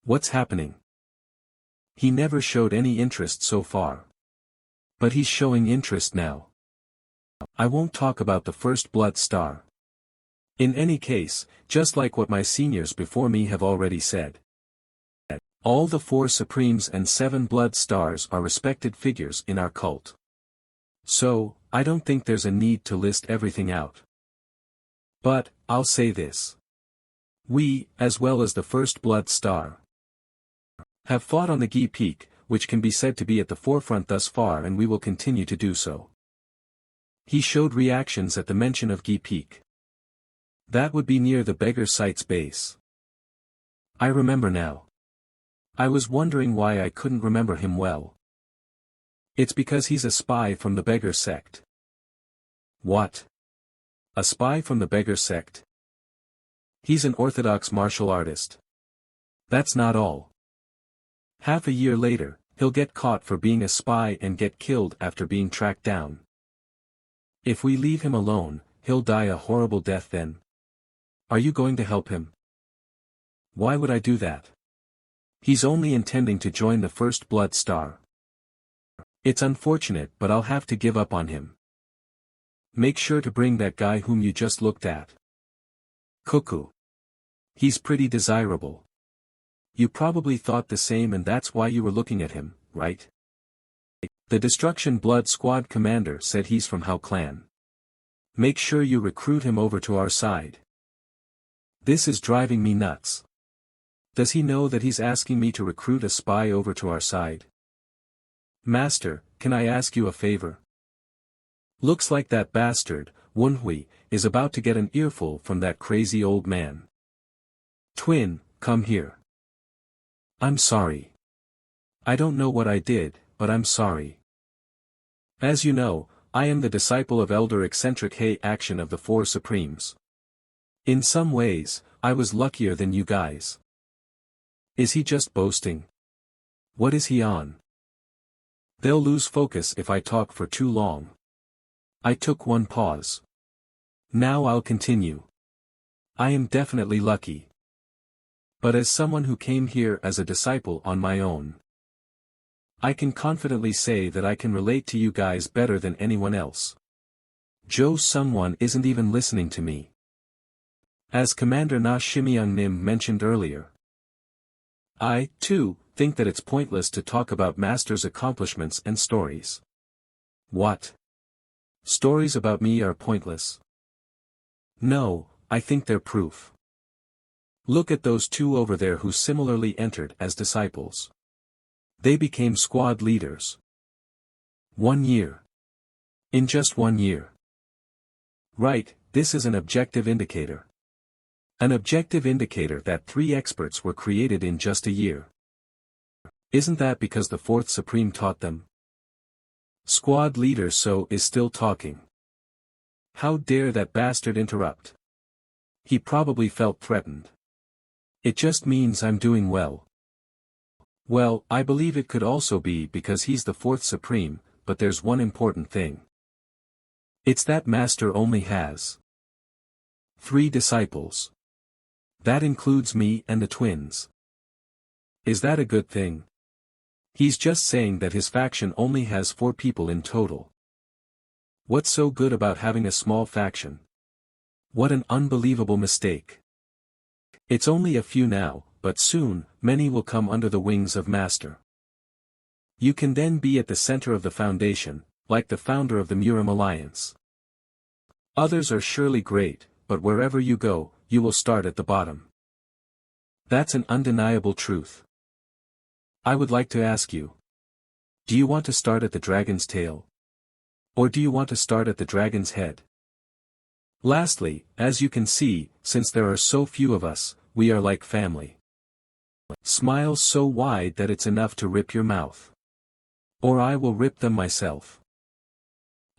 S1: What's happening? He never showed any interest so far. But he's showing interest now. I won't talk about the 1st Blood Star. In any case, just like what my seniors before me have already said. All the 4 Supremes and 7 Blood Stars are respected figures in our cult. So, I don't think there's a need to list everything out. But, I'll say this. We, as well as the 1st Blood Star, have fought on the Gi Peak, which can be said to be at the forefront thus far, and we will continue to do so. He showed reactions at the mention of Gi Peak. That would be near the Beggar Site's base. I remember now. I was wondering why I couldn't remember him well. It's because he's a spy from the Beggar Sect. What? A spy from the Beggar Sect? He's an orthodox martial artist. That's not all. Half a year later, he'll get caught for being a spy and get killed after being tracked down. If we leave him alone, he'll die a horrible death then. Are you going to help him? Why would I do that? He's only intending to join the 1st Blood Star. It's unfortunate, but I'll have to give up on him. Make sure to bring that guy whom you just looked at. Cuckoo. He's pretty desirable. You probably thought the same, and that's why you were looking at him, right? The Destruction Blood Squad Commander said he's from Hao Clan. Make sure you recruit him over to our side. This is driving me nuts. Does he know that he's asking me to recruit a spy over to our side? Master, can I ask you a favor? Looks like that bastard, Wenhui, is about to get an earful from that crazy old man. Twin, come here. I'm sorry. I don't know what I did, but I'm sorry. As you know, I am the disciple of Elder Eccentric Hei Action of the 4 Supremes. In some ways, I was luckier than you guys. Is he just boasting? What is he on? They'll lose focus if I talk for too long. I took one pause. Now I'll continue. I am definitely lucky. But as someone who came here as a disciple on my own, I can confidently say that I can relate to you guys better than anyone else. Joe Sungwon isn't even listening to me. As Commander Na Shimyung Nim mentioned earlier, I, too, think that it's pointless to talk about Master's accomplishments and stories. What? Stories about me are pointless? No, I think they're proof. Look at those two over there who similarly entered as disciples. They became squad leaders. 1 year. In just 1 year. Right, this is an objective indicator. An objective indicator that 3 experts were created in just a year. Isn't that because the 4th Supreme taught them? Squad leader So is still talking. How dare that bastard interrupt? He probably felt threatened. It just means I'm doing well. Well, I believe it could also be because he's the 4th Supreme, but there's one important thing. It's that Master only has 3 disciples. That includes me and the twins. Is that a good thing? He's just saying that his faction only has 4 people in total. What's so good about having a small faction? What an unbelievable mistake. It's only a few now, but soon, many will come under the wings of Master. You can then be at the center of the foundation, like the founder of the Murim Alliance. Others are surely great, but wherever you go, you will start at the bottom. That's an undeniable truth. I would like to ask you. Do you want to start at the dragon's tail? Or do you want to start at the dragon's head? Lastly, as you can see, since there are so few of us, we are like family. Smiles so wide that it's enough to rip your mouth. Or I will rip them myself.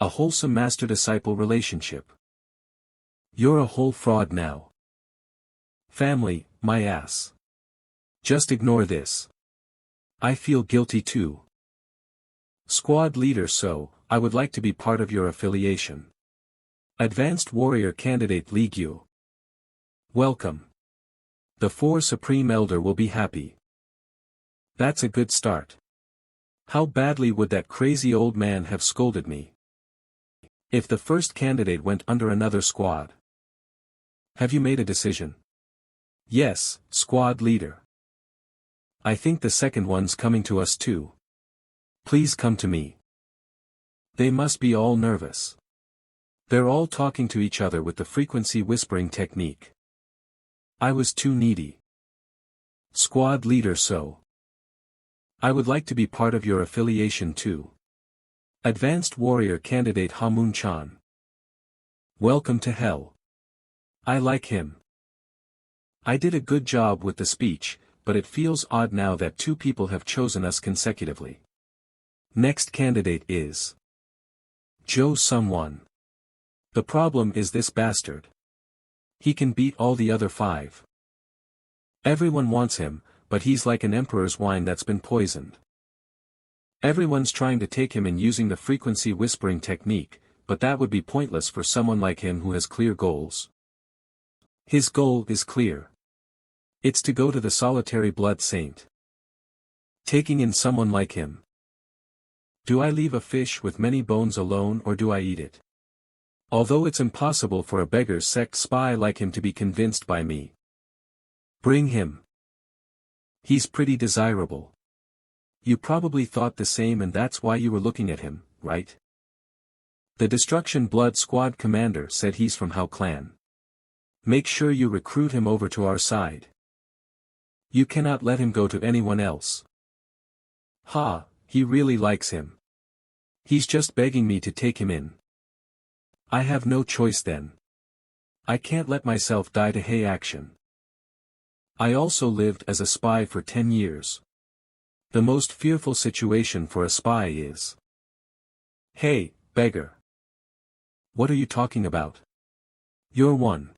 S1: A wholesome master-disciple relationship. You're a whole fraud now. Family, my ass. Just ignore this. I feel guilty too. Squad leader So, I would like to be part of your affiliation. Advanced Warrior Candidate Lee Gyu. Welcome. The 4 Supreme Elder will be happy. That's a good start. How badly would that crazy old man have scolded me if the first candidate went under another squad? Have you made a decision? Yes, squad leader. I think the second one's coming to us too. Please come to me. They must be all nervous. They're all talking to each other with the frequency whispering technique. I was too needy. Squad leader So. I would like to be part of your affiliation too. Advanced Warrior Candidate Ha Moon Chan. Welcome to hell. I like him. I did a good job with the speech, but it feels odd now that 2 people have chosen us consecutively. Next candidate is Joe Sungwon. The problem is this bastard. He can beat all the other 5. Everyone wants him, but he's like an emperor's wine that's been poisoned. Everyone's trying to take him in using the frequency whispering technique, but that would be pointless for someone like him who has clear goals. His goal is clear. It's to go to the solitary blood saint. Taking in someone like him. Do I leave a fish with many bones alone or do I eat it? Although it's impossible for a beggar sect spy like him to be convinced by me. Bring him. He's pretty desirable. You probably thought the same and that's why you were looking at him, right? The Destruction Blood Squad commander said he's from Hao clan. Make sure you recruit him over to our side. You cannot let him go to anyone else. Ha, he really likes him. He's just begging me to take him in. I have no choice then. I can't let myself die to Hay action. I also lived as a spy for 10 years. The most fearful situation for a spy is. Hey, beggar. What are you talking about? You're one.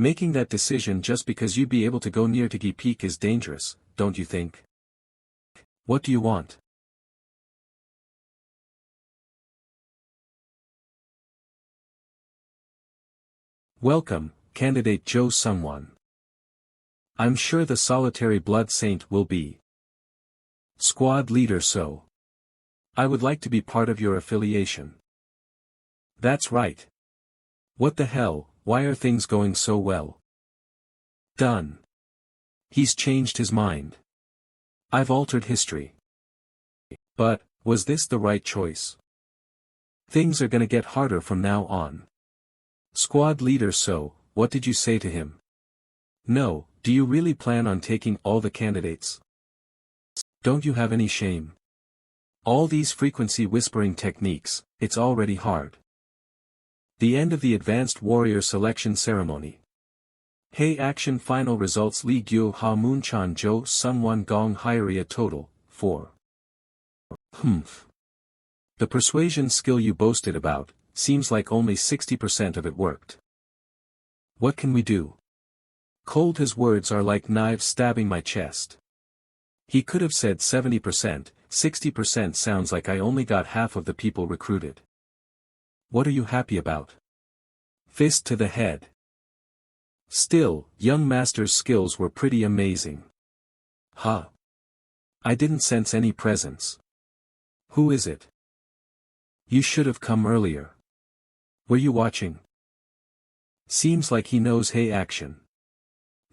S1: Making that decision just because you'd be able to go near Tiki Peak is dangerous, don't you think? What do you want? Welcome, Candidate Joe Sungwon. I'm sure the solitary blood saint will be squad leader, so I would like to be part of your affiliation. That's right. What the hell, why are things going so well? Done. He's changed his mind. I've altered history. But, was this the right choice? Things are gonna get harder from now on. Squad leader, so, what did you say to him? No, do you really plan on taking all the candidates? Don't you have any shame? All these frequency whispering techniques, it's already hard. The end of the Advanced Warrior Selection Ceremony. Hey, action, final results. Li Gyo Ha Moonchan Jo Sungwon Gong Hyria total, 4. The persuasion skill you boasted about, seems like only 60% of it worked. What can we do? Cold, his words are like knives stabbing my chest. He could have said 70%, 60% sounds like I only got half of the people recruited. What are you happy about? Fist to the head. Still, young master's skills were pretty amazing. Huh. I didn't sense any presence. Who is it? You should have come earlier. Were you watching? Seems like he knows Hey action.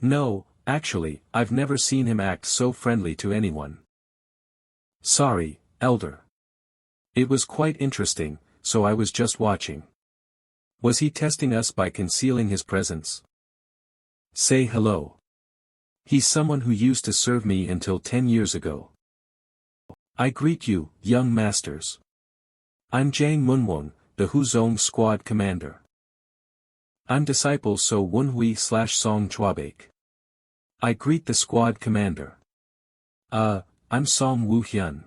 S1: No, actually, I've never seen him act so friendly to anyone. Sorry, Elder. It was quite interesting, so I was just watching. Was he testing us by concealing his presence? Say hello. He's someone who used to serve me until 10 years ago. I greet you, young masters. I'm Jang Munwon, the Huzong squad commander. I'm disciple So Wunhui/Song Chwabake. I greet the squad commander. I'm Song Woo Hyun.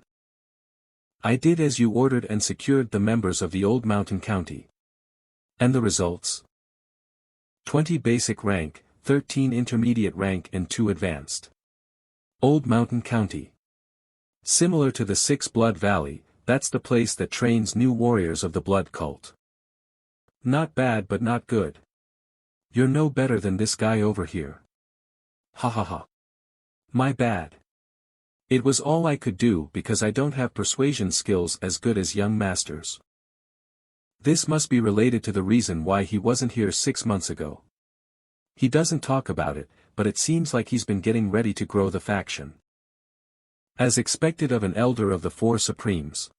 S1: I did as you ordered and secured the members of the Old Mountain County. And the results? 20 basic rank, 13 intermediate rank and 2 advanced. Old Mountain County. Similar to the 6 Blood Valley, that's the place that trains new warriors of the blood cult. Not bad but not good. You're no better than this guy over here. Ha ha ha. My bad. It was all I could do because I don't have persuasion skills as good as young masters. This must be related to the reason why he wasn't here 6 months ago. He doesn't talk about it, but it seems like he's been getting ready to grow the faction. As expected of an elder of the 4 Supremes.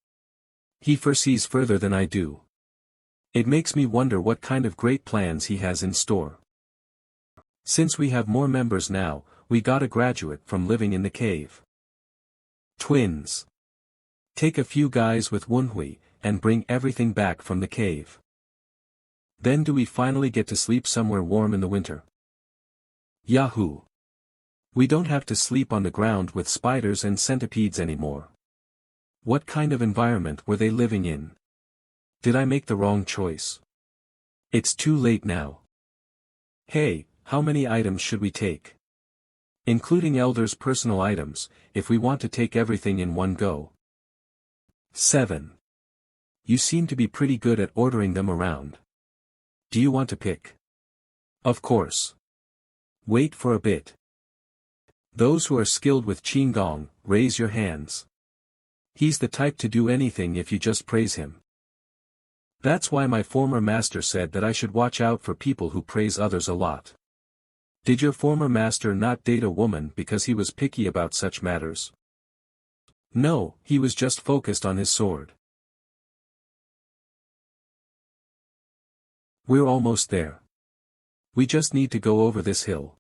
S1: He foresees further than I do. It makes me wonder what kind of great plans he has in store. Since we have more members now, we gotta graduate from living in the cave. Twins. Take a few guys with Wunhui, and bring everything back from the cave. Then do we finally get to sleep somewhere warm in the winter? Yahoo! We don't have to sleep on the ground with spiders and centipedes anymore. What kind of environment were they living in? Did I make the wrong choice? It's too late now. Hey, how many items should we take? Including Elder's personal items, if we want to take everything in one go. 7. You seem to be pretty good at ordering them around. Do you want to pick? Of course. Wait for a bit. Those who are skilled with Qigong, raise your hands. He's the type to do anything if you just praise him. That's why my former master said that I should watch out for people who praise others a lot. Did your former master not date a woman because he was picky about such matters? No, he was just focused on his sword. We're almost there. We just need to go over this hill.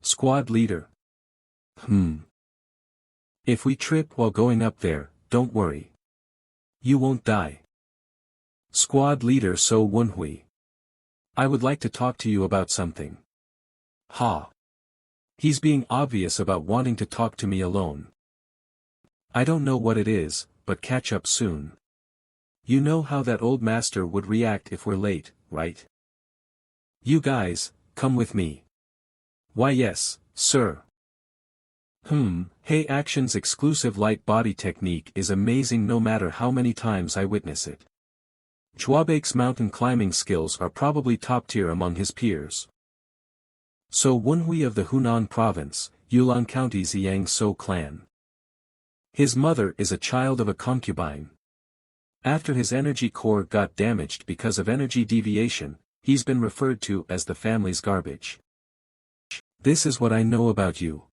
S1: Squad leader. If we trip while going up there, don't worry. You won't die. Squad leader So Wunhui. I would like to talk to you about something. Ha. He's being obvious about wanting to talk to me alone. I don't know what it is, but catch up soon. You know how that old master would react if we're late, right? You guys, come with me. Why yes, sir. Hey Action's exclusive light body technique is amazing no matter how many times I witness it. Chwabake's mountain climbing skills are probably top tier among his peers. So Wenhui of the Hunan province, Yulin County Jiangsu clan. His mother is a child of a concubine. After his energy core got damaged because of energy deviation, he's been referred to as the family's garbage. This is what I know about you.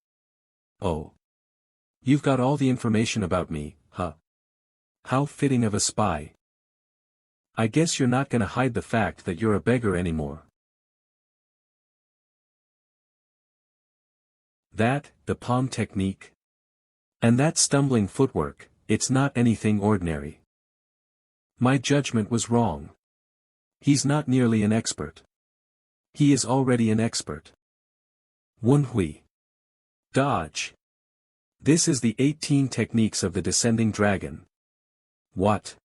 S1: Oh. You've got all the information about me, huh? How fitting of a spy. I guess you're not gonna hide the fact that you're a beggar anymore. That, the palm technique? And that stumbling footwork, it's not anything ordinary. My judgment was wrong. He's not nearly an expert. He is already an expert. Wenhui. Dodge. This is the 18 techniques of the descending dragon. What?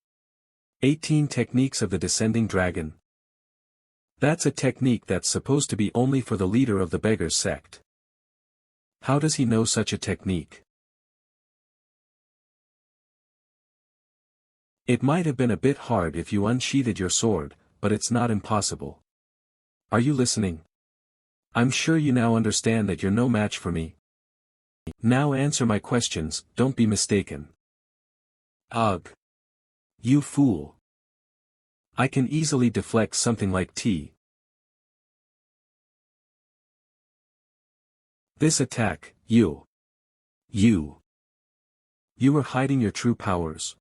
S1: 18 techniques of the descending dragon? That's a technique that's supposed to be only for the leader of the beggars sect. How does he know such a technique? It might have been a bit hard if you unsheathed your sword, but it's not impossible. Are you listening? I'm sure you now understand that you're no match for me. Now answer my questions, don't be mistaken. Ugh. You fool. I can easily deflect something like tea. This attack, you were hiding your true powers.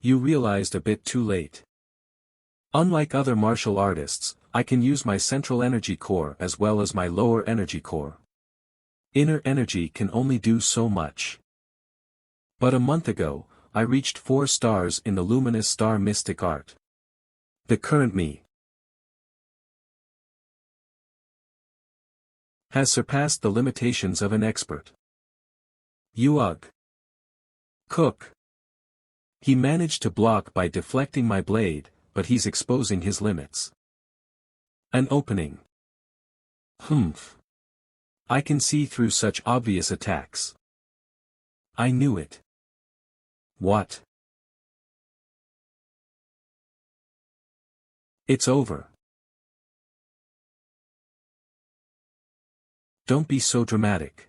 S1: You realized a bit too late. Unlike other martial artists, I can use my central energy core as well as my lower energy core. Inner energy can only do so much. But a month ago, I reached 4 stars in the luminous star mystic art. The current me has surpassed the limitations of an expert. Cook. He managed to block by deflecting my blade, but he's exposing his limits. An opening. I can see through such obvious attacks. I knew it. What? It's over. Don't be so dramatic.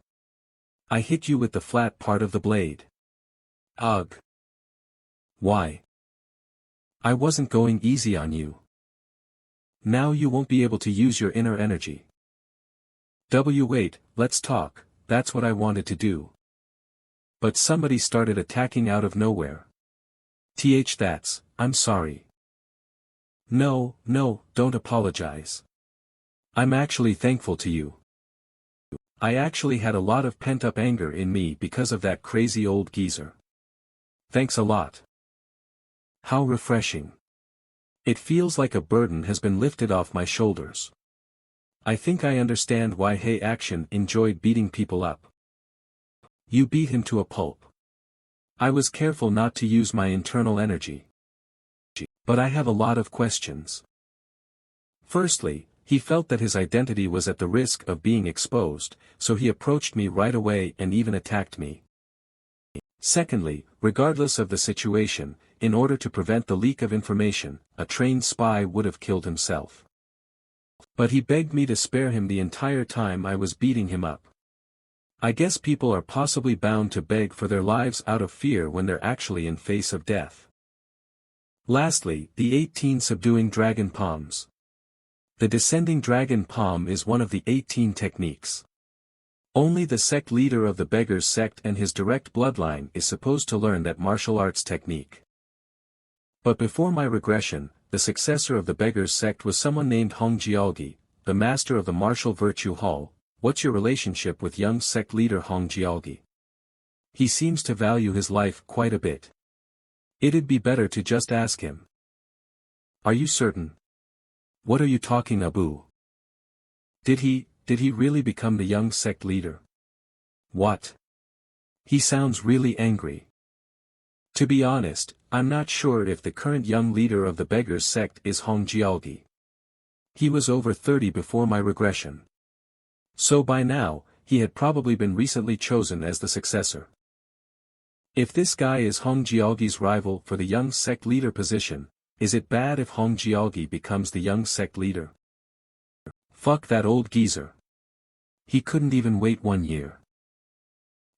S1: I hit you with the flat part of the blade. Ugh. Why? I wasn't going easy on you. Now you won't be able to use your inner energy. Wait, let's talk, that's what I wanted to do. But somebody started attacking out of nowhere. I'm sorry. No, don't apologize. I'm actually thankful to you. I actually had a lot of pent-up anger in me because of that crazy old geezer. Thanks a lot. How refreshing. It feels like a burden has been lifted off my shoulders. I think I understand why Hey Action enjoyed beating people up. You beat him to a pulp. I was careful not to use my internal energy. But I have a lot of questions. Firstly, he felt that his identity was at the risk of being exposed, so he approached me right away and even attacked me. Secondly, regardless of the situation, in order to prevent the leak of information, a trained spy would have killed himself. But he begged me to spare him the entire time I was beating him up. I guess people are possibly bound to beg for their lives out of fear when they're actually in face of death. Lastly, the 18 subduing dragon palms. The descending dragon palm is one of the 18 techniques. Only the sect leader of the beggars sect and his direct bloodline is supposed to learn that martial arts technique. But before my regression, the successor of the beggars sect was someone named Hong Jiaogi, the master of the martial virtue hall. What's your relationship with young sect leader Hong Jiaogi? He seems to value his life quite a bit. It'd be better to just ask him. Are you certain? What are you talking about? Did he really become the young sect leader? What? He sounds really angry. To be honest, I'm not sure if the current young leader of the beggars sect is Hong Jialgi. He was over 30 before my regression. So by now, he had probably been recently chosen as the successor. If this guy is Hong Jialgi's rival for the young sect leader position, is it bad if Hong Jialgi becomes the young sect leader? Fuck that old geezer. He couldn't even wait 1 year.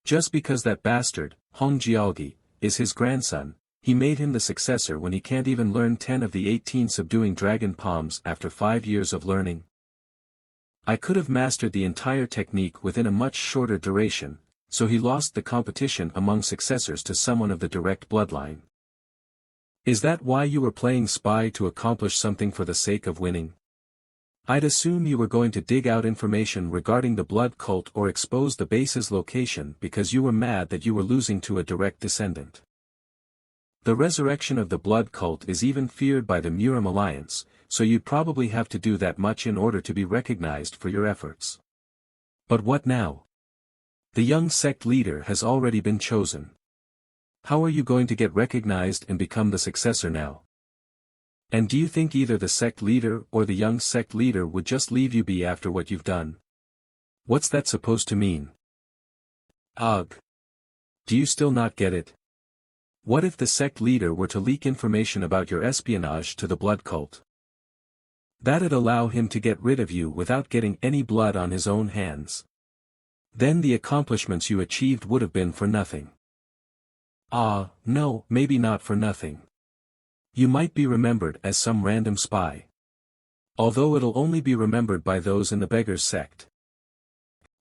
S1: Just because that bastard, Hong Jialgi, is his grandson, he made him the successor when he can't even learn 10 of the 18 subduing dragon palms after 5 years of learning. I could have mastered the entire technique within a much shorter duration, so he lost the competition among successors to someone of the direct bloodline. Is that why you were playing spy to accomplish something for the sake of winning? I'd assume you were going to dig out information regarding the blood cult or expose the base's location because you were mad that you were losing to a direct descendant. The resurrection of the blood cult is even feared by the Murim Alliance, so you'd probably have to do that much in order to be recognized for your efforts. But what now? The young sect leader has already been chosen. How are you going to get recognized and become the successor now? And do you think either the sect leader or the young sect leader would just leave you be after what you've done? What's that supposed to mean? Ugh. Do you still not get it? What if the sect leader were to leak information about your espionage to the blood cult? That'd allow him to get rid of you without getting any blood on his own hands. Then the accomplishments you achieved would have been for nothing. No, maybe not for nothing. You might be remembered as some random spy. Although it'll only be remembered by those in the beggars sect.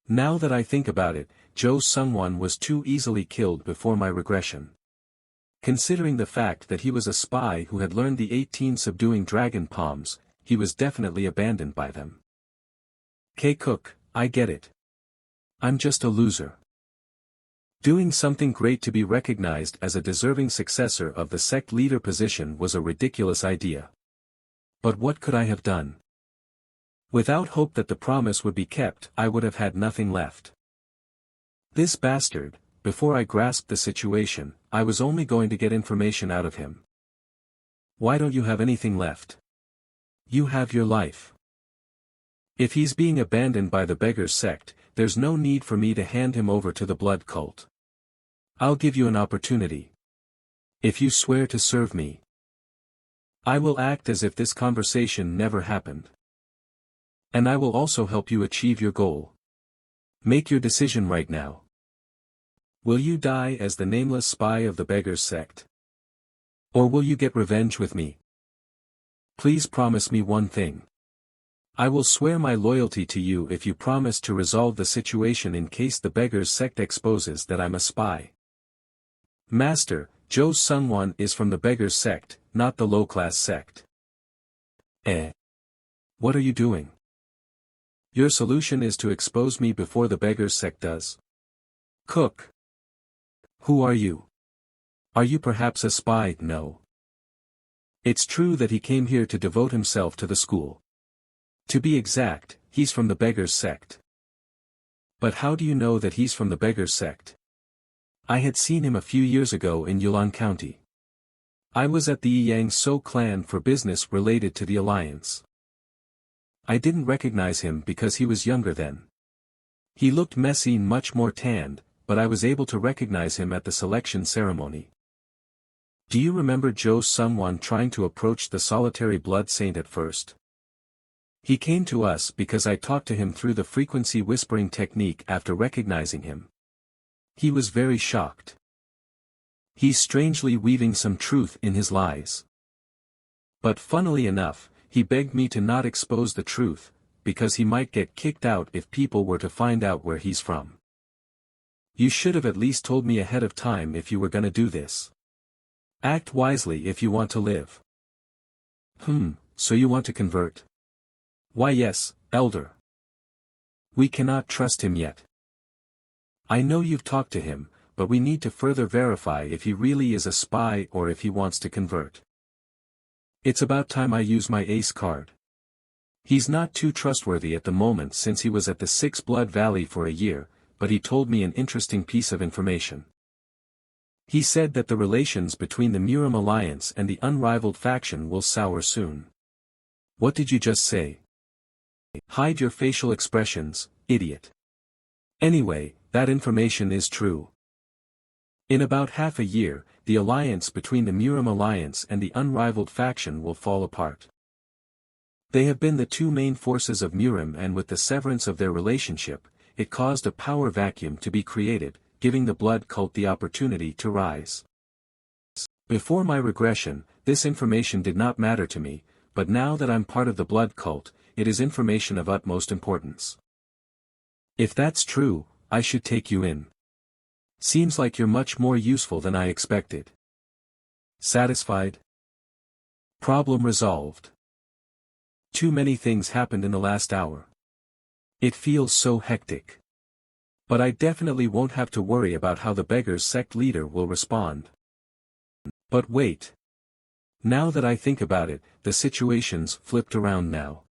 S1: Now that I think about it, Zhou Sungwan was too easily killed before my regression. Considering the fact that he was a spy who had learned the 18 subduing dragon palms, he was definitely abandoned by them. K-Cook, I get it. I'm just a loser. Doing something great to be recognized as a deserving successor of the sect leader position was a ridiculous idea. But what could I have done? Without hope that the promise would be kept, I would have had nothing left. This bastard, before I grasped the situation, I was only going to get information out of him. Why don't you have anything left? You have your life. If he's being abandoned by the beggars sect, there's no need for me to hand him over to the blood cult. I'll give you an opportunity. If you swear to serve me, I will act as if this conversation never happened. And I will also help you achieve your goal. Make your decision right now. Will you die as the nameless spy of the beggars sect? Or will you get revenge with me? Please promise me one thing. I will swear my loyalty to you if you promise to resolve the situation in case the beggars sect exposes that I'm a spy. Master, Zhou Sungwan is from the beggars sect, not the low-class sect. What are you doing? Your solution is to expose me before the beggars sect does. Cook. Who are you? Are you perhaps a spy? No. It's true that he came here to devote himself to the school. To be exact, he's from the beggars sect. But how do you know that he's from the beggars sect? I had seen him a few years ago in Yulon County. I was at the Yang So clan for business related to the alliance. I didn't recognize him because he was younger then. He looked messy and much more tanned, but I was able to recognize him at the selection ceremony. Do you remember Zhou Sungwan trying to approach the solitary blood saint at first? He came to us because I talked to him through the frequency whispering technique after recognizing him. He was very shocked. He's strangely weaving some truth in his lies. But funnily enough, he begged me to not expose the truth, because he might get kicked out if people were to find out where he's from. You should have at least told me ahead of time if you were gonna do this. Act wisely if you want to live. So you want to convert? Why yes, Elder. We cannot trust him yet. I know you've talked to him, but we need to further verify if he really is a spy or if he wants to convert. It's about time I use my ace card. He's not too trustworthy at the moment since he was at the Six Blood Valley for a year, but he told me an interesting piece of information. He said that the relations between the Murim alliance and the unrivaled faction will sour soon. What did you just say? Hide your facial expressions, idiot. Anyway, that information is true. In about half a year, the alliance between the Murim alliance and the unrivaled faction will fall apart. They have been the two main forces of Murim, and with the severance of their relationship, it caused a power vacuum to be created, giving the blood cult the opportunity to rise. Before my regression, this information did not matter to me, but now that I'm part of the blood cult, it is information of utmost importance. If that's true, I should take you in. Seems like you're much more useful than I expected. Satisfied? Problem resolved. Too many things happened in the last hour. It feels so hectic. But I definitely won't have to worry about how the beggar's sect leader will respond. But wait. Now that I think about it, the situation's flipped around now.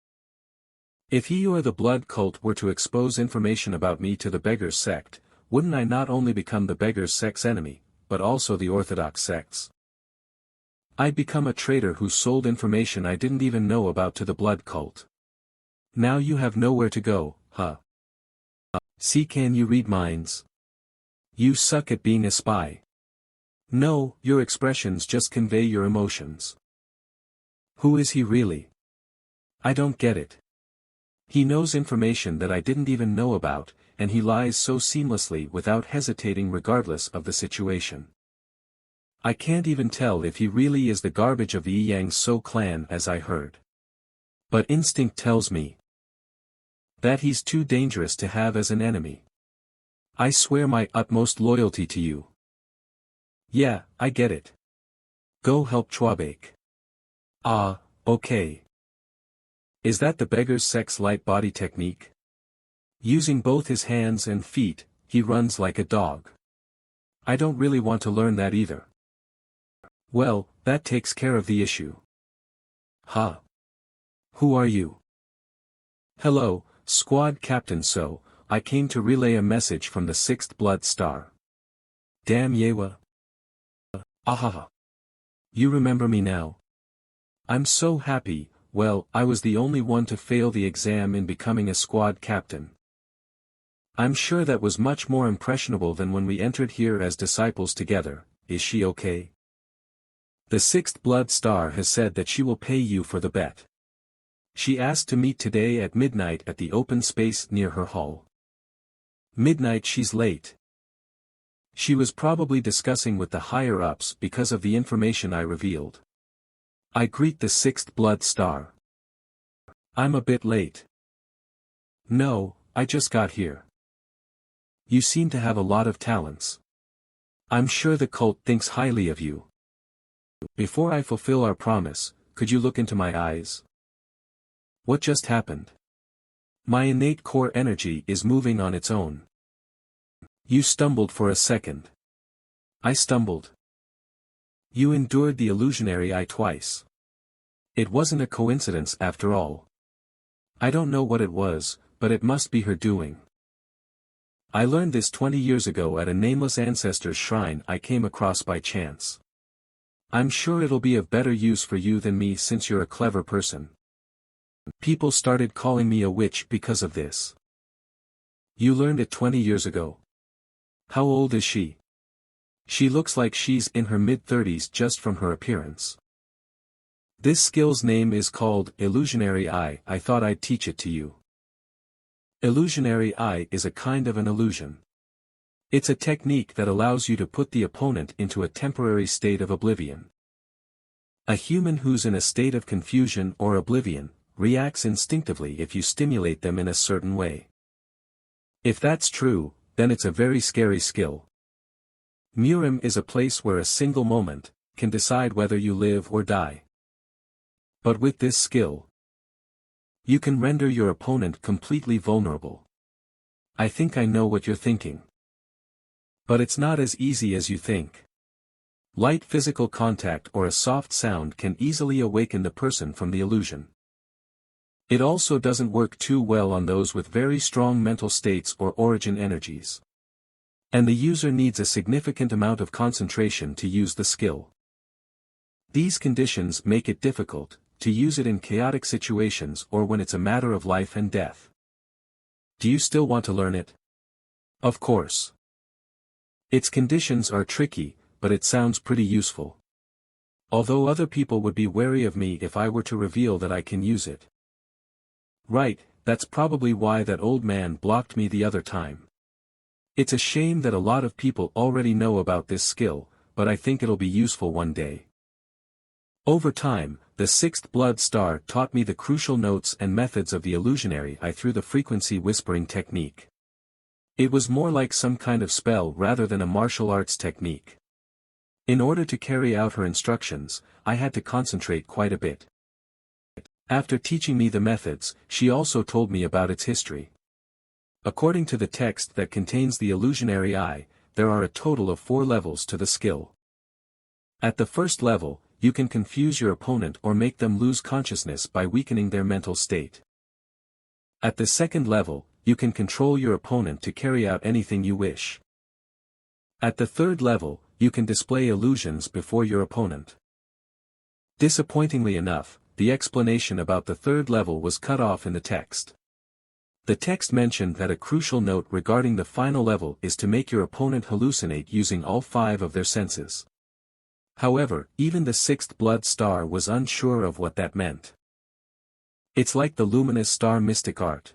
S1: If he or the blood cult were to expose information about me to the beggar's sect, wouldn't I not only become the beggar's sect's enemy, but also the orthodox sect's? I'd become a traitor who sold information I didn't even know about to the blood cult. Now you have nowhere to go, huh? See, can you read minds? You suck at being a spy. No, your expressions just convey your emotions. Who is he really? I don't get it. He knows information that I didn't even know about, and he lies so seamlessly without hesitating regardless of the situation. I can't even tell if he really is the garbage of the Yang So clan as I heard. But instinct tells me that he's too dangerous to have as an enemy. I swear my utmost loyalty to you. Yeah, I get it. Go help Chwabake. Ah, okay. Is that the beggar's sex light body technique? Using both his hands and feet, he runs like a dog. I don't really want to learn that either. Well, that takes care of the issue. Huh? Who are you? Hello, Squad Captain. So, I came to relay a message from the 6th Blood Star. Damn Yewa. Ahaha. You remember me now? I'm so happy. Well, I was the only one to fail the exam in becoming a squad captain. I'm sure that was much more impressionable than when we entered here as disciples together. Is she okay? The 6th Blood Star has said that she will pay you for the bet. She asked to meet today at midnight at the open space near her hull. Midnight? She's late. She was probably discussing with the higher-ups because of the information I revealed. I greet the 6th Blood Star. I'm a bit late. No, I just got here. You seem to have a lot of talents. I'm sure the cult thinks highly of you. Before I fulfill our promise, could you look into my eyes? What just happened? My innate core energy is moving on its own. You stumbled for a second. I stumbled. You endured the illusionary eye twice. It wasn't a coincidence after all. I don't know what it was, but it must be her doing. I learned this 20 years ago at a nameless ancestor's shrine I came across by chance. I'm sure it'll be of better use for you than me since you're a clever person. People started calling me a witch because of this. You learned it 20 years ago. How old is she? She looks like she's in her mid-30s just from her appearance. This skill's name is called Illusionary Eye. I thought I'd teach it to you. Illusionary Eye is a kind of an illusion. It's a technique that allows you to put the opponent into a temporary state of oblivion. A human who's in a state of confusion or oblivion reacts instinctively if you stimulate them in a certain way. If that's true, then it's a very scary skill. Murim is a place where a single moment can decide whether you live or die. But with this skill, you can render your opponent completely vulnerable. I think I know what you're thinking. But it's not as easy as you think. Light physical contact or a soft sound can easily awaken the person from the illusion. It also doesn't work too well on those with very strong mental states or origin energies. And the user needs a significant amount of concentration to use the skill. These conditions make it difficult to use it in chaotic situations or when it's a matter of life and death. Do you still want to learn it? Of course. Its conditions are tricky, but it sounds pretty useful. Although other people would be wary of me if I were to reveal that I can use it. Right, that's probably why that old man blocked me the other time. It's a shame that a lot of people already know about this skill, but I think it'll be useful one day. Over time, the sixth blood star taught me the crucial notes and methods of the illusionary eye through the frequency whispering technique. It was more like some kind of spell rather than a martial arts technique. In order to carry out her instructions, I had to concentrate quite a bit. After teaching me the methods, she also told me about its history. According to the text that contains the illusionary eye, there are a total of 4 levels to the skill. At the first level, you can confuse your opponent or make them lose consciousness by weakening their mental state. At the second level, you can control your opponent to carry out anything you wish. At the third level, you can display illusions before your opponent. Disappointingly enough, the explanation about the third level was cut off in the text. The text mentioned that a crucial note regarding the final level is to make your opponent hallucinate using all 5 of their senses. However, even the sixth blood star was unsure of what that meant. It's like the luminous star mystic art.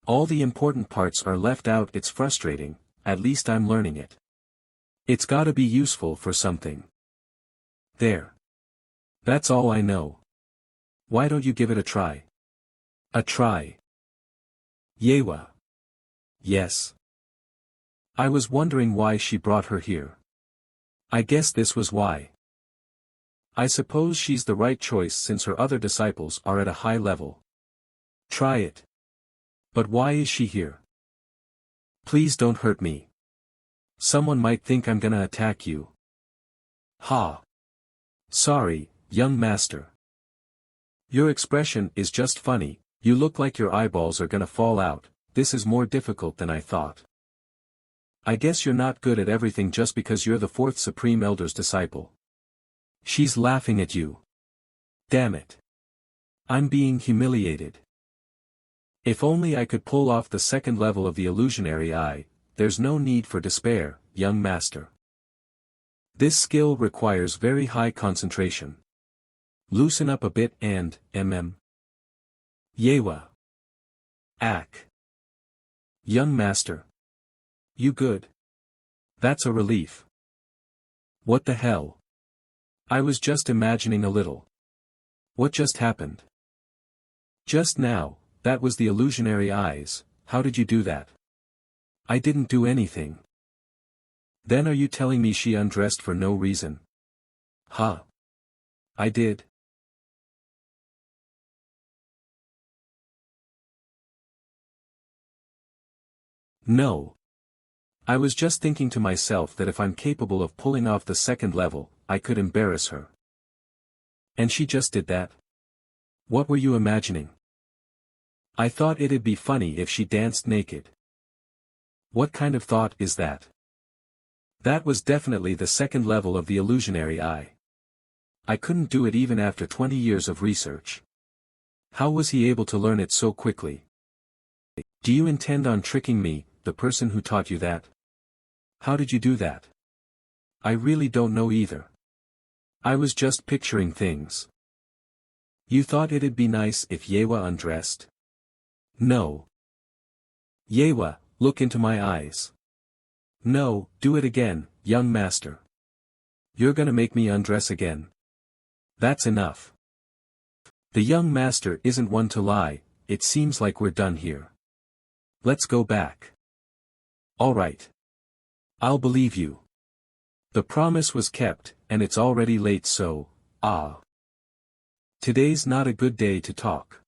S1: All the important parts are left out. It's frustrating, at least I'm learning it. It's gotta be useful for something. There. That's all I know. Why don't you give it a try? A try. Yewa. Yes. I was wondering why she brought her here. I guess this was why. I suppose she's the right choice since her other disciples are at a high level. Try it. But why is she here? Please don't hurt me. Someone might think I'm gonna attack you. Ha. Sorry, young master. Your expression is just funny, you look like your eyeballs are gonna fall out. This is more difficult than I thought. I guess you're not good at everything just because you're the 4th Supreme Elder's disciple. She's laughing at you. Damn it. I'm being humiliated. If only I could pull off the second level of the illusionary eye. There's no need for despair, young master. This skill requires very high concentration. Loosen up a bit and, Yewa. Ak. Young master. You good? That's a relief. What the hell? I was just imagining a little. What just happened? Just now, that was the illusionary eyes. How did you do that? I didn't do anything. Then are you telling me she undressed for no reason? Huh. I did. No. I was just thinking to myself that if I'm capable of pulling off the second level, I could embarrass her. And she just did that? What were you imagining? I thought it'd be funny if she danced naked. What kind of thought is that? That was definitely the second level of the illusionary eye. I couldn't do it even after 20 years of research. How was he able to learn it so quickly? Do you intend on tricking me, the person who taught you that? How did you do that? I really don't know either. I was just picturing things. You thought it'd be nice if Yewa undressed? No. Yewa, look into my eyes. No, do it again, young master. You're gonna make me undress again. That's enough. The young master isn't one to lie. It seems like we're done here. Let's go back. All right. I'll believe you. The promise was kept, and it's already late so, Today's not a good day to talk.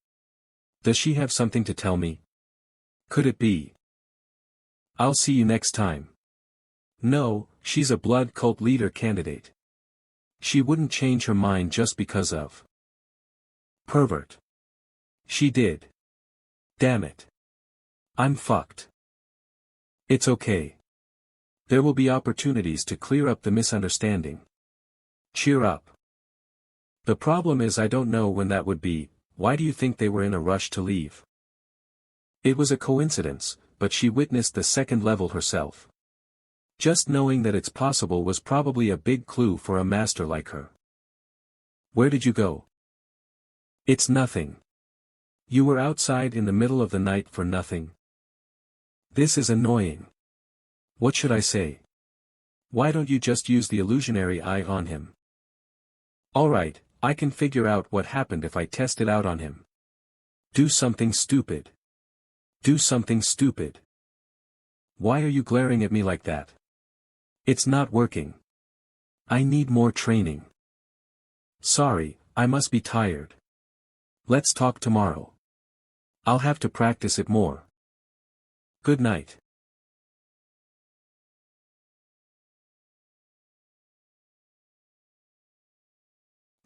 S1: Does she have something to tell me? Could it be? I'll see you next time. No, she's a blood cult leader candidate. She wouldn't change her mind just because of. Pervert. She did. Damn it. I'm fucked. It's okay. There will be opportunities to clear up the misunderstanding. Cheer up. The problem is I don't know when that would be. Why do you think they were in a rush to leave? It was a coincidence, but she witnessed the second level herself. Just knowing that it's possible was probably a big clue for a master like her. Where did you go? It's nothing. You were outside in the middle of the night for nothing. This is annoying. What should I say? Why don't you just use the illusionary eye on him? Alright, I can figure out what happened if I test it out on him. Do something stupid. Do something stupid. Why are you glaring at me like that? It's not working. I need more training. Sorry, I must be tired. Let's talk tomorrow. I'll have to practice it more. Good night.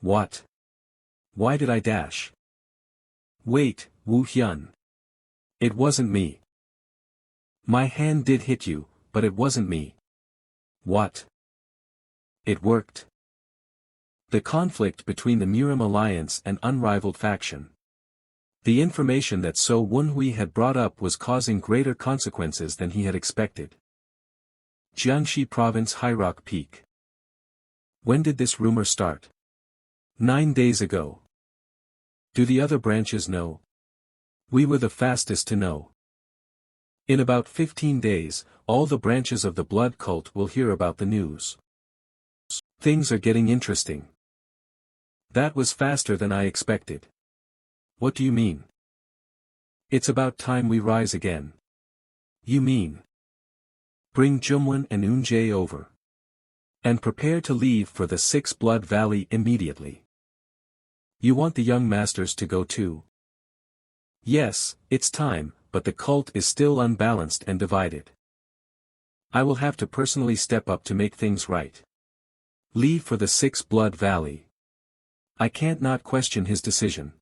S1: What? Why did I dash? Wait, Wu Hyun. It wasn't me. My hand did hit you, but it wasn't me. What? It worked. The conflict between the Miram alliance and unrivaled faction. The information that So Wunhui had brought up was causing greater consequences than he had expected. Jiangxi Province Hyrock Peak. When did this rumor start? 9 days ago. Do the other branches know? We were the fastest to know. In about 15 days, all the branches of the blood cult will hear about the news. Things are getting interesting. That was faster than I expected. What do you mean? It's about time we rise again. You mean? Bring Jungwon and Eun-jae over. And prepare to leave for the Six Blood Valley immediately. You want the young masters to go too? Yes, it's time, but the cult is still unbalanced and divided. I will have to personally step up to make things right. Leave for the Six Blood Valley. I can't not question his decision.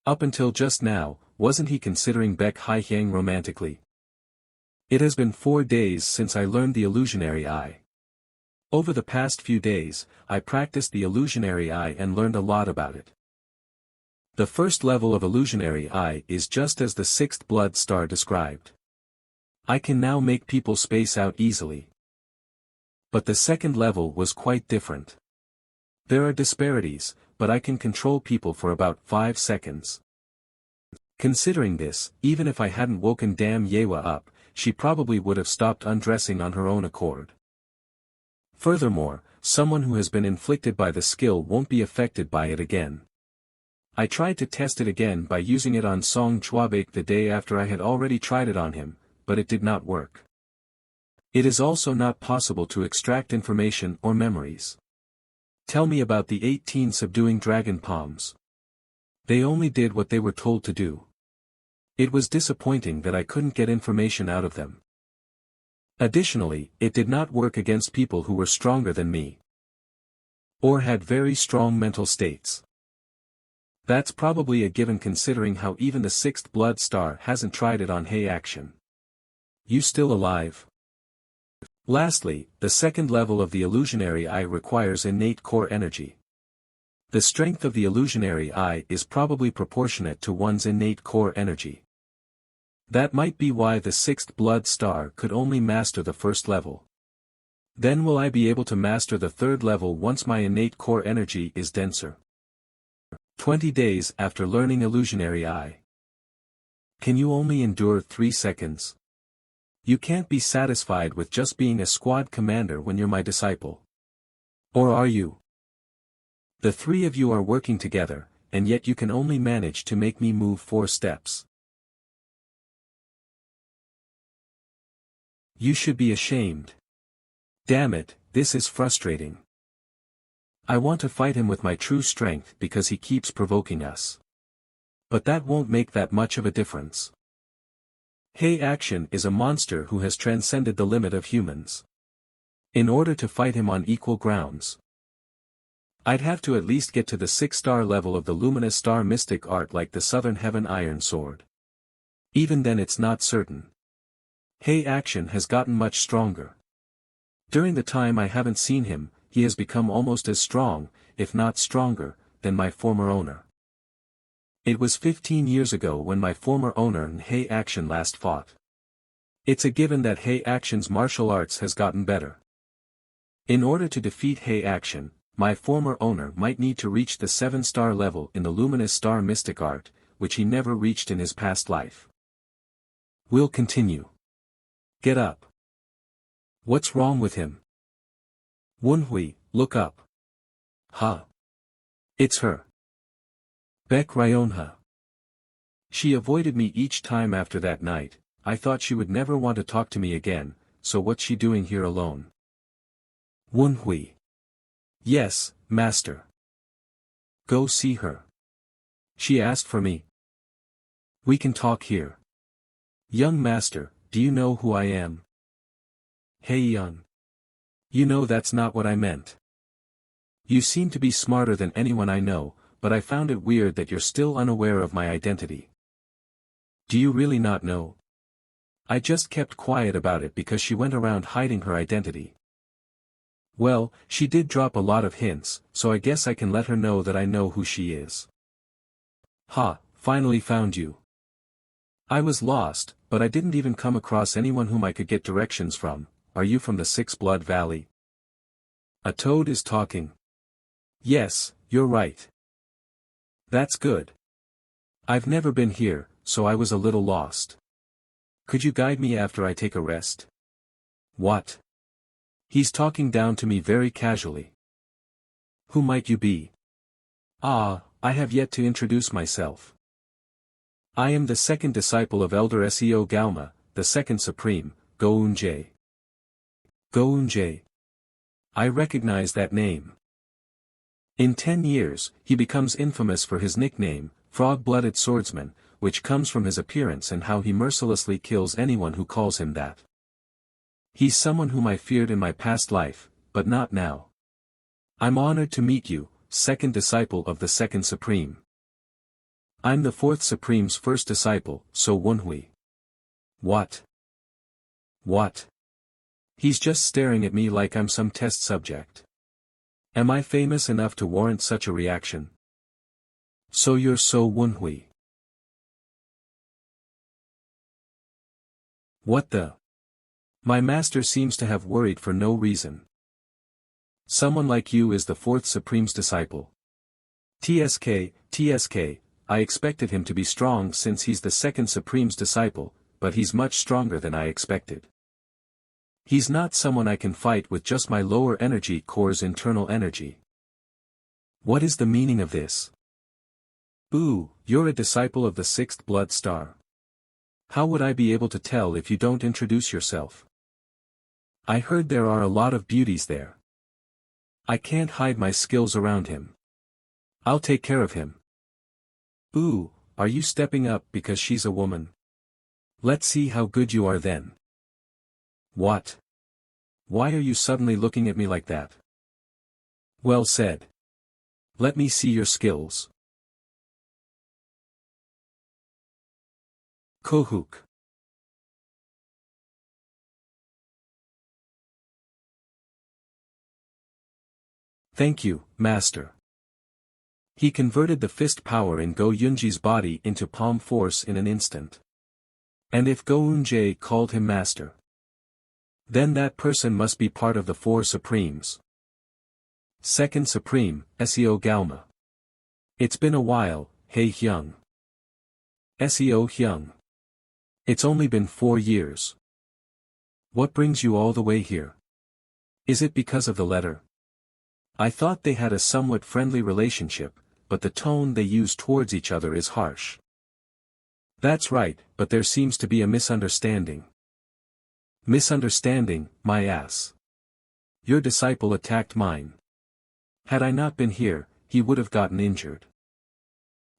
S1: Up until just now, wasn't he considering Baek Hye-hyang romantically? It has been 4 days since I learned the illusionary eye. Over the past few days, I practiced the illusionary eye and learned a lot about it. The first level of illusionary eye is just as the sixth blood star described. I can now make people space out easily. But the second level was quite different. There are disparities, but I can control people for about 5 seconds. Considering this, even if I hadn't woken Dam Yewa up, she probably would have stopped undressing on her own accord. Furthermore, someone who has been inflicted by the skill won't be affected by it again. I tried to test it again by using it on Song Chwabek the day after I had already tried it on him, but it did not work. It is also not possible to extract information or memories. Tell me about the 18 subduing dragon palms. They only did what they were told to do. It was disappointing that I couldn't get information out of them. Additionally, it did not work against people who were stronger than me. Or had very strong mental states. That's probably a given considering how even the sixth blood star hasn't tried it on Hei Action. You still alive? Lastly, the second level of the illusionary eye requires innate core energy. The strength of the illusionary eye is probably proportionate to one's innate core energy. That might be why the sixth blood star could only master the first level. Then will I be able to master the third level once my innate core energy is denser? 20 days after learning illusionary eye. Can you only endure 3 seconds? You can't be satisfied with just being a squad commander when you're my disciple. Or are you? The 3 of you are working together, and yet you can only manage to make me move 4 steps. You should be ashamed. Damn it, this is frustrating. I want to fight him with my true strength because he keeps provoking us. But that won't make that much of a difference. Hei Action is a monster who has transcended the limit of humans. In order to fight him on equal grounds, I'd have to at least get to the 6-star level of the luminous star mystic art like the Southern Heaven Iron Sword. Even then it's not certain. Hei Action has gotten much stronger. During the time I haven't seen him, he has become almost as strong, if not stronger, than my former owner. It was 15 years ago when my former owner and Hei Action last fought. It's a given that Hei Action's martial arts has gotten better. In order to defeat Hei Action, my former owner might need to reach the 7-star level in the Luminous Star Mystic Art, which he never reached in his past life. We'll continue. Get up. What's wrong with him? Wunhui, look up. Ha. It's her. Baek Ryonha. She avoided me each time after that night. I thought she would never want to talk to me again, so what's she doing here alone? Wunhui. Yes, master. Go see her. She asked for me. We can talk here. Young master, do you know who I am? Hey young. You know that's not what I meant. You seem to be smarter than anyone I know, but I found it weird that you're still unaware of my identity. Do you really not know? I just kept quiet about it because she went around hiding her identity. Well, she did drop a lot of hints, so I guess I can let her know that I know who she is. Ha, finally found you. I was lost, but I didn't even come across anyone whom I could get directions from. Are you from the Six Blood Valley? A toad is talking. Yes, you're right. That's good. I've never been here, so I was a little lost. Could you guide me after I take a rest? What? He's talking down to me very casually. Who might you be? Ah, I have yet to introduce myself. I am the second disciple of Elder Seo Galma, the second supreme, Go-Eun-jae. Go-Eun-jae. I recognize that name. In 10 years, he becomes infamous for his nickname, Frog-Blooded Swordsman, which comes from his appearance and how he mercilessly kills anyone who calls him that. He's someone whom I feared in my past life, but not now. I'm honored to meet you, second disciple of the second supreme. I'm the fourth supreme's first disciple, so Wunhui. What? What? He's just staring at me like I'm some test subject. Am I famous enough to warrant such a reaction? So you're So Wunhui. What the? My master seems to have worried for no reason. Someone like you is the fourth supreme's disciple. TSK, I expected him to be strong since he's the second supreme's disciple, but he's much stronger than I expected. He's not someone I can fight with just my lower energy core's internal energy. What is the meaning of this? Ooh, you're a disciple of the sixth blood star. How would I be able to tell if you don't introduce yourself? I heard there are a lot of beauties there. I can't hide my skills around him. I'll take care of him. Ooh, are you stepping up because she's a woman? Let's see how good you are then. What? Why are you suddenly looking at me like that? Well said. Let me see your skills. Kohuk. Thank you, Master. He converted the fist power in Go-Eun-jae's body into palm force in an instant. And if Go-Eun-jae called him Master, then that person must be part of the four supremes. Second supreme, Seo Galma. It's been a while, Hei Hyung. Seo Hyung. It's only been 4 years. What brings you all the way here? Is it because of the letter? I thought they had a somewhat friendly relationship, but the tone they use towards each other is harsh. That's right, but there seems to be a misunderstanding. Misunderstanding, my ass. Your disciple attacked mine. Had I not been here, he would have gotten injured.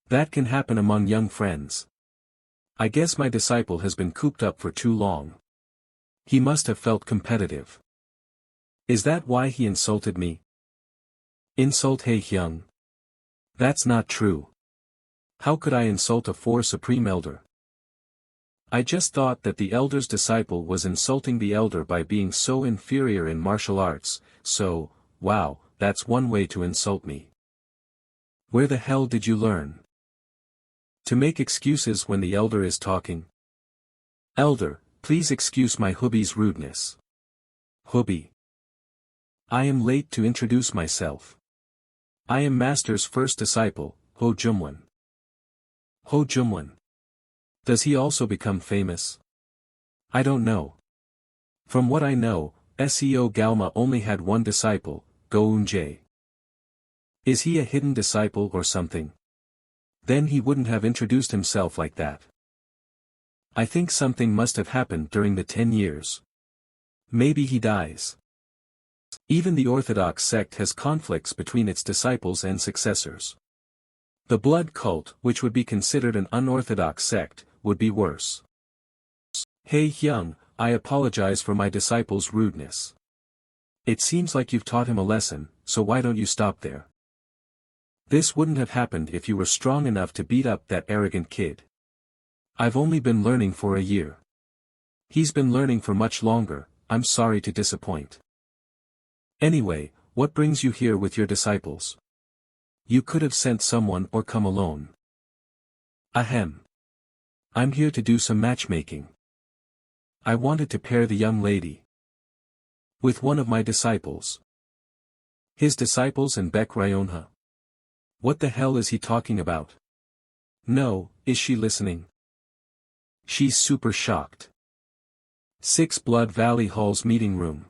S1: That can happen among young friends. I guess my disciple has been cooped up for too long. He must have felt competitive. Is that why he insulted me? Insult Hei Hyung? That's not true. How could I insult a four supreme elder? I just thought that the elder's disciple was insulting the elder by being so inferior in martial arts, so, wow, that's one way to insult me. Where the hell did you learn? To make excuses when the elder is talking? Elder, please excuse my hubby's rudeness. Hubby. I am late to introduce myself. I am Master's first disciple, Ho Jumwon. Ho Jumwon. Does he also become famous? I don't know. From what I know, Seo Galma only had one disciple, Go Eun-jae. Is he a hidden disciple or something? Then he wouldn't have introduced himself like that. I think something must have happened during the 10 years. Maybe he dies. Even the Orthodox sect has conflicts between its disciples and successors. The blood cult, which would be considered an unorthodox sect, would be worse. Hey Hyung, I apologize for my disciple's rudeness. It seems like you've taught him a lesson, so why don't you stop there? This wouldn't have happened if you were strong enough to beat up that arrogant kid. I've only been learning for a year. He's been learning for much longer, I'm sorry to disappoint. Anyway, what brings you here with your disciples? You could have sent someone or come alone. Ahem. I'm here to do some matchmaking. I wanted to pair the young lady with one of my disciples. His disciples and Baek Ryonha. What the hell is he talking about? No, is she listening? She's super shocked. 6 Blood Valley Hall's meeting room.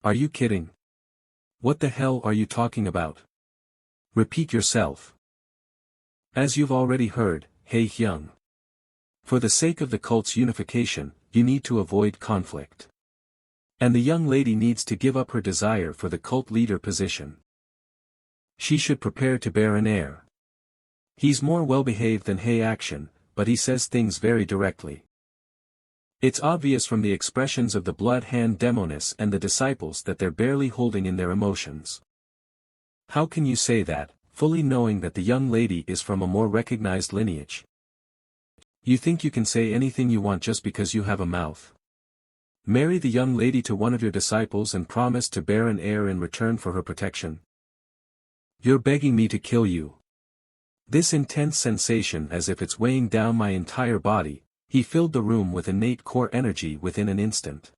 S1: Are you kidding? What the hell are you talking about? Repeat yourself. As you've already heard, Hey Hyung. For the sake of the cult's unification, you need to avoid conflict. And the young lady needs to give up her desire for the cult leader position. She should prepare to bear an heir. He's more well-behaved than Hey Action, but he says things very directly. It's obvious from the expressions of the blood hand demoness and the disciples that they're barely holding in their emotions. How can you say that, fully knowing that the young lady is from a more recognized lineage? You think you can say anything you want just because you have a mouth? Marry the young lady to one of your disciples and promise to bear an heir in return for her protection? You're begging me to kill you. This intense sensation as if it's weighing down my entire body, he filled the room with innate core energy within an instant.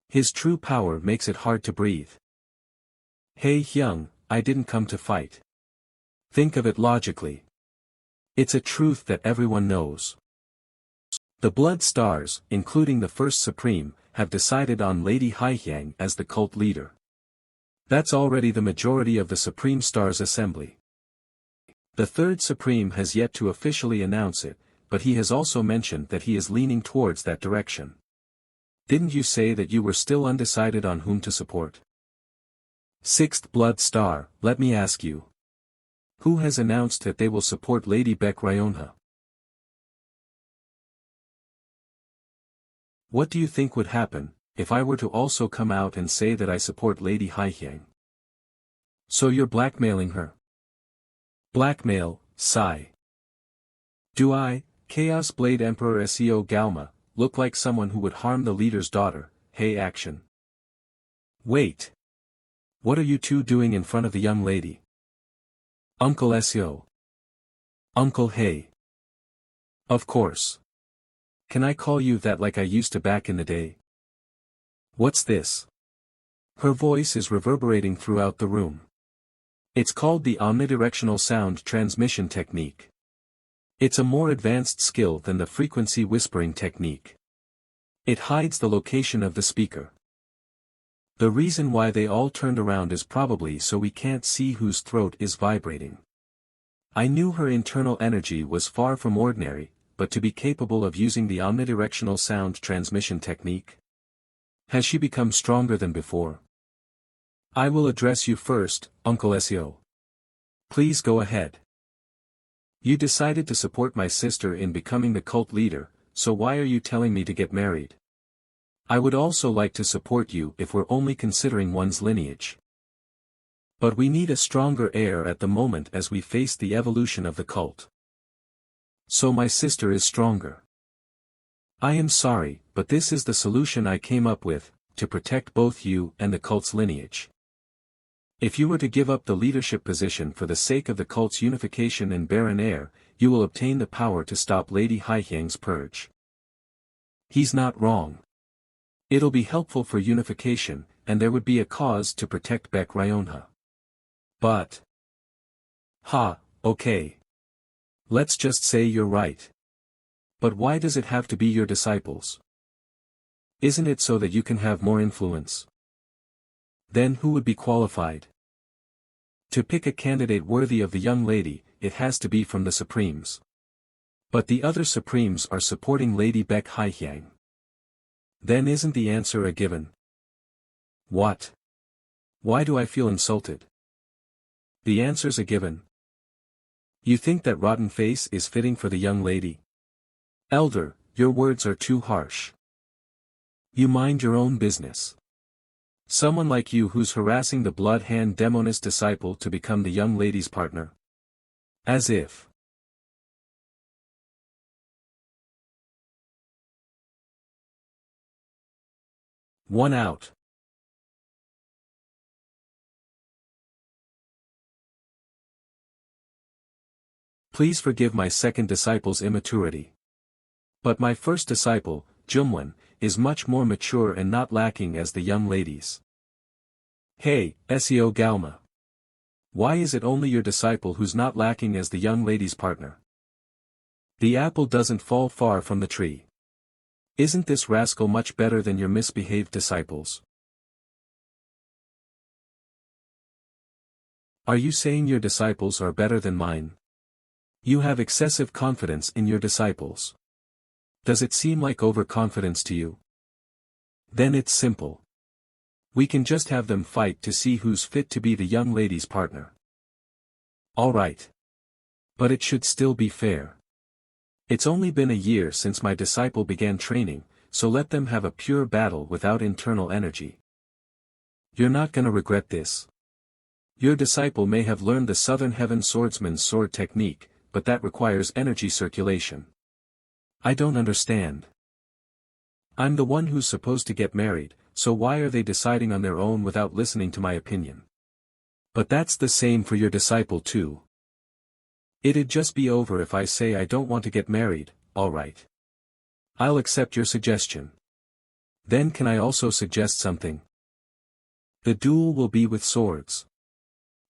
S1: His true power makes it hard to breathe. Hey Hyung, I didn't come to fight. Think of it logically. It's a truth that everyone knows. The Blood Stars, including the First Supreme, have decided on Lady Haihyang as the cult leader. That's already the majority of the Supreme Stars Assembly. The Third Supreme has yet to officially announce it, but he has also mentioned that he is leaning towards that direction. Didn't you say that you were still undecided on whom to support? 6th Blood Star, let me ask you. Who has announced that they will support Lady Baek Ryonha? What do you think would happen, if I were to also come out and say that I support Lady Haihyang? So you're blackmailing her? Blackmail, sigh. Do I, Chaos Blade Emperor Seo Galma, look like someone who would harm the leader's daughter, Hey Action? Wait. What are you two doing in front of the young lady? Uncle Seo. Uncle Hey. Of course. Can I call you that like I used to back in the day? What's this? Her voice is reverberating throughout the room. It's called the omnidirectional sound transmission technique. It's a more advanced skill than the frequency whispering technique. It hides the location of the speaker. The reason why they all turned around is probably so we can't see whose throat is vibrating. I knew her internal energy was far from ordinary, but to be capable of using the omnidirectional sound transmission technique? Has she become stronger than before? I will address you first, Uncle Seo. Please go ahead. You decided to support my sister in becoming the cult leader, so why are you telling me to get married? I would also like to support you if we're only considering one's lineage. But we need a stronger heir at the moment as we face the evolution of the cult. So my sister is stronger. I am sorry, but this is the solution I came up with, to protect both you and the cult's lineage. If you were to give up the leadership position for the sake of the cult's unification and barren heir, you will obtain the power to stop Lady Haihyang's purge. He's not wrong. It'll be helpful for unification, and there would be a cause to protect Baek Ryonha. But... okay. Let's just say you're right. But why does it have to be your disciples? Isn't it so that you can have more influence? Then who would be qualified? To pick a candidate worthy of the young lady, it has to be from the Supremes. But the other Supremes are supporting Lady Baek Haihyang. Then isn't the answer a given? What? Why do I feel insulted? The answer's a given. You think that rotten face is fitting for the young lady? Elder, your words are too harsh. You mind your own business. Someone like you who's harassing the blood hand demoness disciple to become the young lady's partner. As if. One out. Please forgive my second disciple's immaturity. But my first disciple, Jungwon, is much more mature and not lacking as the young ladies. Hey, Seo Galma. Why is it only your disciple who's not lacking as the young lady's partner? The apple doesn't fall far from the tree. Isn't this rascal much better than your misbehaved disciples? Are you saying your disciples are better than mine? You have excessive confidence in your disciples. Does it seem like overconfidence to you? Then it's simple. We can just have them fight to see who's fit to be the young lady's partner. Alright. But it should still be fair. It's only been a year since my disciple began training, so let them have a pure battle without internal energy. You're not gonna regret this. Your disciple may have learned the Southern Heaven Swordsman's sword technique, but that requires energy circulation. I don't understand. I'm the one who's supposed to get married, so why are they deciding on their own without listening to my opinion? But that's the same for your disciple too. It'd just be over if I say I don't want to get married, alright. I'll accept your suggestion. Then can I also suggest something? The duel will be with swords.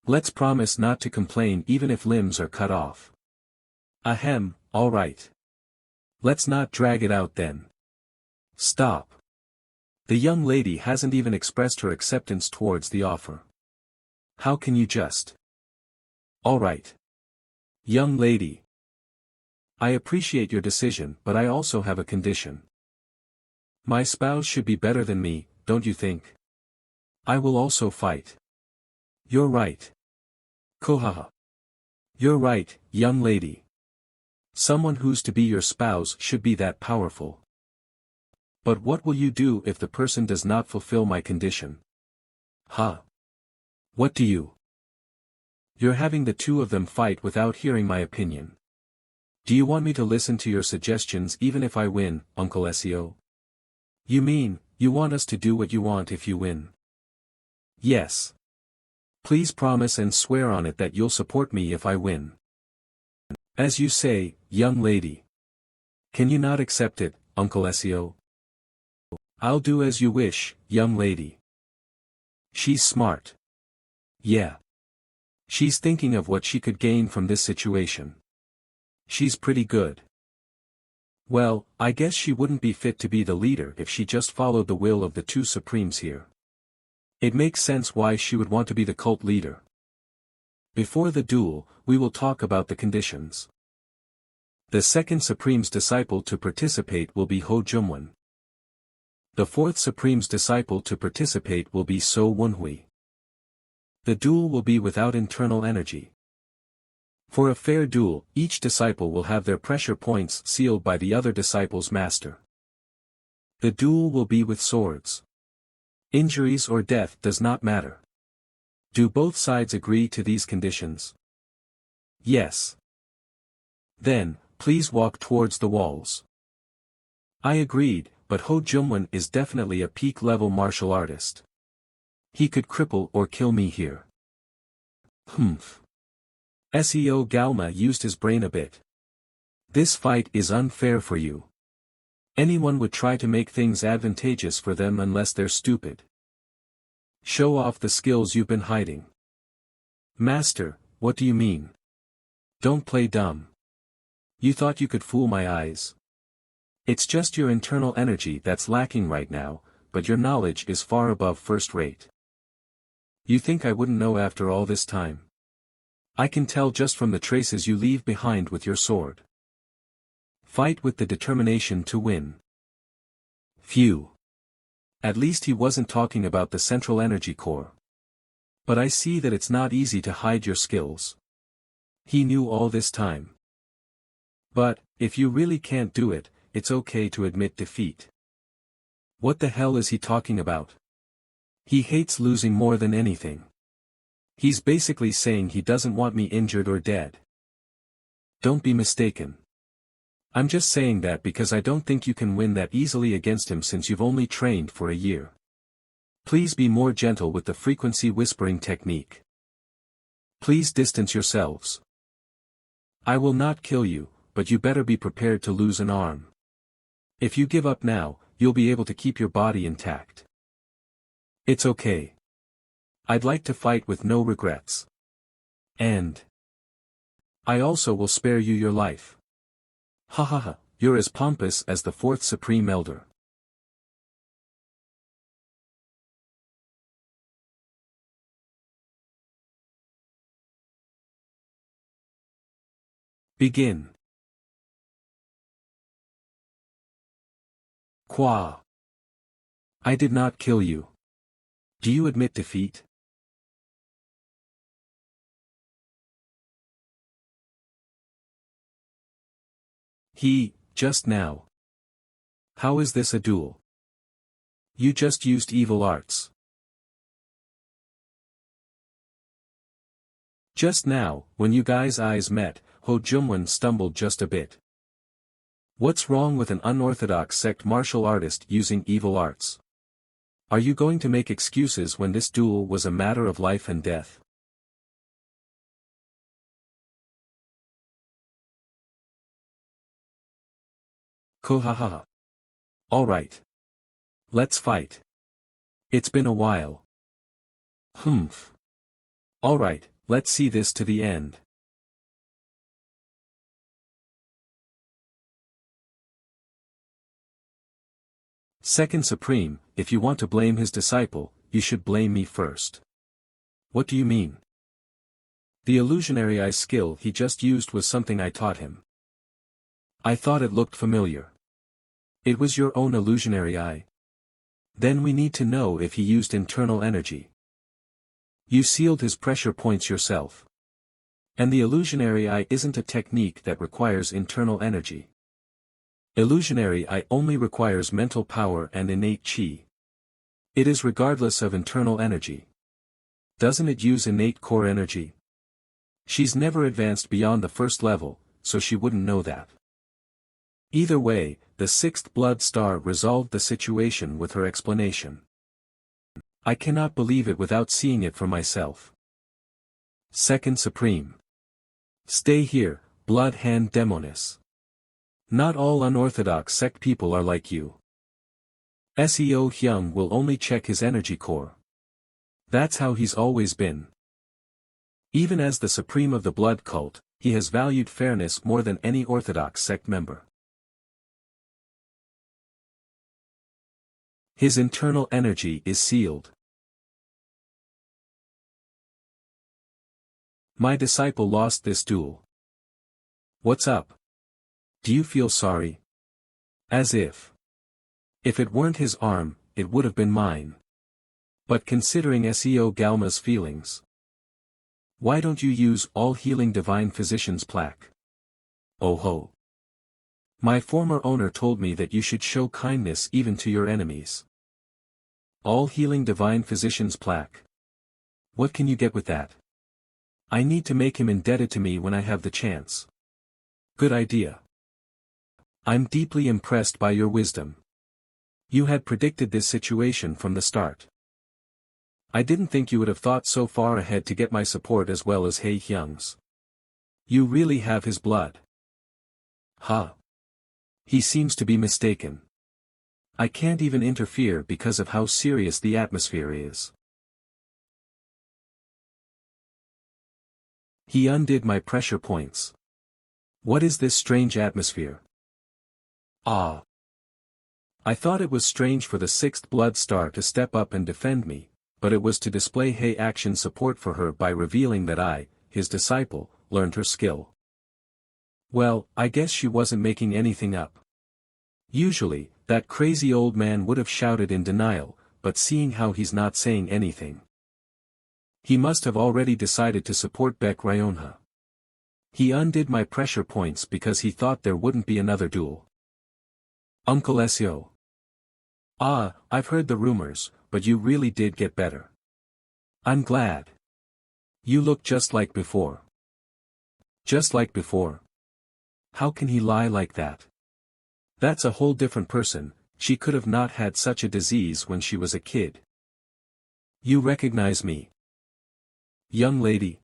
S1: Let's promise not to complain even if limbs are cut off. Ahem, alright. Let's not drag it out then. Stop. The young lady hasn't even expressed her acceptance towards the offer. How can you just? Alright. Young lady. I appreciate your decision, but I also have a condition. My spouse should be better than me, don't you think? I will also fight. You're right. Kohaha. You're right, young lady. Someone who's to be your spouse should be that powerful. But what will you do if the person does not fulfill my condition? What do you? You're having the two of them fight without hearing my opinion. Do you want me to listen to your suggestions even if I win, Uncle Seo? You mean, you want us to do what you want if you win? Yes. Please promise and swear on it that you'll support me if I win. As you say, young lady. Can you not accept it, Uncle Seo? I'll do as you wish, young lady. She's smart. Yeah. She's thinking of what she could gain from this situation. She's pretty good. Well, I guess she wouldn't be fit to be the leader if she just followed the will of the two Supremes here. It makes sense why she would want to be the cult leader. Before the duel, we will talk about the conditions. The second Supreme's disciple to participate will be Ho Jungwon. The fourth Supreme's disciple to participate will be So Wonhui. The duel will be without internal energy. For a fair duel, each disciple will have their pressure points sealed by the other disciple's master. The duel will be with swords. Injuries or death does not matter. Do both sides agree to these conditions? Yes. Then, please walk towards the walls. I agreed, but Ho Jungwon is definitely a peak-level martial artist. He could cripple or kill me here. Humph. Seo Galma used his brain a bit. This fight is unfair for you. Anyone would try to make things advantageous for them unless they're stupid. Show off the skills you've been hiding. Master, what do you mean? Don't play dumb. You thought you could fool my eyes. It's just your internal energy that's lacking right now, but your knowledge is far above first rate. You think I wouldn't know after all this time? I can tell just from the traces you leave behind with your sword. Fight with the determination to win. Phew. At least he wasn't talking about the central energy core. But I see that it's not easy to hide your skills. He knew all this time. But, if you really can't do it, it's okay to admit defeat. What the hell is he talking about? He hates losing more than anything. He's basically saying he doesn't want me injured or dead. Don't be mistaken. I'm just saying that because I don't think you can win that easily against him since you've only trained for a year. Please be more gentle with the frequency whispering technique. Please distance yourselves. I will not kill you, but you better be prepared to lose an arm. If you give up now, you'll be able to keep your body intact. It's okay. I'd like to fight with no regrets. And I also will spare you your life. Ha ha ha, you're as pompous as the fourth Supreme Elder. Begin. Qua. I did not kill you. Do you admit defeat? Just now. How is this a duel? You just used evil arts. Just now, when you guys' eyes met, Ho Jungwon stumbled just a bit. What's wrong with an unorthodox sect martial artist using evil arts? Are you going to make excuses when this duel was a matter of life and death? Kohaha. Alright. Let's fight. It's been a while. Humph. Alright, let's see this to the end. Second Supreme, if you want to blame his disciple, you should blame me first. What do you mean? The illusionary eye skill he just used was something I taught him. I thought it looked familiar. It was your own illusionary eye. Then we need to know if he used internal energy. You sealed his pressure points yourself. And the illusionary eye isn't a technique that requires internal energy. Illusionary eye only requires mental power and innate chi. It is regardless of internal energy. Doesn't it use innate core energy? She's never advanced beyond the first level, so she wouldn't know that. Either way, the sixth blood star resolved the situation with her explanation. I cannot believe it without seeing it for myself. Second Supreme. Stay here, blood hand demonis. Not all unorthodox sect people are like you. Seo Hyung will only check his energy core. That's how he's always been. Even as the supreme of the blood cult, he has valued fairness more than any orthodox sect member. His internal energy is sealed. My disciple lost this duel. What's up? Do you feel sorry? As if. If it weren't his arm, it would have been mine. But considering Seo Galma's feelings. Why don't you use all healing divine physician's plaque? Oh ho. My former owner told me that you should show kindness even to your enemies. All healing divine physician's plaque. What can you get with that? I need to make him indebted to me when I have the chance. Good idea. I'm deeply impressed by your wisdom. You had predicted this situation from the start. I didn't think you would have thought so far ahead to get my support as well as He Hyung's. You really have his blood. Huh. He seems to be mistaken. I can't even interfere because of how serious the atmosphere is. He undid my pressure points. What is this strange atmosphere? Ah. I thought it was strange for the sixth blood star to step up and defend me, but it was to display Hei action support for her by revealing that I, his disciple, learned her skill. Well, I guess she wasn't making anything up. Usually, that crazy old man would have shouted in denial, but seeing how he's not saying anything. He must have already decided to support Baek Ryonha. He undid my pressure points because he thought there wouldn't be another duel. Uncle Seo. Ah, I've heard the rumors, but you really did get better. I'm glad. You look just like before. Just like before. How can he lie like that? That's a whole different person. She could have not had such a disease when she was a kid. You recognize me? Young lady.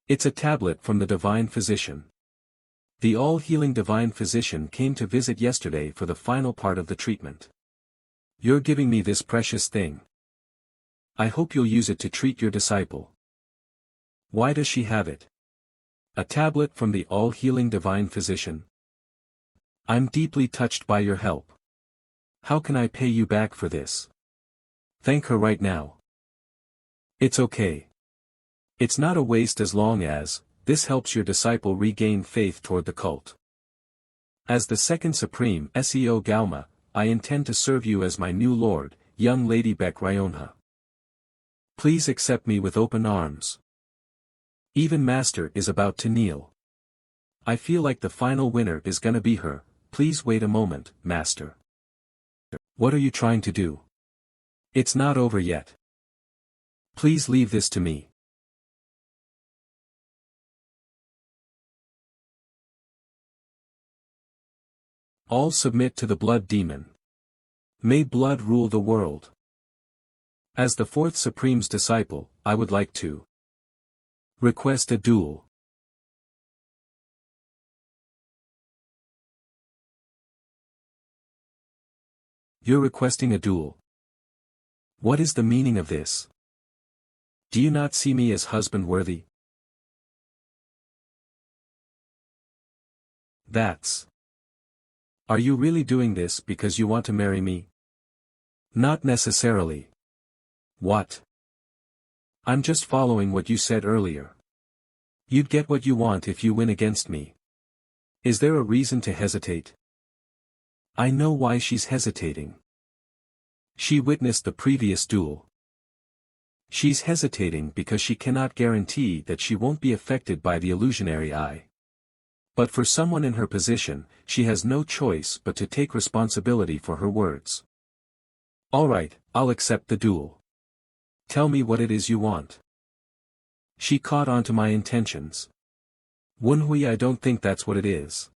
S1: It's a tablet from the Divine Physician. The all-healing Divine Physician came to visit yesterday for the final part of the treatment. You're giving me this precious thing. I hope you'll use it to treat your disciple. Why does she have it? A tablet from the all-healing Divine Physician? I'm deeply touched by your help. How can I pay you back for this? Thank her right now. It's okay. It's not a waste as long as this helps your disciple regain faith toward the cult. As the second Supreme Seo Galma, I intend to serve you as my new lord, young lady Baek Ryonha. Please accept me with open arms. Even Master is about to kneel. I feel like the final winner is gonna be her. Please wait a moment, Master. What are you trying to do? It's not over yet. Please leave this to me. All submit to the blood demon. May blood rule the world. As the fourth Supreme's disciple, I would like to request a duel. You're requesting a duel. What is the meaning of this? Do you not see me as husband-worthy? That's. Are you really doing this because you want to marry me? Not necessarily. What? I'm just following what you said earlier. You'd get what you want if you win against me. Is there a reason to hesitate? I know why she's hesitating. She witnessed the previous duel. She's hesitating because she cannot guarantee that she won't be affected by the illusionary eye. But for someone in her position, she has no choice but to take responsibility for her words. Alright, I'll accept the duel. Tell me what it is you want. She caught on to my intentions. Wunhui, I don't think that's what it is.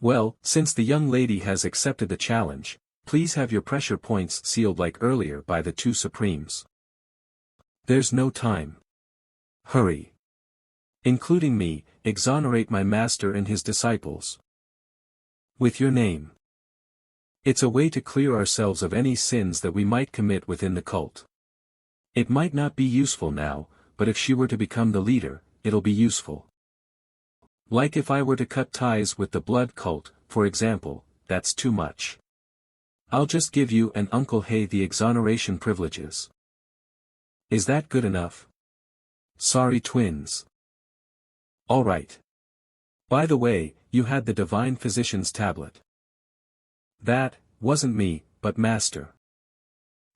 S1: Well, since the young lady has accepted the challenge, please have your pressure points sealed like earlier by the two Supremes. There's no time. Hurry. Including me, exonerate my master and his disciples. With your name. It's a way to clear ourselves of any sins that we might commit within the cult. It might not be useful now, but if she were to become the leader, it'll be useful. Like if I were to cut ties with the blood cult, for example, that's too much. I'll just give you and Uncle Hei the exoneration privileges. Is that good enough? Sorry twins. Alright. By the way, you had the Divine Physician's tablet. That wasn't me, but Master.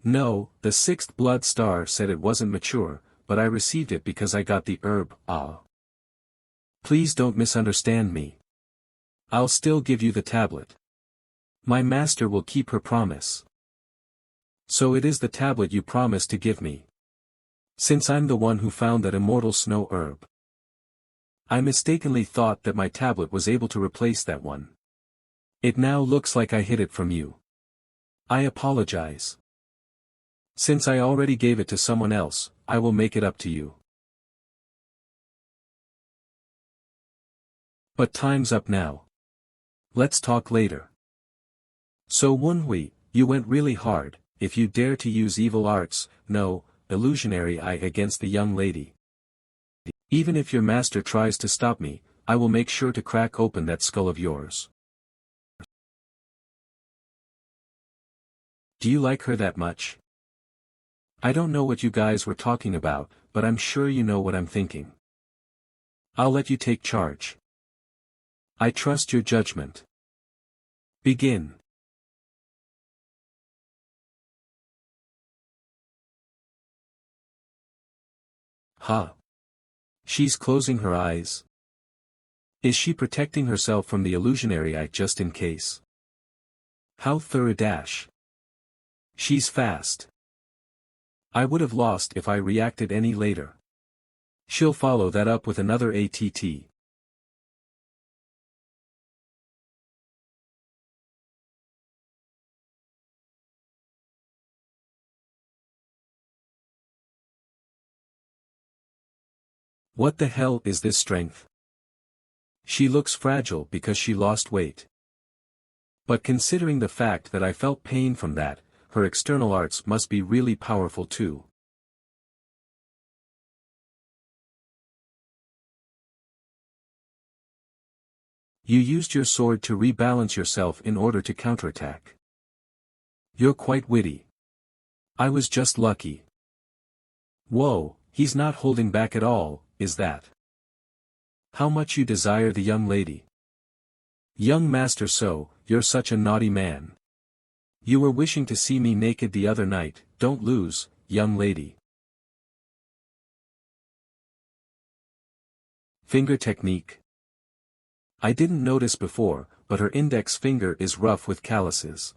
S1: No, the sixth blood star said it wasn't mature, but I received it because I got the herb. Please don't misunderstand me. I'll still give you the tablet. My master will keep her promise. So it is the tablet you promised to give me. Since I'm the one who found that immortal snow herb. I mistakenly thought that my tablet was able to replace that one. It now looks like I hid it from you. I apologize. Since I already gave it to someone else, I will make it up to you. But time's up now. Let's talk later. So Wunhui, you went really hard. If you dare to use evil arts, no, illusionary eye against the young lady. Even if your master tries to stop me, I will make sure to crack open that skull of yours. Do you like her that much? I don't know what you guys were talking about, but I'm sure you know what I'm thinking. I'll let you take charge. I trust your judgment. Begin. Huh? She's closing her eyes. Is she protecting herself from the illusionary eye just in case? How thorough dash. She's fast. I would have lost if I reacted any later. She'll follow that up with another ATT. What the hell is this strength? She looks fragile because she lost weight. But considering the fact that I felt pain from that, her external arts must be really powerful too. You used your sword to rebalance yourself in order to counterattack. You're quite witty. I was just lucky. Whoa, he's not holding back at all, is that? How much you desire the young lady. Young master, so, you're such a naughty man. You were wishing to see me naked the other night, don't lose, young lady. Finger technique. I didn't notice before, but her index finger is rough with calluses.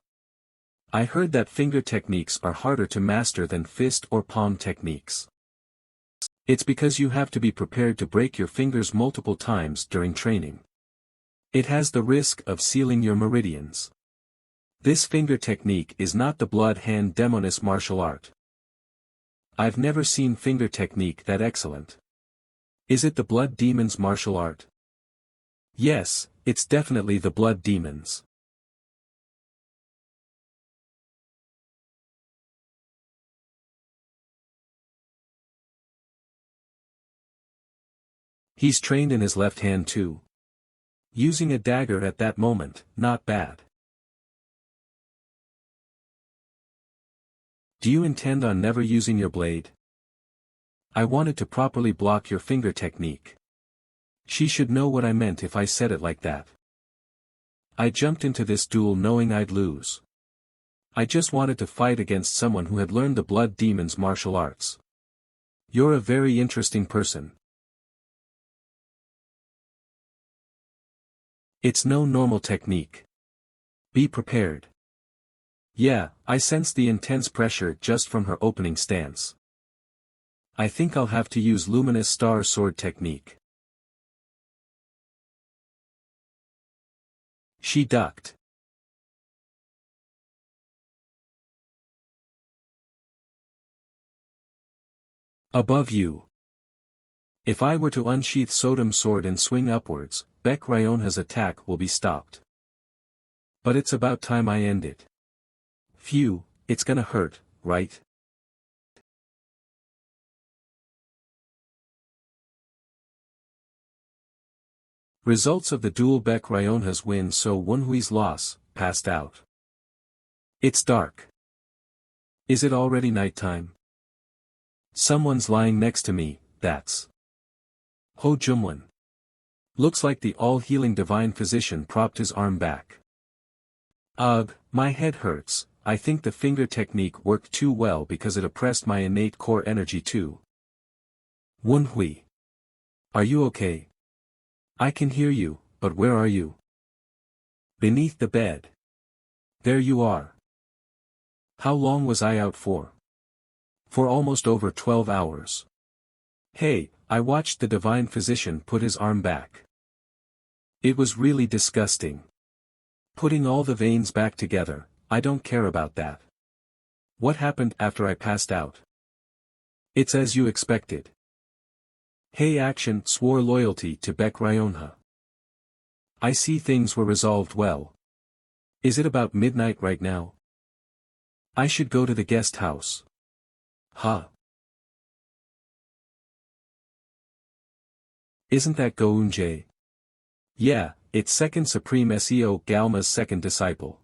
S1: I heard that finger techniques are harder to master than fist or palm techniques. It's because you have to be prepared to break your fingers multiple times during training. It has the risk of sealing your meridians. This finger technique is not the blood hand demoness martial art. I've never seen finger technique that excellent. Is it the blood demons martial art? Yes, it's definitely the blood demons. He's trained in his left hand too. Using a dagger at that moment, not bad. Do you intend on never using your blade? I wanted to properly block your finger technique. She should know what I meant if I said it like that. I jumped into this duel knowing I'd lose. I just wanted to fight against someone who had learned the blood demons martial arts. You're a very interesting person. It's no normal technique. Be prepared. Yeah, I sensed the intense pressure just from her opening stance. I think I'll have to use luminous star sword technique. She ducked. Above you. If I were to unsheath Sodom's sword and swing upwards, Beck Ryona's attack will be stopped. But it's about time I end it. Phew, it's gonna hurt, right? Results of the duel: Beck Ryona's win, so Wunhui's loss, passed out. It's dark. Is it already nighttime? Someone's lying next to me, that's Ho Jumlin. Looks like the all-healing divine physician propped his arm back. Ugh, my head hurts. I think the finger technique worked too well because it oppressed my innate core energy too. Wunhui. Are you okay? I can hear you, but where are you? Beneath the bed. There you are. How long was I out for? For almost over 12 hours. Hey, I watched the divine physician put his arm back. It was really disgusting. Putting all the veins back together, I don't care about that. What happened after I passed out? It's as you expected. Hey Action swore loyalty to Beck Ryonha. I see things were resolved well. Is it about midnight right now? I should go to the guest house. Huh? Isn't that Gounjay? Yeah, it's second Supremacy Galma's second disciple.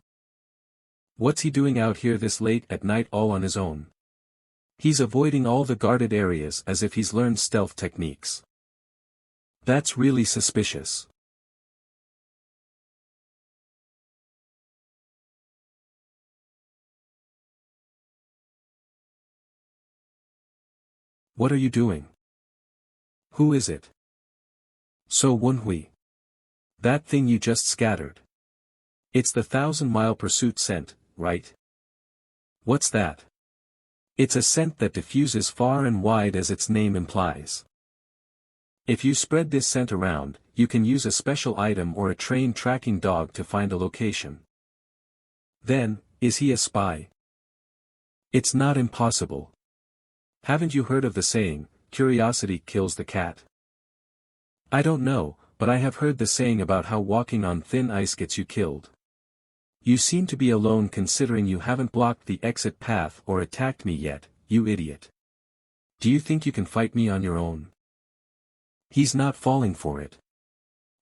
S1: What's he doing out here this late at night all on his own? He's avoiding all the guarded areas as if he's learned stealth techniques. That's really suspicious. What are you doing? Who is it? So Wunhui. That thing you just scattered. It's the 1,000-mile pursuit scent, right? What's that? It's a scent that diffuses far and wide as its name implies. If you spread this scent around, you can use a special item or a trained tracking dog to find a location. Then, is he a spy? It's not impossible. Haven't you heard of the saying, curiosity kills the cat? I don't know, but I have heard the saying about how walking on thin ice gets you killed. You seem to be alone considering you haven't blocked the exit path or attacked me yet, you idiot. Do you think you can fight me on your own? He's not falling for it.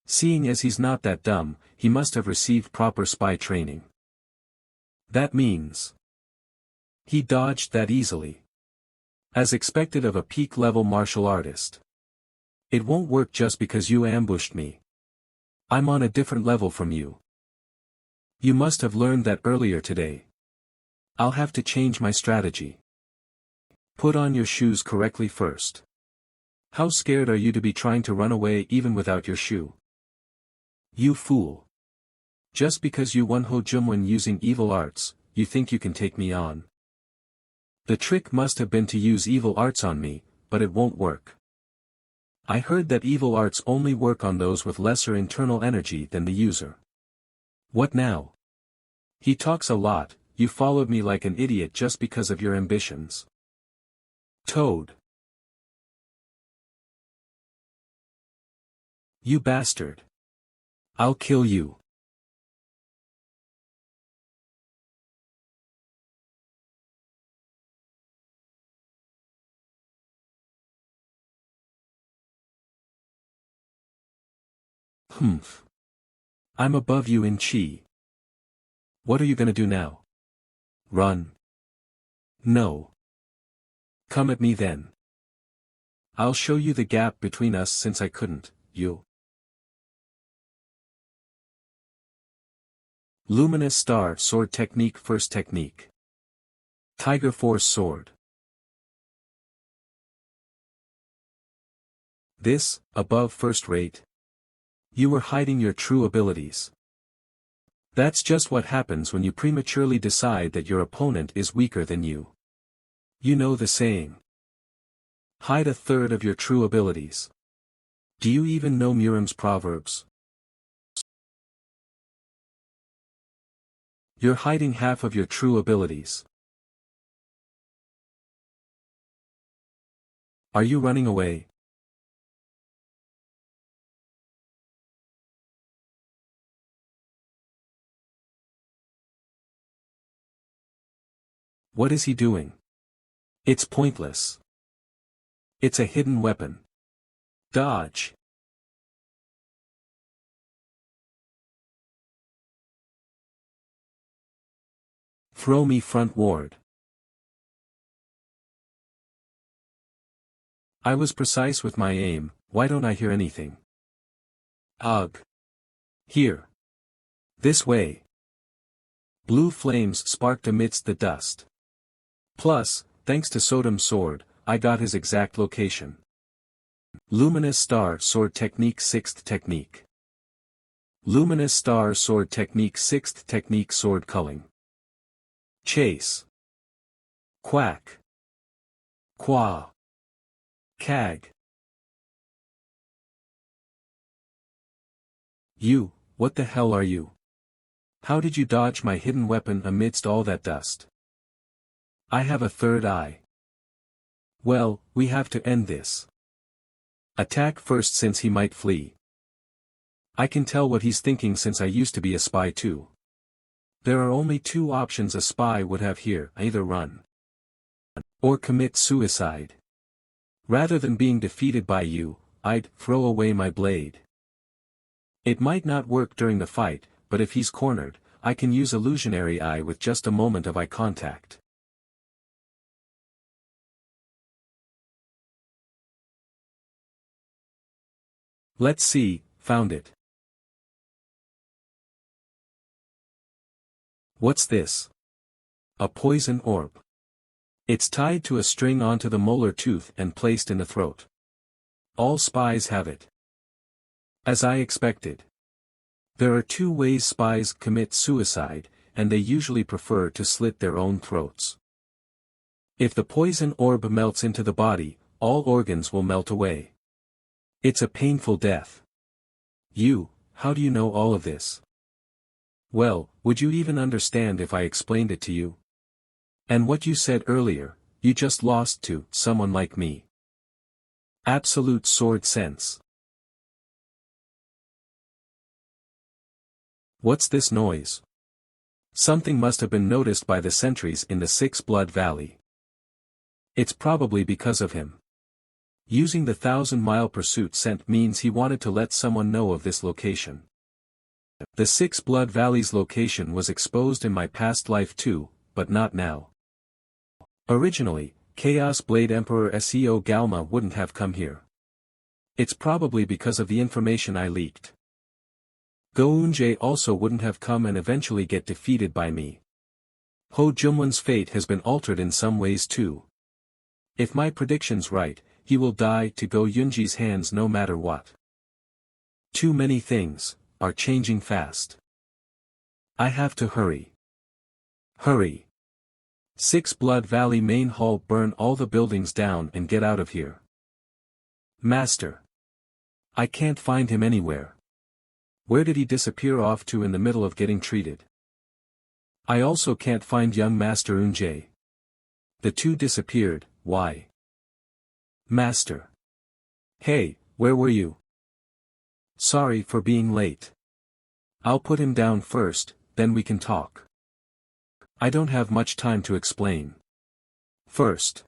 S1: Seeing as he's not that dumb, he must have received proper spy training. That means he dodged that easily. As expected of a peak-level martial artist. It won't work just because you ambushed me. I'm on a different level from you. You must have learned that earlier today. I'll have to change my strategy. Put on your shoes correctly first. How scared are you to be trying to run away even without your shoe? You fool. Just because you won Ho Jumwen using evil arts, you think you can take me on. The trick must have been to use evil arts on me, but it won't work. I heard that evil arts only work on those with lesser internal energy than the user. What now? He talks a lot, you followed me like an idiot just because of your ambitions. Toad. You bastard. I'll kill you. Humph. I'm above you in chi. What are you gonna do now? Run. No. Come at me then. I'll show you the gap between us since I couldn't, you. Luminous Star Sword Technique. First technique. Tiger Force Sword. This, above first rate. You were hiding your true abilities. That's just what happens when you prematurely decide that your opponent is weaker than you. You know the saying. Hide a third of your true abilities. Do you even know Miriam's proverbs? You're hiding half of your true abilities. Are you running away? What is he doing? It's pointless. It's a hidden weapon. Dodge. Throw me front ward. I was precise with my aim, why don't I hear anything? Ugh. Here. This way. Blue flames sparked amidst the dust. Plus, thanks to Sodom's sword, I got his exact location. Luminous Star Sword Technique. Sixth technique. Luminous Star Sword Technique. Sixth technique. Sword culling. Chase. Quack. Qua. Cag. You, what the hell are you? How did you dodge my hidden weapon amidst all that dust? I have a third eye. Well, we have to end this. Attack first since he might flee. I can tell what he's thinking since I used to be a spy too. There are only two options a spy would have here, either run or commit suicide. Rather than being defeated by you, I'd throw away my blade. It might not work during the fight, but if he's cornered, I can use illusionary eye with just a moment of eye contact. Let's see, found it. What's this? A poison orb. It's tied to a string onto the molar tooth and placed in the throat. All spies have it. As I expected. There are two ways spies commit suicide, and they usually prefer to slit their own throats. If the poison orb melts into the body, all organs will melt away. It's a painful death. How do you know all of this? Well, would you even understand if I explained it to you? And what you said earlier, you just lost to someone like me. Absolute sword sense. What's this noise? Something must have been noticed by the sentries in the Six Blood Valley. It's probably because of him. Using the 1,000-mile pursuit scent means he wanted to let someone know of this location. The Six Blood Valley's location was exposed in my past life too, but not now. Originally, Chaos Blade Emperor Seo Galma wouldn't have come here. It's probably because of the information I leaked. Go Eunjae also wouldn't have come and eventually get defeated by me. Ho Jungwon's fate has been altered in some ways too. If my prediction's right, he will die to Go Eunji's hands no matter what. Too many things are changing fast. I have to hurry. Hurry. Six Blood Valley main hall, burn all the buildings down and get out of here. Master. I can't find him anywhere. Where did he disappear off to in the middle of getting treated? I also can't find young Master Eunjae. The two disappeared, why? Master. Hey, where were you? Sorry for being late. I'll put him down first, then we can talk. I don't have much time to explain. First.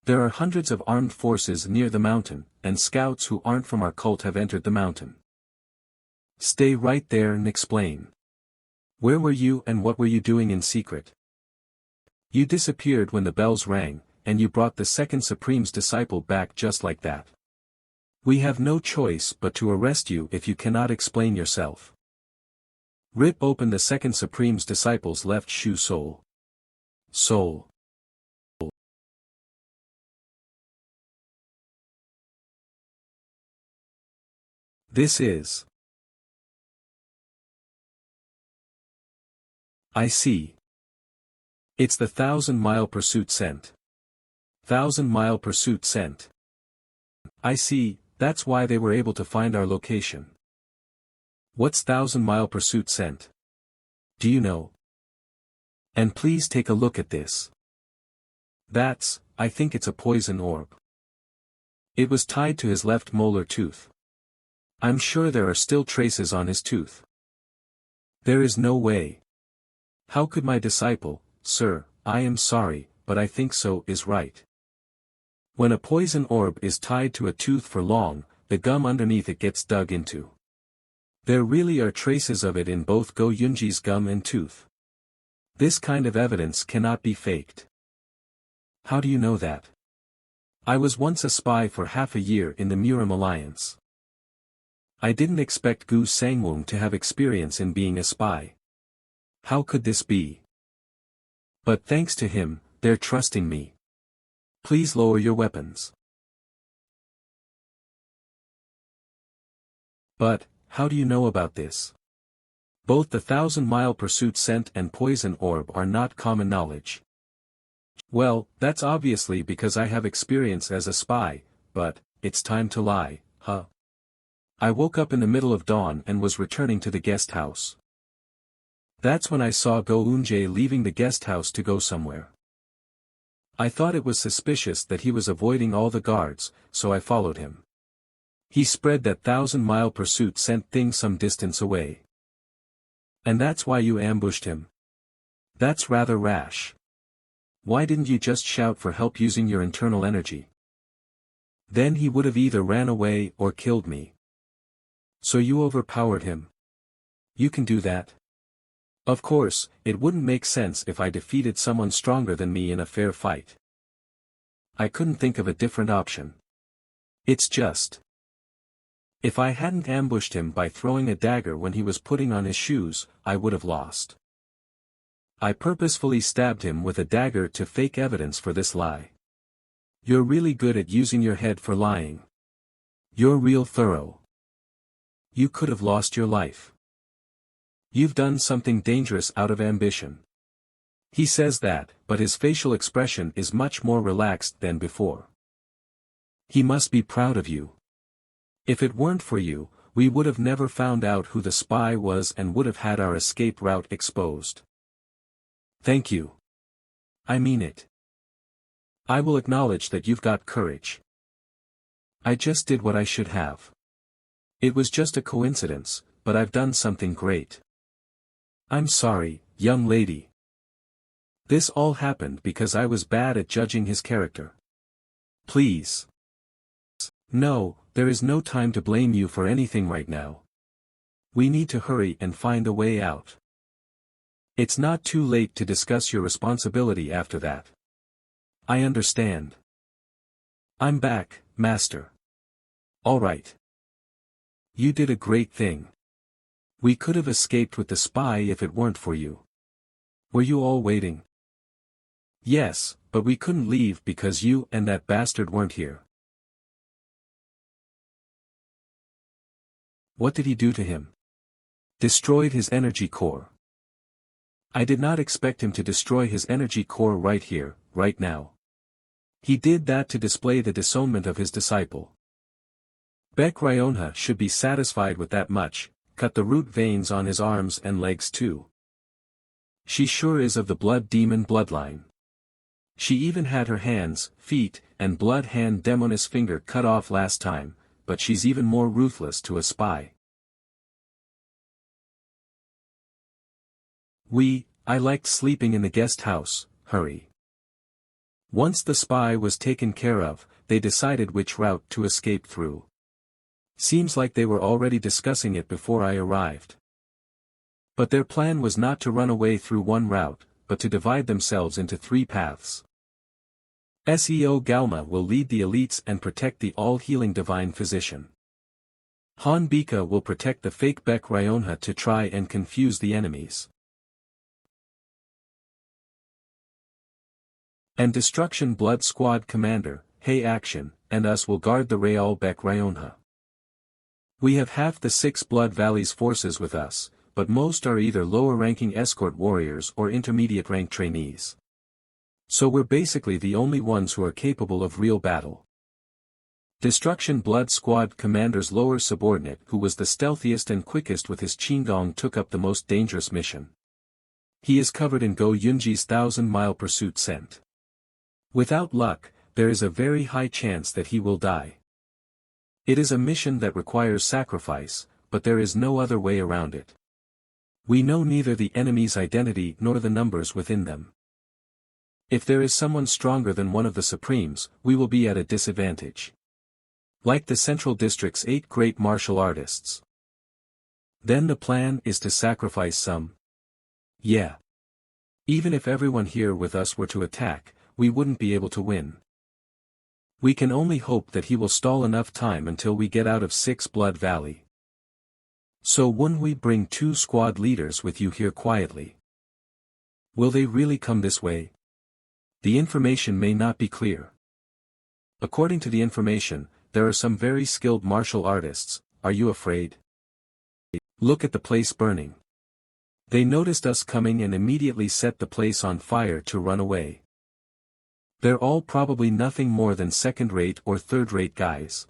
S1: There are hundreds of armed forces near the mountain, and scouts who aren't from our cult have entered the mountain. Stay right there and explain. Where were you and what were you doing in secret? You disappeared when the bells rang, and you brought the second Supreme's disciple back just like that. We have no choice but to arrest you if you cannot explain yourself. Rip open the second Supreme's disciple's left shoe sole. Sole. This is. I see. It's the 1,000-mile pursuit scent. 1,000-mile pursuit scent. I see, that's why they were able to find our location. What's 1,000-mile pursuit scent? Do you know? And please take a look at this. I think it's a poison orb. It was tied to his left molar tooth. I'm sure there are still traces on his tooth. There is no way. How could my disciple, sir, I am sorry, but I think so is right. When a poison orb is tied to a tooth for long, the gum underneath it gets dug into. There really are traces of it in both Go Eunji's gum and tooth. This kind of evidence cannot be faked. How do you know that? I was once a spy for half a year in the Murim Alliance. I didn't expect Gu Sangwon to have experience in being a spy. How could this be? But thanks to him, they're trusting me. Please lower your weapons. But, how do you know about this? Both the 1,000-mile pursuit scent and poison orb are not common knowledge. Well, that's obviously because I have experience as a spy, but, it's time to lie, huh? I woke up in the middle of dawn and was returning to the guest house. That's when I saw Go Eunjae leaving the guest house to go somewhere. I thought it was suspicious that he was avoiding all the guards, so I followed him. He spread that 1,000-mile pursuit sent things some distance away. And that's why you ambushed him. That's rather rash. Why didn't you just shout for help using your internal energy? Then he would have either ran away or killed me. So you overpowered him. You can do that. Of course, it wouldn't make sense if I defeated someone stronger than me in a fair fight. I couldn't think of a different option. It's just. If I hadn't ambushed him by throwing a dagger when he was putting on his shoes, I would have lost. I purposefully stabbed him with a dagger to fake evidence for this lie. You're really good at using your head for lying. You're real thorough. You could have lost your life. You've done something dangerous out of ambition. He says that, but his facial expression is much more relaxed than before. He must be proud of you. If it weren't for you, we would have never found out who the spy was and would have had our escape route exposed. Thank you. I mean it. I will acknowledge that you've got courage. I just did what I should have. It was just a coincidence, but I've done something great. I'm sorry, young lady. This all happened because I was bad at judging his character. Please. No, there is no time to blame you for anything right now. We need to hurry and find a way out. It's not too late to discuss your responsibility after that. I understand. I'm back, Master. All right. You did a great thing. We could have escaped with the spy if it weren't for you. Were you all waiting? Yes, but we couldn't leave because you and that bastard weren't here. What did he do to him? Destroyed his energy core. I did not expect him to destroy his energy core right here, right now. He did that to display the disownment of his disciple. Baek Ryonha should be satisfied with that much, cut the root veins on his arms and legs too. She sure is of the blood demon bloodline. She even had her hands, feet, and blood hand demoness finger cut off last time, but she's even more ruthless to a spy. I liked sleeping in the guest house, hurry. Once the spy was taken care of, they decided which route to escape through. Seems like they were already discussing it before I arrived. But their plan was not to run away through one route, but to divide themselves into 3 paths. Seo Galma will lead the elites and protect the all-healing divine physician. Han Bika will protect the fake Baek Ryonha to try and confuse the enemies. And Destruction Blood Squad Commander, Hey Action, and us will guard the Real Baek Ryonha. We have half the 6 Blood Valley's forces with us, but most are either lower-ranking escort warriors or intermediate-rank trainees. So we're basically the only ones who are capable of real battle. Destruction Blood Squad Commander's lower subordinate who was the stealthiest and quickest with his Qingdong took up the most dangerous mission. He is covered in Go Yunji's 1,000-mile pursuit scent. Without luck, there is a very high chance that he will die. It is a mission that requires sacrifice, but there is no other way around it. We know neither the enemy's identity nor the numbers within them. If there is someone stronger than one of the Supremes, we will be at a disadvantage. Like the Central District's 8 great martial artists. Then the plan is to sacrifice some. Yeah. Even if everyone here with us were to attack, we wouldn't be able to win. We can only hope that he will stall enough time until we get out of 6 Blood Valley. So wouldn't we bring 2 squad leaders with you here quietly? Will they really come this way? The information may not be clear. According to the information, there are some very skilled martial artists. Are you afraid? Look at the place burning. They noticed us coming and immediately set the place on fire to run away. They're all probably nothing more than second-rate or third-rate guys.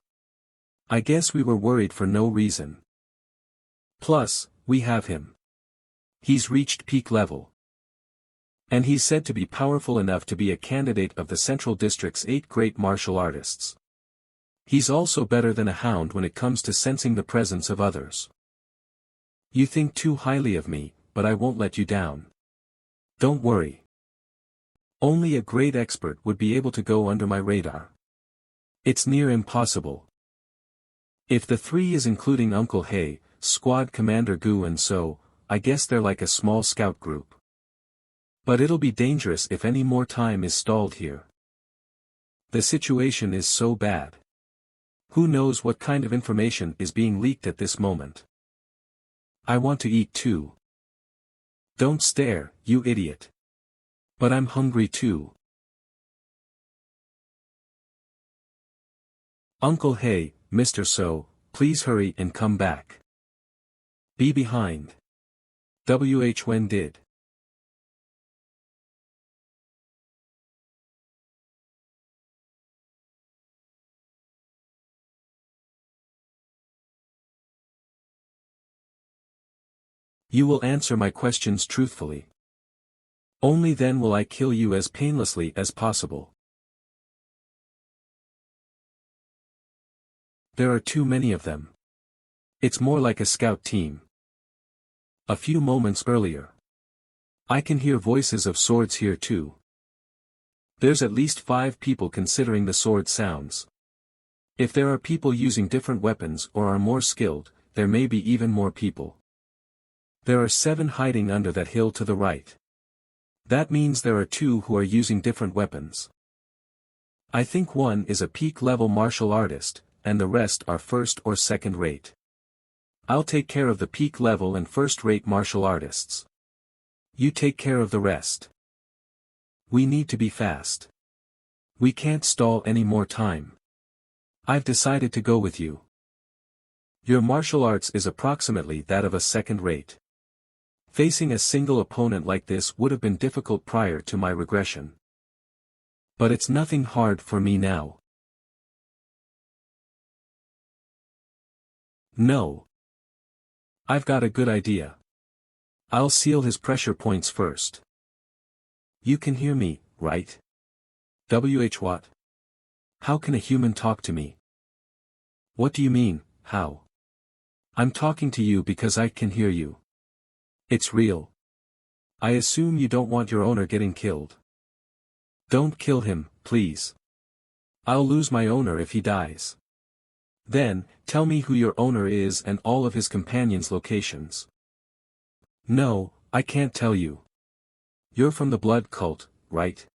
S1: I guess we were worried for no reason. Plus, we have him. He's reached peak level. And he's said to be powerful enough to be a candidate of the Central District's 8 great martial artists. He's also better than a hound when it comes to sensing the presence of others. You think too highly of me, but I won't let you down. Don't worry. Only a great expert would be able to go under my radar. It's near impossible. If the 3 is including Uncle Hay, Squad Commander Gu and so, I guess they're like a small scout group. But it'll be dangerous if any more time is stalled here. The situation is so bad. Who knows what kind of information is being leaked at this moment. I want to eat too. Don't stare, you idiot. But I'm hungry too. Uncle Hay, Mr. So, please hurry and come back. Be behind. When did. You will answer my questions truthfully. Only then will I kill you as painlessly as possible. There are too many of them. It's more like a scout team. A few moments earlier. I can hear voices of swords here too. There's at least 5 people considering the sword sounds. If there are people using different weapons or are more skilled, there may be even more people. There are 7 hiding under that hill to the right. That means there are 2 who are using different weapons. I think one is a peak-level martial artist, and the rest are first or second rate. I'll take care of the peak-level and first-rate martial artists. You take care of the rest. We need to be fast. We can't stall any more time. I've decided to go with you. Your martial arts is approximately that of a second rate. Facing a single opponent like this would have been difficult prior to my regression. But it's nothing hard for me now. No. I've got a good idea. I'll seal his pressure points first. You can hear me, right? What? How can a human talk to me? What do you mean, how? I'm talking to you because I can hear you. It's real. I assume you don't want your owner getting killed. Don't kill him, please. I'll lose my owner if he dies. Then, tell me who your owner is and all of his companions' locations. No, I can't tell you. You're from the blood cult, right?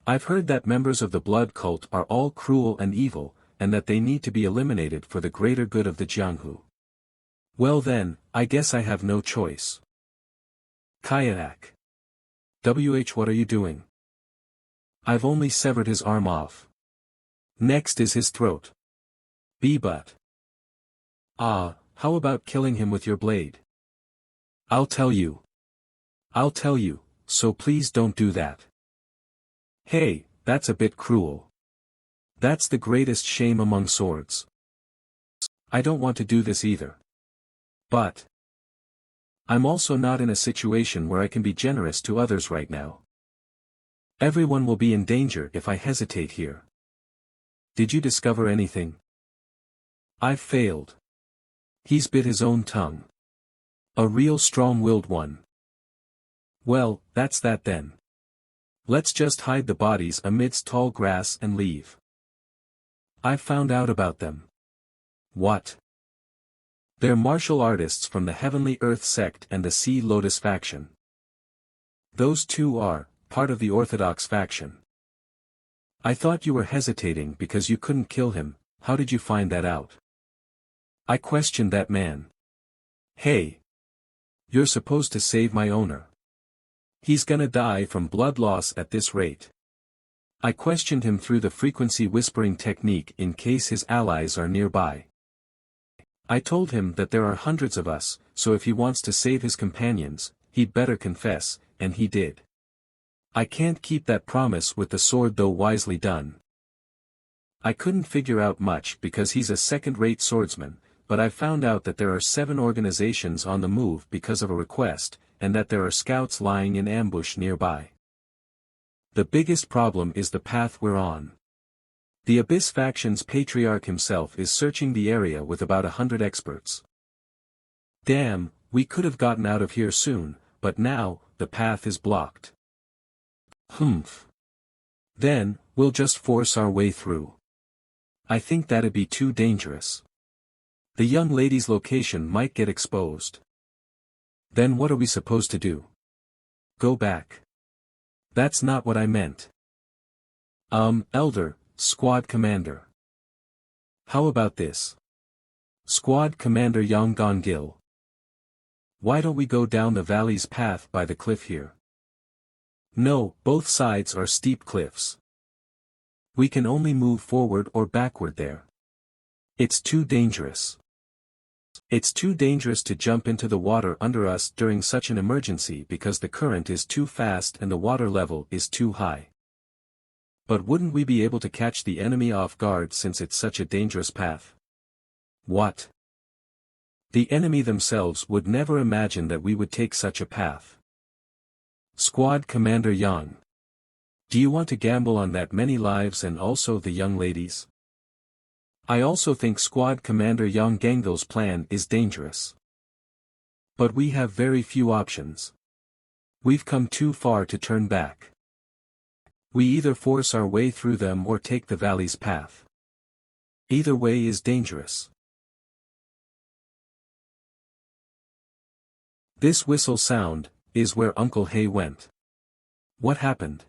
S1: I've heard that members of the blood cult are all cruel and evil, and that they need to be eliminated for the greater good of the Jianghu. Well then, I guess I have no choice. Kayak. What are you doing? I've only severed his arm off. Next is his throat. But. How about killing him with your blade? I'll tell you. So please don't do that. Hey, that's a bit cruel. That's the greatest shame among swords. I don't want to do this either. But. I'm also not in a situation where I can be generous to others right now. Everyone will be in danger if I hesitate here. Did you discover anything? I've failed. He's bit his own tongue. A real strong-willed one. Well, that's that then. Let's just hide the bodies amidst tall grass and leave. I've found out about them. What? They're martial artists from the Heavenly Earth sect and the Sea Lotus faction. Those 2 are part of the Orthodox faction. I thought you were hesitating because you couldn't kill him. How did you find that out? I questioned that man. Hey. You're supposed to save my owner. He's gonna die from blood loss at this rate. I questioned him through the frequency whispering technique in case his allies are nearby. I told him that there are hundreds of us, so if he wants to save his companions, he'd better confess, and he did. I can't keep that promise with the sword though wisely done. I couldn't figure out much because he's a second-rate swordsman, but I've found out that there are 7 organizations on the move because of a request, and that there are scouts lying in ambush nearby. The biggest problem is the path we're on. The Abyss faction's patriarch himself is searching the area with about 100 experts. Damn, we could have gotten out of here soon, but now, the path is blocked. Humph. Then, we'll just force our way through. I think that'd be too dangerous. The young lady's location might get exposed. Then what are we supposed to do? Go back. That's not what I meant. Elder, Squad Commander. How about this? Squad Commander Yonggon Gil. Why don't we go down the valley's path by the cliff here? No, both sides are steep cliffs. We can only move forward or backward there. It's too dangerous. It's too dangerous to jump into the water under us during such an emergency because the current is too fast and the water level is too high. But wouldn't we be able to catch the enemy off guard since it's such a dangerous path? What? The enemy themselves would never imagine that we would take such a path. Squad Commander Yang. Do you want to gamble on that many lives and also the young ladies? I also think Squad Commander Yang Gangil's plan is dangerous. But we have very few options. We've come too far to turn back. We either force our way through them or take the valley's path. Either way is dangerous. This whistle sound is where Uncle Hay went. What happened?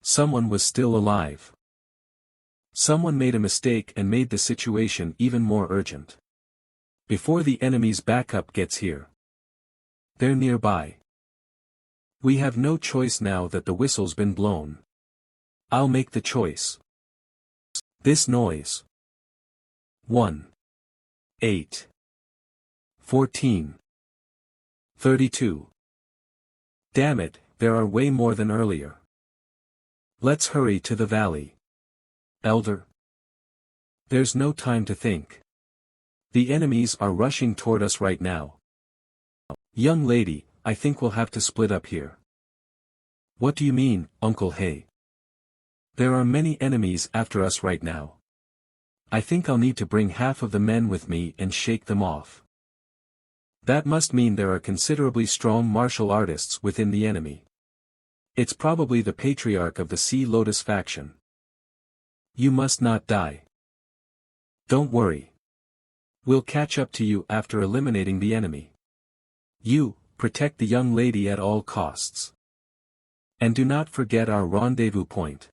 S1: Someone was still alive. Someone made a mistake and made the situation even more urgent. Before the enemy's backup gets here. They're nearby. We have no choice now that the whistle's been blown. I'll make the choice. This noise. 1. 8. 14. 32. Damn it, there are way more than earlier. Let's hurry to the valley. Elder. There's no time to think. The enemies are rushing toward us right now. Young lady, I think we'll have to split up here. What do you mean, Uncle Hay? There are many enemies after us right now. I think I'll need to bring half of the men with me and shake them off. That must mean there are considerably strong martial artists within the enemy. It's probably the patriarch of the Sea Lotus faction. You must not die. Don't worry. We'll catch up to you after eliminating the enemy. You, protect the young lady at all costs. And do not forget our rendezvous point.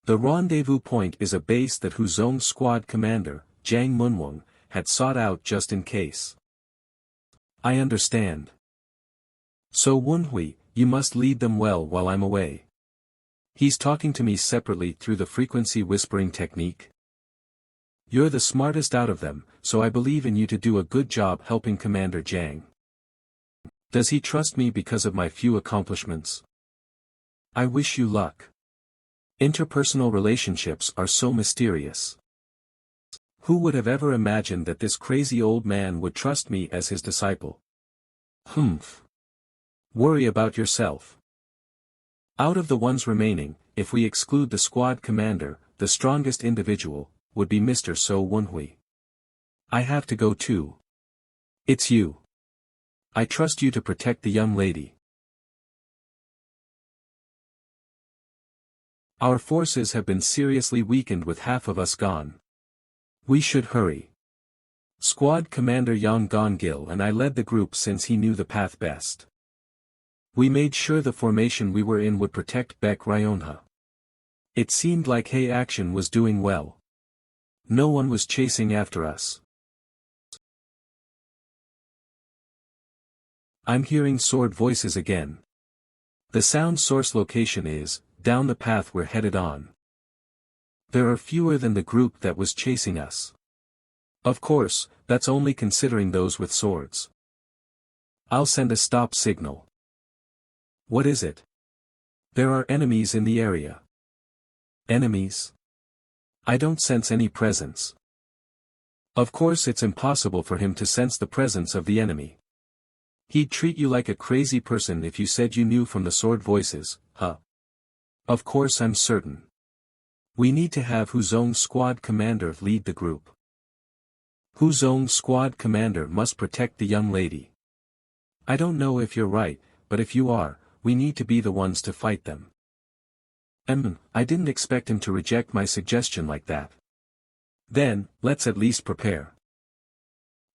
S1: The rendezvous point is a base that Huzong's squad commander, Jiang Munwang, had sought out just in case. I understand. So Wunhui, you must lead them well while I'm away. He's talking to me separately through the frequency whispering technique. You're the smartest out of them, so I believe in you to do a good job helping Commander Jiang. Does he trust me because of my few accomplishments? I wish you luck. Interpersonal relationships are so mysterious. Who would have ever imagined that this crazy old man would trust me as his disciple? Humph. Worry about yourself. Out of the ones remaining, if we exclude the squad commander, the strongest individual, would be Mr. So Wunhui. I have to go too. It's you. I trust you to protect the young lady. Our forces have been seriously weakened with half of us gone. We should hurry. Squad Commander Yang Gongil and I led the group since he knew the path best. We made sure the formation we were in would protect Baek Ryonha. It seemed like Hay Action was doing well. No one was chasing after us. I'm hearing sword voices again. The sound source location is, down the path we're headed on. There are fewer than the group that was chasing us. Of course, that's only considering those with swords. I'll send a stop signal. What is it? There are enemies in the area. Enemies? I don't sense any presence. Of course it's impossible for him to sense the presence of the enemy. He'd treat you like a crazy person if you said you knew from the sword voices, huh? Of course I'm certain. We need to have Huzong's squad commander lead the group. Huzong's squad commander must protect the young lady. I don't know if you're right, but if you are, we need to be the ones to fight them. I didn't expect him to reject my suggestion like that. Then, let's at least prepare.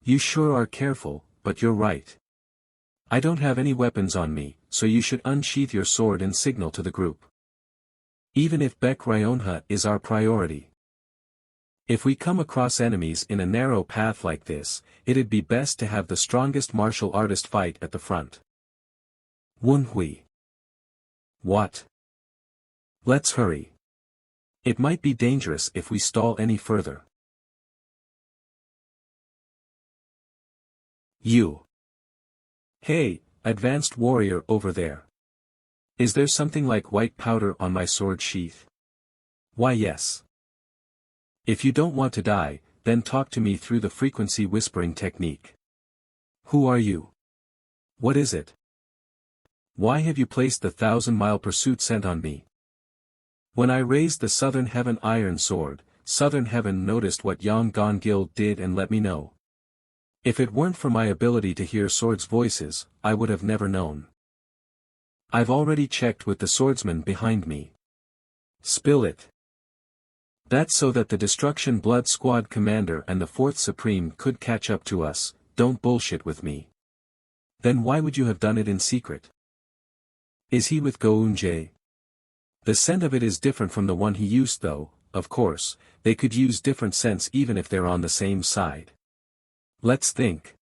S1: You sure are careful, but you're right. I don't have any weapons on me, so you should unsheath your sword and signal to the group. Even if MANHWA is our priority. If we come across enemies in a narrow path like this, it'd be best to have the strongest martial artist fight at the front. Wunhui. What? Let's hurry. It might be dangerous if we stall any further. You. Hey, advanced warrior over there. Is there something like white powder on my sword sheath? Why yes. If you don't want to die, then talk to me through the frequency whispering technique. Who are you? What is it? Why have you placed the 1,000-mile pursuit scent on me? When I raised the Southern Heaven iron sword, Southern Heaven noticed what Yang Gongil did and let me know. If it weren't for my ability to hear swords' voices, I would have never known. I've already checked with the swordsman behind me. Spill it. That's so that the Destruction Blood Squad commander and the 4th Supreme could catch up to us. Don't bullshit with me. Then why would you have done it in secret? Is he with Gounjie? The scent of it is different from the one he used though. Of course, they could use different scents even if they're on the same side. Let's think.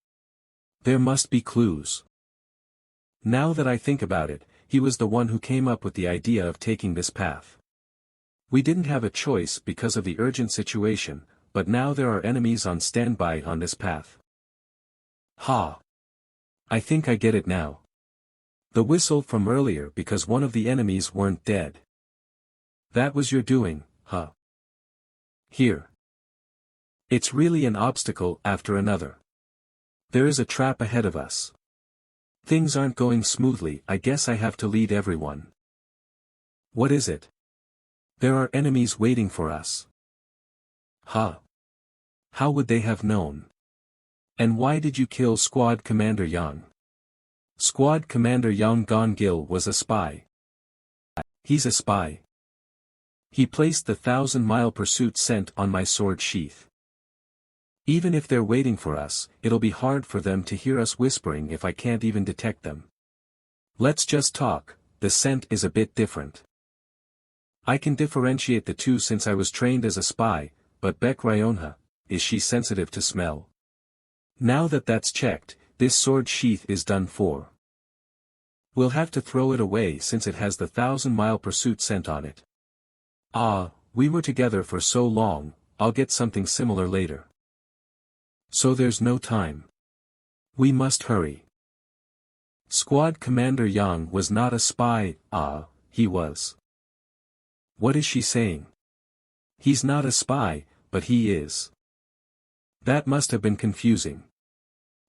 S1: There must be clues. Now that I think about it, he was the one who came up with the idea of taking this path. We didn't have a choice because of the urgent situation, but now there are enemies on standby on this path. Ha! I think I get it now. The whistle from earlier because one of the enemies weren't dead. That was your doing, huh? Here. It's really an obstacle after another. There is a trap ahead of us. Things aren't going smoothly. I guess I have to lead everyone. What is it? There are enemies waiting for us. Huh? How would they have known? And why did you kill Squad Commander Yang? Squad Commander Yang Gongil was a spy. He's a spy. He placed the 1,000-mile pursuit scent on my sword sheath. Even if they're waiting for us, it'll be hard for them to hear us whispering if I can't even detect them. Let's just talk. The scent is a bit different. I can differentiate the two since I was trained as a spy, but MANHWA, is she sensitive to smell? Now that that's checked, this sword sheath is done for. We'll have to throw it away since it has the 1,000-mile pursuit scent on it. Ah, we were together for so long, I'll get something similar later. So there's no time. We must hurry. Squad Commander Yang was not a spy. He was. What is she saying? He's not a spy, but he is. That must have been confusing.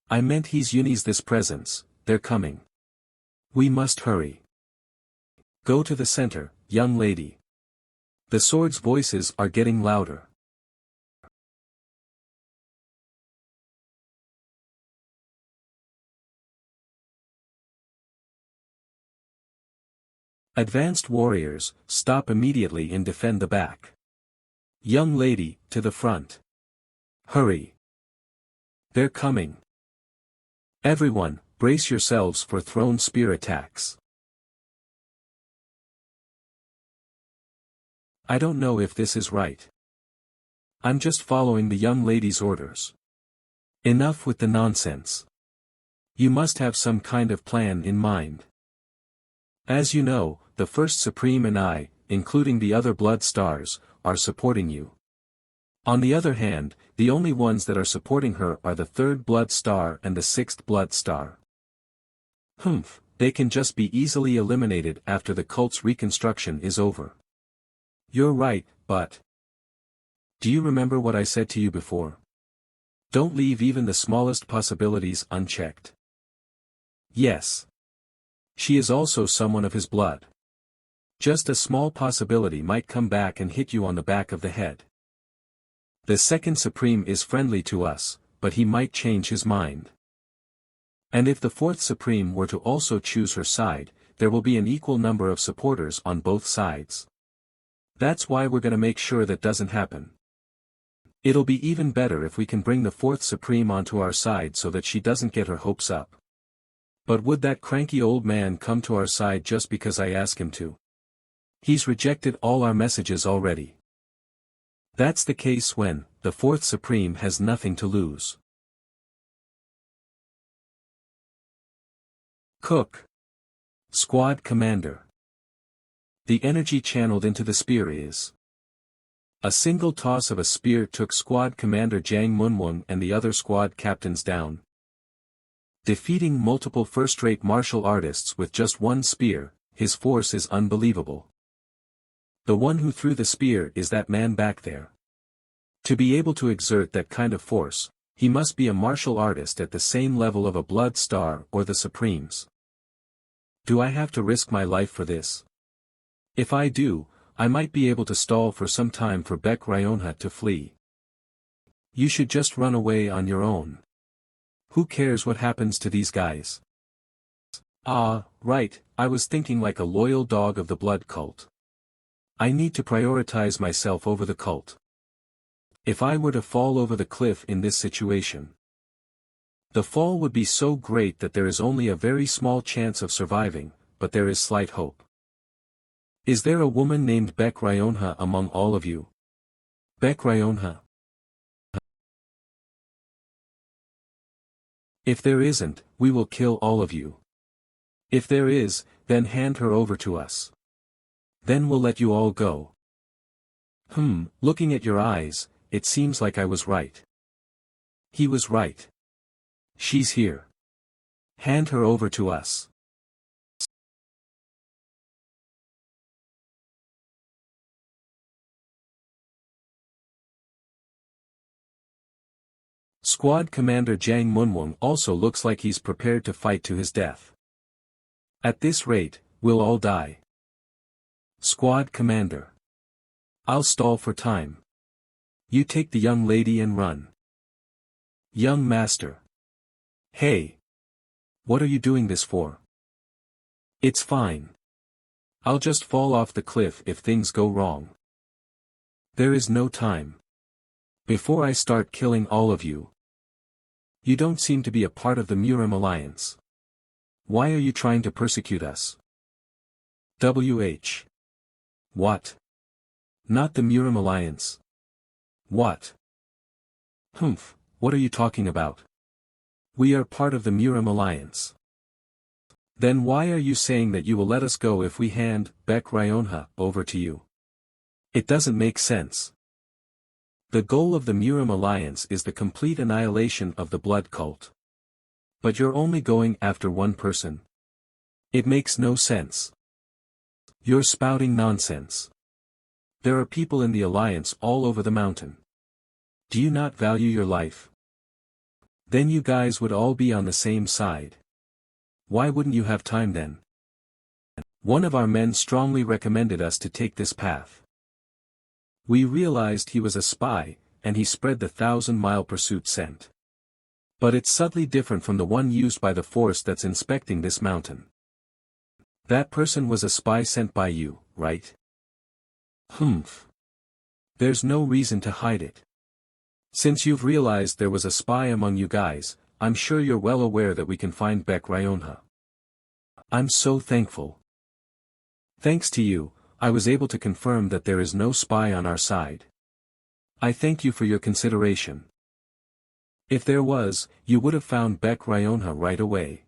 S1: I meant he's Uni's this presence. They're coming. We must hurry. Go to the center, young lady. The sword's voices are getting louder. Advanced warriors, stop immediately and defend the back. Young lady, to the front. Hurry. They're coming. Everyone, brace yourselves for thrown spear attacks. I don't know if this is right. I'm just following the young lady's orders. Enough with the nonsense. You must have some kind of plan in mind. As you know, the First Supreme and I, including the other Blood Stars, are supporting you. On the other hand, the only ones that are supporting her are the 3rd Blood Star and the 6th Blood Star. they can just be easily eliminated after the cult's reconstruction is over. You're right, but... Do you remember what I said to you before? Don't leave even the smallest possibilities unchecked. Yes. She is also someone of his blood. Just a small possibility might come back and hit you on the back of the head. The second Supreme is friendly to us, but he might change his mind. And if the fourth Supreme were to also choose her side, there will be an equal number of supporters on both sides. That's why we're gonna make sure that doesn't happen. It'll be even better if we can bring the fourth Supreme onto our side so that she doesn't get her hopes up. But would that cranky old man come to our side just because I ask him to? He's rejected all our messages already. That's the case when the fourth Supreme has nothing to lose. Cook. Squad Commander. The energy channeled into the spear is. A single toss of a spear took Squad Commander Jang Munwang and the other squad captains down. Defeating multiple first-rate martial artists with just one spear, his force is unbelievable. The one who threw the spear is that man back there. To be able to exert that kind of force, he must be a martial artist at the same level of a Blood Star or the Supremes. Do I have to risk my life for this? If I do, I might be able to stall for some time for Baek Ryonha to flee. You should just run away on your own. Who cares what happens to these guys? Ah, right, I was thinking like a loyal dog of the blood cult. I need to prioritize myself over the cult. If I were to fall over the cliff in this situation, the fall would be so great that there is only a very small chance of surviving, but there is slight hope. Is there a woman named Baek Ryonha among all of you? Baek Ryonha? If there isn't, we will kill all of you. If there is, then hand her over to us. Then we'll let you all go. Looking at your eyes, it seems like I was right. He was right. She's here. Hand her over to us. Squad Commander Jang Munwang also looks like he's prepared to fight to his death. At this rate, we'll all die. Squad Commander. I'll stall for time. You take the young lady and run. Young Master. Hey. What are you doing this for? It's fine. I'll just fall off the cliff if things go wrong. There is no time. Before I start killing all of you. You don't seem to be a part of the Murim Alliance. Why are you trying to persecute us? WH. What? Not the Murim Alliance. What? What are you talking about? We are part of the Murim Alliance. Then why are you saying that you will let us go if we hand Baek Ryonha over to you? It doesn't make sense. The goal of the Murim Alliance is the complete annihilation of the blood cult. But you're only going after one person. It makes no sense. You're spouting nonsense. There are people in the Alliance all over the mountain. Do you not value your life? Then you guys would all be on the same side. Why wouldn't you have time then? One of our men strongly recommended us to take this path. We realized he was a spy, and he spread the 1,000-mile pursuit scent. But it's subtly different from the one used by the force that's inspecting this mountain. That person was a spy sent by you, right? There's no reason to hide it. Since you've realized there was a spy among you guys, I'm sure you're well aware that we can find Baek Ryonha. I'm so thankful. Thanks to you, I was able to confirm that there is no spy on our side. I thank you for your consideration. If there was, you would have found Baek Ryonha right away.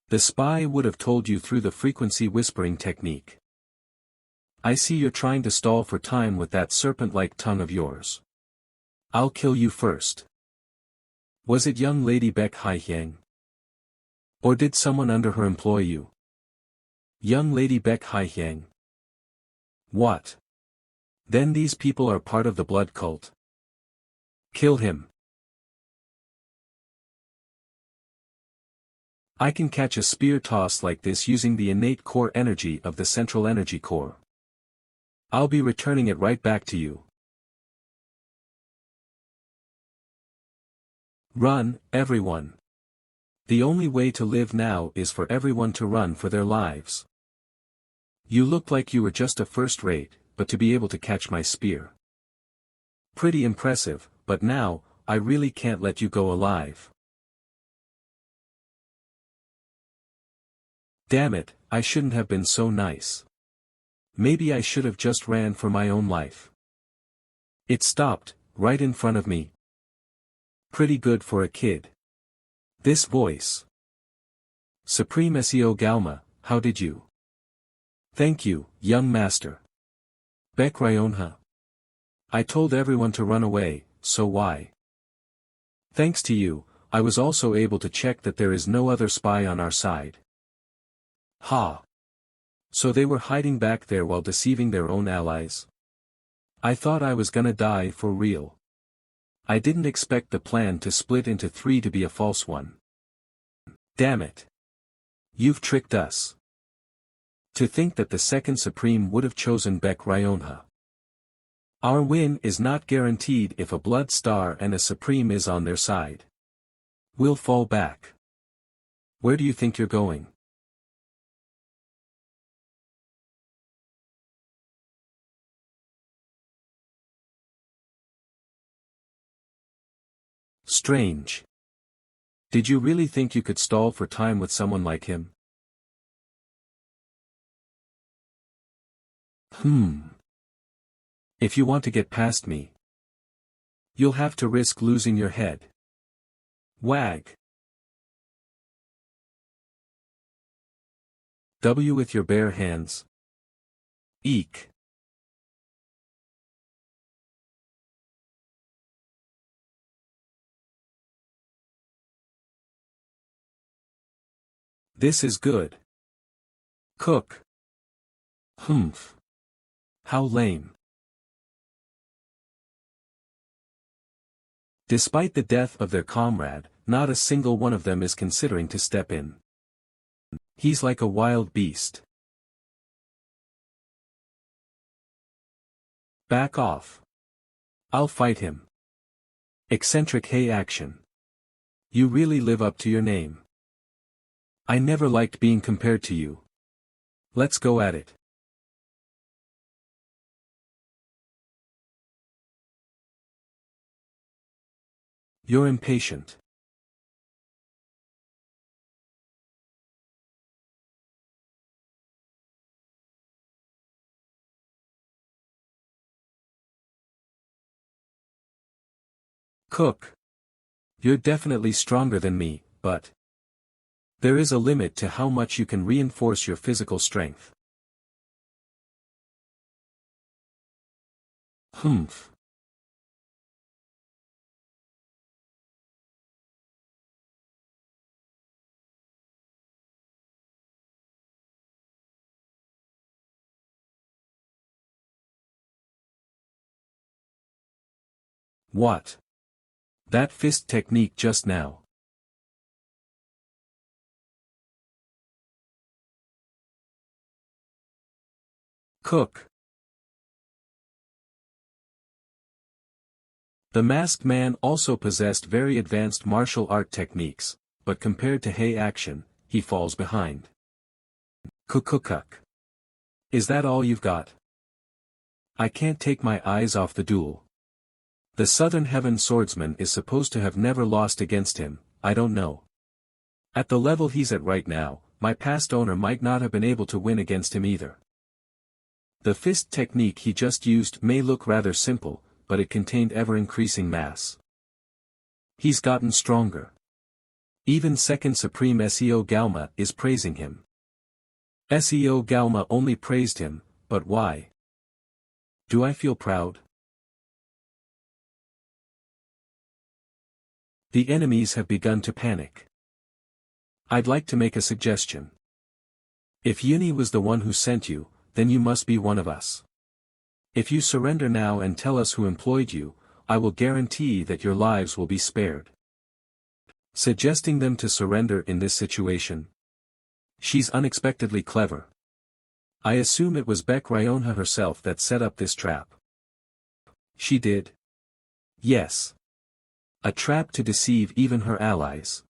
S1: The spy would have told you through the frequency whispering technique. I see you're trying to stall for time with that serpent-like tongue of yours. I'll kill you first. Was it young Lady Baek Haihyang? Or did someone under her employ you? Young Lady Beck Haihyang. What? Then these people are part of the blood cult. Kill him. I can catch a spear toss like this using the innate core energy of the central energy core. I'll be returning it right back to you. Run, everyone. The only way to live now is for everyone to run for their lives. You look like you were just a first rate, but to be able to catch my spear. Pretty impressive, but now, I really can't let you go alive. Damn it, I shouldn't have been so nice. Maybe I should have just ran for my own life. It stopped, right in front of me. Pretty good for a kid. This voice. Supremacy o Galma, how did you? Thank you, young master. Beck Ryonha. I told everyone to run away, so why? Thanks to you, I was also able to check that there is no other spy on our side. Ha! So they were hiding back there while deceiving their own allies? I thought I was gonna die for real. I didn't expect the plan to split into three to be a false one. Damn it. You've tricked us. To think that the second Supreme would have chosen Beck Ryonha. Our win is not guaranteed if a Blood Star and a Supreme is on their side. We'll fall back. Where do you think you're going? Strange. Did you really think you could stall for time with someone like him? If you want to get past me, you'll have to risk losing your head. Wag. W with your bare hands. Eek. This is good. Cook. Humph. How lame. Despite the death of their comrade, not a single one of them is considering to step in. He's like a wild beast. Back off. I'll fight him. Eccentric hey action. You really live up to your name. I never liked being compared to you. Let's go at it. You're impatient. Cook. You're definitely stronger than me, but there is a limit to how much you can reinforce your physical strength. Humph. What? That fist technique just now. Cook. The masked man also possessed very advanced martial art techniques, but compared to Hei action, he falls behind. Cook. Is that all you've got? I can't take my eyes off the duel. The Southern Heaven swordsman is supposed to have never lost against him, I don't know. At the level he's at right now, my past owner might not have been able to win against him either. The fist technique he just used may look rather simple, but it contained ever-increasing mass. He's gotten stronger. Even Second Supreme Seo Galma is praising him. Seo Galma only praised him, but why? Do I feel proud? The enemies have begun to panic. I'd like to make a suggestion. If Yuni was the one who sent you, then you must be one of us. If you surrender now and tell us who employed you, I will guarantee that your lives will be spared. Suggesting them to surrender in this situation. She's unexpectedly clever. I assume it was Reincarnation herself that set up this trap. She did. Yes. A trap to deceive even her allies.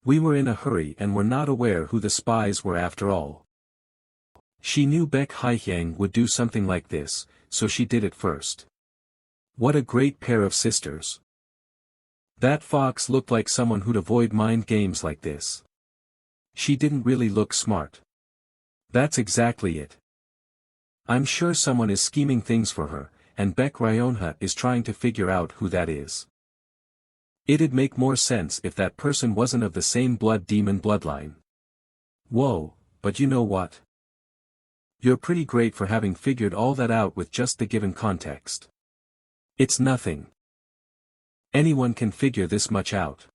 S1: We were in a hurry and were not aware who the spies were after all. She knew Baek Haihyang would do something like this, so she did it first. What a great pair of sisters. That fox looked like someone who'd avoid mind games like this. She didn't really look smart. That's exactly it. I'm sure someone is scheming things for her, and Baek Reincarnation is trying to figure out who that is. It'd make more sense if that person wasn't of the same blood demon bloodline. Whoa, but you know what? You're pretty great for having figured all that out with just the given context. It's nothing. Anyone can figure this much out.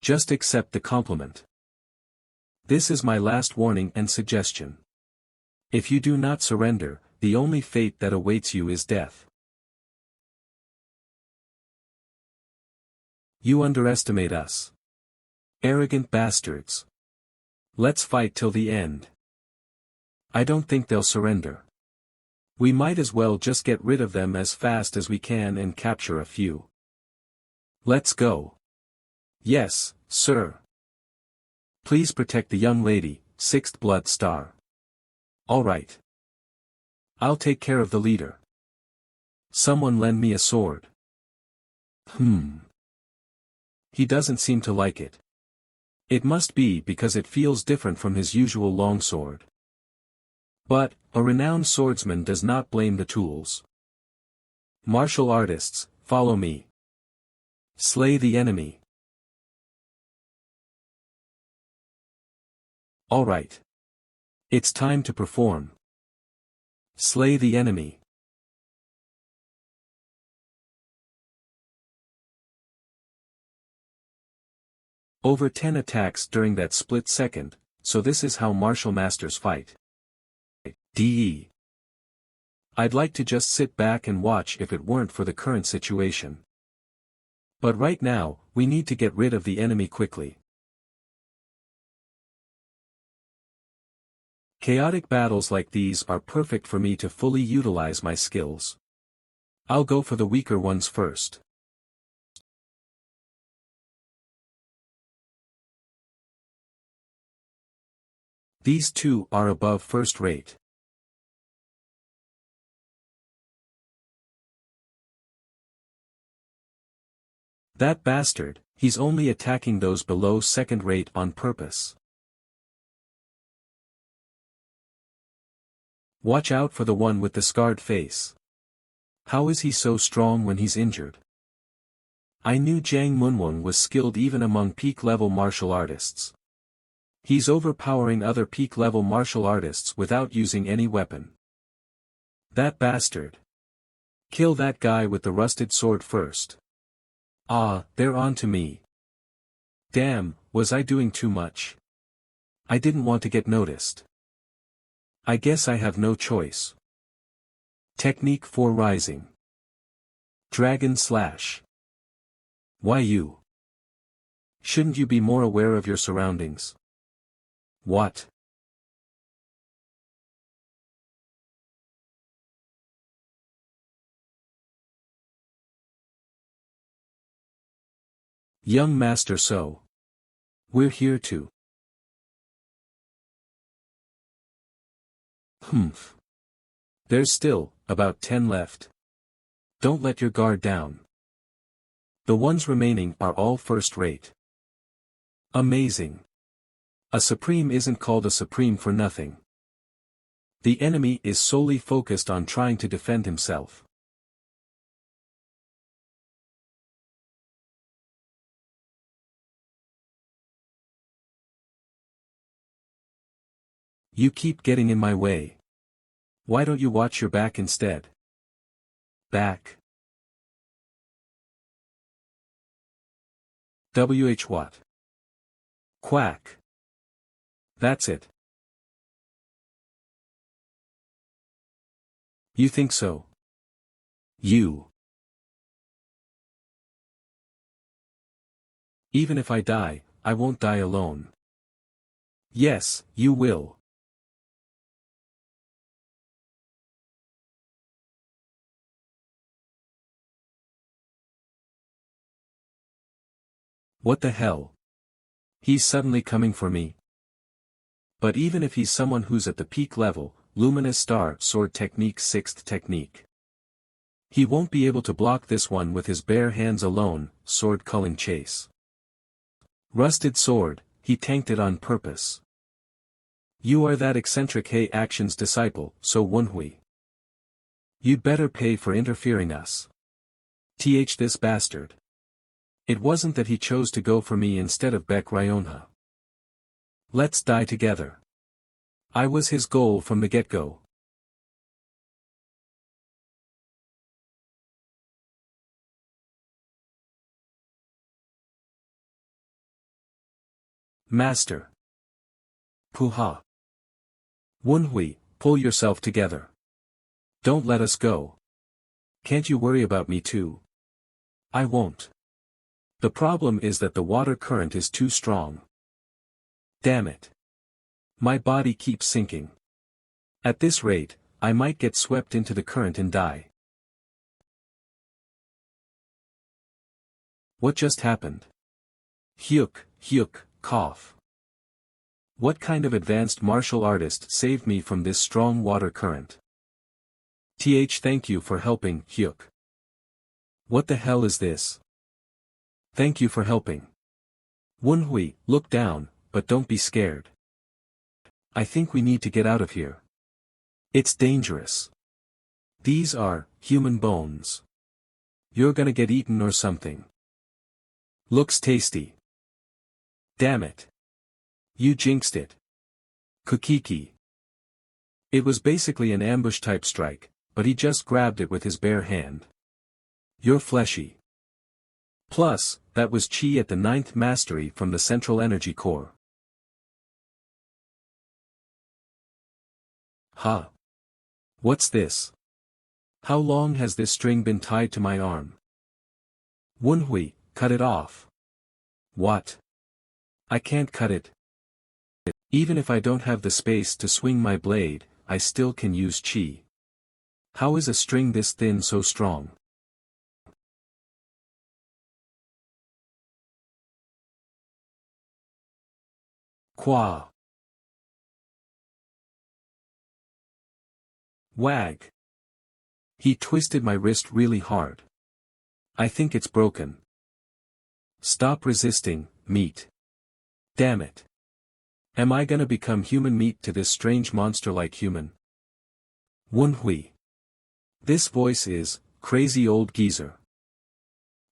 S1: Just accept the compliment. This is my last warning and suggestion. If you do not surrender, the only fate that awaits you is death. You underestimate us. Arrogant bastards. Let's fight till the end. I don't think they'll surrender. We might as well just get rid of them as fast as we can and capture a few. Let's go. Yes, sir. Please protect the young lady, 6th Blood Star. All right. I'll take care of the leader. Someone lend me a sword. He doesn't seem to like it. It must be because it feels different from his usual longsword. But, a renowned swordsman does not blame the tools. Martial artists, follow me. Slay the enemy. All right. It's time to perform. Slay the enemy. Over 10 attacks during that split second, so this is how martial masters fight. DE. I'd like to just sit back and watch if it weren't for the current situation. But right now, we need to get rid of the enemy quickly. Chaotic battles like these are perfect for me to fully utilize my skills. I'll go for the weaker ones first. These two are above first rate. That bastard, he's only attacking those below second rate on purpose. Watch out for the one with the scarred face. How is he so strong when he's injured? I knew Jang Munwon was skilled even among peak-level martial artists. He's overpowering other peak-level martial artists without using any weapon. That bastard. Kill that guy with the rusted sword first. Ah, they're on to me. Damn, was I doing too much? I didn't want to get noticed. I guess I have no choice. Technique for rising. Dragon Slash. Why you? Shouldn't you be more aware of your surroundings? What? Young Master So. We're here to. There's still, about 10 left. Don't let your guard down. The ones remaining are all first rate. Amazing. A Supreme isn't called a Supreme for nothing. The enemy is solely focused on trying to defend himself. You keep getting in my way. Why don't you watch your back instead? Back. WH what? Quack. That's it. You think so? You. Even if I die, I won't die alone. Yes, you will. What the hell? He's suddenly coming for me. But even if he's someone who's at the peak level, Luminous Star Sword Technique 6th Technique. He won't be able to block this one with his bare hands alone, Sword Culling Chase. Rusted Sword, he tanked it on purpose. You are that eccentric Hey Action's disciple, so MANHWA. You'd better pay for interfering us. This bastard. It wasn't that he chose to go for me instead of Beck Ryonha. Let's die together. I was his goal from the get-go. Master. Puha. MANHWA, pull yourself together. Don't let us go. Can't you worry about me too? I won't. The problem is that the water current is too strong. Damn it. My body keeps sinking. At this rate, I might get swept into the current and die. What just happened? Hyuk, cough. What kind of advanced martial artist saved me from this strong water current? Thank you for helping, Hyuk. What the hell is this? Thank you for helping. MANHWA, look down, but don't be scared. I think we need to get out of here. It's dangerous. These are human bones. You're gonna get eaten or something. Looks tasty. Damn it. You jinxed it. Kukiki. It was basically an ambush-type strike, but he just grabbed it with his bare hand. You're fleshy. Plus, that was chi at the 9th mastery from the Central Energy Core. Huh? What's this? How long has this string been tied to my arm? MANHWA, cut it off. What? I can't cut it. Even if I don't have the space to swing my blade, I still can use chi. How is a string this thin so strong? Qua. Wag. He twisted my wrist really hard. I think it's broken. Stop resisting, meat. Damn it. Am I gonna become human meat to this strange monster-like human? MANHWA. This voice is, crazy old geezer.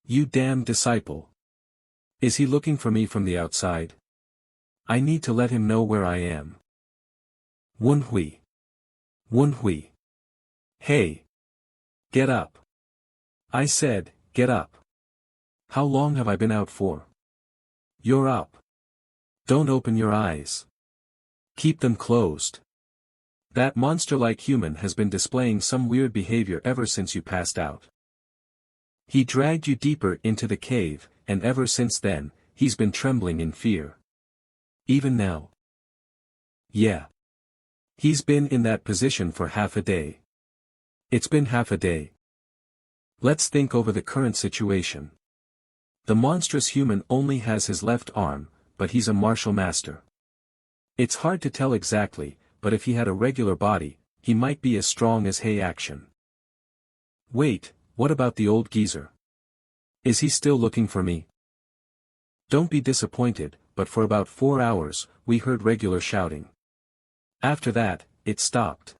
S1: You damn disciple. Is he looking for me from the outside? I need to let him know where I am. MANHWA. MANHWA. Hey. Get up. I said, get up. How long have I been out for? You're up. Don't open your eyes. Keep them closed. That monster-like human has been displaying some weird behavior ever since you passed out. He dragged you deeper into the cave, and ever since then, he's been trembling in fear. Even now. Yeah. He's been in that position for half a day. It's been half a day. Let's think over the current situation. The monstrous human only has his left arm, but he's a martial master. It's hard to tell exactly, but if he had a regular body, he might be as strong as Hey Action. Wait, what about the old geezer? Is he still looking for me? Don't be disappointed, but for about 4 hours, we heard regular shouting. After that, it stopped.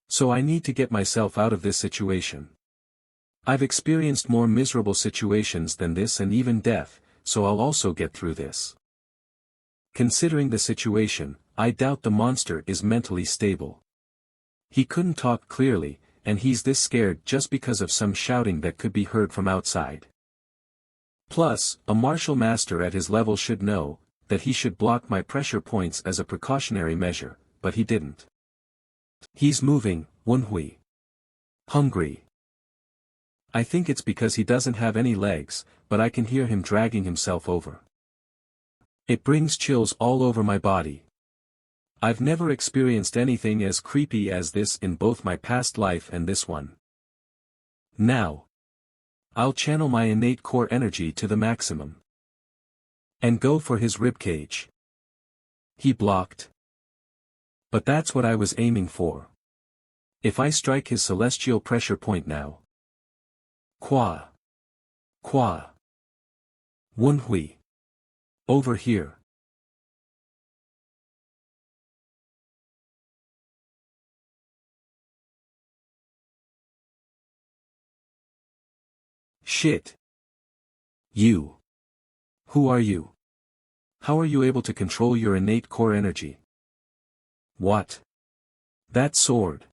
S1: So I need to get myself out of this situation. I've experienced more miserable situations than this and even death, so I'll also get through this. Considering the situation, I doubt the monster is mentally stable. He couldn't talk clearly, and he's this scared just because of some shouting that could be heard from outside. Plus, a martial master at his level should know that he should block my pressure points as a precautionary measure, but he didn't. He's moving, Wunhui. Hungry. I think it's because he doesn't have any legs, but I can hear him dragging himself over. It brings chills all over my body. I've never experienced anything as creepy as this in both my past life and this one. Now, I'll channel my innate core energy to the maximum. And go for his ribcage. He blocked. But that's what I was aiming for. If I strike his celestial pressure point now. Qua. Wunhui. Over here. Shit. You. Who are you? How are you able to control your innate core energy? What? That sword.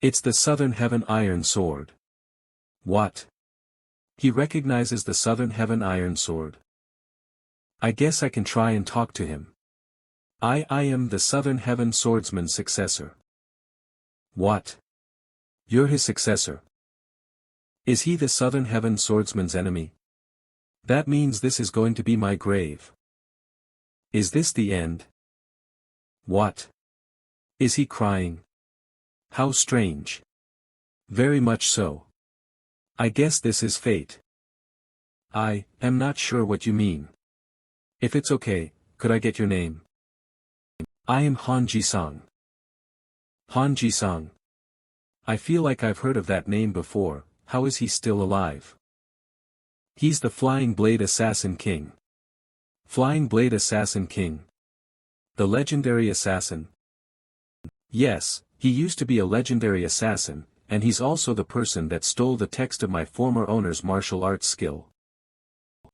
S1: It's the Southern Heaven Iron Sword. What? He recognizes the Southern Heaven Iron Sword. I guess I can try and talk to him. I am the Southern Heaven Swordsman's successor. What? You're his successor. Is he the Southern Heaven Swordsman's enemy? That means this is going to be my grave. Is this the end? What? Is he crying? How strange. Very much so. I guess this is fate. I am not sure what you mean. If it's okay, could I get your name? I am Han Ji-sung. Han Ji-sung. I feel like I've heard of that name before. How is he still alive? He's the Flying Blade Assassin King. Flying Blade Assassin King. The legendary assassin. Yes, he used to be a legendary assassin, and he's also the person that stole the text of my former owner's martial arts skill.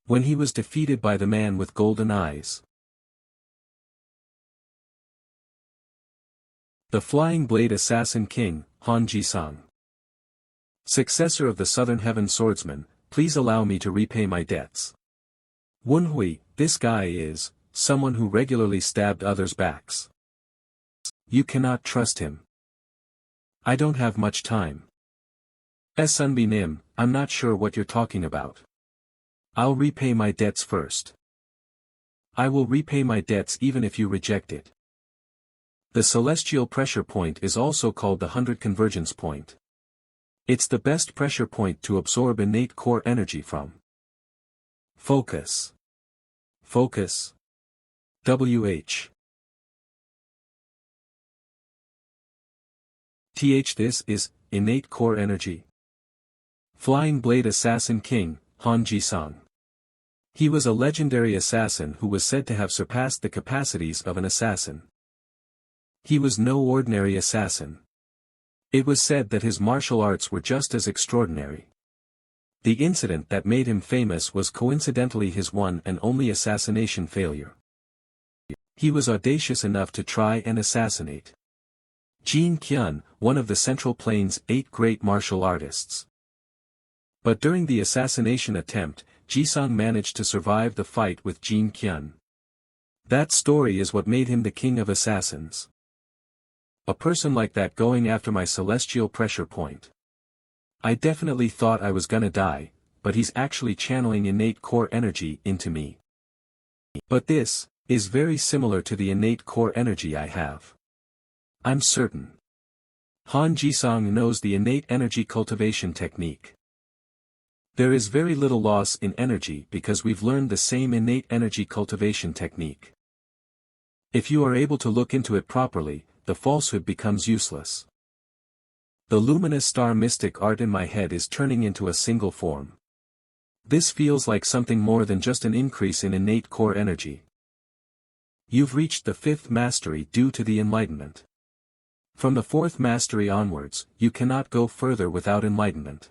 S1: When he was defeated by the man with golden eyes. The Flying Blade Assassin King, Han Ji-sung. Successor of the Southern Heaven Swordsman, please allow me to repay my debts. Wunhui, this guy is someone who regularly stabbed others' backs. You cannot trust him. I don't have much time. Sunbi Nim, I'm not sure what you're talking about. I'll repay my debts first. I will repay my debts even if you reject it. The celestial pressure point is also called the 100 convergence point. It's the best pressure point to absorb innate core energy from. Focus. Focus. WH. This is innate core energy. Flying Blade Assassin King, Han Ji-sung. He was a legendary assassin who was said to have surpassed the capacities of an assassin. He was no ordinary assassin. It was said that his martial arts were just as extraordinary. The incident that made him famous was coincidentally his one and only assassination failure. He was audacious enough to try and assassinate Jin Qian, one of the Central Plains' 8 great martial artists. But during the assassination attempt, Ji-sung managed to survive the fight with Jin Qian. That story is what made him the king of assassins. A person like that going after my celestial pressure point. I definitely thought I was gonna die, but he's actually channeling innate core energy into me. But this is very similar to the innate core energy I have. I'm certain. Han Ji-sung knows the innate energy cultivation technique. There is very little loss in energy because we've learned the same innate energy cultivation technique. If you are able to look into it properly, the falsehood becomes useless. The luminous star mystic art in my head is turning into a single form. This feels like something more than just an increase in innate core energy. You've reached the 5th mastery due to the enlightenment. From the 4th mastery onwards, you cannot go further without enlightenment.